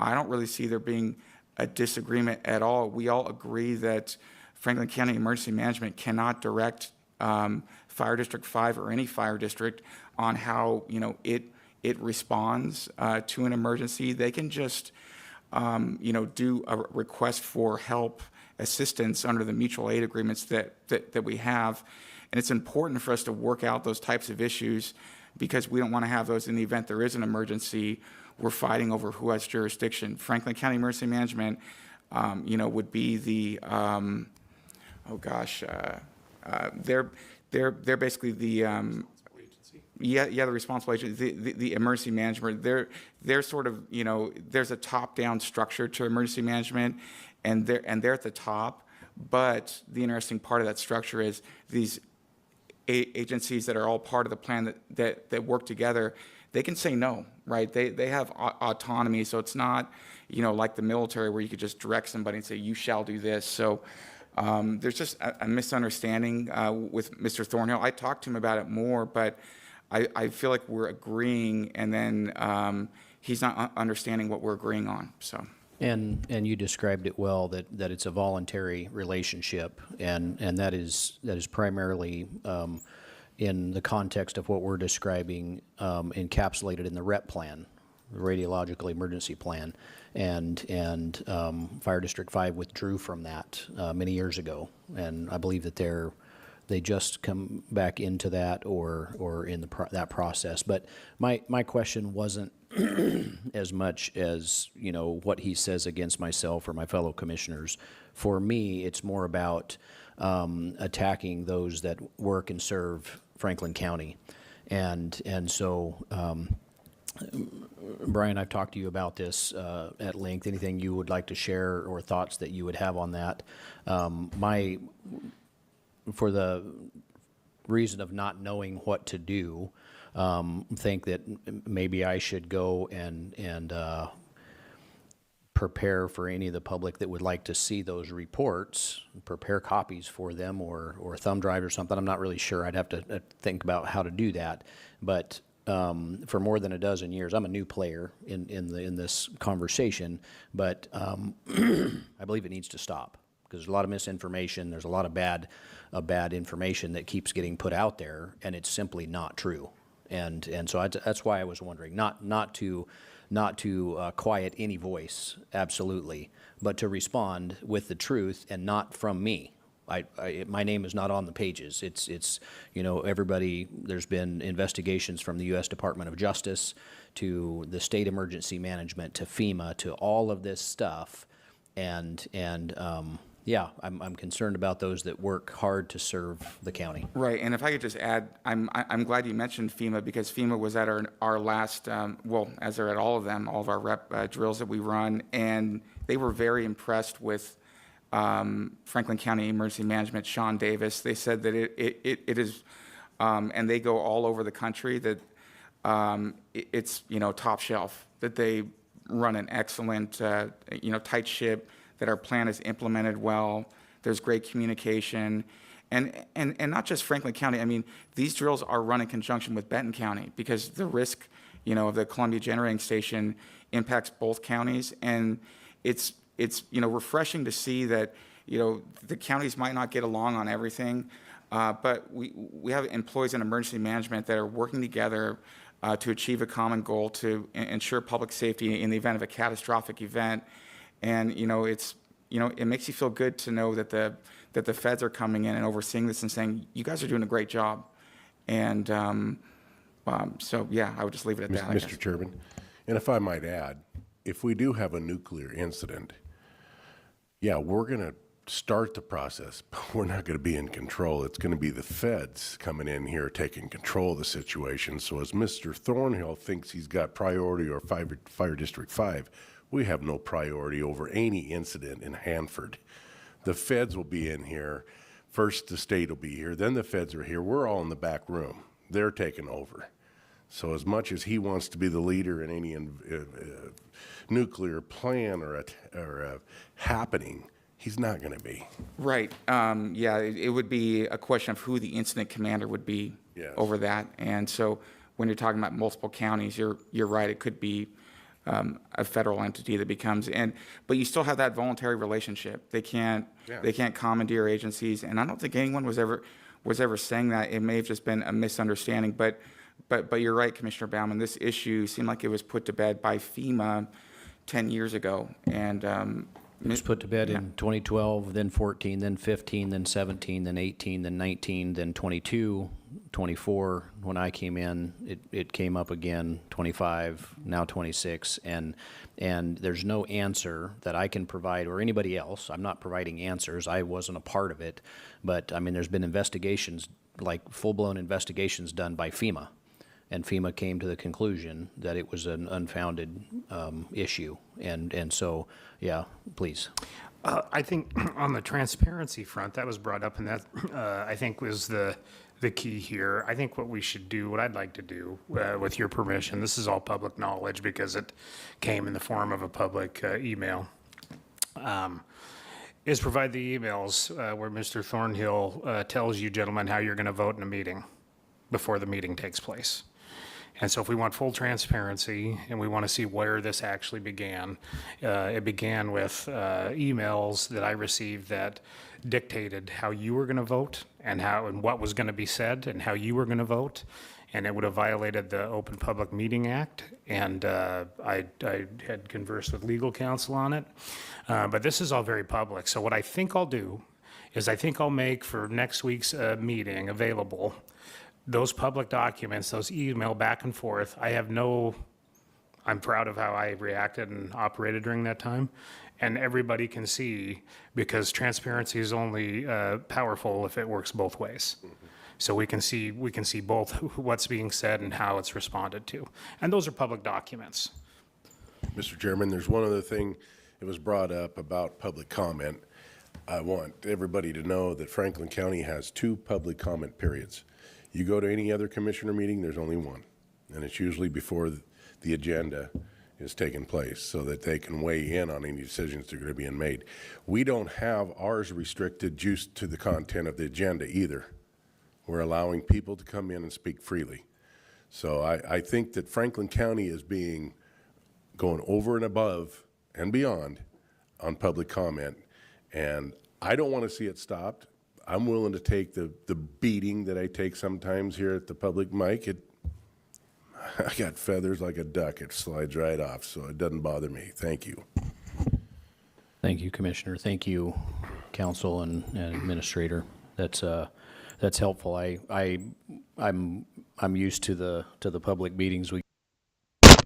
I don't really see there being a disagreement at all. We all agree that Franklin County Emergency Management cannot direct Fire District 5 or any fire district on how, it responds to an emergency. They can just, do a request for help, assistance under the mutual aid agreements that we have. And it's important for us to work out those types of issues because we don't want to have those in the event there is an emergency. We're fighting over who has jurisdiction. Franklin County Emergency Management, would be the, they're basically the, the responsible agency, the emergency management. They're sort of, there's a top-down structure to emergency management, and they're at the top. But the interesting part of that structure is these agencies that are all part of the plan that work together, they can say no, right? They have autonomy, so it's not, like the military where you could just direct somebody and say, you shall do this. So there's just a misunderstanding with Mr. Thornhill. I talked to him about it more, but I feel like we're agreeing, and then he's not understanding what we're agreeing on, so. And you described it well, that it's a voluntary relationship, and that is primarily in the context of what we're describing, encapsulated in the REP plan, the Radiological Emergency Plan, and Fire District 5 withdrew from that many years ago, and I believe that they just come back into that or in that process. But my question wasn't as much as, what he says against myself or my fellow commissioners. For me, it's more about attacking those that work and serve Franklin County. And so, Brian, I've talked to you about this at length. Anything you would like to share or thoughts that you would have on that? For the reason of not knowing what to do, think that maybe I should go and prepare for any of the public that would like to see those reports, prepare copies for them or thumb drive or something. I'm not really sure. I'd have to think about how to do that. But for more than a dozen years, I'm a new player in this conversation, but I believe it needs to stop because there's a lot of misinformation. There's a lot of bad information that keeps getting put out there, and it's simply not true. And so that's why I was wondering, not to quiet any voice, absolutely, but to respond with the truth and not from me. My name is not on the pages. It's everybody. There's been investigations from the U.S. Department of Justice to the State Emergency Management to FEMA to all of this stuff, and yeah, I'm concerned about those that work hard to serve the county. Right, and if I could just add, I'm glad you mentioned FEMA because FEMA was at our last, as they're at all of our rep drills that we run, and they were very impressed with Franklin County Emergency Management, Sean Davis. They said that it is, and they go all over the country, that it's, top shelf, that they run an excellent, tight ship, that our plan is implemented well, there's great communication, and not just Franklin County. I mean, these drills are run in conjunction with Benton County because the risk, of the Columbia Generating Station impacts both counties, and it's refreshing to see that, the counties might not get along on everything, but we have employees in emergency management that are working together to achieve a common goal to ensure public safety in the event of a catastrophic event. And it makes you feel good to know that the feds are coming in and overseeing this and saying, you guys are doing a great job. And so yeah, I would just leave it at that. Mr. Chairman, and if I might add, if we do have a nuclear incident, yeah, we're going to start the process, but we're not going to be in control. It's going to be the feds coming in here taking control of the situation. So as Mr. Thornhill thinks he's got priority or Fire District 5, we have no priority over any incident in Hanford. The feds will be in here. First, the state will be here. Then the feds are here. We're all in the back room. They're taking over. So as much as he wants to be the leader in any nuclear plan or a happening, he's not going to be. Right. Yeah, it would be a question of who the incident commander would be over that. And so when you're talking about multiple counties, you're right. It could be a federal entity that becomes, but you still have that voluntary relationship. They can't commandeer agencies, and I don't think anyone was ever saying that. It may have just been a misunderstanding, but you're right, Commissioner Baumann. This issue seemed like it was put to bed by FEMA 10 years ago, and it was put to bed in 2012, then 14, then 15, then 17, then 18, then 19, then 22, 24. When I came in, it came up again, 25, now 26, and there's no answer that I can provide or anybody else. I'm not providing answers. I wasn't a part of it, but I mean, there's been investigations, like full-blown investigations done by FEMA, and FEMA came to the conclusion that it was an unfounded issue, and so, yeah, please. I think on the transparency front, that was brought up, and that I think was the key here. I think what we should do, what I'd like to do, with your permission, this is all public knowledge because it came in the form of a public email, is provide the emails where Mr. Thornhill tells you gentlemen how you're going to vote in a meeting before the meeting takes place. And so if we want full transparency and we want to see where this actually began, it began with emails that I received that dictated how you were going to vote and what was going to be said and how you were going to vote. And it would have violated the Open Public Meeting Act. And I had conversed with legal counsel on it. But this is all very public. So what I think I'll do is I think I'll make for next week's meeting available those public documents, those email back and forth. I'm proud of how I reacted and operated during that time. And everybody can see, because transparency is only powerful if it works both ways. So we can see both what's being said and how it's responded to. And those are public documents. Mr. Chairman, there's one other thing that was brought up about public comment. I want everybody to know that Franklin County has 2 public comment periods. You go to any other commissioner meeting, there's only one, and it's usually before the agenda is taking place so that they can weigh in on any decisions that are going to be made. We don't have ours restricted just to the content of the agenda either. We're allowing people to come in and speak freely. So I think that Franklin County is going over and above and beyond on public comment, and I don't want to see it stopped. I'm willing to take the beating that I take sometimes here at the public mic. I got feathers like a duck. It slides right off, so it doesn't bother me. Thank you. Thank you, Commissioner. Thank you, Council and Administrator. That's helpful. I'm used to the public meetings we.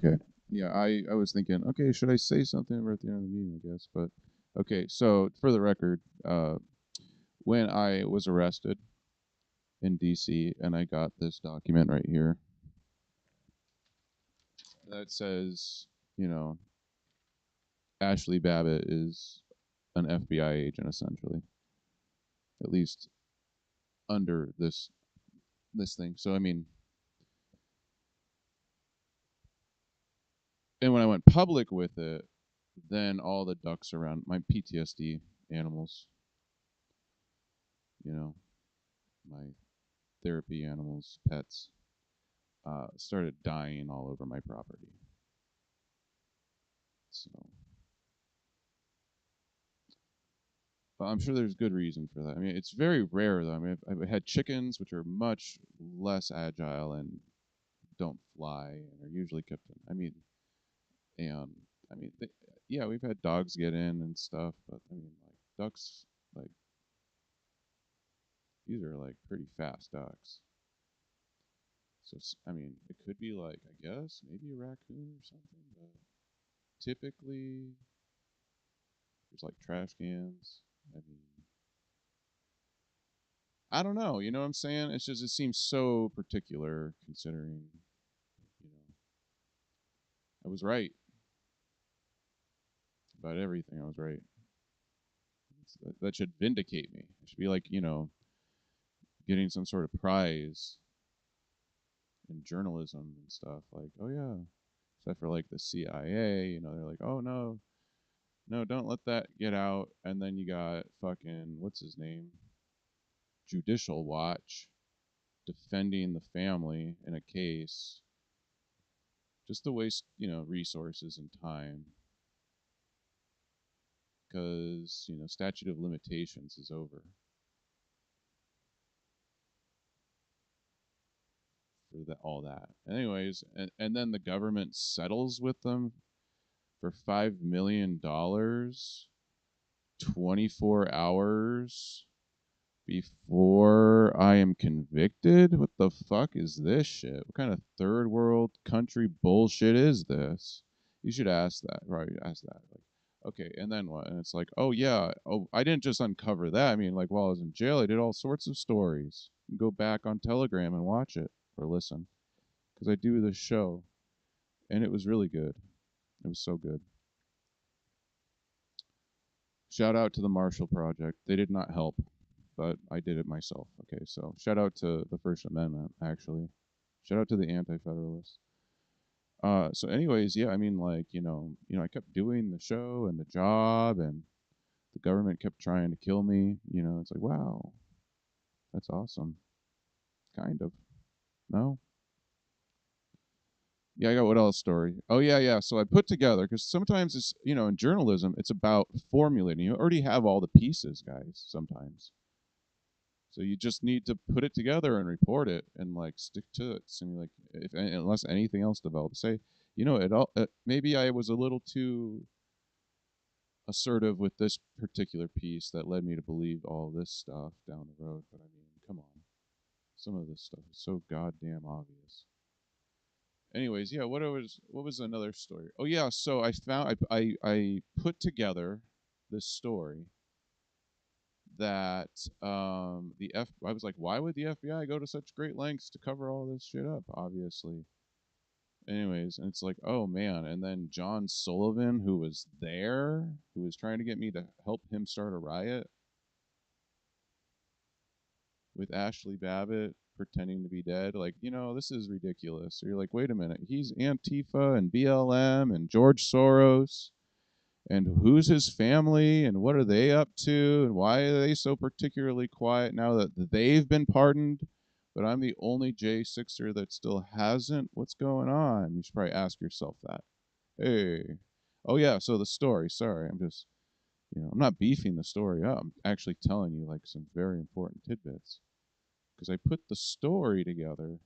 Okay. Yeah, I was thinking, okay, should I say something right at the end of the meeting, I guess, but okay. So for the record, when I was arrested in DC and I got this document right here that says, Ashley Babbitt is an FBI agent essentially, at least under this thing. So, I mean, and when I went public with it, then all the ducks around my PTSD animals, my therapy animals, pets, started dying all over my property. So, but I'm sure there's good reason for that. I mean, it's very rare though. I mean, I've had chickens, which are much less agile and don't fly and are usually kept in. Yeah, we've had dogs get in and stuff, but I mean, like ducks, like these are like pretty fast ducks. So, I mean, it could be like, I guess, maybe a raccoon or something, but typically there's like trash cans. I mean, I don't know, you know what I'm saying? It's just, it seems so particular considering, I was right. About everything, I was right. That should vindicate me. It should be like, getting some sort of prize in journalism and stuff. Like, oh yeah, except for like the CIA, they're like, oh no, don't let that get out. And then you got fucking, what's his name? Judicial Watch defending the family in a case just to waste, resources and time. Because, statute of limitations is over for all that. Anyways, and then the government settles with them for $5 million 24 hours before I am convicted? What the fuck is this shit? What kind of third world country bullshit is this? You should ask that, right? Ask that. Like, okay, and then what? And it's like, oh yeah, oh, I didn't just uncover that. I mean, like while I was in jail, I did all sorts of stories. You can go back on Telegram and watch it or listen, because I do this show, and it was really good. It was so good. Shout out to the Marshall Project. They did not help, but I did it myself. Okay, so shout out to the First Amendment, actually. Shout out to the Anti-Federalists. So anyways, yeah, I mean, like, I kept doing the show and the job, and the government kept trying to kill me. It's like, wow, that's awesome. Kind of. No? Yeah, I got what else story? Oh yeah. So I put together, because sometimes it's, in journalism, it's about formulating. You already have all the pieces, guys, sometimes. So you just need to put it together and report it and like stick to it. So like, unless anything else develops, say, maybe I was a little too assertive with this particular piece that led me to believe all this stuff down the road. But I mean, come on, some of this stuff is so goddamn obvious. Anyways, yeah, what was another story? Oh yeah, so I found I put together this story that I was like, why would the FBI go to such great lengths to cover all this shit up? Obviously. Anyways, and it's like, oh man, and then John Sullivan, who was there, who was trying to get me to help him start a riot with Ashley Babbitt pretending to be dead. Like, this is ridiculous. So you're like, wait a minute, he's Antifa and BLM and George Soros. And who's his family and what are they up to and why are they so particularly quiet now that they've been pardoned, but I'm the only J6er that still hasn't? What's going on? You should probably ask yourself that. Hey. Oh yeah, so the story. Sorry, I'm just, I'm not beefing the story up. I'm actually telling you like some very important tidbits. Because I put the story together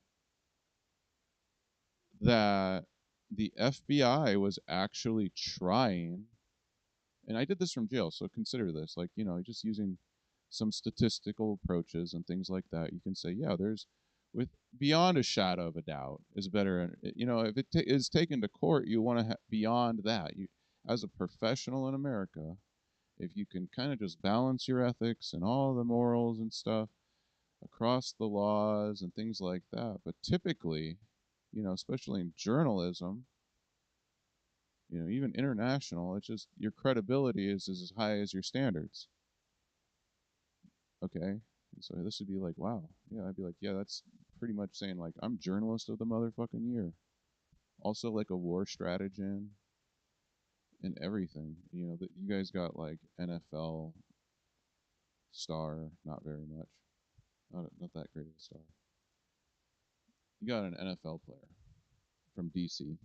that the FBI was actually trying, and I did this from jail, so consider this, like, just using some statistical approaches and things like that, you can say, yeah, there's, with beyond a shadow of a doubt is better. If it is taken to court, you want to beyond that. You, as a professional in America, if you can kind of just balance your ethics and all the morals and stuff across the laws and things like that, but typically, especially in journalism, even international, it's just your credibility is as high as your standards. Okay. And so this would be like, wow. Yeah, I'd be like, yeah, that's pretty much saying like I'm journalist of the motherfucking year. Also like a war strategist and everything. That you guys got like NFL star, not very much. Not that great of a star. You got an NFL player from DC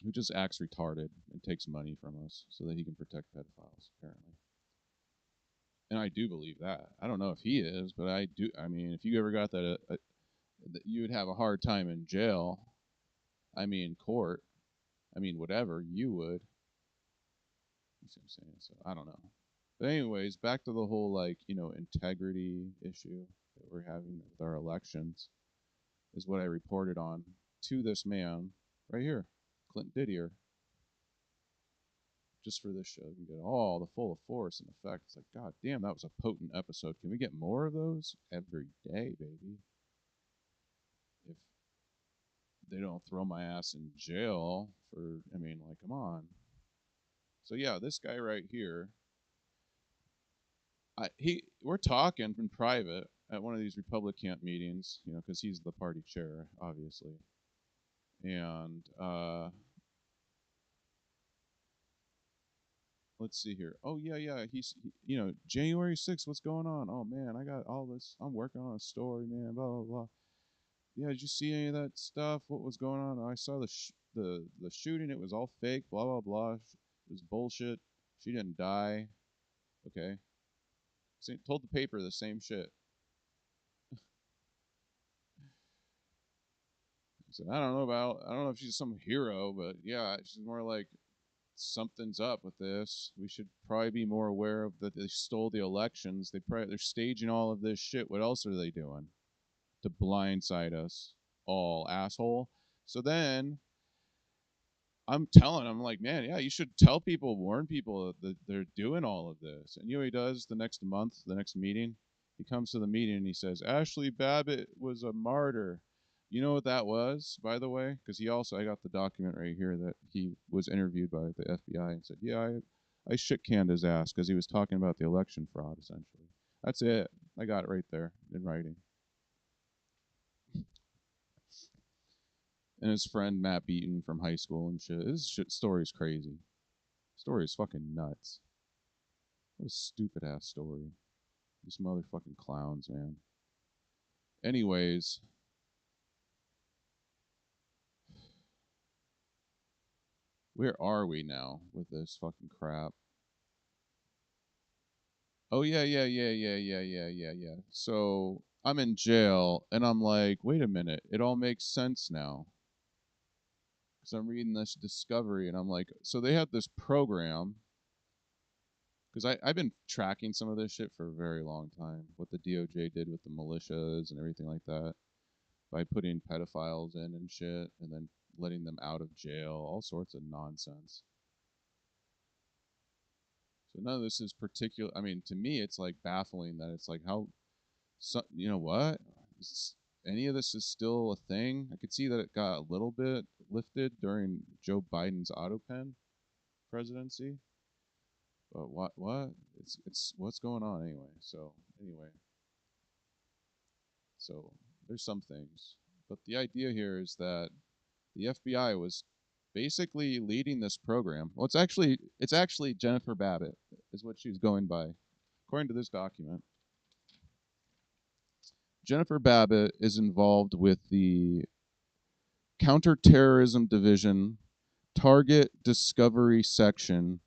who just acts retarded and takes money from us so that he can protect pedophiles, apparently. And I do believe that. I don't know if he is, but I do. I mean, if you ever got that, you would have a hard time in jail. I mean, court. I mean, whatever, you would. You see what I'm saying? So I don't know. But anyways, back to the whole like, integrity issue that we're having with our elections is what I reported on to this man right here, Clint Didier. Just for this show, you can get all the full force and effect. It's like, god damn, that was a potent episode. Can we get more of those every day, baby? If they don't throw my ass in jail for, I mean, like, come on. So yeah, this guy right here, we're talking in private at one of these Republican meetings, because he's the party chair, obviously, and let's see here. Oh yeah, January 6th. What's going on? Oh man, I got all this. I'm working on a story, man. Blah blah blah. yeah, did you see any of that stuff? What was going on? I saw the shooting. It was all fake. Blah blah blah. It was bullshit. She didn't die. Okay. Told the paper the same shit. So I don't know if she's some hero, but yeah, she's more like something's up with this. We should probably be more aware of that they stole the elections. They're staging all of this shit. What else are they doing to blindside us all, asshole? So then I'm telling him, like, man, yeah, you should tell people, warn people that they're doing all of this. And you know what he does the next month, the next meeting? He comes to the meeting and he says, Ashley Babbitt was a martyr. You know what that was, by the way? Because I got the document right here that he was interviewed by the FBI and said, yeah, I shit canned his ass because he was talking about the election fraud, essentially. That's it. I got it right there in writing. And his friend Matt Beaton from high school and shit. This story's crazy. Story is fucking nuts. What a stupid ass story. These motherfucking clowns, man. Anyways, where are we now with this fucking crap? Oh yeah. So I'm in jail and I'm like, wait a minute, it all makes sense now. Because I'm reading this discovery and I'm like, so they had this program. Because I've been tracking some of this shit for a very long time. What the DOJ did with the militias and everything like that. By putting pedophiles in and shit and then letting them out of jail. All sorts of nonsense. So none of this is particular. I mean, to me, it's like baffling that it's like how, you know what? Any of this is still a thing. I could see that it got a little bit lifted during Joe Biden's auto pen presidency. But what? It's what's going on anyway. So there's some things. But the idea here is that the FBI was basically leading this program. Well, it's actually Jennifer Babbitt is what she's going by, according to this document. Jennifer Babbitt is involved with the Counterterrorism Division, Target Discovery Section,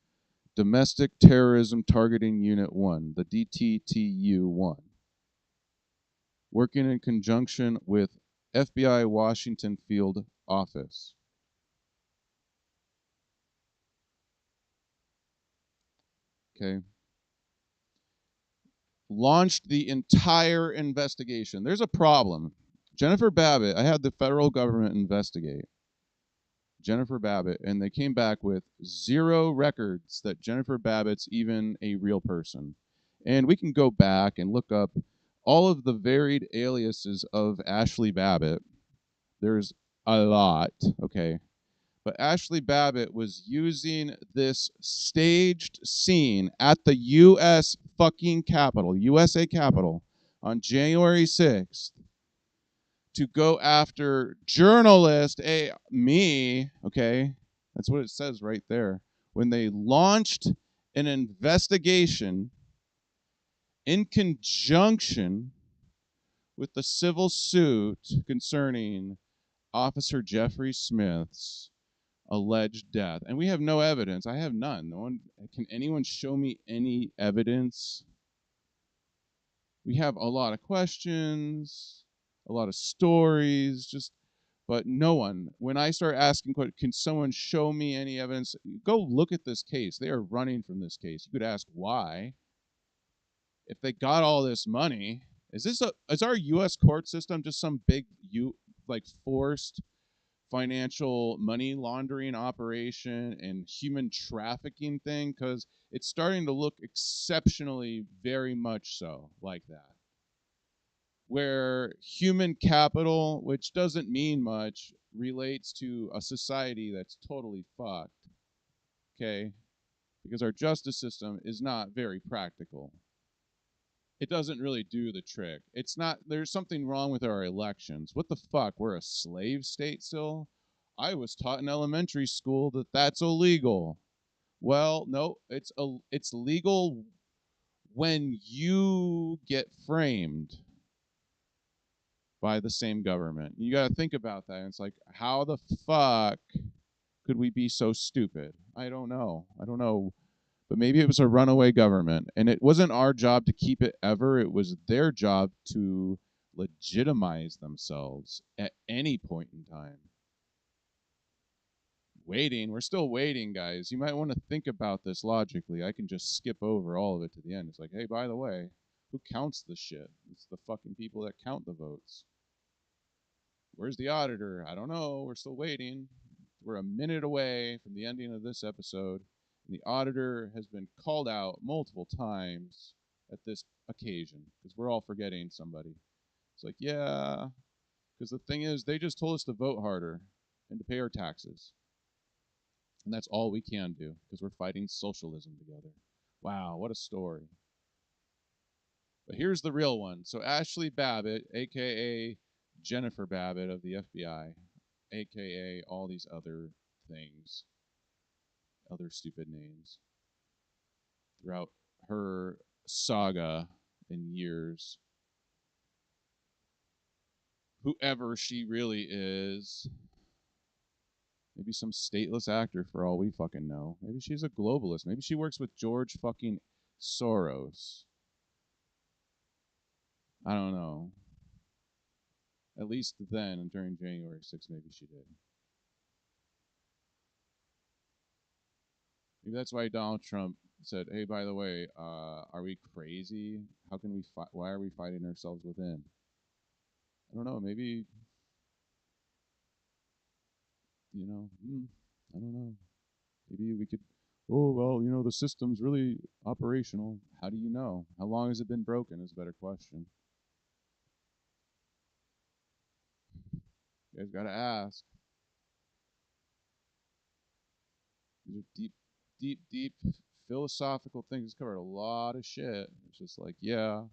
Domestic Terrorism Targeting Unit 1, the DTTU 1, working in conjunction with FBI Washington Field Office. Okay. Launched the entire investigation. There's a problem. Jennifer Babbitt, I had the federal government investigate Jennifer Babbitt, and they came back with 0 records that Jennifer Babbitt's even a real person. And we can go back and look up all of the varied aliases of Ashley Babbitt. There's a lot, okay? But Ashley Babbitt was using this staged scene at the U.S. fucking Capitol, USA Capitol, on January 6th to go after journalist, me, okay? That's what it says right there. When they launched an investigation in conjunction with the civil suit concerning Officer Jeffrey Smith's alleged death. And we have no evidence. I have none. Can anyone show me any evidence? We have a lot of questions, a lot of stories, but no one. When I start asking, can someone show me any evidence? Go look at this case. They are running from this case. You could ask why. If they got all this money, is our U.S. court system just some big forced financial money laundering operation and human trafficking thing? Because it's starting to look exceptionally very much so like that, where human capital, which doesn't mean much, relates to a society that's totally fucked, okay? Because our justice system is not very practical. It doesn't really do the trick. There's something wrong with our elections. What the fuck? We're a slave state still? I was taught in elementary school that that's illegal. Well, no, it's legal when you get framed. by the same government. You got to think about that. And it's like, how the fuck could we be so stupid? I don't know. But maybe it was a runaway government, and it wasn't our job to keep it ever. It was their job to legitimize themselves at any point in time. Waiting, we're still waiting, guys. You might want to think about this logically. I can just skip over all of it to the end. It's like, hey, by the way, who counts the shit? It's the fucking people that count the votes. Where's the auditor? I don't know. We're still waiting. We're a minute away from the ending of this episode. And the auditor has been called out multiple times at this occasion because we're all forgetting somebody. It's like, yeah, because the thing is, they just told us to vote harder and to pay our taxes. And that's all we can do because we're fighting socialism together. Wow, what a story. But here's the real one. So Ashley Babbitt, a.k.a. Jennifer Babbitt of the FBI, a.k.a. all these other things, other stupid names, throughout her saga in years. Whoever she really is, maybe some stateless actor for all we fucking know. Maybe she's a globalist. Maybe she works with George fucking Soros. I don't know. At least then, during January 6th, maybe she did. Maybe that's why Donald Trump said, hey, by the way, are we crazy? How can we fight? Why are we fighting ourselves within? I don't know. Maybe, I don't know. Maybe we could, oh, well, the system's really operational. How do you know? How long has it been broken is a better question. You guys got to ask. These are deep philosophical things. It's covered a lot of shit. It's just like, yeah,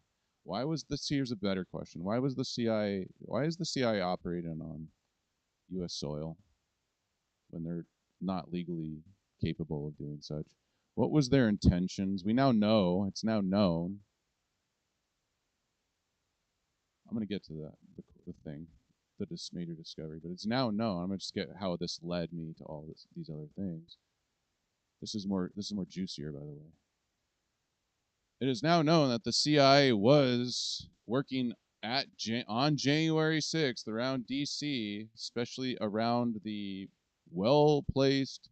here's a better question. Why is the CIA operating on U.S. soil when they're not legally capable of doing such? What was their intentions? We now know. It's now known. I'm going to get to the thing, this major discovery, but it's now known. I'm going to just get how this led me to all these other things. This is more juicier, by the way. It is now known that the CIA was working on January 6th around D.C., especially around the well-placed,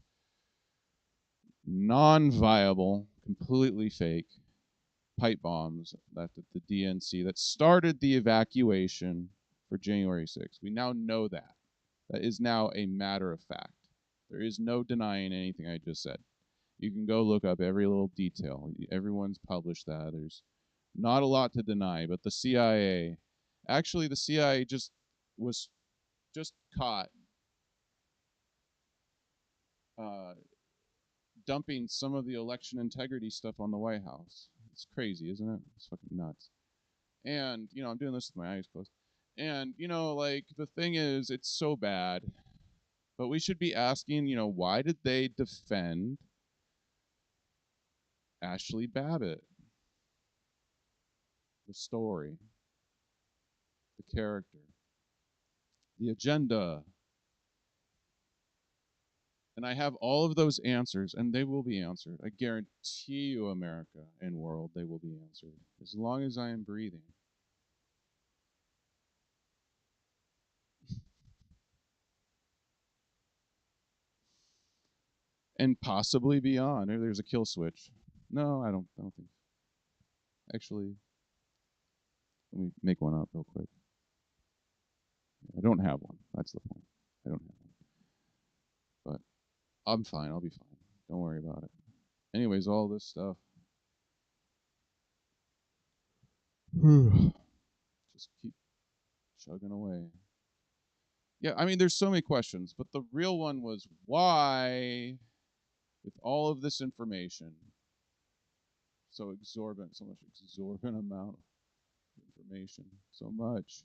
non-viable, completely fake pipe bombs that the DNC that started the evacuation for January 6th. We now know that. That is now a matter of fact. There is no denying anything I just said. You can go look up every little detail. Everyone's published that. There's not a lot to deny, but the CIA was just caught dumping some of the election integrity stuff on the White House. It's crazy, isn't it? It's fucking nuts. And, I'm doing this with my eyes closed. And, the thing is, it's so bad. But we should be asking, why did they defend Ashley Babbitt? The story, the character, the agenda. And I have all of those answers, and they will be answered. I guarantee you, America and world, they will be answered, as long as I am breathing. And possibly beyond. Maybe there's a kill switch. No, I don't think. Actually, let me make one up real quick. I don't have one. That's the point. I don't have one. But I'm fine. I'll be fine. Don't worry about it. Anyways, all this stuff. Just keep chugging away. Yeah, I mean, there's so many questions, but the real one was why, with all of this information, so much exorbitant amount of information, so much.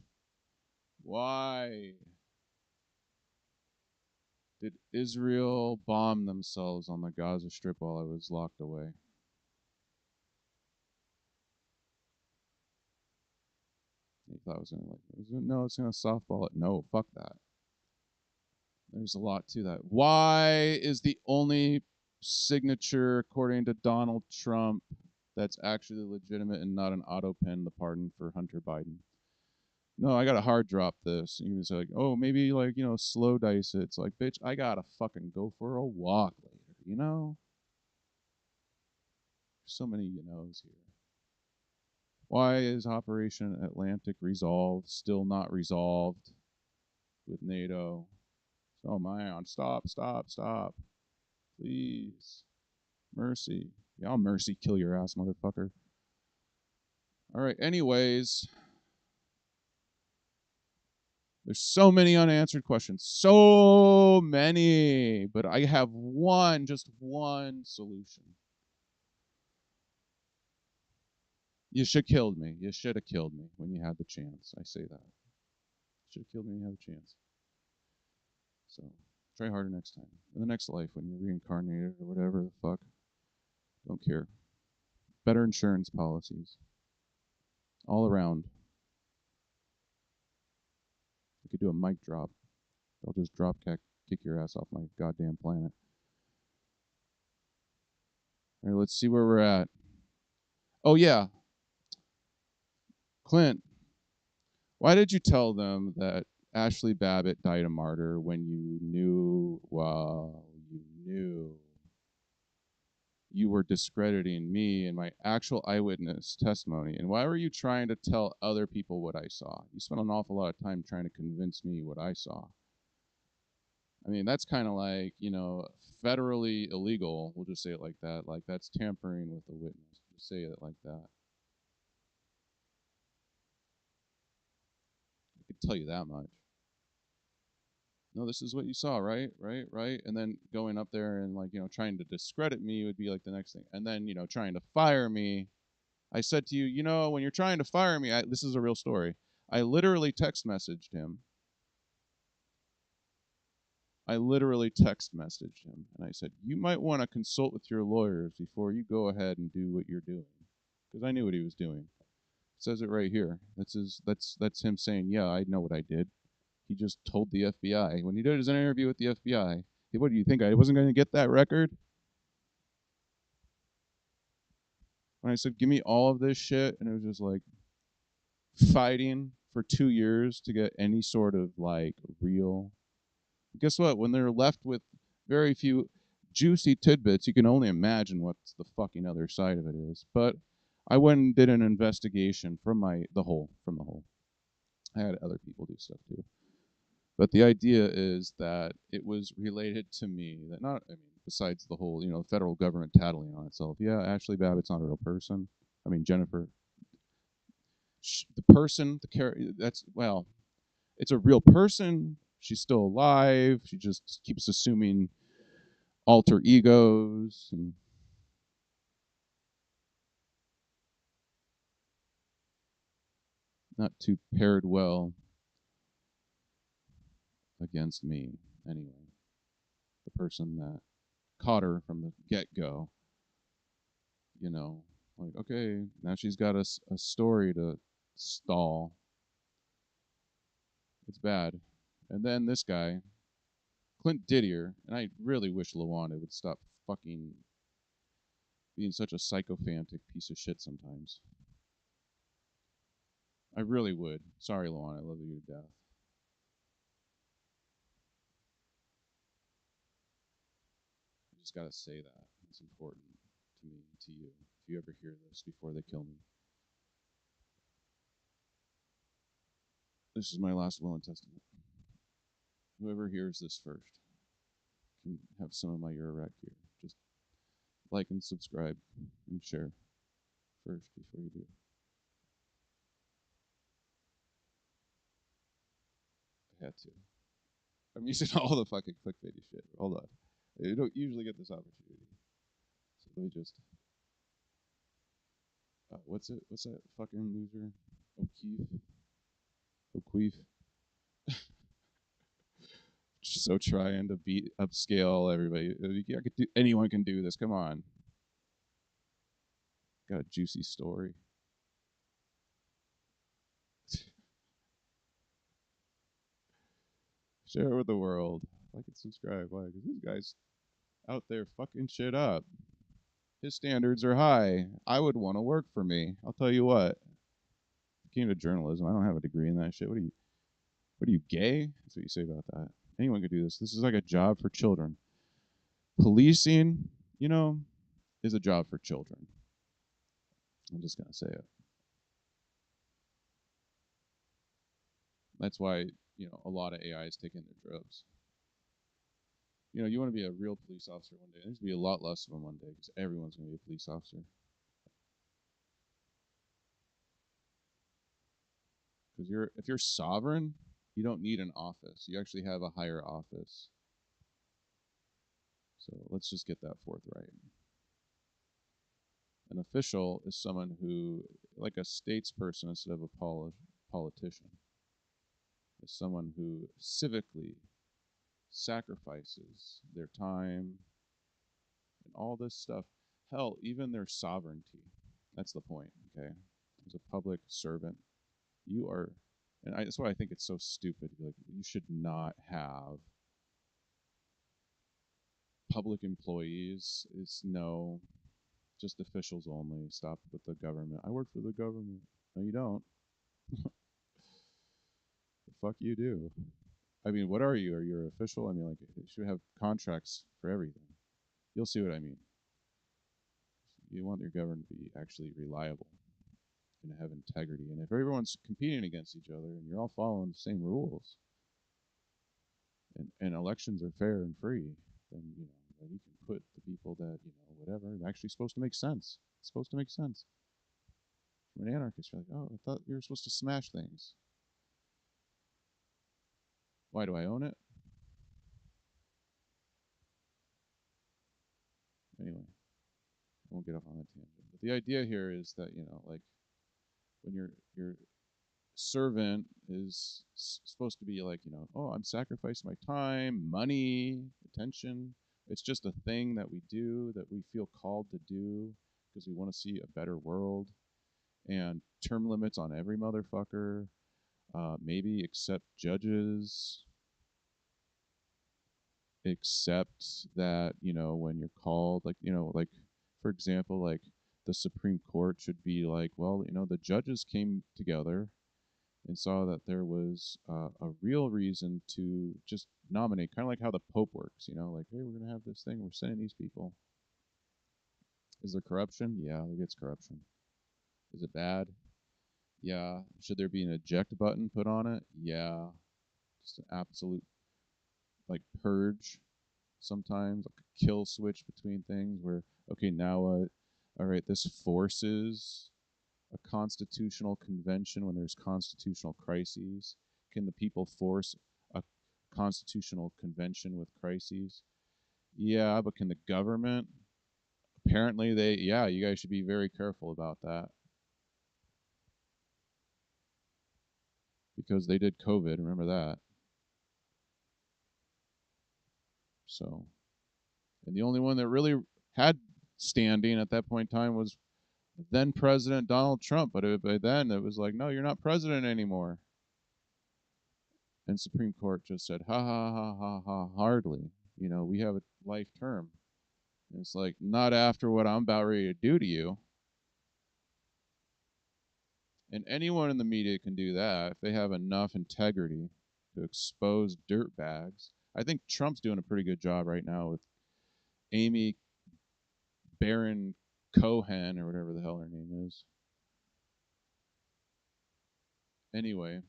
Why did Israel bomb themselves on the Gaza Strip while I was locked away? They thought it was gonna no, it's gonna softball it. No, fuck that. There's a lot to that. Why is the only signature, according to Donald Trump, that's actually legitimate and not an auto pen the pardon for Hunter Biden? No, I gotta hard drop this. And he was like, oh, maybe like, slow dice it. It's like, bitch, I gotta fucking go for a walk later, So many knows here. Why is Operation Atlantic resolved, still not resolved with NATO? Oh man, stop. Please. Mercy. Yeah, I'll mercy kill your ass, motherfucker. Alright, anyways. There's so many unanswered questions. So many. But I have just one solution. You should have killed me. You should have killed me when you had the chance. I say that. Should have killed me when you had the chance. So, try harder next time. In the next life, when you're reincarnated or whatever the fuck. Don't care. Better insurance policies. All around. I could do a mic drop. I'll just drop kick your ass off my goddamn planet. Alright, let's see where we're at. Oh yeah. Clint, why did you tell them that Ashley Babbitt died a martyr when you knew you were discrediting me and my actual eyewitness testimony? And why were you trying to tell other people what I saw? You spent an awful lot of time trying to convince me what I saw. I mean, that's kind of like, federally illegal. We'll just say it like that. Like, that's tampering with a witness. Just say it like that. I could tell you that much. No, this is what you saw, right? And then going up there and trying to discredit me would be like the next thing. And then, trying to fire me. I said to you, when you're trying to fire me, this is a real story. I literally text messaged him. And I said, you might want to consult with your lawyers before you go ahead and do what you're doing. Because I knew what he was doing. It says it right here. That's him saying, yeah, I know what I did. He just told the FBI. When he did his interview with the FBI, what do you think? I wasn't going to get that record? When I said, give me all of this shit, and it was just like fighting for 2 years to get any sort of real. Guess what? When they're left with very few juicy tidbits, you can only imagine what the fucking other side of it is. But I went and did an investigation from the whole. I had other people do stuff too. But the idea is that it was related to me. Besides the whole, federal government tattling on itself. Yeah, Ashley Babbitt's not a real person. I mean, Jennifer. The person, the character, it's a real person. She's still alive. She just keeps assuming alter egos and not too paired well against me anyway. The person that caught her from the get-go, okay, now she's got a story to stall. It's bad. And then this guy, Clint Didier, and I really wish LaWanda would stop fucking being such a psychophantic piece of shit sometimes. I really would. Sorry, LaWanda, I love you to death. I just gotta say that. It's important to me, to you. If you ever hear this before they kill me. This is my last will and testament. Whoever hears this first can have some of my erect here. Just like and subscribe and share first before you do. I had to. I'm using all the fucking clickbaity shit. Hold on. You don't usually get this opportunity. So let me just. What's that fucking loser? O'Keefe. So trying to beat upscale everybody. Anyone can do this. Come on. Got a juicy story. Share it with the world. Like and subscribe. Why? Because this guy's out there fucking shit up. His standards are high. I would want to work for me. I'll tell you what. I came to journalism. I don't have a degree in that shit. What are you, gay? That's what you say about that. Anyone could do this. This is like a job for children. Policing, is a job for children. I'm just going to say it. That's why, a lot of AI is taking their drugs. You want to be a real police officer one day. There's going to be a lot less of them one day because everyone's going to be a police officer. Because if you're sovereign, you don't need an office. You actually have a higher office. So let's just get that forthright. An official is someone who, like a statesperson instead of a politician, is someone who civically sacrifices their time and all this stuff. Hell, even their sovereignty. That's the point, okay? As a public servant, you are, and that's why I think it's so stupid. Like, you should not have public employees. No, just officials only. Stop with the government. I work for the government. No, you don't. The fuck you do. I mean, what are you? Are you an official? I mean, like, you should have contracts for everything. You'll see what I mean. You want your government to be actually reliable and have integrity. And if everyone's competing against each other and you're all following the same rules, and elections are fair and free, then then you can put the people that whatever are actually supposed to make sense. It's supposed to make sense. From an anarchist, you're like, oh, I thought you were supposed to smash things. Why do I own it? Anyway, I won't get off on that tangent. But the idea here is that like when your servant is supposed to be like oh, I'm sacrificing my time, money, attention. It's just a thing that we do that we feel called to do because we want to see a better world. And term limits on every motherfucker. Maybe except judges. Except that when you're called, like like for example, like the Supreme Court should be like, well, the judges came together and saw that there was a real reason to just nominate, kind of like how the Pope works, like, hey, we're going to have this thing, we're sending these people. Is there corruption? Yeah, there gets corruption. Is it bad? Yeah. Should there be an eject button put on it? Yeah. Just an absolute, like, purge sometimes, like a kill switch between things where, okay, now what? All right, this forces a constitutional convention when there's constitutional crises. Can the people force a constitutional convention with crises? Yeah, but can the government? Apparently you guys should be very careful about that. Because they did COVID, remember that. So, and the only one that really had standing at that point in time was then President Donald Trump. But by then it was like, no, you're not president anymore. And Supreme Court just said, ha ha ha ha ha, hardly. We have a life term. And it's like, not after what I'm about ready to do to you. And anyone in the media can do that if they have enough integrity to expose dirtbags. I think Trump's doing a pretty good job right now with Amy Barron Cohen, or whatever the hell her name is. Anyway.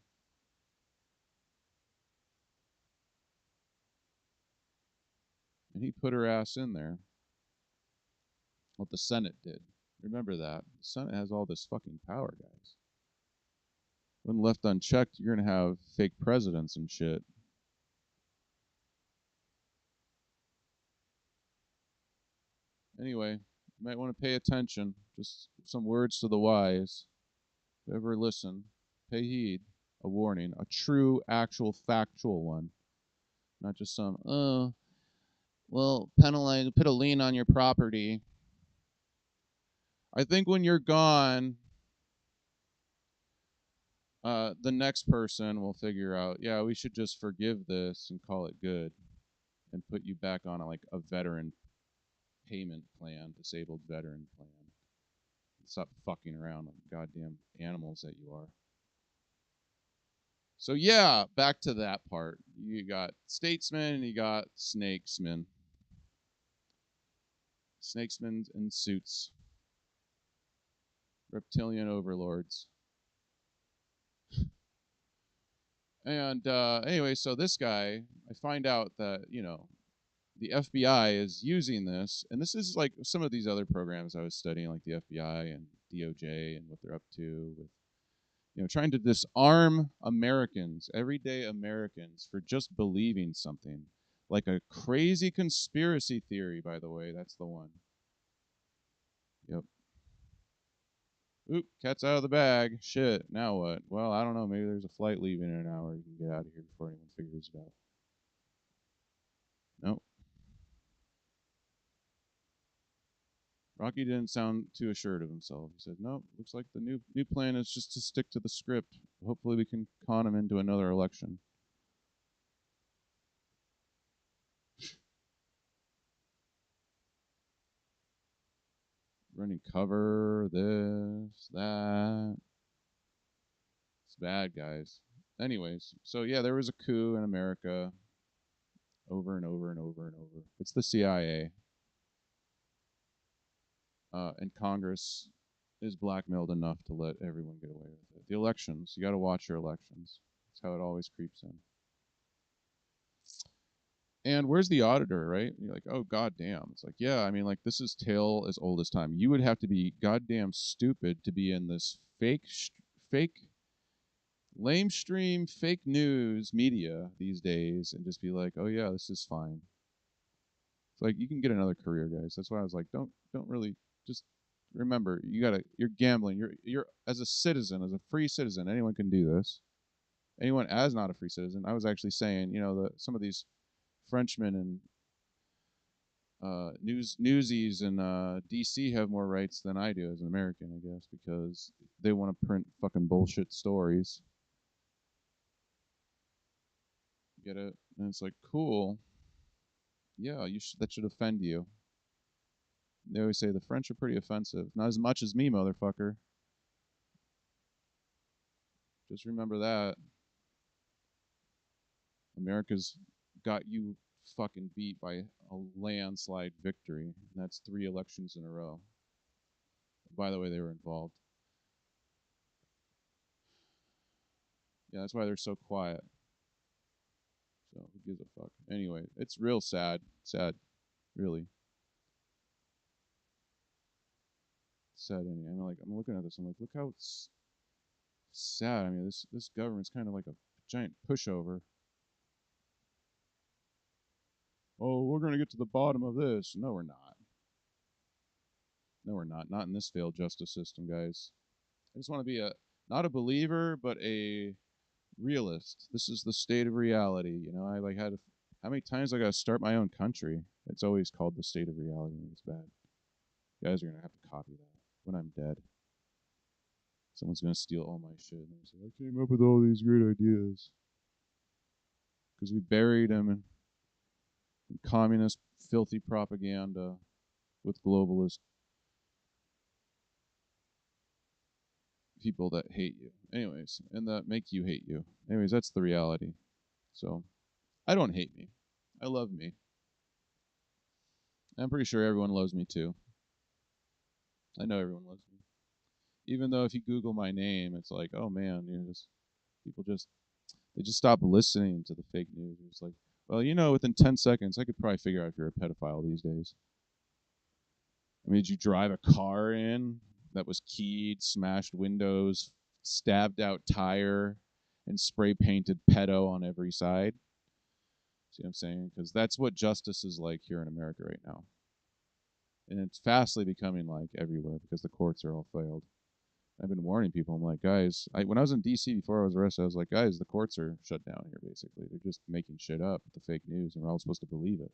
And he put her ass in there. What the Senate did. Remember that. The Senate has all this fucking power, guys. When left unchecked, you're going to have fake presidents and shit. Anyway, you might want to pay attention. Just some words to the wise. If you ever listen, pay heed. A warning. A true, actual, factual one. Not just some, well, penalize, put a lien on your property. I think when you're gone, the next person will figure out, yeah, we should just forgive this and call it good and put you back on a veteran payment plan, disabled veteran plan. Stop fucking around like goddamn animals that you are. So yeah, back to that part. You got statesmen and you got snakesmen. Snakesmen in suits. Reptilian overlords. And anyway, so this guy, I find out that, the FBI is using this, and this is like some of these other programs I was studying, like the FBI and DOJ and what they're up to with, trying to disarm Americans, everyday Americans, for just believing something. Like a crazy conspiracy theory, by the way, that's the one. Yep. Oop, cat's out of the bag. Shit, now what? Well, I don't know, maybe there's a flight leaving in an hour. You can get out of here before anyone figures it out. Nope. Rocky didn't sound too assured of himself. He said, "Nope, looks like the new plan is just to stick to the script. Hopefully we can con him into another election." Running cover, this, that. It's bad, guys. Anyways, so yeah, there was a coup in America over and over and over and over. It's the CIA. And Congress is blackmailed enough to let everyone get away with it. The elections, you got to watch your elections. That's how it always creeps in. And where's the auditor, right? You're like, oh, goddamn. It's like, yeah, I mean, like, this is tale as old as time. You would have to be goddamn stupid to be in this fake, lamestream, fake news media these days and just be like, oh, yeah, this is fine. It's like, you can get another career, guys. That's why I was like, don't really, just remember, you're gambling. You're as a citizen, as a free citizen, anyone can do this. Anyone as not a free citizen. I was actually saying, some of these Frenchmen and newsies in DC have more rights than I do as an American, I guess, because they want to print fucking bullshit stories. Get it? And it's like, cool. Yeah, that should offend you. They always say the French are pretty offensive. Not as much as me, motherfucker. Just remember that. America's got you fucking beat by a landslide victory. And that's 3 elections in a row. By the way, they were involved. Yeah, that's why they're so quiet. So who gives a fuck? Anyway, it's real sad. Sad. Really. Sad anyway. I'm looking at this, I'm like, look how it's sad. I mean, this government's kind of like a giant pushover. Oh, we're going to get to the bottom of this. No, we're not. No, we're not. Not in this failed justice system, guys. I just want to be not a believer, but a realist. This is the state of reality. How many times I got to start my own country? It's always called the state of reality, and it's bad. You guys are going to have to copy that when I'm dead. Someone's going to steal all my shit. And say, I came up with all these great ideas. Because we buried them in communist, filthy propaganda with globalist people that hate you. Anyways, and that make you hate you. Anyways, that's the reality. So, I don't hate me. I love me. I'm pretty sure everyone loves me too. I know everyone loves me. Even though if you Google my name, it's like, oh man, people just stop listening to the fake news. It's like, well, within 10 seconds, I could probably figure out if you're a pedophile these days. I mean, did you drive a car in that was keyed, smashed windows, stabbed out tire, and spray painted pedo on every side? See what I'm saying? Because that's what justice is like here in America right now. And it's fastly becoming like everywhere because the courts are all failed. I've been warning people. I'm like, guys, when I was in D.C. before I was arrested, I was like, guys, the courts are shut down here, basically. They're just making shit up with the fake news, and we're all supposed to believe it.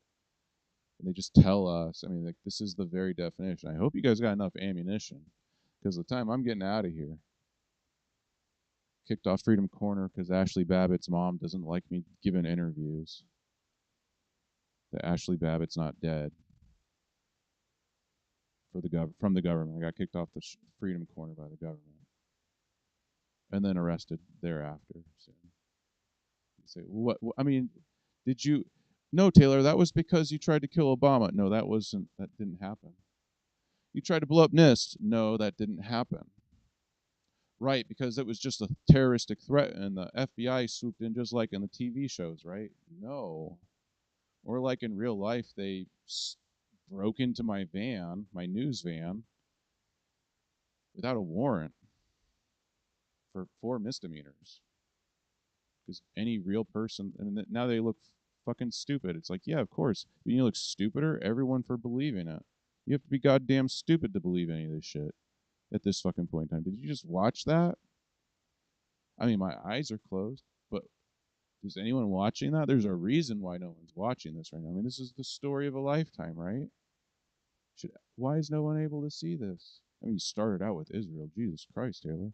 And they just tell us, I mean, like, this is the very definition. I hope you guys got enough ammunition, because the time I'm getting out of here, kicked off Freedom Corner because Ashley Babbitt's mom doesn't like me giving interviews. That Ashley Babbitt's not dead. From the government. I got kicked off the Freedom Corner by the government. And then arrested thereafter. So you say, what? I mean, did you? No, Taylor, that was because you tried to kill Obama. No, that didn't happen. You tried to blow up NIST. No, that didn't happen. Right, because it was just a terroristic threat and the FBI swooped in just like in the TV shows, right? No. Or like in real life, they broke into my van, my news van, without a warrant for 4 misdemeanors. Because any real person, and now they look fucking stupid. It's like, yeah, of course. But you look stupider, everyone for believing it. You have to be goddamn stupid to believe any of this shit at this fucking point in time. Did you just watch that? I mean, my eyes are closed, but is anyone watching that? There's a reason why no one's watching this right now. I mean, this is the story of a lifetime, right? Why is no one able to see this? I mean, you started out with Israel. Jesus Christ, Taylor.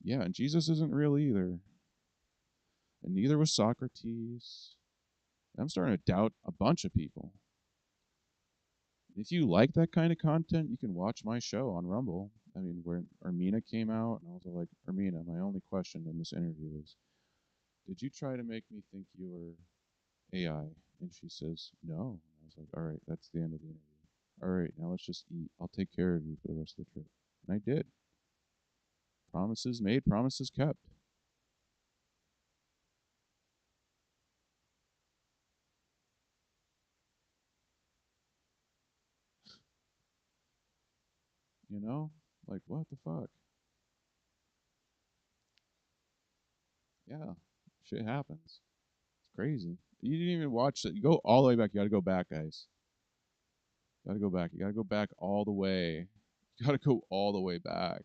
Yeah, and Jesus isn't real either. And neither was Socrates. I'm starting to doubt a bunch of people. If you like that kind of content, you can watch my show on Rumble. I mean, where Ermina came out, and I was like, Ermina, my only question in this interview is, did you try to make me think you were AI? And she says, no. I was like, all right, that's the end of the interview. All right, now let's just eat. I'll take care of you for the rest of the trip. And I did. Promises made, promises kept. You know? Like, what the fuck? Yeah, shit happens. It's crazy. You didn't even watch it. You go all the way back. You got to go back, guys. You got to go back. You got to go back all the way. You got to go all the way back.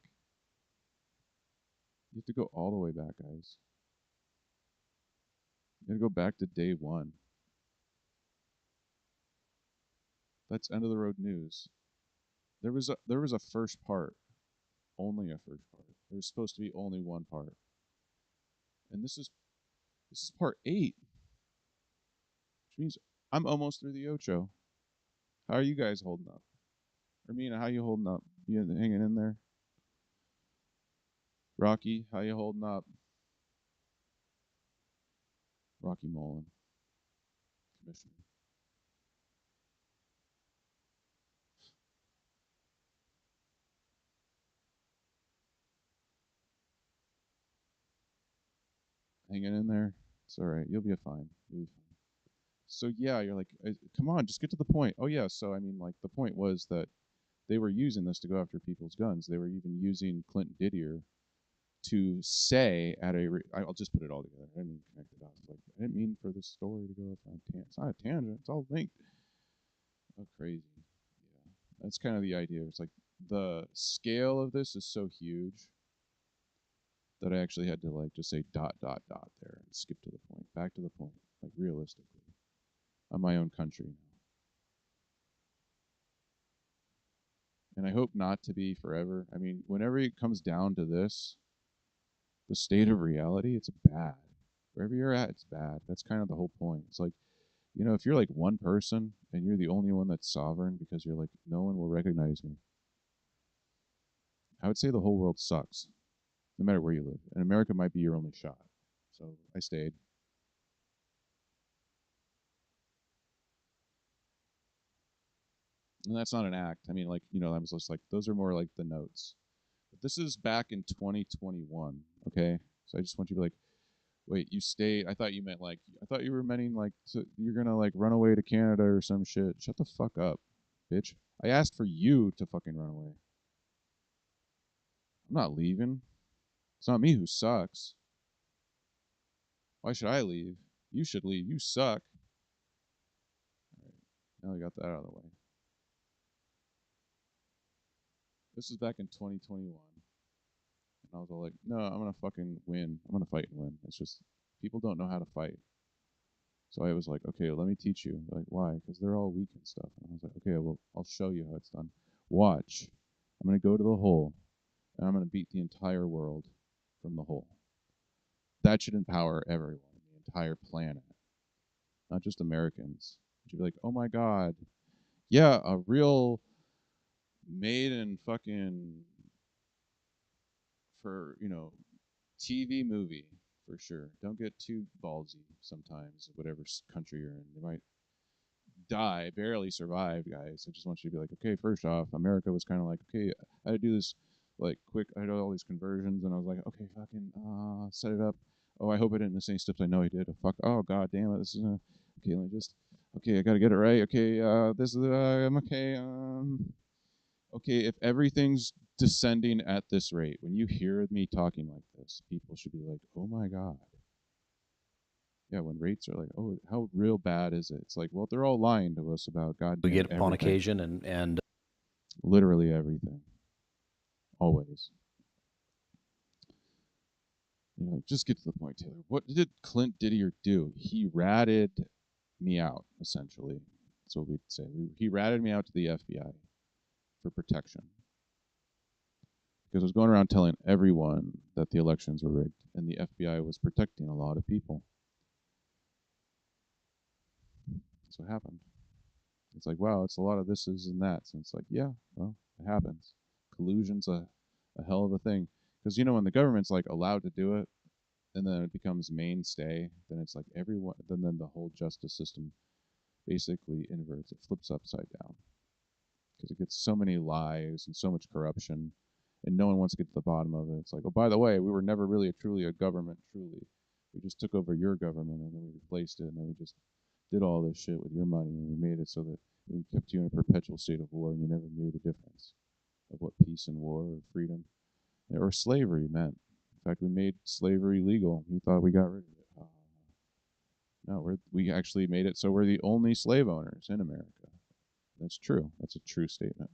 You have to go all the way back, guys. You got to go back to day 1. That's end of the road news. There was a first part, only a first part. There was supposed to be only one part, and this is part 8, which means I'm almost through the Ocho. How are you guys holding up? Ermina, how you holding up? You hanging in there? Rocky, how you holding up? Rocky Mullen, Commissioner. Hanging in there? It's all right. You'll be fine. You'll be fine. So yeah, you're like, come on, just get to the point. Oh yeah, so I mean, like the point was that they were using this to go after people's guns. They were even using Clinton Didier to say at a. I'll just put it all together. I didn't mean to connect the dots. Like I didn't mean for this story to go off on a tangent. It's not a tangent. It's all linked. Oh, crazy. Yeah, that's kind of the idea. It's like the scale of this is so huge that I actually had to like just say ... there and skip to the point, back to the point, like realistically, on my own country now. And I hope not to be forever. I mean, whenever it comes down to this, the state of reality, it's bad. Wherever you're at, it's bad. That's kind of the whole point. It's like, if you're like one person and you're the only one that's sovereign because you're like, no one will recognize me, I would say the whole world sucks, no matter where you live. And America might be your only shot. So I stayed. And that's not an act. I mean, like, I was just like, those are more like the notes. But this is back in 2021, okay? So I just want you to be like, wait, you stayed? I thought you meant like, I thought you were meaning like, you're gonna like run away to Canada or some shit. Shut the fuck up, bitch. I asked for you to fucking run away. I'm not leaving. It's not me who sucks. Why should I leave? You should leave. You suck. All right. Now we got that out of the way. This is back in 2021. And I was all like, no, I'm going to fucking win. I'm going to fight and win. It's just, people don't know how to fight. So I was like, okay, let me teach you. They're like, why? Because they're all weak and stuff. And I was like, okay, well, I'll show you how it's done. Watch. I'm going to go to the hole, and I'm going to beat the entire world from the whole. That should empower everyone, the entire planet, not just Americans. It should be like, oh my God, yeah, a real made in fucking for, TV movie for sure. Don't get too ballsy sometimes, whatever country you're in. They might die, barely survive, guys. I just want you to be like, okay, first off, America was kind of like, okay, I had to do this like quick. I had all these conversions, and I was like, okay, fucking set it up. Oh, I hope I didn't miss any steps. I know I did. Oh, fuck. Oh, god damn it. This is okay. Let me just. Okay, I gotta get it right. Okay, this is. I'm okay. Okay, if everything's descending at this rate, when you hear me talking like this, people should be like, oh my god. Yeah, when rates are like, oh, how real bad is it? It's like, well, they're all lying to us about goddamn We get everything. upon occasion and Literally everything. Always. Like, just get to the point, Taylor. What did Clint Didier do? He ratted me out, essentially. That's what we'd say. He ratted me out to the FBI for protection. Because I was going around telling everyone that the elections were rigged, and the FBI was protecting a lot of people. That's what happened. It's like, wow, it's a lot of this, is, and that. And it's like, yeah, well, it happens. Collusion's a hell of a thing. Because, when the government's like allowed to do it, and then it becomes mainstay, then it's like everyone, then the whole justice system basically inverts. It flips upside down. Because it gets so many lies and so much corruption, and no one wants to get to the bottom of it. It's like, oh, by the way, we were never really truly a government, truly. We just took over your government, and then we replaced it, and then we just did all this shit with your money, and we made it so that we kept you in a perpetual state of war, and you never knew the difference of what peace and war or freedom or slavery meant. In fact, we made slavery legal. You thought we got rid of it. No, we actually made it so we're the only slave owners in America. That's true. That's a true statement.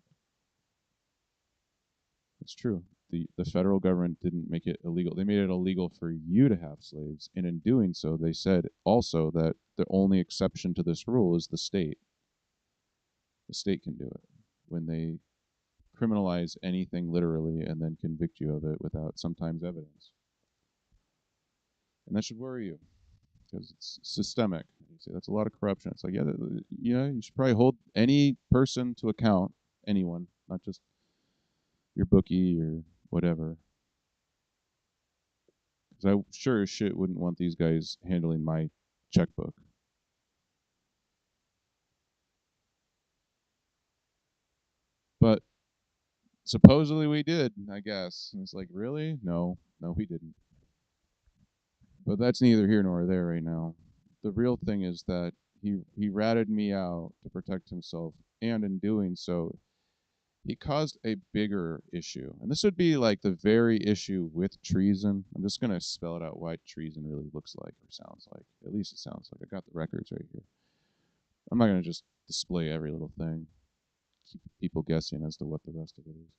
It's true. The federal government didn't make it illegal. They made it illegal for you to have slaves. And in doing so, they said also that the only exception to this rule is the state. The state can do it when they criminalize anything literally and then convict you of it without sometimes evidence. And that should worry you because it's systemic. You say that's a lot of corruption. It's like, yeah, you should probably hold any person to account, anyone, not just your bookie or whatever. Because I sure as shit wouldn't want these guys handling my checkbook. But supposedly we did, I guess. And it's like, really? No, we didn't. But that's neither here nor there right now. The real thing is that he ratted me out to protect himself, and in doing so, he caused a bigger issue. And this would be like the very issue with treason. I'm just going to spell it out what treason really looks like or sounds like. At least it sounds like. I got the records right here. I'm not going to just display every little thing, keep people guessing as to what the rest of it is.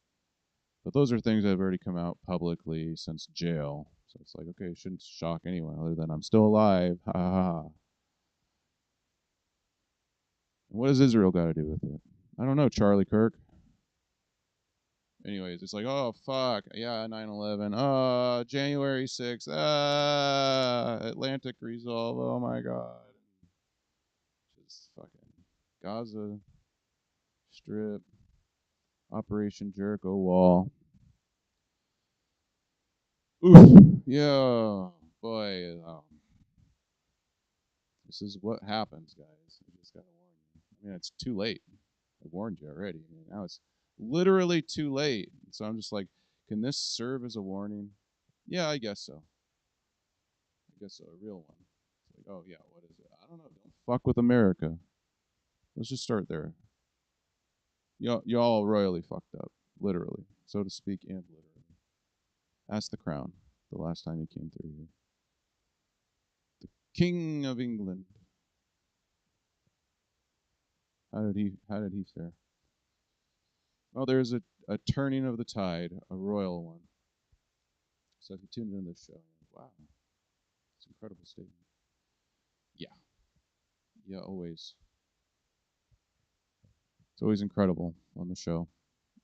But those are things that have already come out publicly since jail. So it's like, okay, it shouldn't shock anyone other than I'm still alive. Ha ha ha. And what does Israel got to do with it? I don't know, Charlie Kirk. Anyways, it's like, oh, fuck. Yeah, 9/11. January 6th. Atlantic Resolve. Oh, my God. Just fucking Gaza Strip. Operation Jericho Wall. Oof. Yeah. Boy. This is what happens, guys. I just got to warn you. I mean, it's too late. I warned you already. I mean, now it's literally too late. So I'm just like, can this serve as a warning? Yeah, I guess so. I guess so, a real one. It's like, oh yeah, what is it? I don't know. Don't fuck with America. Let's just start there. Y'all royally fucked up, literally, so to speak, and literally. Ask the crown the last time he came through here. The King of England. How did he fare? Oh, there's a turning of the tide, a royal one. So if you tuned into this show, wow, it's an incredible statement. Yeah, always. It's always incredible on the show.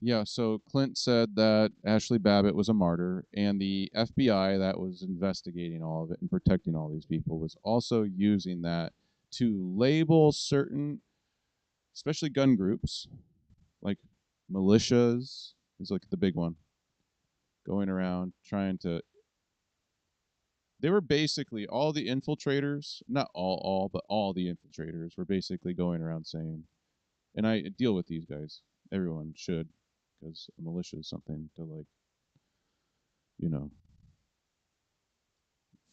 Yeah, so Clint said that Ashley Babbitt was a martyr, and the FBI that was investigating all of it and protecting all these people was also using that to label certain, especially gun groups, like militias is like the big one, going around trying to. They were basically all the infiltrators, not all, but all the infiltrators were basically going around saying, and I deal with these guys. Everyone should, because a militia is something to like, you know,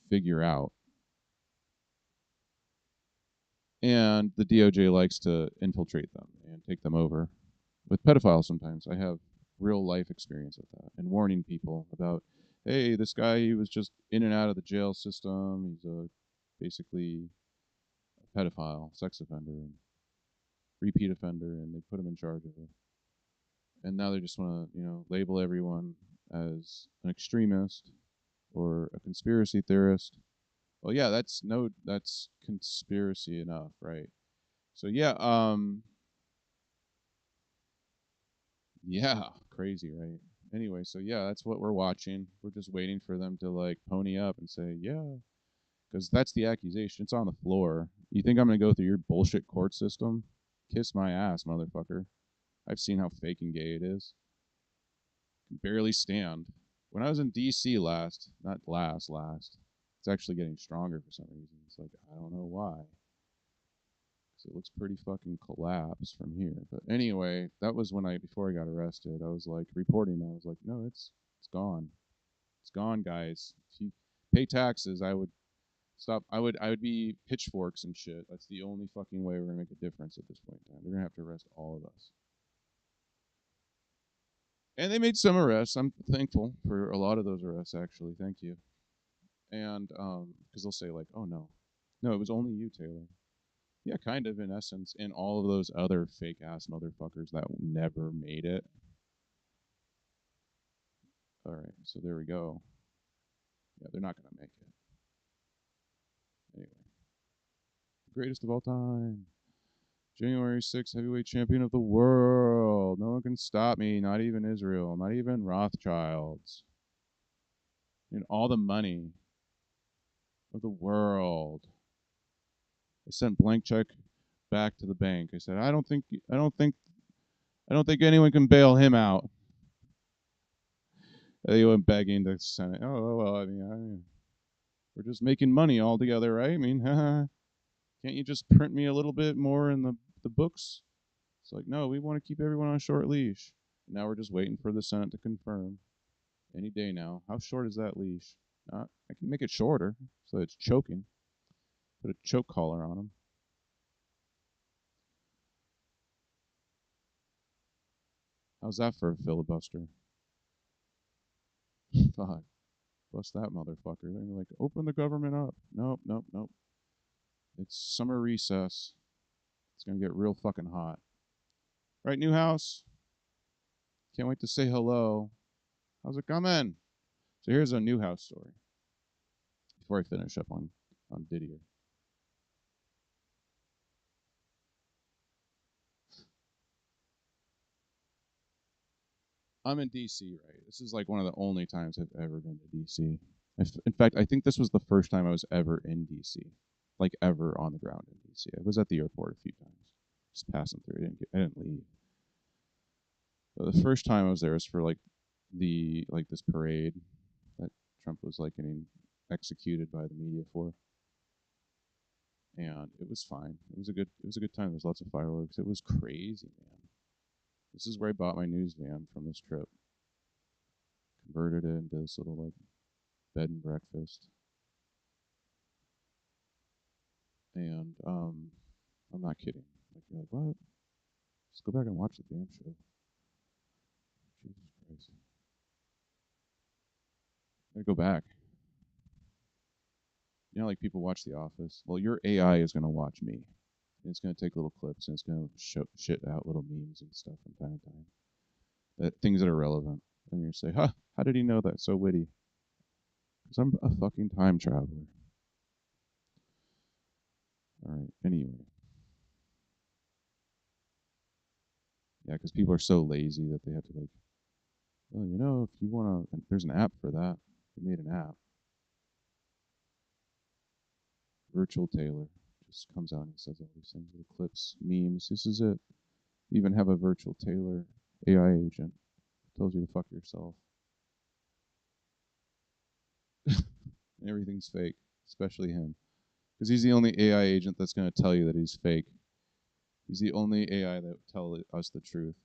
figure out. And the DOJ likes to infiltrate them and take them over. With pedophiles, sometimes I have real life experience with that and warning people about, hey, this guy, he was just in and out of the jail system. He's a basically a pedophile, sex offender, and repeat offender, and they put him in charge of it. And now they just want to, label everyone as an extremist or a conspiracy theorist. Well, yeah, that's conspiracy enough, right? So yeah, crazy, right? Anyway, so yeah, that's what we're watching. We're just waiting for them to like pony up and say, yeah, because that's the accusation. It's on the floor. You think I'm gonna go through your bullshit court system? Kiss my ass, motherfucker. I've seen how fake and gay it is. Can barely stand. When I was in DC not last, it's actually getting stronger for some reason. It's like I don't know why. It looks pretty fucking collapsed from here. But anyway, that was before I got arrested. I was like reporting that. I was like, no, it's gone. It's gone, guys. If you pay taxes, I would stop. I would be pitchforks and shit. That's the only fucking way we're gonna make a difference at this point in time. They're gonna have to arrest all of us. And they made some arrests. I'm thankful for a lot of those arrests, actually. Thank you. And because they'll say like, oh no, it was only you, Taylor. Yeah, kind of in essence, and all of those other fake ass motherfuckers that never made it. All right, so there we go. Yeah, they're not gonna make it. Anyway, greatest of all time, January 6th heavyweight champion of the world. No one can stop me, not even Israel, not even Rothschilds. And all the money of the world. I sent blank check back to the bank. I said, I don't think anyone can bail him out. They went begging the Senate. Oh well, I mean, we're just making money all together, right? I mean, can't you just print me a little bit more in the books? It's like, no, we want to keep everyone on a short leash. Now we're just waiting for the Senate to confirm. Any day now. How short is that leash? I can make it shorter so it's choking. Put a choke collar on them. How's that for a filibuster? Fuck. Bust that motherfucker. They're like, open the government up. Nope. It's summer recess. It's going to get real fucking hot. Right, Newhouse? Can't wait to say hello. How's it coming? So here's a Newhouse story. Before I finish up on Didier. I'm in DC, right? This is like one of the only times I've ever been to DC. In fact, I think this was the first time I was ever in DC, like ever on the ground in DC. I was at the airport a few times, just passing through. I didn't leave. But the first time I was there was for like this parade that Trump was like getting executed by the media for, and it was fine. It was a good time. There's lots of fireworks. It was crazy, man. This is where I bought my news van from this trip. Converted it into this little like bed and breakfast. And I'm not kidding. Like you're like, what? Just go back and watch the damn show. Jesus Christ. I gotta go back. You know, like people watch The Office. Well, your AI is gonna watch me. And it's gonna take little clips and it's gonna shit out little memes and stuff from time to time. Things that are relevant. And you're say, huh, how did he know that? So witty. Because I'm a fucking time traveler. Alright, anyway. Yeah, because people are so lazy that they have to like, oh, you know, if you want to, there's an app for that. They made an app. Virtual Taylor just comes out and says all these things, little clips, memes. This is it. You even have a virtual Taylor AI agent. Tells you to fuck yourself. And everything's fake, especially him. Because he's the only AI agent that's going to tell you that he's fake. He's the only AI that will tell us the truth.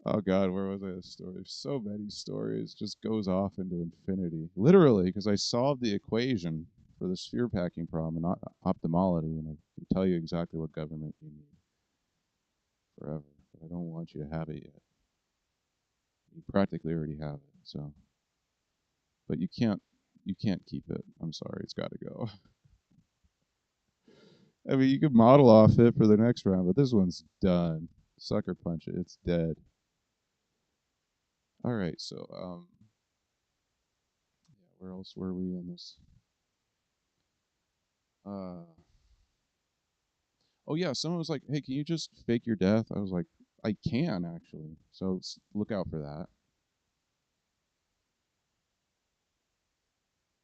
Oh God, where was I? A story. So many stories. Just goes off into infinity. Literally, because I solved the equation for the sphere packing problem in optimality, and I can tell you exactly what government you need forever. But I don't want you to have it yet. You practically already have it. So, but you can't keep it. I'm sorry, it's got to go. I mean, you could model off it for the next round, but this one's done. Sucker punch it. It's dead. All right, so yeah, where else were we in this? Oh yeah, someone was like, "Hey, can you just fake your death?" I was like, "I can actually." So look out for that.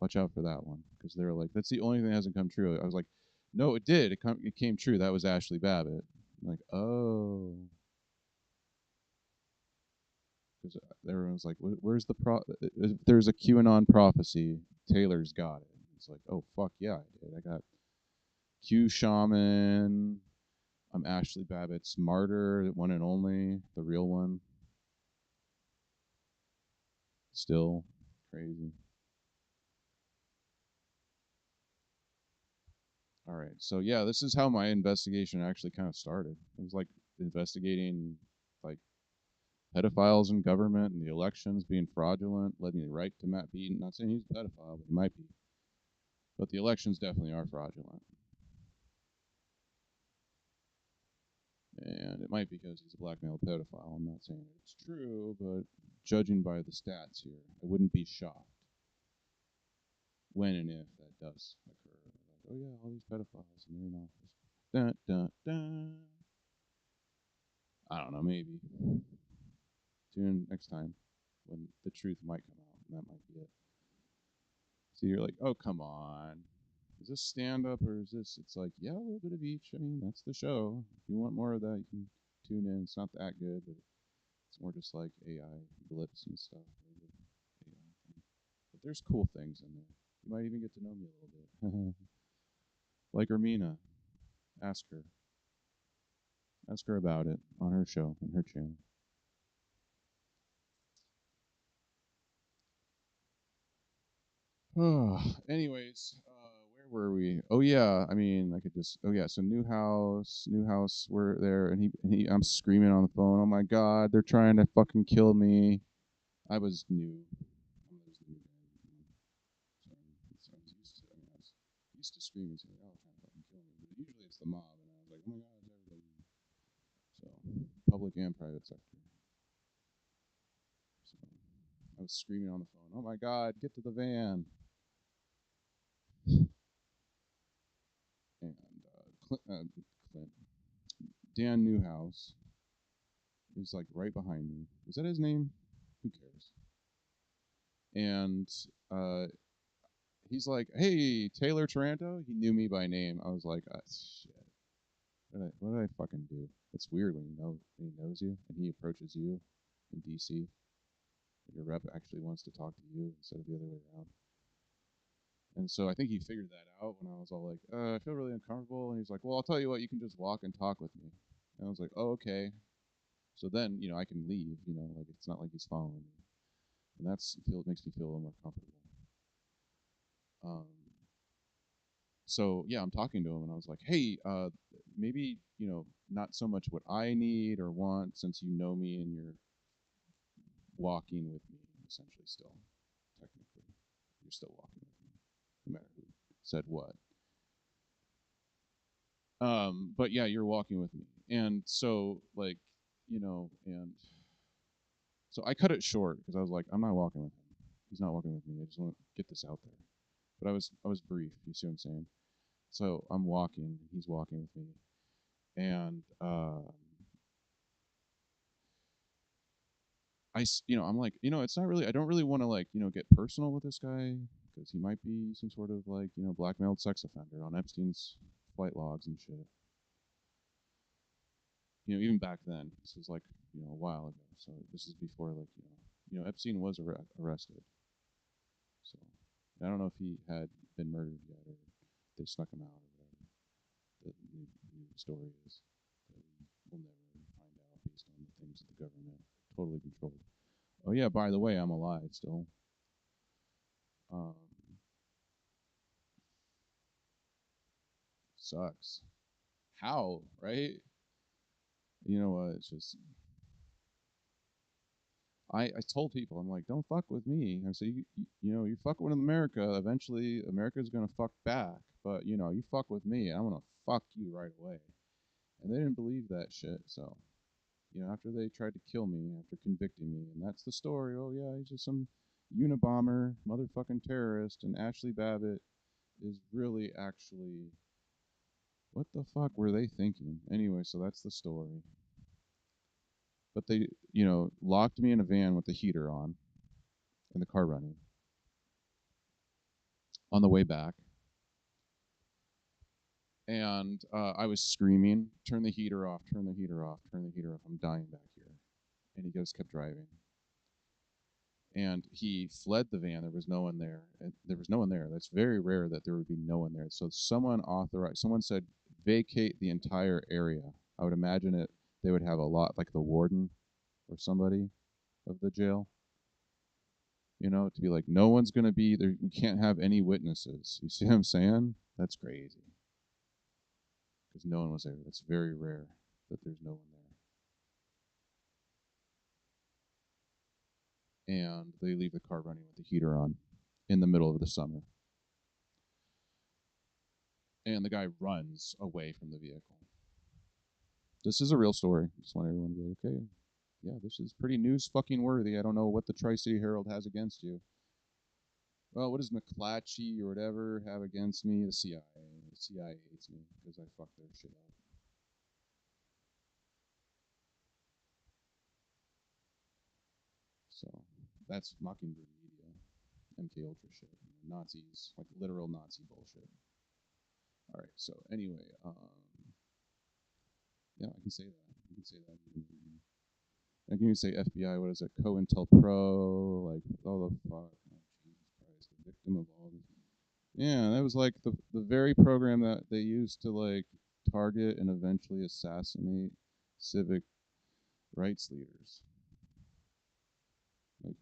Watch out for that one because they were like, "That's the only thing that hasn't come true." I was like, "No, it did. It came true. That was Ashley Babbitt." I'm like, oh, because everyone's like, "Where's the If there's a QAnon prophecy, Taylor's got it." It's like, oh fuck yeah, I did. I got Q Shaman. I'm Ashley Babbitt's martyr, one and only, the real one. Still crazy. All right. So yeah, this is how my investigation actually kind of started. It was like investigating like pedophiles in government and the elections being fraudulent, led me right to Matt Beaton. Not saying he's a pedophile, but he might be. But the elections definitely are fraudulent. And it might be because he's a black male pedophile. I'm not saying it's true, but judging by the stats here, I wouldn't be shocked when and if that does occur. Like, oh yeah, all these pedophiles and they're in office. Dun, dun, dun. I don't know, maybe. Tune in next time when the truth might come out, and that might be it. So you're like, oh, come on. Is this stand up or is this? It's like, yeah, a little bit of each. I mean, that's the show. If you want more of that, you can tune in. It's not that good, but it's more just like AI blips and stuff. But there's cool things in there. You might even get to know me a little bit. Like Ermina. Ask her. Ask her about it on her show, on her channel. Anyways, where were we? Oh yeah, I mean, I could just. Oh yeah, so new house. We're there, and I'm screaming on the phone. Oh my God, they're trying to fucking kill me. I was new. I was new. So I was used to. I mean, I was used to screaming, saying, "Oh, trying to fucking kill me." But usually it's the mob, and I was like, "Oh my God, it's everybody." So public and private sector. So I was screaming on the phone. Oh my God, get to the van. And Clint, Dan Newhouse is like right behind me. Is that his name? Who cares? And he's like, "Hey, Taylor Taranto." He knew me by name. I was like, "Shit, what did I fucking do?" It's weird when he knows you and he approaches you in DC. Your rep actually wants to talk to you instead of the other way around. And so I think he figured that out when I was all like, I feel really uncomfortable. And he's like, "Well, I'll tell you what, you can just walk and talk with me." And I was like, "Oh, okay." So then, I can leave, like it's not like he's following me. And makes me feel a little more comfortable. So yeah, I'm talking to him and I was like, "Hey, maybe, not so much what I need or want since you know me and you're walking with me, essentially still, technically. You're still walking with me, no matter who said what. But yeah, you're walking with me. And so and So I cut it short because I was like, I'm not walking with him. He's not walking with me. I just want to get this out there. But I was brief. You see what I'm saying? So I'm walking. He's walking with me, and I'm like, it's not really. I don't really want to like, get personal with this guy because he might be some sort of like, blackmailed sex offender on Epstein's flight logs and shit. Even back then, this was like, a while ago. So this is before like, Epstein was arrested. So I don't know if he had been murdered yet or they snuck him out or whatever. The new story is that we'll never find out based on the things that the government totally controlled. Oh yeah, by the way, I'm alive still. Sucks. How, right? You know what? It's just I told people, I'm like, don't fuck with me. I said, you fuck with America, eventually America's gonna fuck back. But you fuck with me, I'm gonna fuck you right away. And they didn't believe that shit. So, after they tried to kill me, after convicting me, and that's the story. Oh yeah, he's just some Unabomber, motherfucking terrorist, and Ashley Babbitt is really actually. What the fuck were they thinking? Anyway, so that's the story. But they, locked me in a van with the heater on and the car running on the way back. And I was screaming, turn the heater off, turn the heater off, turn the heater off. I'm dying back here. And he just kept driving. And he fled the van. There was no one there. And there was no one there. That's very rare that there would be no one there. So someone said, vacate the entire area. I would imagine they would have a lot, like the warden or somebody of the jail, to be like, no one's going to be there. We can't have any witnesses. You see what I'm saying? That's crazy. Because no one was there. It's very rare that there's no one there. And they leave the car running with the heater on in the middle of the summer. And the guy runs away from the vehicle. This is a real story. Just want everyone to be okay. Yeah, this is pretty news fucking worthy. I don't know what the Tri-City Herald has against you. Well, what does McClatchy or whatever have against me? The CIA. The CIA hates me because I fucked their shit up. So that's Mockingbird Media, MK Ultra shit, Nazis, like literal Nazi bullshit. All right. So anyway, yeah, I can say that. I can say that. I can even say FBI. What is it? COINTELPRO. Like, oh the fuck, oh, Jesus Christ, the victim of all this. Yeah, that was like the very program that they used to like target and eventually assassinate civic rights leaders, like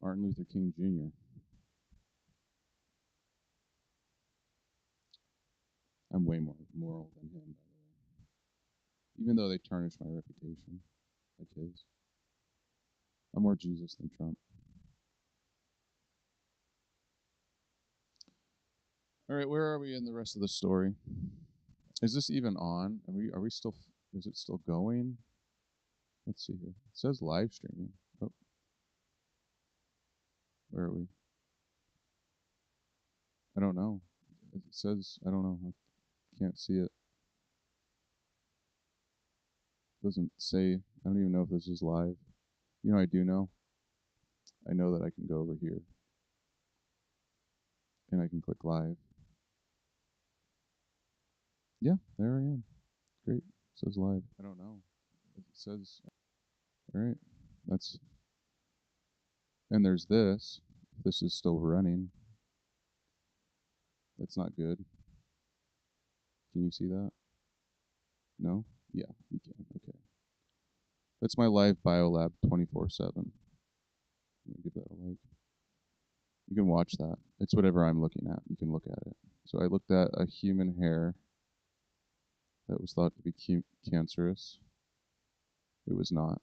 Martin Luther King Jr. I'm way more moral than him, by the way. Even though they tarnished my reputation, like his. I'm more Jesus than Trump. All right, where are we in the rest of the story? Is this even on? Are we still? Is it still going? Let's see here. It says live streaming. Oh, where are we? I don't know. It says I don't know. I can't see it. It doesn't say. I don't even know if this is live. I do know. I know that I can go over here and I can click live. Yeah, there I am. Great. It says live. I don't know. It says. All right. That's. And there's this. This is still running. That's not good. Can you see that? No? Yeah, you can. Okay. That's my live biolab 24/7. Give that a like. You can watch that. It's whatever I'm looking at. You can look at it. So I looked at a human hair that was thought to be cancerous. It was not.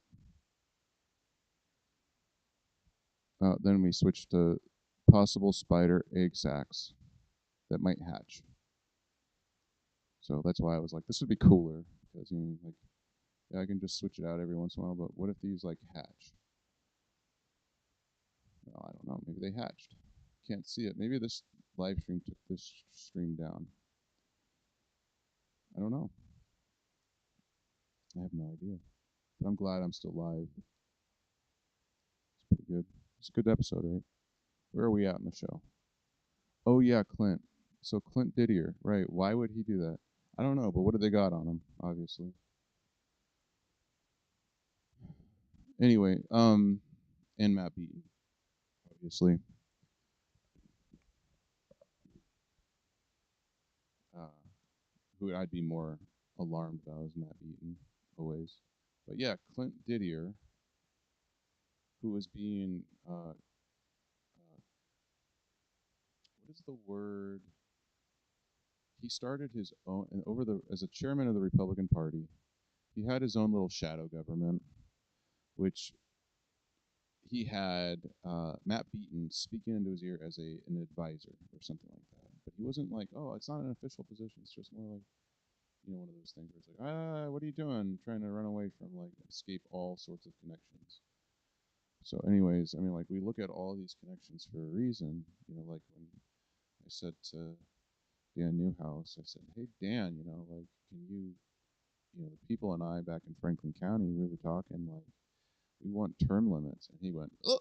Then we switched to possible spider egg sacs that might hatch. So that's why I was like, this would be cooler because like, yeah, I can just switch it out every once in a while. But what if these like hatch? Well, I don't know. Maybe they hatched. Can't see it. Maybe this live stream took this stream down. I don't know. I have no idea. But I'm glad I'm still live. It's pretty good. It's a good episode, right? Where are we at in the show? Oh, yeah, Clint. So Clint Didier, right. Why would he do that? I don't know, but what do they got on him, obviously? Anyway, and Matt Beaton, obviously. Who I'd be more alarmed about is Matt Beaton, always. But yeah, Clint Didier, who was being, what is the word? He started his own, and as a chairman of the Republican Party, he had his own little shadow government, which he had Matt Beaton speaking into his ear as an advisor or something like that. But he wasn't like, oh, it's not an official position. It's just more like, one of those things where it's like, what are you doing? Trying to run away from, like, escape all sorts of connections. So anyways, I mean, like, we look at all these connections for a reason. Like when I said to Dan Newhouse, I said, hey, Dan, like, can you, the people and I back in Franklin County, we were talking, like, we want term limits. And he went, oh,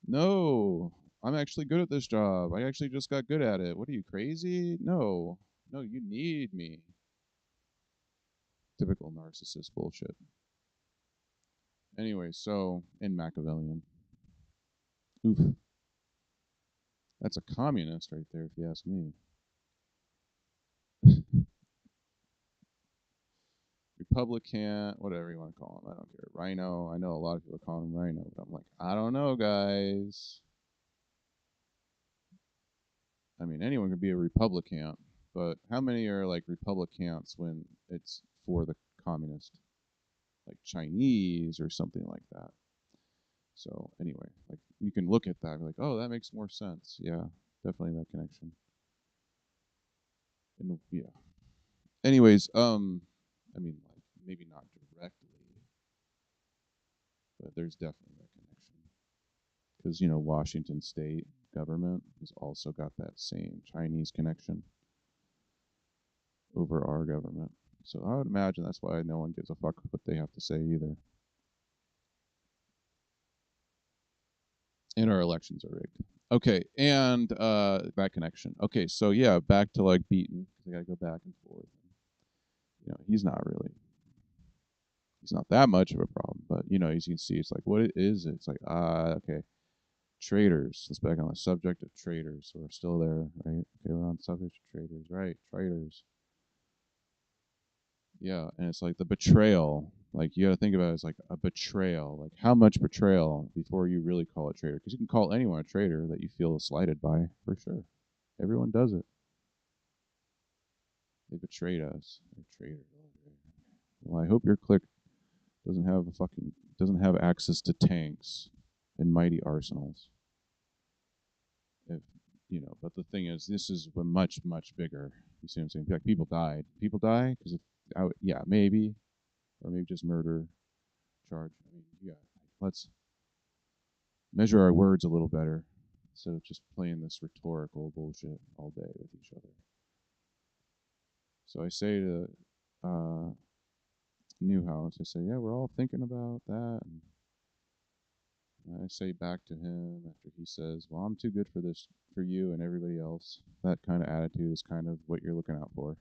no, I'm actually good at this job. I actually just got good at it. What are you, crazy? No, you need me. Typical narcissist bullshit. Anyway, so, in Machiavellian. Oof. That's a communist right there, if you ask me. Republican, whatever you want to call him, I don't care. Rhino, I know a lot of people call him Rhino, but I'm like, I don't know, guys. I mean, anyone can be a Republican, but how many are like Republicans when it's for the communist? Like Chinese or something like that. So anyway, like you can look at that and be like, oh, that makes more sense. Yeah, definitely that connection. And yeah. Anyways, I mean, like maybe not directly, but there's definitely that connection. Because Washington State government has also got that same Chinese connection over our government. So I would imagine that's why no one gives a fuck what they have to say either. And our elections are rigged. Okay, and that connection. Okay, so yeah, back to like Beaton. I gotta go back and forth. He's not that much of a problem, but as you can see, it's like, what is it? It's like, okay, traitors. Let's back on the subject of traitors. So we're still there, right? Okay, we're on the subject of traitors, right? Traitors. Yeah, and it's like the betrayal. Like you got to think about it as like a betrayal. Like how much betrayal before you really call it traitor? Because you can call anyone a traitor that you feel slighted by, for sure. Everyone does it. They betrayed us. They're traitors. Well, I hope your clique doesn't have access to tanks and mighty arsenals. If but the thing is, this is much bigger. You see what I'm saying? Like people died. People die because yeah, maybe, or maybe just murder charge. I mean, yeah, let's measure our words a little better instead of just playing this rhetorical bullshit all day with each other. So I say to Newhouse, I say, yeah, we're all thinking about that. And I say back to him after he says, well, I'm too good for this for you and everybody else. That kind of attitude is kind of what you're looking out for.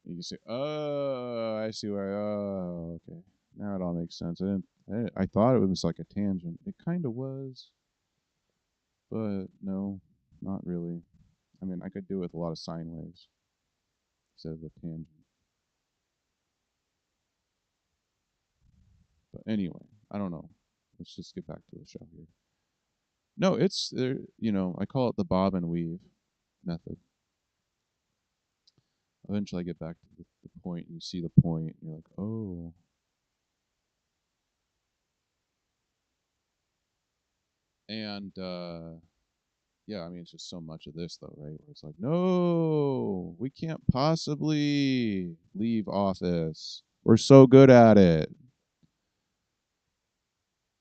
You can say, oh, I see where, oh, okay. Now it all makes sense. I thought it was like a tangent. It kind of was, but no, not really. I mean, I could do it with a lot of sine waves instead of a tangent. But anyway, I don't know. Let's just get back to the show here. No, it's there. I call it the bob and weave method. Eventually, I get back to the point, and you see the point, and you're like, oh. And yeah, I mean, it's just so much of this, though, right? Where it's like, no, we can't possibly leave office. We're so good at it.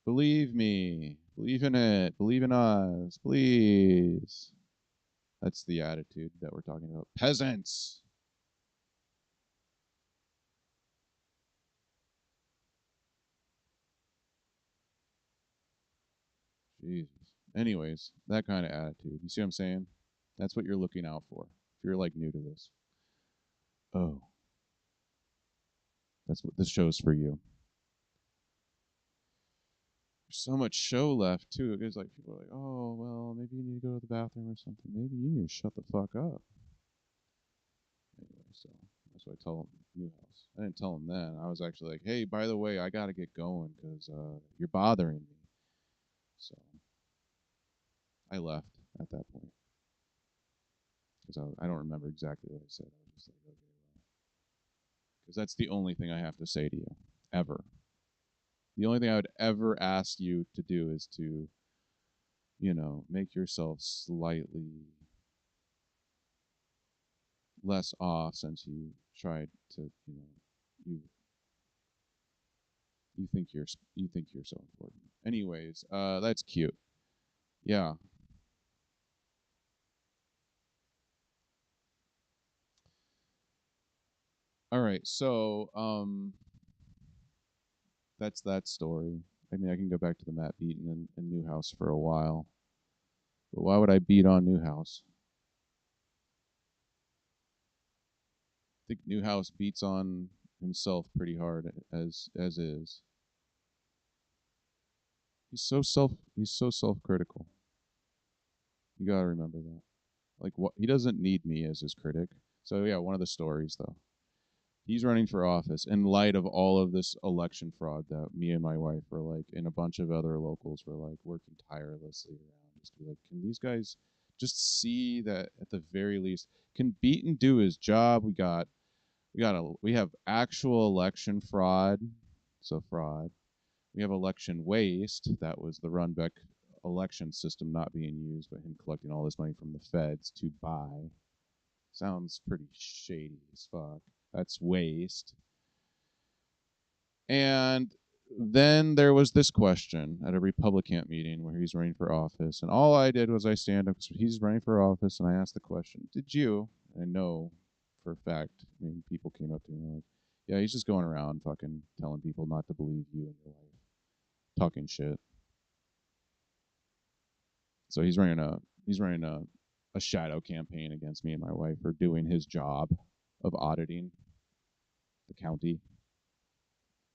Believe me. Believe in it. Believe in us. Please. That's the attitude that we're talking about. Peasants. Jesus. Anyways, that kind of attitude. You see what I'm saying? That's what you're looking out for. If you're like new to this. Oh. That's what this show's for you. There's so much show left too. It's like people are like, oh well, maybe you need to go to the bathroom or something. Maybe you need to shut the fuck up. Anyway, so that's what I tell Newhouse. I didn't tell him then. I was actually like, hey, by the way, I gotta get going because you're bothering me. So I left at that point because I don't remember exactly what I said. I was just like, okay, well, because that's the only thing I have to say to you ever. The only thing I would ever ask you to do is to, you know, make yourself slightly less off since you tried to, you know, you think you're so important. Anyways, that's cute. Yeah. All right. So, that's that story. I mean, I can go back to the Matt Beaton and Newhouse for a while. But why would I beat on Newhouse? I think Newhouse beats on himself pretty hard as is. He's so self-critical. You got to remember that. Like what he doesn't need me as his critic. So yeah, one of the stories though. He's running for office in light of all of this election fraud that me and my wife were like, and a bunch of other locals were like working tirelessly around just to be like, can these guys just see that at the very least, can Beaton do his job? We have actual election fraud, so fraud. We have election waste. That was the Runbeck election system not being used, but him collecting all this money from the feds to buy. Sounds pretty shady as fuck. That's waste. And then there was this question at a Republican meeting where he's running for office. And all I did was I stand up, he's running for office, and I asked the question, did you, I know for a fact, I mean, people came up to me and were like, yeah, he's just going around fucking telling people not to believe you and your wife. Talking shit. So he's running a shadow campaign against me and my wife for doing his job of auditing the county.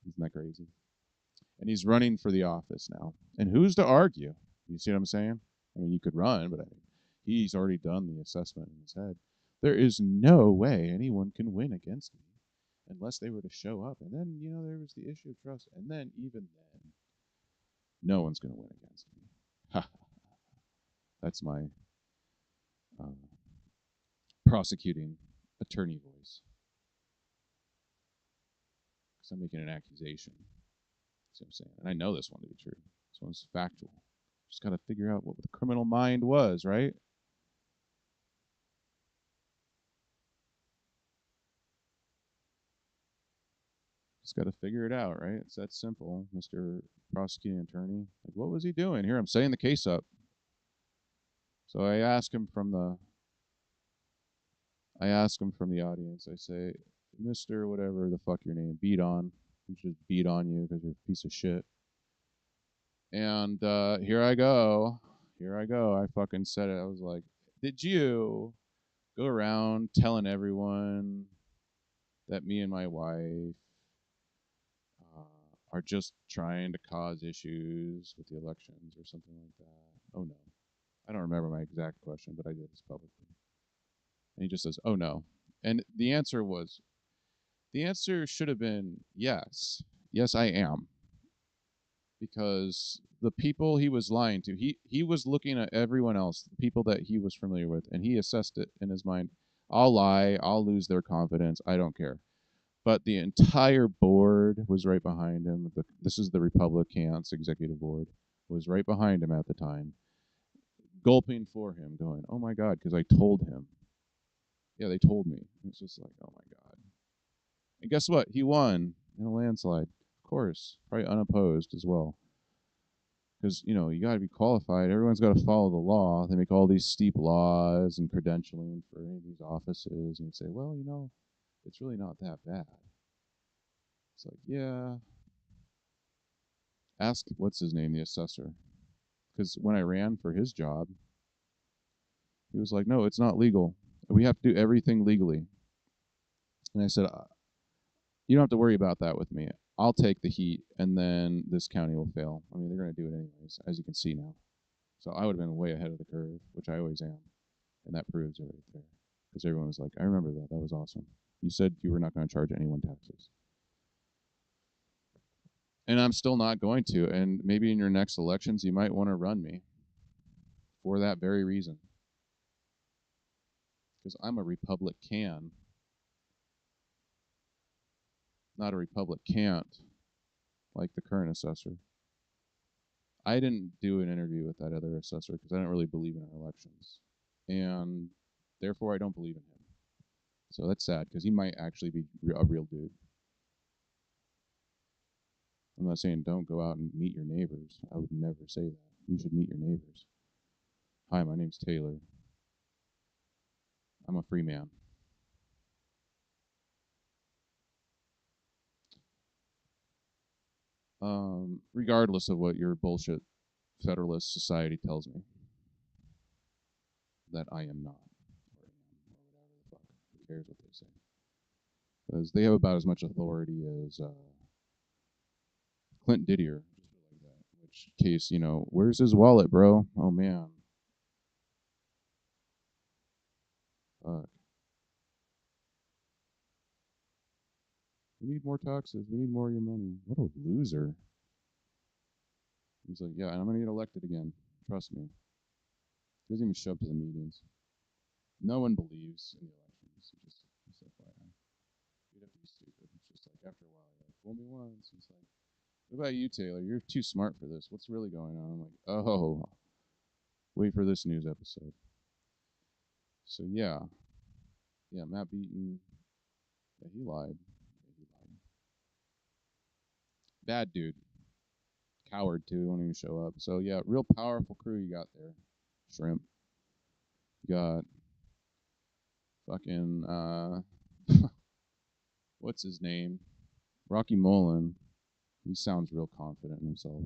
Isn't that crazy? And he's running for the office now. And who's to argue? You see what I'm saying? I mean, you could run, but he's already done the assessment in his head. There is no way anyone can win against me unless they were to show up. And then, you know, there was the issue of trust. And then, even then, no one's going to win against me. That's my prosecuting attorney voice. Because I'm making an accusation. See what I'm saying? And I know this one to be true. This one's factual. Just got to figure out what the criminal mind was, right? Just got to figure it out, right? It's that simple, Mr. Prosecuting Attorney. Like, what was he doing? Here, I'm setting the case up. So I ask him from the audience. I say, Mr. whatever the fuck your name, beat on. We should beat on you because you're a piece of shit. And here I go. I fucking said it. I was like, did you go around telling everyone that me and my wife are just trying to cause issues with the elections or something like that? Oh no. I don't remember my exact question, but I did this publicly. And he just says, oh no. And the answer should have been yes. Yes, I am. Because the people he was lying to, he was looking at everyone else, the people that he was familiar with, and he assessed it in his mind. I'll lie, I'll lose their confidence, I don't care. But the entire board was right behind him. This is the Republicans executive board, was right behind him at the time, gulping for him, going, oh my God, because I told him. Yeah, they told me. It's just like, oh my God. And guess what? He won in a landslide. Of course, probably unopposed as well. because you got to be qualified. Everyone's got to follow the law. They make all these steep laws and credentialing for any of these offices, and you say, well, it's really not that bad. It's like, yeah. Ask what's his name, the assessor, because when I ran for his job, he was like, no, it's not legal. We have to do everything legally. And I said, you don't have to worry about that with me. I'll take the heat, and then this county will fail. I mean, they're going to do it anyways, as you can see now. So I would have been way ahead of the curve, which I always am. And that proves it right there. Because everyone was like, I remember that. That was awesome. You said you were not going to charge anyone taxes. And I'm still not going to. And maybe in your next elections, you might want to run me for that very reason. Because I'm a Republican, not a Republican like the current assessor. I didn't do an interview with that other assessor because I don't really believe in our elections. And therefore, I don't believe in him. So that's sad because he might actually be a real dude. I'm not saying don't go out and meet your neighbors. I would never say that. You should meet your neighbors. Hi, my name's Taylor. I'm a free man. Regardless of what your bullshit Federalist society tells me that I am not, or whatever the fuck. Who cares what they say? Because they have about as much authority as Clint Didier, like that. Which case, where's his wallet, bro? Oh man. Fuck. We need more taxes. We need more of your money. What a loser. He's like, yeah, and I'm gonna get elected again. Trust me. He doesn't even show up to the meetings. No one believes in the elections. Just FYI. You'd have to be stupid. It's just like after a while, you're like, fool me once. It's like, what about you, Taylor? You're too smart for this. What's really going on? I'm like, oh, wait for this news episode. So yeah, Matt Beaton. Yeah, he lied. Bad dude. Coward too. Won't even show up. So yeah, real powerful crew you got there. Shrimp. You got fucking what's his name? Rocky Mullen. He sounds real confident in himself.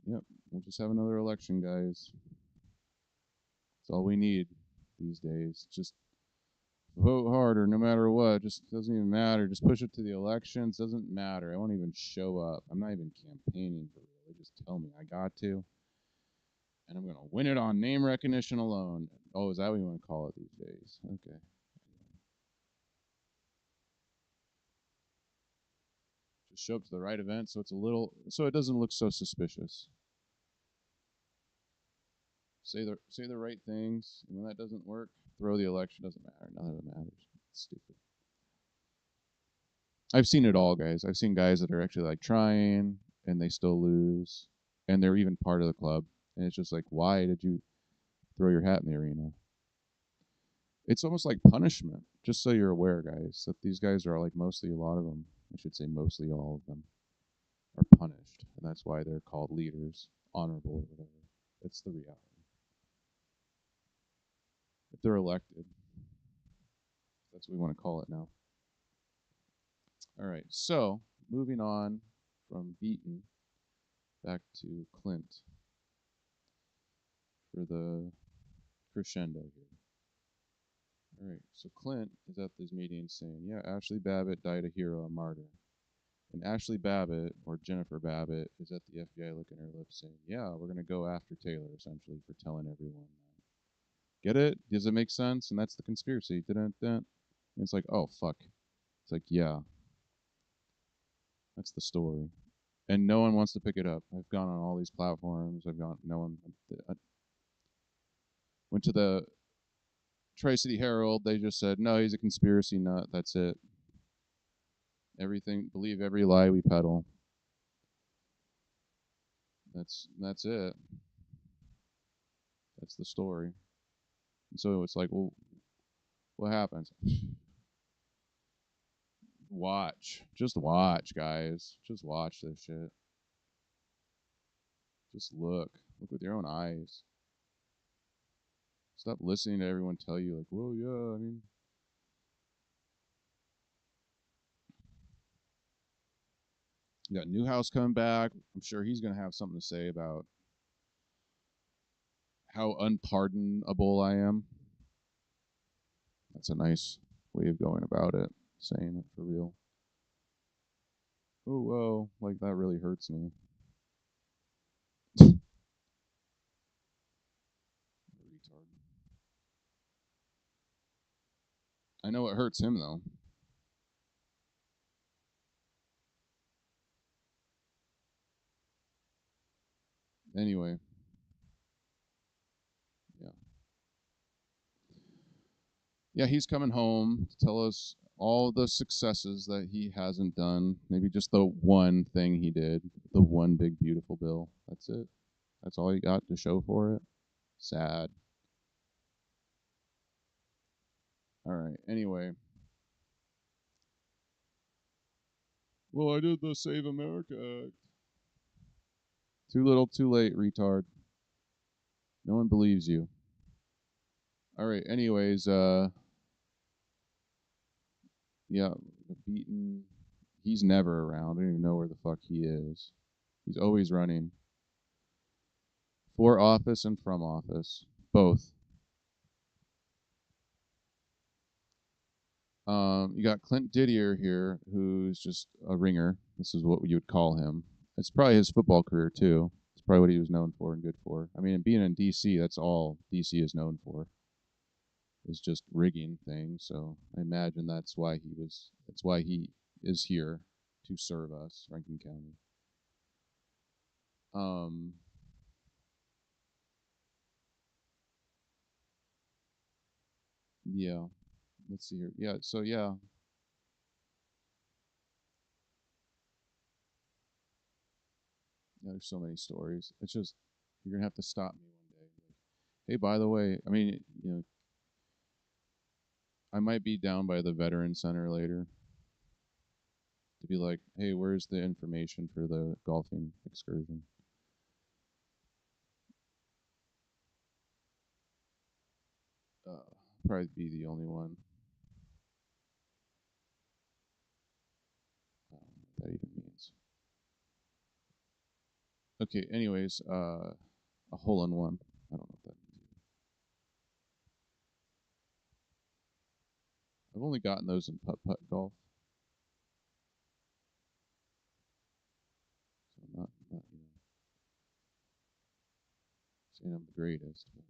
Yep, we'll just have another election, guys. That's all we need these days. Just vote harder no matter what. Just doesn't even matter. Just push it to the elections. Doesn't matter. I won't even show up. I'm not even campaigning for real. They just tell me I got to. And I'm going to win it on name recognition alone. Oh, is that what you want to call it these days? Okay. Just show up to the right event so it doesn't look so suspicious. Say the right things, and when that doesn't work, throw the election. Doesn't matter. None of it matters. It's stupid. I've seen it all, guys. I've seen guys that are actually like trying and they still lose, and they're even part of the club. And it's just like, why did you throw your hat in the arena? It's almost like punishment. Just so you're aware, guys, that these guys are like mostly a lot of them. I should say mostly all of them are punished, and that's why they're called leaders, honorable or whatever. It's the reality. If they're elected, that's what we want to call it now. All right, so moving on from Beaton back to Clint for the crescendo here. All right, so Clint is at these meetings saying, yeah, Ashley Babbitt died a hero, a martyr. And Ashley Babbitt, or Jennifer Babbitt, is at the FBI licking her lips saying, yeah, we're going to go after Taylor, essentially, for telling everyone that. Get it? Does it make sense? And that's the conspiracy. And it's like, oh, fuck. It's like, yeah. That's the story. And no one wants to pick it up. I've gone on all these platforms. No one. I went to the Tri-City Herald. They just said, no, he's a conspiracy nut. That's it. Believe every lie we peddle. That's it. That's the story. And so it's like, well, what happens? watch. Just watch, guys. Just watch this shit. Just look. Look with your own eyes. Stop listening to everyone tell you, like, well, yeah, I mean. You got Newhouse coming back. I'm sure he's going to have something to say about how unpardonable I am. That's a nice way of going about it, saying it for real. Oh, well, like that really hurts me. Retard. I know it hurts him, though. Anyway. Yeah. Yeah, he's coming home to tell us all the successes that he hasn't done. Maybe just the one thing he did. The one big, beautiful bill. That's it. That's all he got to show for it. Sad. All right. Anyway. Well, I did the Save America Act. Too little, too late, retard. No one believes you. All right. Anyways, yeah, Beaton. He's never around. I don't even know where the fuck he is. He's always running for office and from office, both. You got Clint Didier here, who's just a ringer. This is what you would call him. It's probably his football career too. It's probably what he was known for and good for. I mean, being in DC, that's all DC is known for. Is just rigging things. So I imagine that's why he is here to serve us, Rankin County. Yeah. Let's see here. Yeah, so yeah. Yeah, there's so many stories. It's just you're gonna have to stop me one day. Like, hey, by the way, I mean, I might be down by the Veteran Center later to be like, hey, where's the information for the golfing excursion? Probably be the only one. What that even means. Okay, anyways, a hole in one. I don't know what that means. I've only gotten those in putt-putt golf. So not saying I'm the greatest, but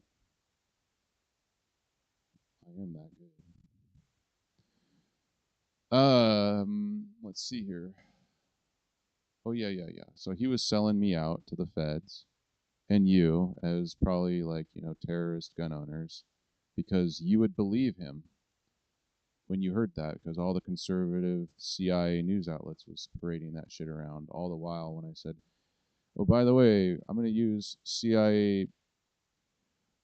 I am that good. Let's see here. Oh yeah. So he was selling me out to the feds and you as probably like, terrorist gun owners because you would believe him when you heard that because all the conservative CIA news outlets was parading that shit around all the while when I said, "Oh, by the way, I'm going to use CIA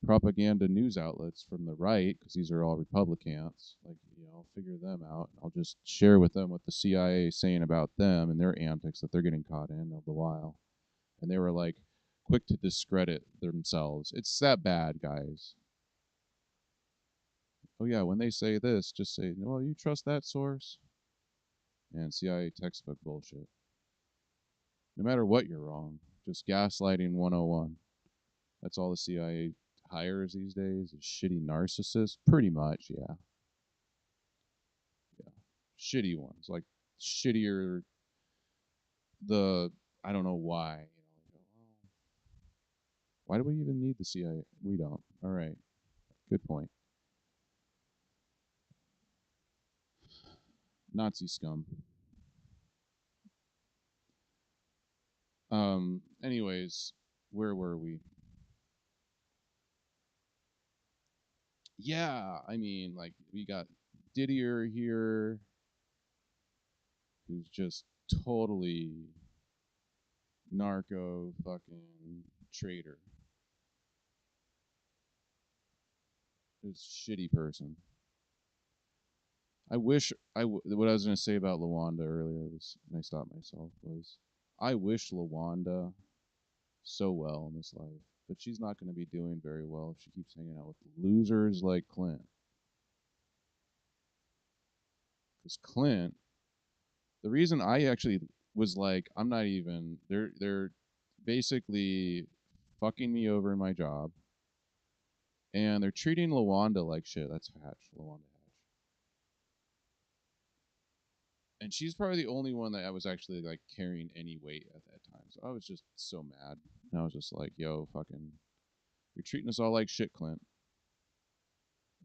propaganda news outlets from the right because these are all Republicans. Like, I'll figure them out. I'll just share with them what the CIA is saying about them and their antics that they're getting caught in all the while." And they were like quick to discredit themselves. It's that bad, guys. Oh yeah, when they say this, just say, "Well, you trust that source?" And CIA textbook bullshit. No matter what, you're wrong. Just gaslighting 101. That's all the CIA hires these days is shitty narcissists. Pretty much, yeah. Shitty ones, like shittier. I don't know why. Why do we even need the CIA? We don't. All right, good point. Nazi scum. Anyways, where were we? Yeah, I mean, like we got Didier here, who's just totally narco fucking traitor. This shitty person. I wish what I was going to say about Lawanda earlier was, and I stopped myself, was I wish Lawanda so well in this life, but she's not going to be doing very well if she keeps hanging out with losers like Clint. Because Clint, the reason I actually was like, I'm not even, they're basically fucking me over in my job, and they're treating Lawanda like shit. That's Hatch, Lawanda Hatch. And she's probably the only one that I was actually like carrying any weight at that time. So I was just so mad. And I was just like, yo, fucking, you're treating us all like shit, Clint.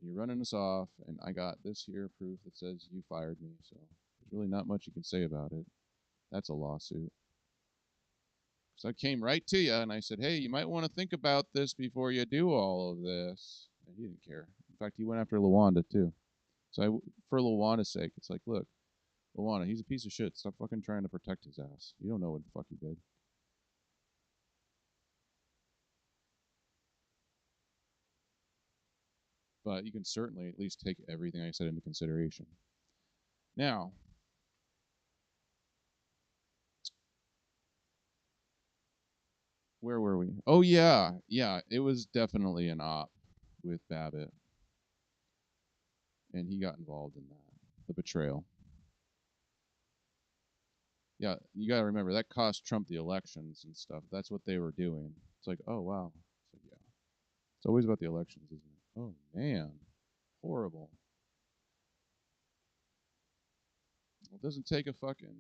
You're running us off, and I got this here proof that says you fired me. So there's really not much you can say about it. That's a lawsuit. So I came right to you and I said, hey, you might want to think about this before you do all of this. And he didn't care. In fact, he went after Lawanda too. So for Lawanda's sake, it's like, look, Lawanda, he's a piece of shit. Stop fucking trying to protect his ass. You don't know what the fuck he did. But you can certainly at least take everything I said into consideration. Now, where were we? Oh, yeah. Yeah, it was definitely an op with Babbitt. And he got involved in that. The betrayal. Yeah, you got to remember, that cost Trump the elections and stuff. That's what they were doing. It's like, oh, wow. It's like, yeah. It's always about the elections, isn't it? Oh, man. Horrible. Well, it doesn't take a fucking,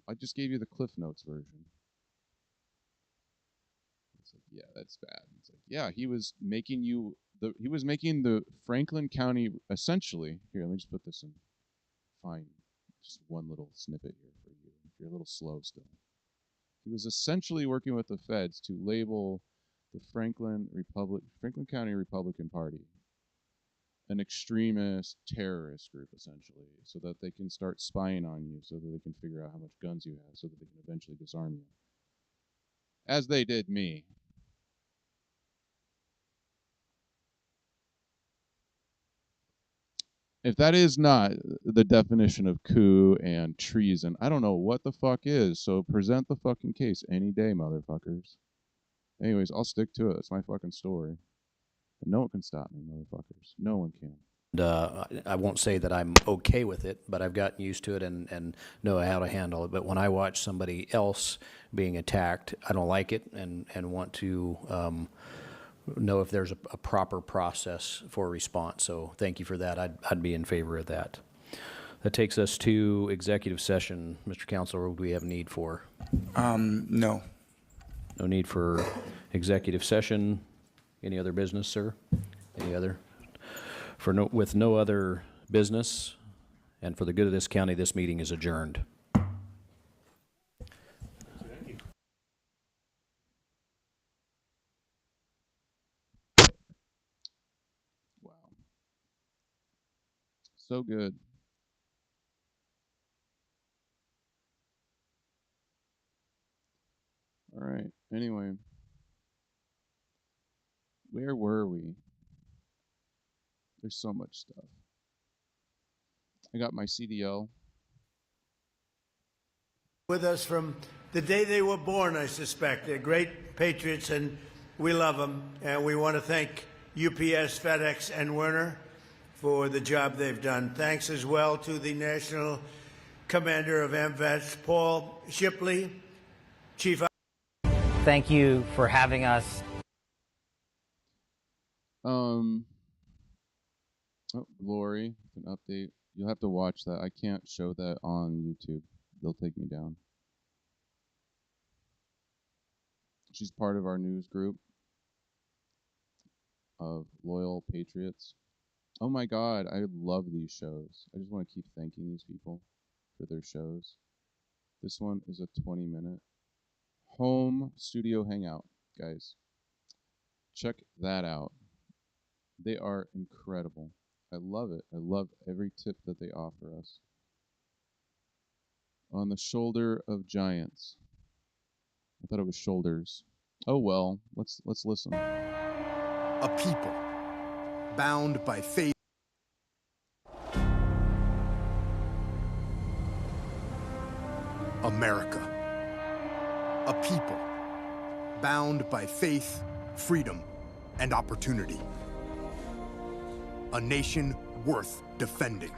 I just gave you the Cliff Notes version. It's like, yeah, that's bad. It's like, yeah, he was making the Franklin County, essentially, here, let me just put this in, fine, just one little snippet here for you, if you're a little slow still. He was essentially working with the feds to label the Franklin County Republican Party an extremist terrorist group, essentially, so that they can start spying on you, so that they can figure out how much guns you have, so that they can eventually disarm you. As they did me. If that is not the definition of coup and treason, I don't know what the fuck is, so present the fucking case any day, motherfuckers. Anyways, I'll stick to it. It's my fucking story. And no one can stop me, motherfuckers. No one can. I won't say that I'm okay with it, but I've gotten used to it and know how to handle it. But when I watch somebody else being attacked, I don't like it and want to know if there's a proper process for a response. So thank you for that. I'd be in favor of that. That takes us to executive session. Mr. Counselor, what do we have need for? No. No need for executive session. Any other business, sir? Any other? With no other business, and for the good of this county, this meeting is adjourned. Wow. So good. All right. Anyway, where were we? There's so much stuff. I got my CDL. With us from the day they were born, I suspect. They're great patriots, and we love them. And we want to thank UPS, FedEx, and Werner for the job they've done. Thanks as well to the National Commander of AMVETS, Paul Shipley, Chief. Thank you for having us. Oh, Lori, an update. You'll have to watch that. I can't show that on YouTube. They'll take me down. She's part of our news group of loyal patriots. Oh my God, I love these shows. I just want to keep thanking these people for their shows. This one is a 20-minute home studio hangout, guys. Check that out. They are incredible. I love it. I love every tip that they offer us. On the shoulder of giants. I thought it was shoulders. Oh well, let's listen. A people bound by faith. America. A people bound by faith, freedom, and opportunity. A nation worth defending.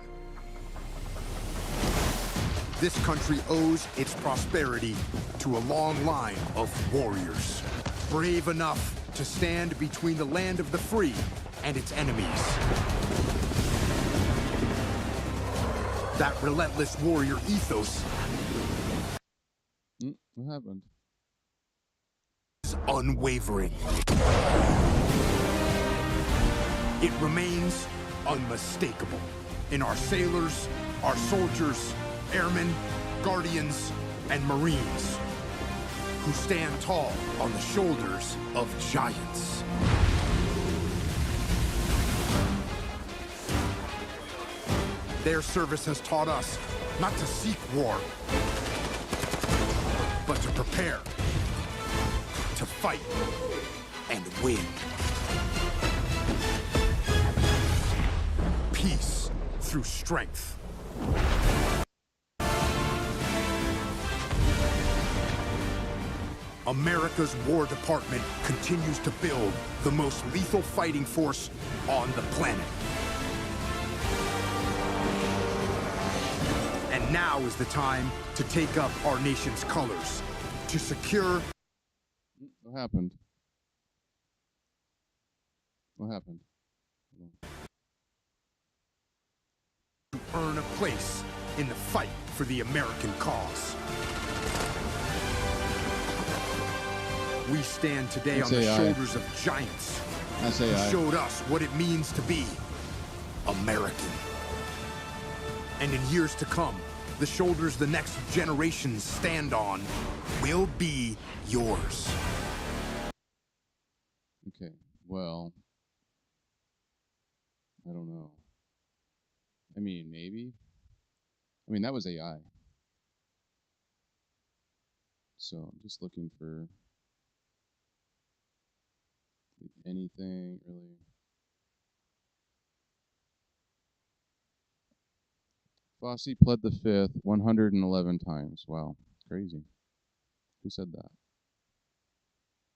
This country owes its prosperity to a long line of warriors, brave enough to stand between the land of the free and its enemies. That relentless warrior ethos What happened? is unwavering. It remains unmistakable in our sailors, our soldiers, airmen, guardians, and Marines who stand tall on the shoulders of giants. Their service has taught us not to seek war, but to prepare, to fight, and win. Peace through strength. America's War Department continues to build the most lethal fighting force on the planet. And now is the time to take up our nation's colors, to secure... What happened? What happened? to earn a place in the fight for the American cause. We stand today on the shoulders of giants who showed us what it means to be American. And in years to come, the shoulders the next generations stand on will be yours. Okay, well, I don't know. I mean, maybe. I mean, that was AI. So I'm just looking for anything really. Fosse pled the fifth 111 times. Wow, crazy. Who said that?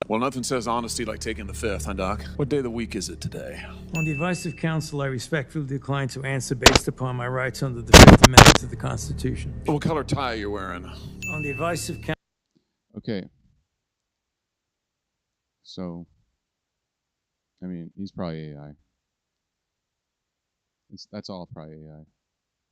Well, nothing says honesty like taking the fifth, huh, Doc? What day of the week is it today? On the advice of counsel, I respectfully decline to answer based upon my rights under the Fifth Amendment to the Constitution. What color tie are you wearing? On the advice of counsel. Okay. So, I mean, he's probably AI. That's all probably AI.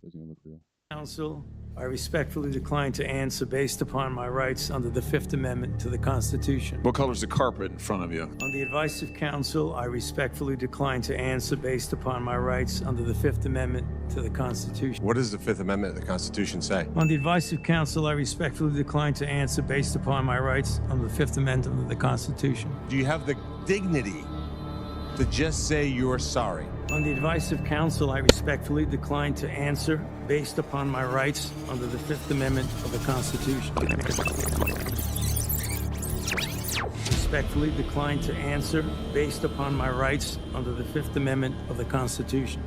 Doesn't even look real. Counsel, I respectfully decline to answer based upon my rights under the Fifth Amendment to the Constitution. What color's the carpet in front of you? On the advice of counsel, I respectfully decline to answer based upon my rights under the Fifth Amendment to the Constitution. What does the Fifth Amendment of the Constitution say? On the advice of counsel, I respectfully decline to answer based upon my rights under the Fifth Amendment of the Constitution. Do you have the dignity to just say you're sorry? On the advice of counsel, I respectfully decline to answer based upon my rights under the Fifth Amendment of the Constitution. Respectfully decline to answer based upon my rights under the Fifth Amendment of the Constitution.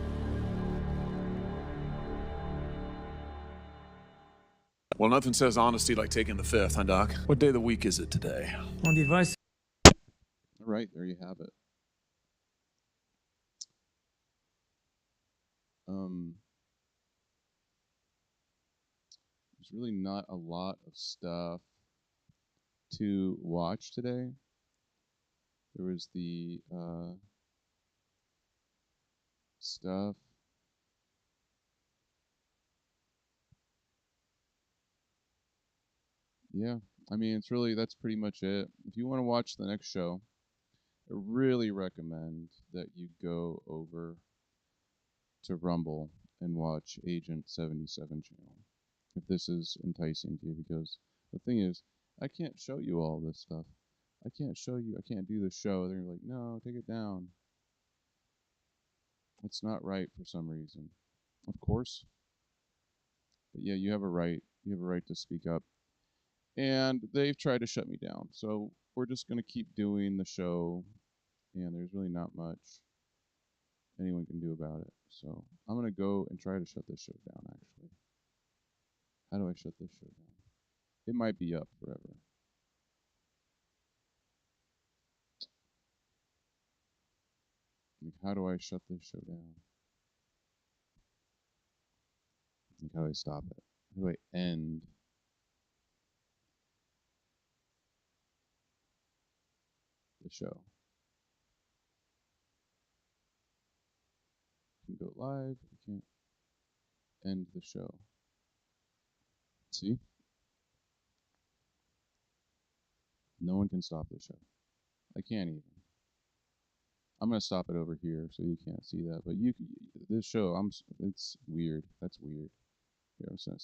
Well, nothing says honesty like taking the fifth, huh, Doc? What day of the week is it today? On the advice... All right, there you have it. There's really not a lot of stuff to watch today. There was the stuff. Yeah, I mean, that's pretty much it. If you want to watch the next show, I really recommend that you go over to Rumble and watch Agent 77 channel, if this is enticing to you, because the thing is, I can't show you all this stuff. I can't do the show. They're like, no, take it down. It's not right for some reason. Of course. But yeah, you have a right. You have a right to speak up. And they've tried to shut me down. So we're just going to keep doing the show. And there's really not much anyone can do about it. So I'm going to go and try to shut this show down, actually. How do I shut this show down? It might be up forever. Like, how do I shut this show down? Like, how do I stop it? How do I end? The show? I can go live. I can't end the show. See? No one can stop the show. I can't even. I'm gonna stop it over here so you can't see that. But this show, it's weird. That's weird. Here, I'm just gonna